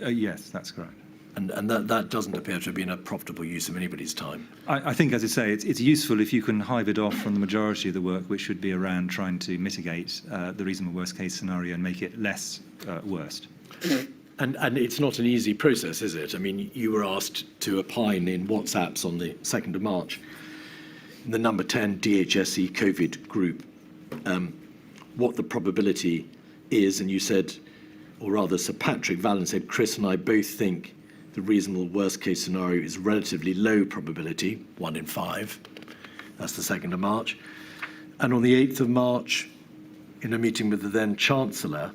Yes, that's correct. And that doesn't appear to have been a profitable use of anybody's time. I think, as I say, it's useful if you can hive it off from the majority of the work, which should be around trying to mitigate the reasonable worst case scenario and make it less worst. And it's not an easy process, is it? I mean, you were asked to opine in WhatsApps on the 2nd of March, in the number 10 DHSE COVID group, what the probability is, and you said, or rather Sir Patrick Vallon said, Chris and I both think the reasonable worst case scenario is relatively low probability, 1 in 5. That's the 2nd of March. And on the 8th of March, in a meeting with the then Chancellor,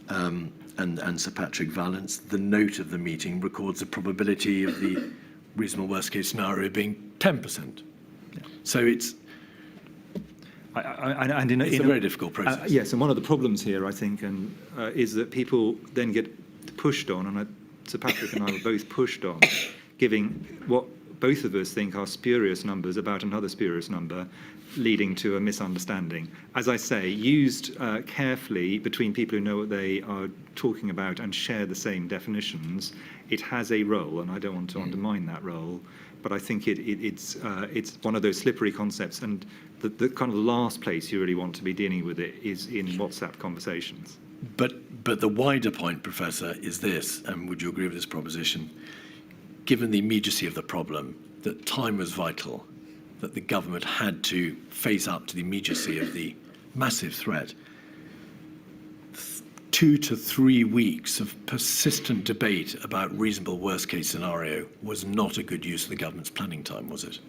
and Sir Patrick Vallance, the note of the meeting records a probability of the reasonable worst case scenario being 10%. Yeah. So it's a very difficult process. Yes, and one of the problems here, I think, is that people then get pushed on, and Sir Patrick and I were both pushed on, giving what both of us think are spurious numbers about another spurious number, leading to a misunderstanding. As I say, used carefully between people who know what they are talking about and share the same definitions, it has a role, and I don't want to undermine that role, but I think it's one of those slippery concepts, and the kind of last place you really want to be dealing with it is in WhatsApp conversations. But the wider point, Professor, is this, and would you agree with this proposition? Given the immediacy of the problem, that time was vital, that the government had to face up to the immediacy of the massive threat. 2 to 3 weeks of persistent debate about reasonable worst case scenario was not a good use of the government's planning time, was it?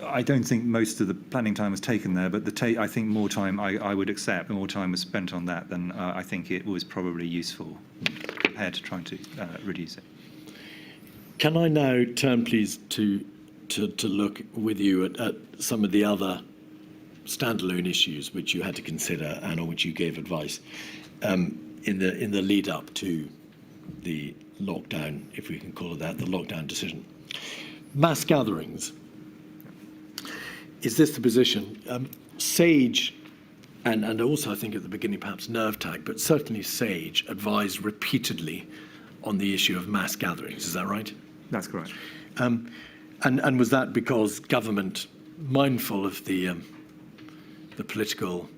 I don't think most of the planning time was taken there, but I think more time I would accept, more time was spent on that than I think it was probably useful compared to trying to reduce it. Can I now turn, please, to look with you at some of the other standalone issues which you had to consider and on which you gave advice in the lead up to the lockdown, if we can call it that, the lockdown decision. Mass gatherings. Is this the position? SAGE, and also I think at the beginning perhaps NervTag, but certainly SAGE advised repeatedly on the issue of mass gatherings. Is that right? That's correct. And was that because government, mindful of the political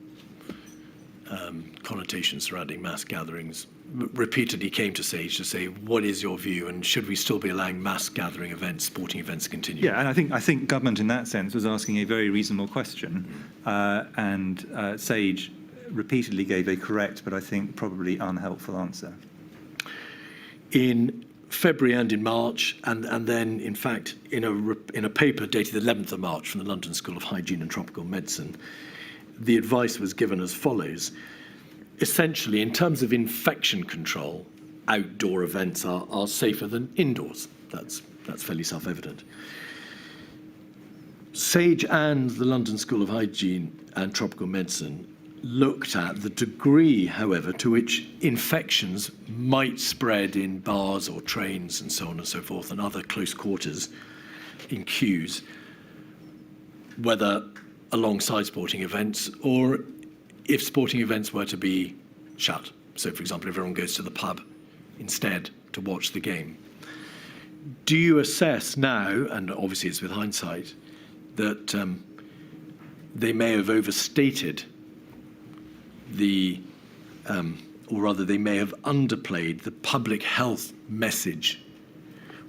connotations surrounding mass gatherings, repeatedly came to Sage to say, what is your view, and should we still be allowing mass gathering events, sporting events to continue? Yeah, and I think government in that sense was asking a very reasonable question, and Sage repeatedly gave a correct, but I think probably unhelpful answer. In February and in March, and then, in fact, in a paper dated the 11th of March from the London School of Hygiene and Tropical Medicine, the advice was given as follows. Essentially, in terms of infection control, outdoor events are safer than indoors. That's fairly self-evident. Sage and the London School of Hygiene and Tropical Medicine looked at the degree, however, to which infections might spread in bars or trains and so on and so forth, and other close quarters in queues, whether alongside sporting events or if sporting events were to be shut. So, for example, if everyone goes to the pub instead to watch the game. Do you assess now, and obviously it's with hindsight, that they may have overstated or rather they may have underplayed the public health message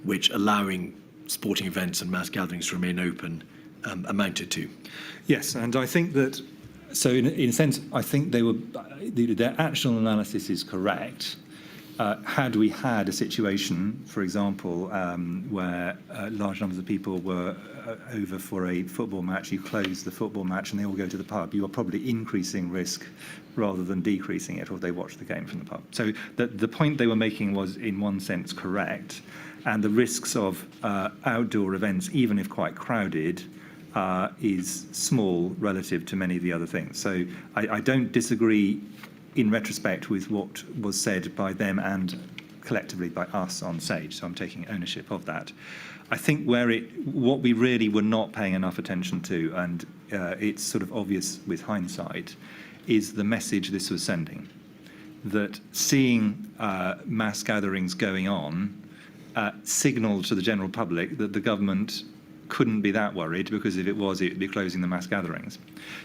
which allowing sporting events and mass gatherings to remain open amounted to? Yes, and I think that, so in a sense, I think their actual analysis is correct. Had we had a situation, for example, where large numbers of people were over for a football match, you close the football match and they all go to the pub, you are probably increasing risk rather than decreasing it, or they watch the game from the pub. So the point they were making was, in one sense, correct, and the risks of outdoor events, even if quite crowded, is small relative to many of the other things. So I don't disagree in retrospect with what was said by them and collectively by us on Sage, so I'm taking ownership of that. I think what we really were not paying enough attention to, and it's sort of obvious with hindsight, is the message this was sending. That seeing mass gatherings going on signalled to the general public that the government couldn't be that worried, because if it was, it would be closing the mass gatherings.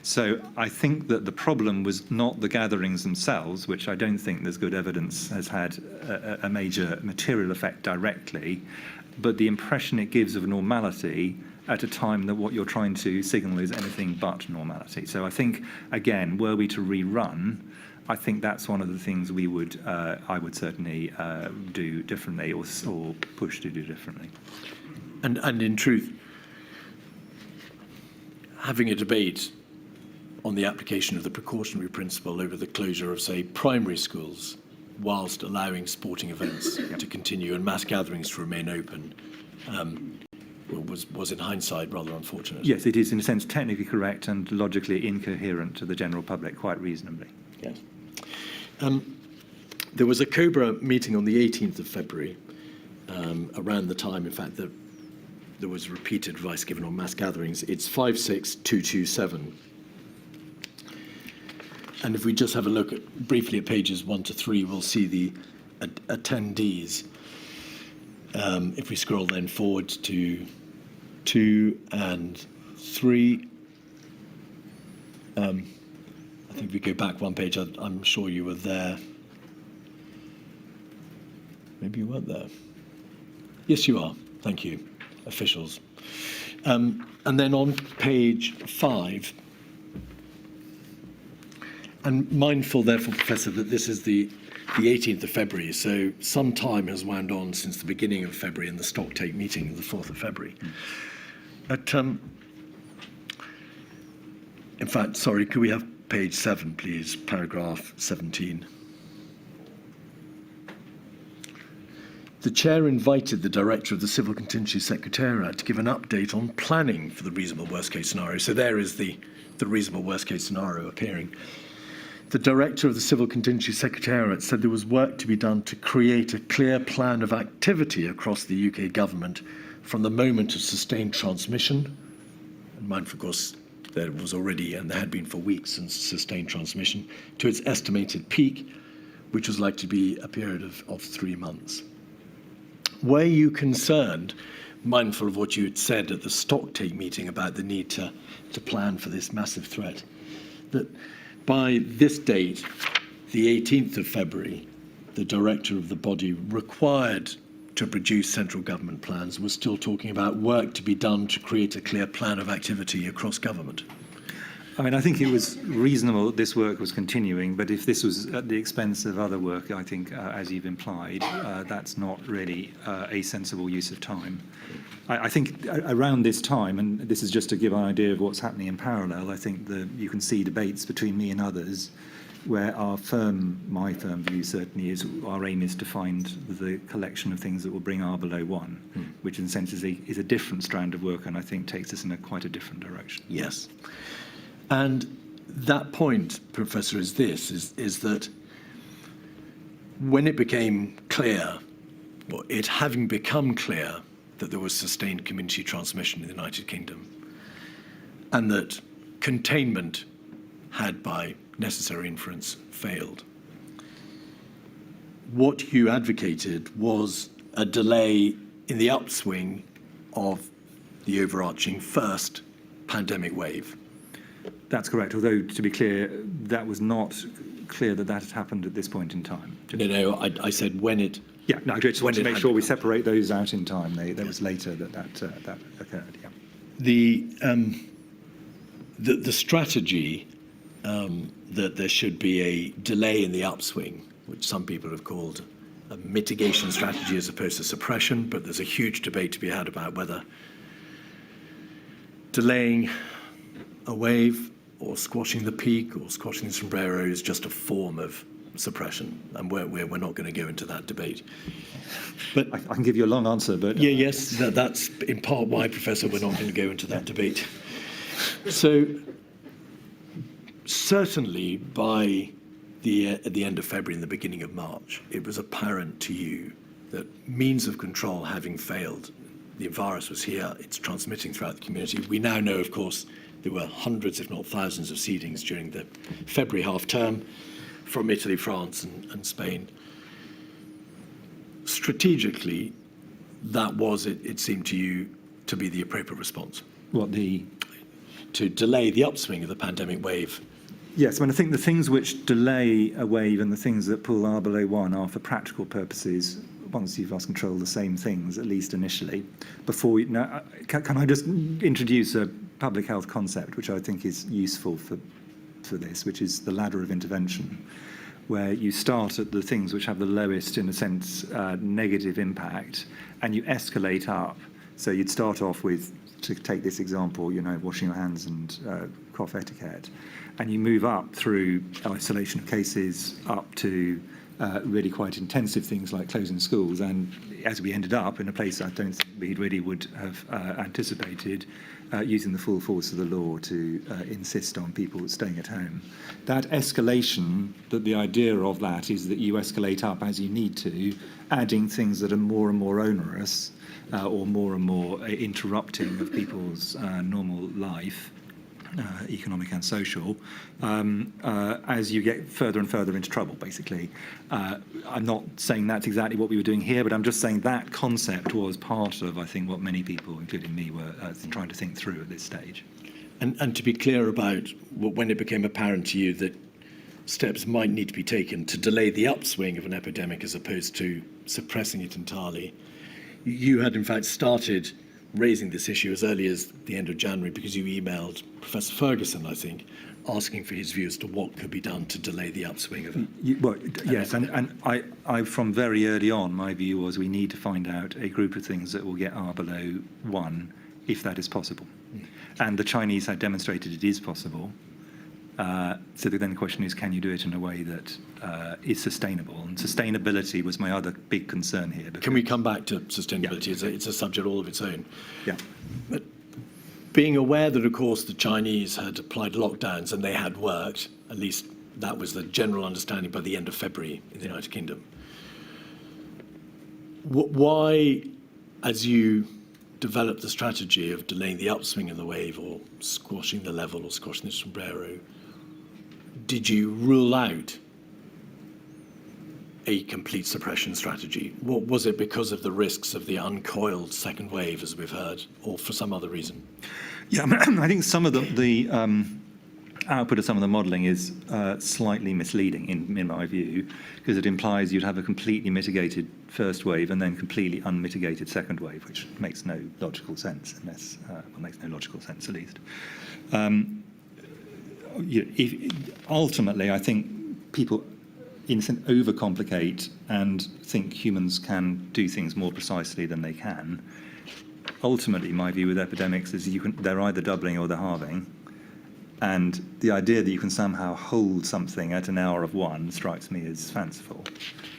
So I think that the problem was not the gatherings themselves, which I don't think there's good evidence has had a major material effect directly, but the impression it gives of normality at a time that what you're trying to signal is anything but normality. So I think, again, were we to rerun, I think that's one of the things I would certainly do differently, or push to do differently. And in truth, having a debate on the application of the precautionary principle over the closure of, say, primary schools, whilst allowing sporting events to continue and mass gatherings to remain open, was in hindsight rather unfortunate. Yes, it is in a sense technically correct and logically incoherent to the general public, quite reasonably. Yes. There was a COBRA meeting on the 18th of February, around the time, in fact, that there was repeated advice given on mass gatherings. It's 56227. And if we just have a look briefly at pages 1 to 3, we'll see the attendees. If we scroll then forward to 2 and 3, I think if we go back one page, I'm sure you were there. Maybe you weren't there. Yes, you are. Thank you, officials. And then on page 5, and mindful, therefore, Professor, that this is the 18th of February, so some time has wound on since the beginning of February and the stocktake meeting of the 4th of February. But, in fact, sorry, could we have page 7, please, paragraph 17? The Chair invited the Director of the Civil Contingency Secretariat to give an update on planning for the reasonable worst-case scenario. So there is the reasonable worst-case scenario appearing. The Director of the Civil Contingency Secretariat said there was work to be done to create a clear plan of activity across the UK government from the moment of sustained transmission. And mindful, of course, there was already, and there had been for weeks since sustained transmission, to its estimated peak, which was likely to be a period of 3 months. were you concerned, mindful of what you had said at the stocktake meeting about the need to plan for this massive threat, that by this date, the 18th of February, the director of the body required to produce central government plans was still talking about work to be done to create a clear plan of activity across government? I mean, I think it was reasonable that this work was continuing, but if this was at the expense of other work, I think, as you've implied, that's not really a sensible use of time. I think around this time, and this is just to give an idea of what's happening in parallel, I think you can see debates between me and others where my firm view certainly is our aim is to find the collection of things that will bring R below 1, which in a sense is a different strand of work and I think takes us in quite a different direction. Yes. And that point, Professor, is that when it became clear, or it having become clear, that there was sustained community transmission in the United Kingdom, and that containment had, by necessary inference, failed, what you advocated was a delay in the upswing of the overarching first pandemic wave. That's correct, although, to be clear, that was not clear that had happened at this point in time. No, I said when it... Yeah, no, I just want to make sure we separate those out in time. That was later that occurred, yeah. The strategy that there should be a delay in the upswing, which some people have called a mitigation strategy as opposed to suppression, but there's a huge debate to be had about whether delaying a wave or squashing the peak or squashing the sombrero is just a form of suppression, and we're not going to go into that debate. But I can give you a long answer, but... Yes, that's in part why, Professor, we're not going to go into that debate. So certainly by at the end of February and the beginning of March, it was apparent to you that means of control having failed, the virus was here, it's transmitting throughout the community. We now know, of course, there were hundreds, if not thousands, of seedings during the February half-term from Italy, France, and Spain. Strategically, that was, it seemed to you, to be the appropriate response. To delay the upswing of the pandemic wave. Yes, I mean, I think the things which delay a wave and the things that pull R below 1 are, for practical purposes, once you've lost control, the same things, at least initially. Can I just introduce a public health concept, which I think is useful for this, which is the ladder of intervention, where you start at the things which have the lowest, in a sense, negative impact, and you escalate up. So you'd start off with, to take this example, washing your hands and cough etiquette, and you move up through isolation of cases up to really quite intensive things like closing schools, and as we ended up in a place I don't think we really would have anticipated, using the full force of the law to insist on people staying at home. That escalation, the idea of that is that you escalate up as you need to, adding things that are more and more onerous or more interrupting of people's normal life, economic and social, as you get further and further into trouble, basically. I'm not saying that's exactly what we were doing here, but I'm just saying that concept was part of, I think, what many people, including me, were trying to think through at this stage. And to be clear about when it became apparent to you that steps might need to be taken to delay the upswing of an epidemic as opposed to suppressing it entirely, you had in fact started raising this issue as early as the end of January because you emailed Professor Ferguson, I think, asking for his view as to what could be done to delay the upswing of it. Yes, and I, from very early on, my view was we need to find out a group of things that will get R below 1, if that is possible. And the Chinese had demonstrated it is possible. So then the question is, can you do it in a way that is sustainable? And sustainability was my other big concern here. Can we come back to sustainability? Yeah. It's a subject all of its own. Yeah. But being aware that, of course, the Chinese had applied lockdowns and they had worked, at least that was the general understanding by the end of February in the United Kingdom. Why, as you developed the strategy of delaying the upswing of the wave or squashing the level or squashing the sombrero, did you rule out a complete suppression strategy? What was it because of the risks of the uncoiled second wave, as we've heard, or for some other reason? Yeah, I think some of the output of some of the modelling is slightly misleading in my view, because it implies you'd have a completely mitigated first wave and then completely unmitigated second wave, which makes no logical sense, unless, makes no logical sense at least. Ultimately, I think people in a sense overcomplicate and think humans can do things more precisely than they can. Ultimately, my view with epidemics is they're either doubling or they're halving. And the idea that you can somehow hold something at an hour of 1 strikes me as fanciful.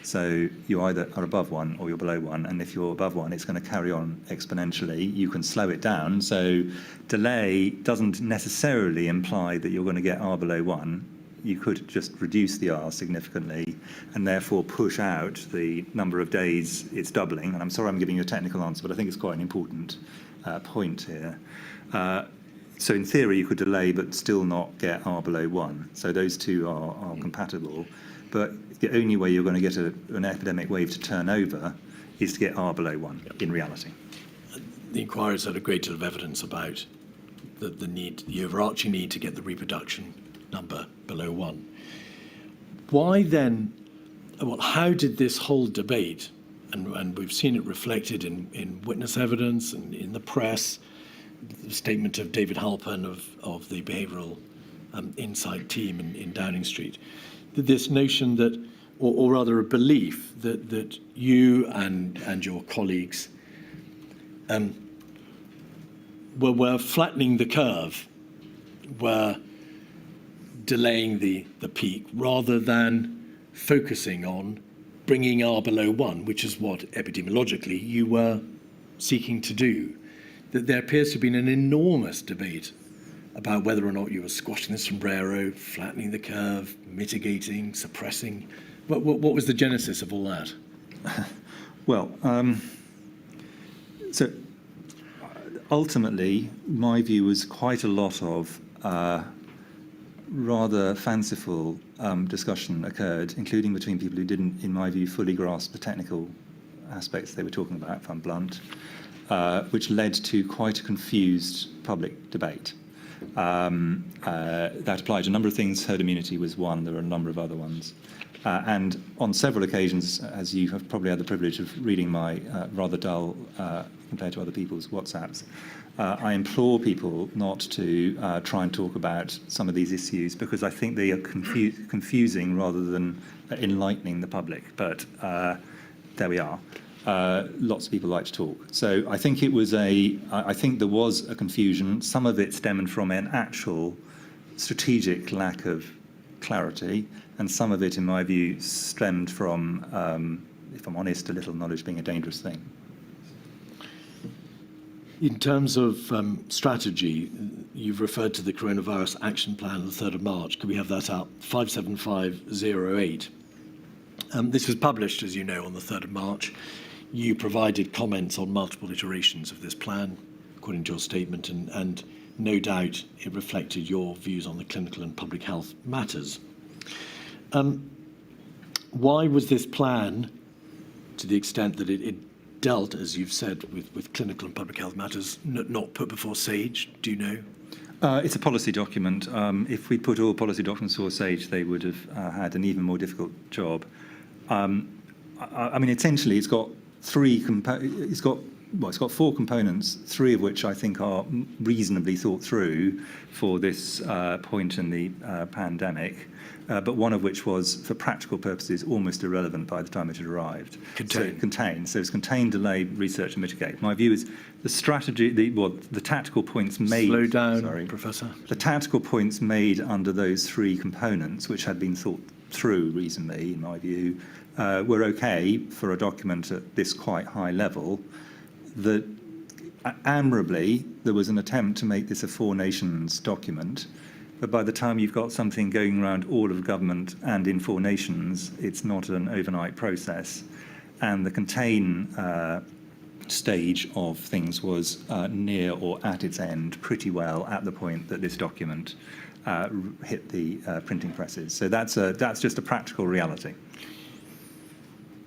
So you either are above 1 or you're below 1, and if you're above 1, it's going to carry on exponentially. You can slow it down, so delay doesn't necessarily imply that you're going to get R below 1. You could just reduce the R significantly and therefore push out the number of days it's doubling. And I'm sorry I'm giving you a technical answer, but I think it's quite an important point here. So in theory, you could delay but still not get R below 1. So those two are compatible. But the only way you're going to get an epidemic wave to turn over is to get R below 1 in reality. The inquiry's had a great deal of evidence about the overarching need to get the reproduction number below 1. Why then, well, how did this whole debate, and we've seen it reflected in witness evidence and in the press, the statement of David Halpern of the Behavioural Insight team in Downing Street, this notion that, or rather a belief that you and your colleagues were flattening the curve, were delaying the peak rather than focusing on bringing R below 1, which is what epidemiologically you were seeking to do. That there appears to have been an enormous debate about whether or not you were squashing the sombrero, flattening the curve, mitigating, suppressing. What was the genesis of all that? Well, so ultimately, my view was quite a lot of rather fanciful discussion occurred, including between people who didn't, in my view, fully grasp the technical aspects they were talking about, if I'm blunt, which led to quite a confused public debate. That applied to a number of things. Herd immunity was one. There were a number of other ones. And on several occasions, as you have probably had the privilege of reading my rather dull, compared to other people's WhatsApps, I implore people not to try and talk about some of these issues because I think they are confusing rather than enlightening the public. But there we are. Lots of people like to talk. So I think I think there was a confusion. Some of it stemmed from an actual strategic lack of clarity, and some of it, in my view, stemmed from, if I'm honest, a little knowledge being a dangerous thing. In terms of strategy, you've referred to the Coronavirus Action Plan on the 3rd of March. Could we have that up? 57508. This was published, as you know, on the 3rd of March. You provided comments on multiple iterations of this plan, according to your statement, and no doubt it reflected your views on the clinical and public health matters. Why was this plan, to the extent that it dealt, as you've said, with clinical and public health matters, not put before SAGE? Do you know? It's a policy document. If we'd put all policy documents before SAGE, they would have had an even more difficult job. I mean, essentially, it's got it's got 4 components, 3 of which I think are reasonably thought through for this point in the pandemic, but one of which was, for practical purposes, almost irrelevant by the time it had arrived. Contain. So it's contain, delay, research, and mitigate. My view is the strategy, the tactical points made... Slow down, Professor. The tactical points made under those 3 components, which had been thought through reasonably, in my view, were okay for a document at this quite high level. That admirably, there was an attempt to make this a 4 nations document, but by the time you've got something going around all of government and in 4 nations, it's not an overnight process. And the contain stage of things was near or at its end pretty well at the point that this document hit the printing presses. So that's just a practical reality.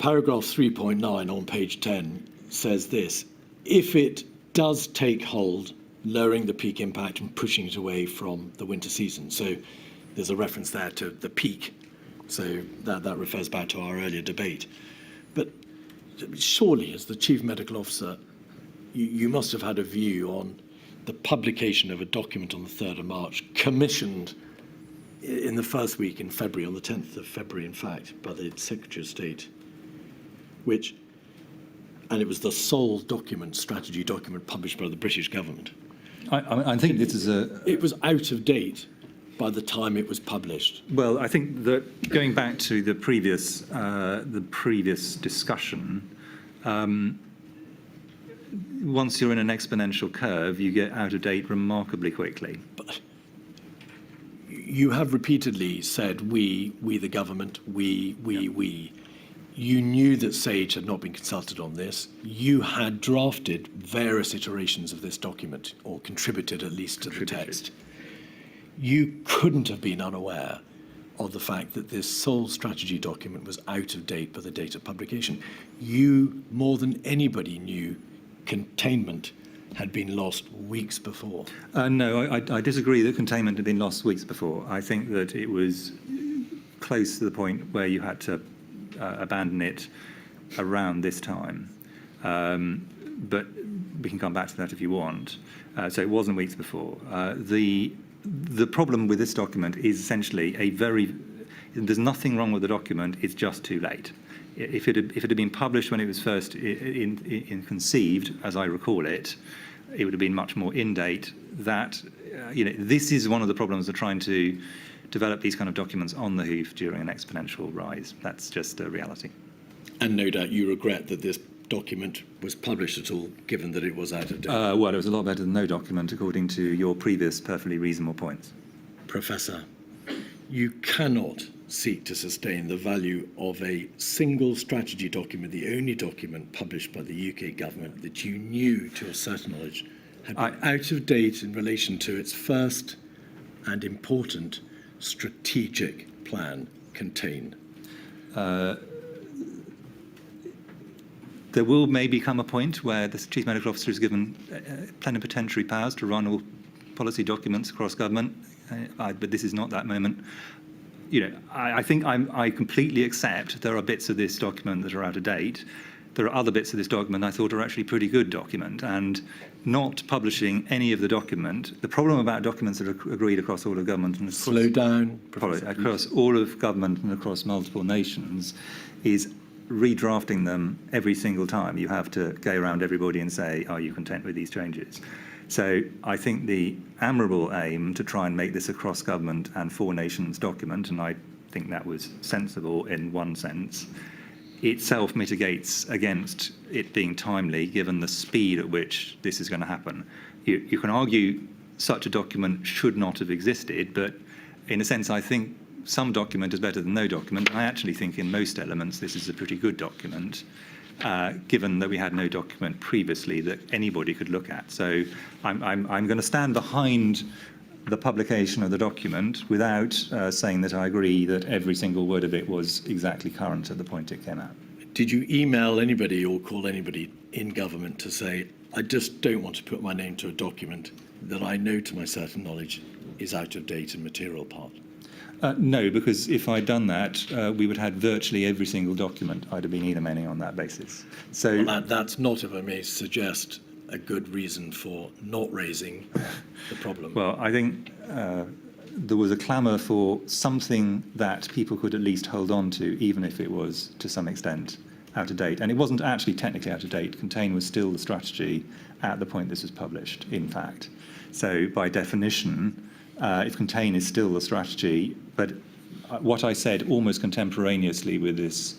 paragraph 3.9 on page 10 says this: if it does take hold, lowering the peak impact and pushing it away from the winter season. So there's a reference there to the peak. So that refers back to our earlier debate. But surely, as the Chief Medical Officer, you must have had a view on the publication of a document on the 3rd of March, commissioned in the first week in February, on the 10th of February, in fact, by the Secretary of State, and it was the sole document, strategy document, published by the British government. I think this is It was out of date by the time it was published. Well, I think that going back to the previous discussion, once you're in an exponential curve, you get out of date remarkably quickly. But you have repeatedly said we the government, we. You knew that SAGE had not been consulted on this. You had drafted various iterations of this document, or contributed at least to the text. You couldn't have been unaware of the fact that this sole strategy document was out of date by the date of publication. You, more than anybody, knew containment had been lost weeks before. No, I disagree that containment had been lost weeks before. I think that it was close to the point where you had to abandon it around this time. But we can come back to that if you want. So it wasn't weeks before. The problem with this document is essentially there's nothing wrong with the document, it's just too late. If it had been published when it was first conceived, as I recall it, it would have been much more in date. This is one of the problems of trying to develop these kind of documents on the hoof during an exponential rise. That's just a reality. And no doubt you regret that this document was published at all, given that it was out of date. Well, it was a lot better than no document, according to your previous perfectly reasonable points. Professor, you cannot seek to sustain the value of a single strategy document, the only document published by the UK government that you knew, to a certain knowledge, had been out of date in relation to its first and important strategic plan, Contain. There will maybe come a point where the Chief Medical Officer is given plenipotentiary powers to run all policy documents across government, but this is not that moment. I think I completely accept there are bits of this document that are out of date. There are other bits of this document I thought are actually pretty good document, and not publishing any of the document. The problem about documents that are agreed across all of government and Slow down, across all of government and across multiple nations is redrafting them every single time. You have to go around everybody and say, are you content with these changes? So I think the admirable aim to try and make this a cross-government and four-nations document, and I think that was sensible in one sense, itself mitigates against it being timely, given the speed at which this is going to happen. You can argue such a document should not have existed, but in a sense, I think some document is better than no document. I actually think in most elements this is a pretty good document, given that we had no document previously that anybody could look at. So I'm going to stand behind the publication of the document without saying that I agree that every single word of it was exactly current at the point it came out. Did you email anybody or call anybody in government to say, I just don't want to put my name to a document that I know to my certain knowledge is out of date and material part? No, because if I'd done that, we would have had virtually every single document I'd have been emailing on that basis. So well, that's not, if I may suggest, a good reason for not raising the problem. Well, I think there was a clamour for something that people could at least hold on to, even if it was, to some extent, out of date. And it wasn't actually technically out of date. Contain was still the strategy at the point this was published, in fact. So by definition, if Contain is still the strategy, but what I said almost contemporaneously with this,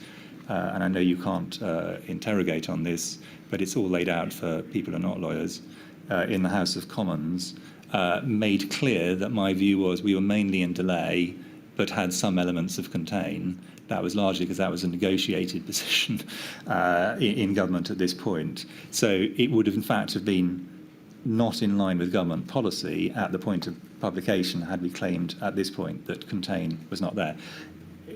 and I know you can't interrogate on this, but it's all laid out for people who are not lawyers, in the House of Commons, made clear that my view was we were mainly in delay, but had some elements of Contain. That was largely because that was a negotiated position in government at this point. So it would have, in fact, have been not in line with government policy at the point of publication had we claimed at this point that Contain was not there.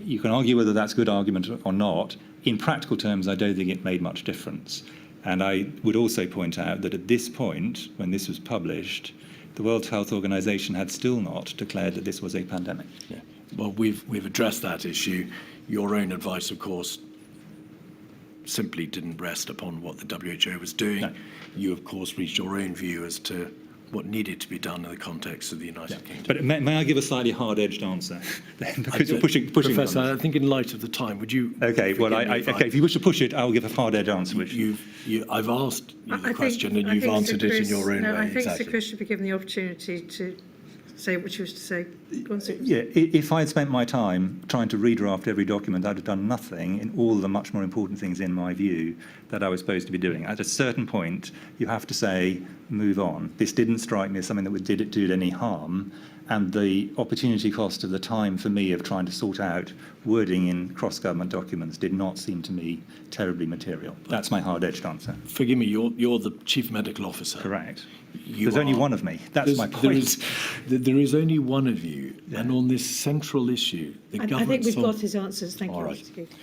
you can argue whether that's a good argument or not. In practical terms, I don't think it made much difference. And I would also point out that at this point, when this was published, the World Health Organization had still not declared that this was a pandemic. Yeah. Well, we've addressed that issue. Your own advice, of course, simply didn't rest upon what the WHO was doing. No. You, of course, reached your own view as to what needed to be done in the context of the United Kingdom. But may I give a slightly hard-edged answer? Because you're pushing Professor, it on I think in light of the time, would you... me. Okay, well, okay, if you wish to push it, I'll give a hard-edged answer. Which I've asked you I the think- question and I you've think Sir answered it in Chris- your own no, way. I think Exactly. Sir Chris should be given the opportunity to say what she was to say. Go on, Sir Chris. Yeah, if I had spent my time trying to redraft every document, I'd have done nothing in all the much more important things, in my view, that I was supposed to be doing. At a certain point, you have to say, move on. This didn't strike me as something that did any harm, and the opportunity cost of the time for me of trying to sort out wording in cross-government documents did not seem to me terribly material. That's my hard-edged answer. Forgive me, you're the Chief Medical Officer. Correct. You There's only are. one of me. That's my point. There is only one of you, and on this central issue, the I government... think we've got his answers. Thank you, All right. Mr. Keith.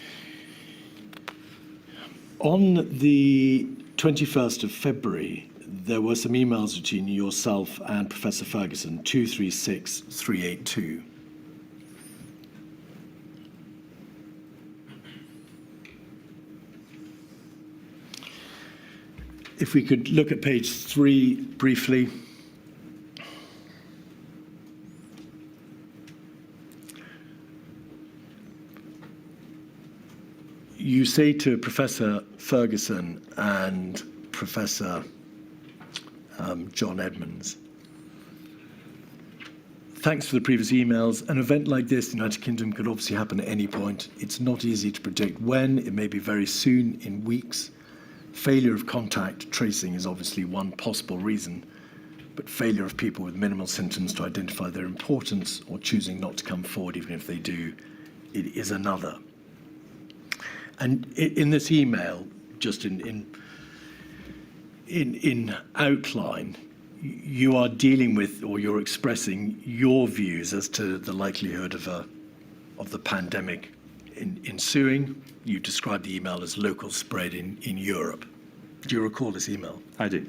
On the 21st of February, there were some emails between yourself and Professor Ferguson, 236382. If we could look at page 3 briefly. You say to Professor Ferguson and Professor John Edmonds, thanks for the previous emails. An event like this in the United Kingdom could obviously happen at any point. It's not easy to predict when. It may be very soon, in weeks. Failure of contact tracing is obviously one possible reason, but failure of people with minimal symptoms to identify their importance or choosing not to come forward even if they do, it is another. And in this email, just in outline, you are dealing with, or you're expressing your views as to the likelihood of the pandemic ensuing. You described the email as local spread in Europe. Do you recall this email? I do.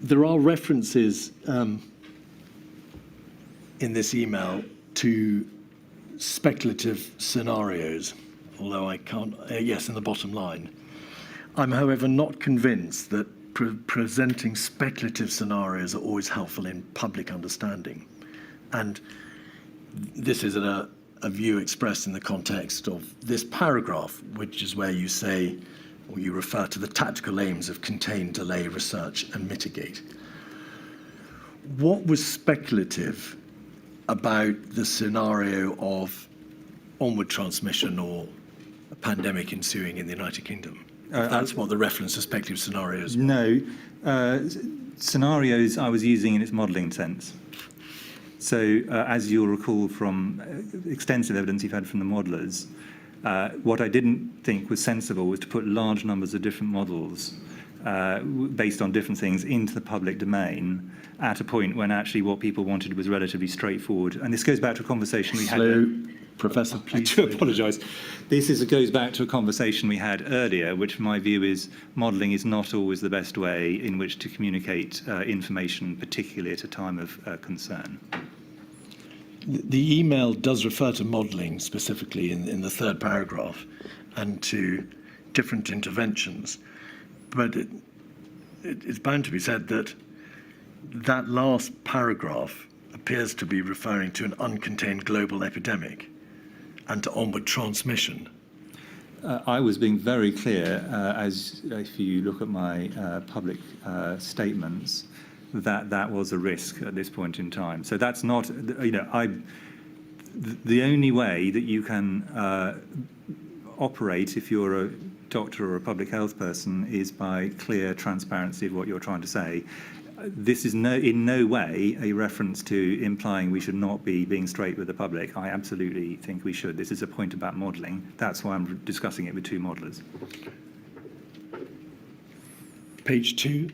There are references in this email to speculative scenarios, although I can't, yes, in the bottom line. I'm, however, not convinced that presenting speculative scenarios are always helpful in public understanding. And this is a view expressed in the context of this paragraph, which is where you say, or you refer to the tactical aims of contain, delay, research, and mitigate. What was speculative about the scenario of onward transmission or a pandemic ensuing in the United Kingdom? That's what the reference to speculative scenarios. No. Scenarios I was using in its modelling sense. So, as you'll recall from extensive evidence you've had from the modellers, what I didn't think was sensible was to put large numbers of different models based on different things into the public domain at a point when actually what people wanted was relatively straightforward. And this goes back to a conversation we had... Professor, please. I do apologise. Goes back to a conversation we had earlier, which my view is modelling is not always the best way in which to communicate information, particularly at a time of concern. The email does refer to modelling specifically in the third paragraph and to different interventions, but it's bound to be said that that last paragraph appears to be referring to an uncontained global epidemic and to onward transmission. I was being very clear, as if you look at my public statements, that was a risk at this point in time. So that's not, the only way that you can operate if you're a doctor or a public health person is by clear transparency of what you're trying to say. This is in no way a reference to implying we should not be being straight with the public. I absolutely think we should. This is a point about modelling. That's why I'm discussing it with two modellers. Page 2.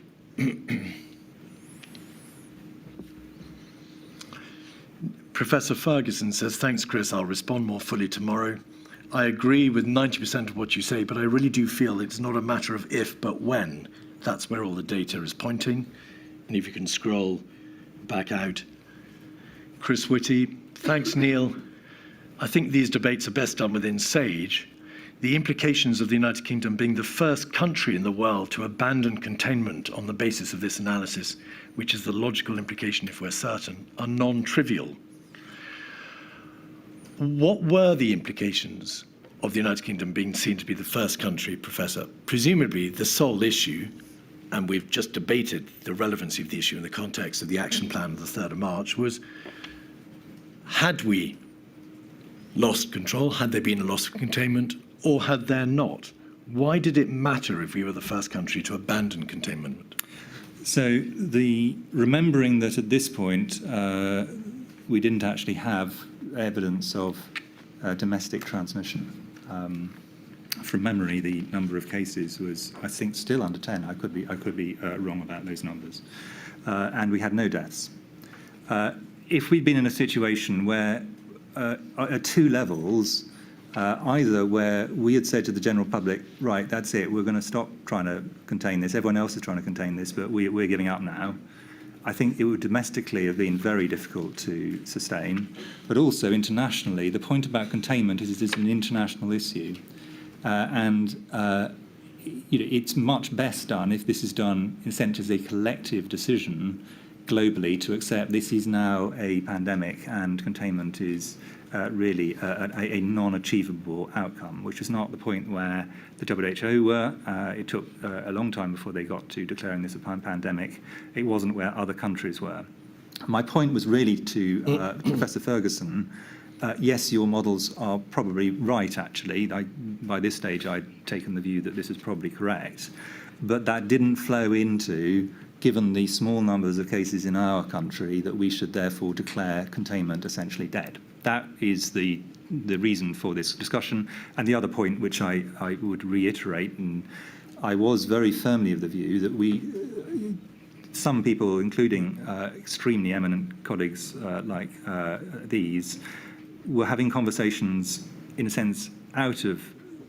Professor Ferguson says, thanks, Chris, I'll respond more fully tomorrow. I agree with 90% of what you say, but I really do feel it's not a matter of if, but when. That's where all the data is pointing. And if you can scroll back out. Chris Whitty, thanks, Neil. I think these debates are best done within SAGE. The implications of the United Kingdom being the first country in the world to abandon containment on the basis of this analysis, which is the logical implication if we're certain, are non-trivial. What were the implications of the United Kingdom being seen to be the first country, Professor? Presumably the sole issue, and we've just debated the relevancy of the issue in the context of the action plan of the 3rd of March, was had we lost control, had there been a loss of containment, or had there not? Why did it matter if we were the first country to abandon containment? So remembering that at this point we didn't actually have evidence of domestic transmission. From memory, the number of cases was, I think, still under 10. I could be wrong about those numbers. And we had no deaths. If we'd been in a situation where, at two levels, either where we had said to the general public, right, that's it, we're going to stop trying to contain this, everyone else is trying to contain this, but we're giving up now, I think it would domestically have been very difficult to sustain. But also internationally, the point about containment is it's an international issue. It's much best done if this is done in a sense as a collective decision globally to accept this is now a pandemic and containment is really a non-achievable outcome, which is not the point where the WHO were. It took a long time before they got to declaring this a pandemic. It wasn't where other countries were. My point was really to Professor Ferguson. Yes, your models are probably right, actually. By this stage, I'd taken the view that this is probably correct. But that didn't flow into, given the small numbers of cases in our country, that we should therefore declare containment essentially dead. That is the reason for this discussion. And the other point, which I would reiterate, and I was very firmly of the view that some people, including extremely eminent colleagues like these, were having conversations, in a sense, out of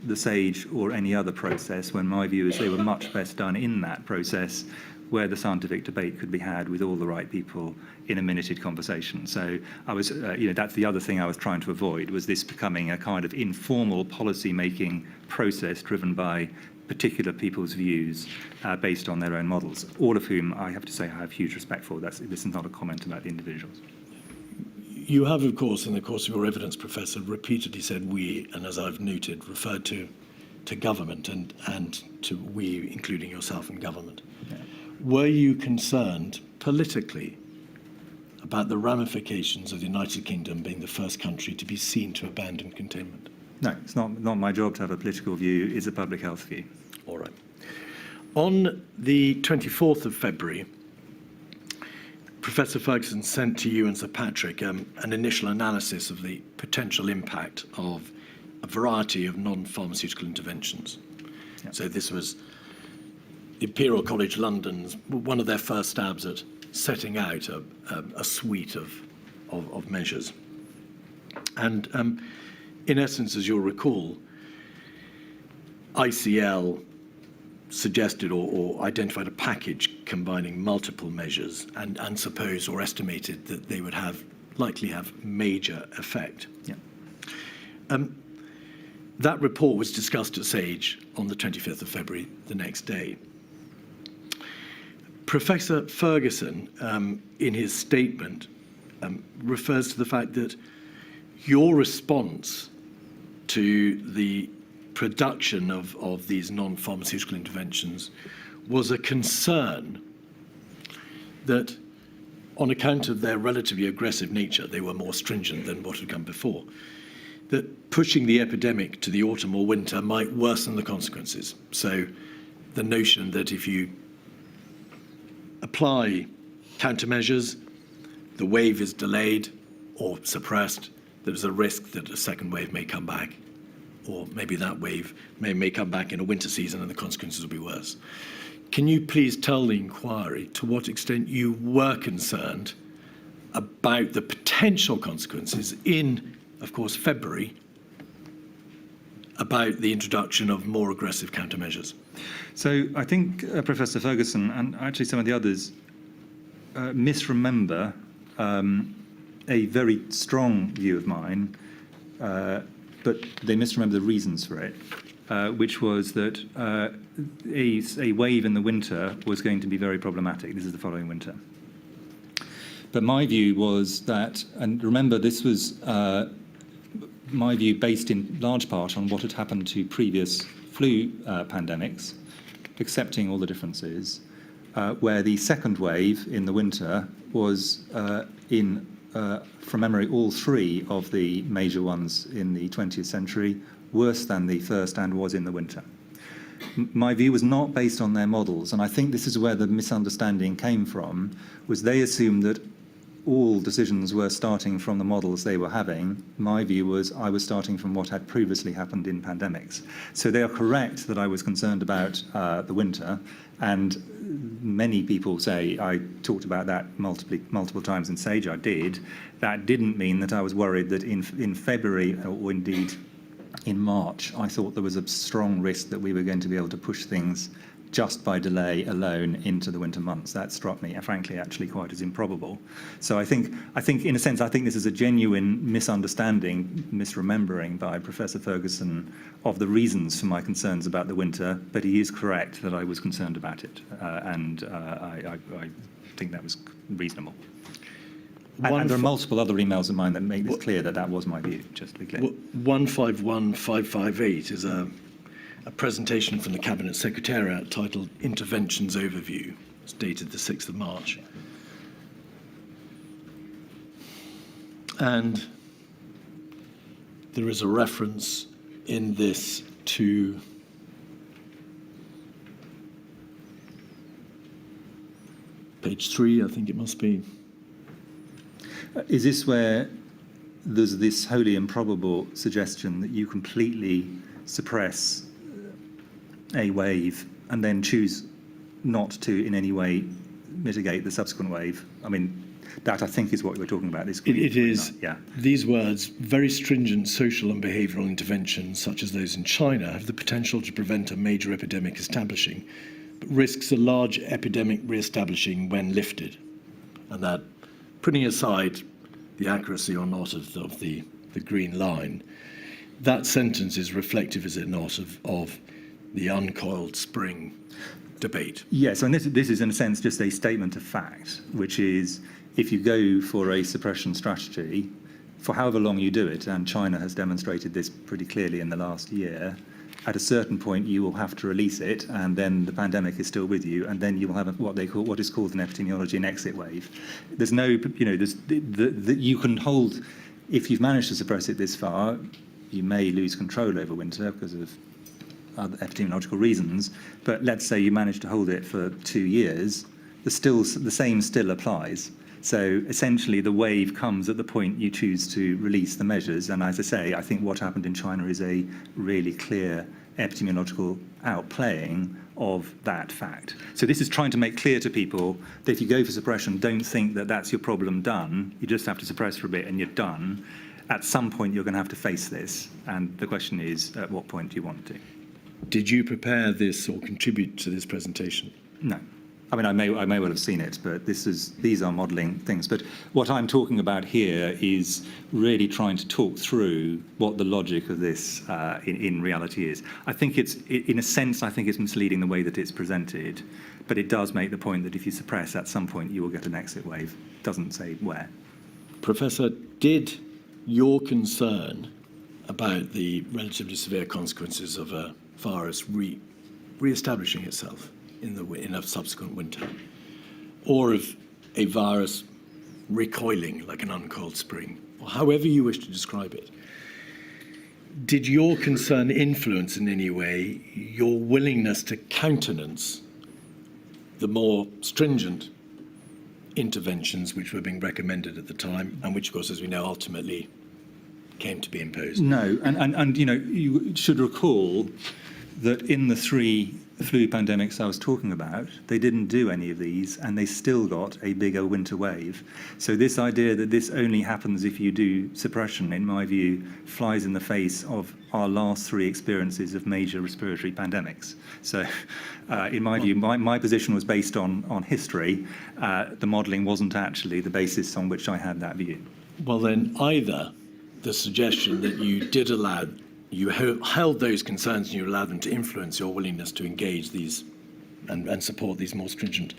the SAGE or any other process, when my view is they were much best done in that process where the scientific debate could be had with all the right people in a minuted conversation. So I was, that's the other thing I was trying to avoid, was this becoming a kind of informal policy-making process driven by particular people's views based on their own models, all of whom I have to say I have huge respect for. This is not a comment about the individuals. You have, of course, in the course of your evidence, Professor, repeatedly said we, and as I've noted, referred to government and to we, including yourself and government. Yeah. Were you concerned politically about the ramifications of the United Kingdom being the first country to be seen to abandon containment? No, it's not my job to have a political view. It's a public health view. All right. On the 24th of February, Professor Ferguson sent to you and Sir Patrick an initial analysis of the potential impact of a variety of non-pharmaceutical interventions. Yep. So this was Imperial College London's, one of their first stabs at setting out a suite of measures. And in essence, as you'll recall, ICL suggested or identified a package combining multiple measures and supposed or estimated that they would likely have major effect. Yeah. That report was discussed at SAGE on the 25th of February, the next day. Professor Ferguson, in his statement, refers to the fact that your response to the production of these non-pharmaceutical interventions was a concern that, on account of their relatively aggressive nature, they were more stringent than what had come before, that pushing the epidemic to the autumn or winter might worsen the consequences. So the notion that if you apply countermeasures, the wave is delayed or suppressed, there's a risk that a second wave may come back, or maybe that wave may come back in a winter season and the consequences will be worse. Can you please tell the inquiry to what extent you were concerned about the potential consequences in, of course, February, about the introduction of more aggressive countermeasures? So I think Professor Ferguson and actually some of the others misremember a very strong view of mine, but they misremember the reasons for it, which was that a wave in the winter was going to be very problematic. This is the following winter. But my view was that, and remember, this was my view based in large part on what had happened to previous flu pandemics, accepting all the differences, where the second wave in the winter was from memory, all three of the major ones in the 20th century, worse than the first and was in the winter. My view was not based on their models, and I think this is where the misunderstanding came from, was they assumed that all decisions were starting from the models they were having. My view was I was starting from what had previously happened in pandemics. So they are correct that I was concerned about the winter, and many people say I talked about that multiple times in Sage. I did. That didn't mean that I was worried that in February, or indeed in March, I thought there was a strong risk that we were going to be able to push things just by delay alone into the winter months. That struck me, frankly, actually quite as improbable. So I think, in a sense, I think this is a genuine misunderstanding, misremembering by Professor Ferguson of the reasons for my concerns about the winter, but he is correct that I was concerned about it, and I think that was reasonable. And there are multiple other emails of mine that make this clear that that was my view, just to be clear. 151558 is a presentation from the Cabinet Secretariat titled Interventions Overview. It's dated the 6th of March. And there is a reference in this to page 3, I think it must be. Is this where there's this wholly improbable suggestion that you completely suppress a wave and then choose not to in any way mitigate the subsequent wave? I mean, that I think is what we're talking about. It is. Yeah. These words, very stringent social and behavioural interventions, such as those in China, have the potential to prevent a major epidemic establishing, but risks a large epidemic re-establishing when lifted. And that, putting aside the accuracy or not of the green line, that sentence is reflective, is it not, of the uncoiled spring debate. Yes, and this is in a sense just a statement of fact, which is if you go for a suppression strategy, for however long you do it, and China has demonstrated this pretty clearly in the last year, at a certain point you will have to release it, and then the pandemic is still with you, and then you will have what is called in epidemiology an exit wave. There's no, you can hold, if you've managed to suppress it this far, you may lose control over winter because of other epidemiological reasons, but let's say you manage to hold it for 2 years, the same still applies. So essentially the wave comes at the point you choose to release the measures, and as I say, I think what happened in China is a really clear epidemiological outplaying of that fact. So this is trying to make clear to people that if you go for suppression, don't think that that's your problem done. You just have to suppress for a bit and you're done. At some point you're going to have to face this, and the question is, at what point do you want to? Did you prepare this or contribute to this presentation? No. I mean, I may well have seen it, but these are modelling things. But what I'm talking about here is really trying to talk through what the logic of this in reality is. I think in a sense, I think it's misleading the way that it's presented, but it does make the point that if you suppress, at some point you will get an exit wave. It doesn't say where. Professor, did your concern about the relatively severe consequences of a virus re-establishing itself in a subsequent winter, or of a virus recoiling like an uncoiled spring, or however you wish to describe it, did your concern influence in any way your willingness to countenance the more stringent interventions which were being recommended at the time, and which, of course, as we know, ultimately came to be imposed? No, and you should recall that in the 3 flu pandemics I was talking about, they didn't do any of these, and they still got a bigger winter wave. So this idea that this only happens if you do suppression, in my view, flies in the face of our last 3 experiences of major respiratory pandemics. So in my view, my position was based on history. The modelling wasn't actually the basis on which I had that view. Well, then either the suggestion that you did allow, you held those concerns and you allowed them to influence your willingness to engage these and support these more stringent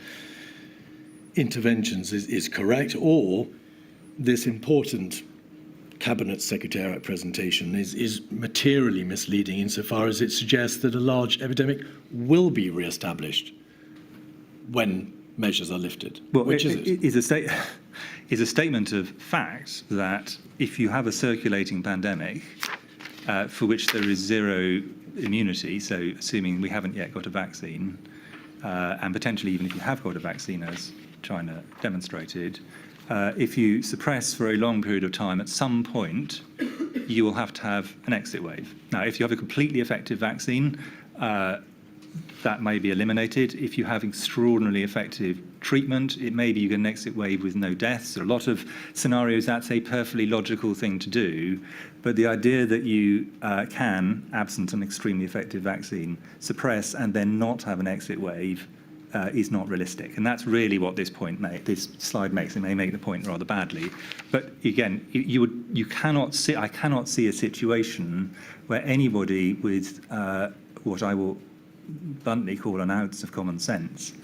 interventions is correct, or this important Cabinet Secretariat presentation is materially misleading insofar as it suggests that a large epidemic will be re-established when measures are lifted. Well, which is it? Is a statement of fact that if you have a circulating pandemic for which there is zero immunity, so assuming we haven't yet got a vaccine, and potentially even if you have got a vaccine, as China demonstrated, if you suppress for a long period of time, at some point you will have to have an exit wave. Now, if you have a completely effective vaccine, that may be eliminated. If you have extraordinarily effective treatment, it may be you get an exit wave with no deaths. There are a lot of scenarios that's a perfectly logical thing to do. But the idea that you can, absent an extremely effective vaccine, suppress and then not have an exit wave is not realistic. And that's really what this slide makes. It may make the point rather badly. But again, I cannot see a situation where anybody with what I will bluntly call an ounce of common sense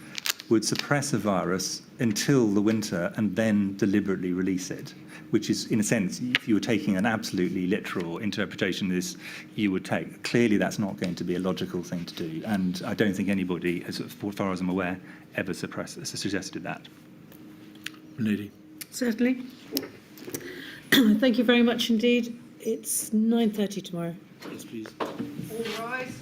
would suppress a virus until the winter and then deliberately release it, which is, in a sense, if you were taking an absolutely literal interpretation of this, you would take. Clearly, that's not going to be a logical thing to do, and I don't think anybody, as far as I'm aware, ever suggested that. Lady. Certainly. Thank you very much indeed. It's 9:30 tomorrow. Yes, please. All rise.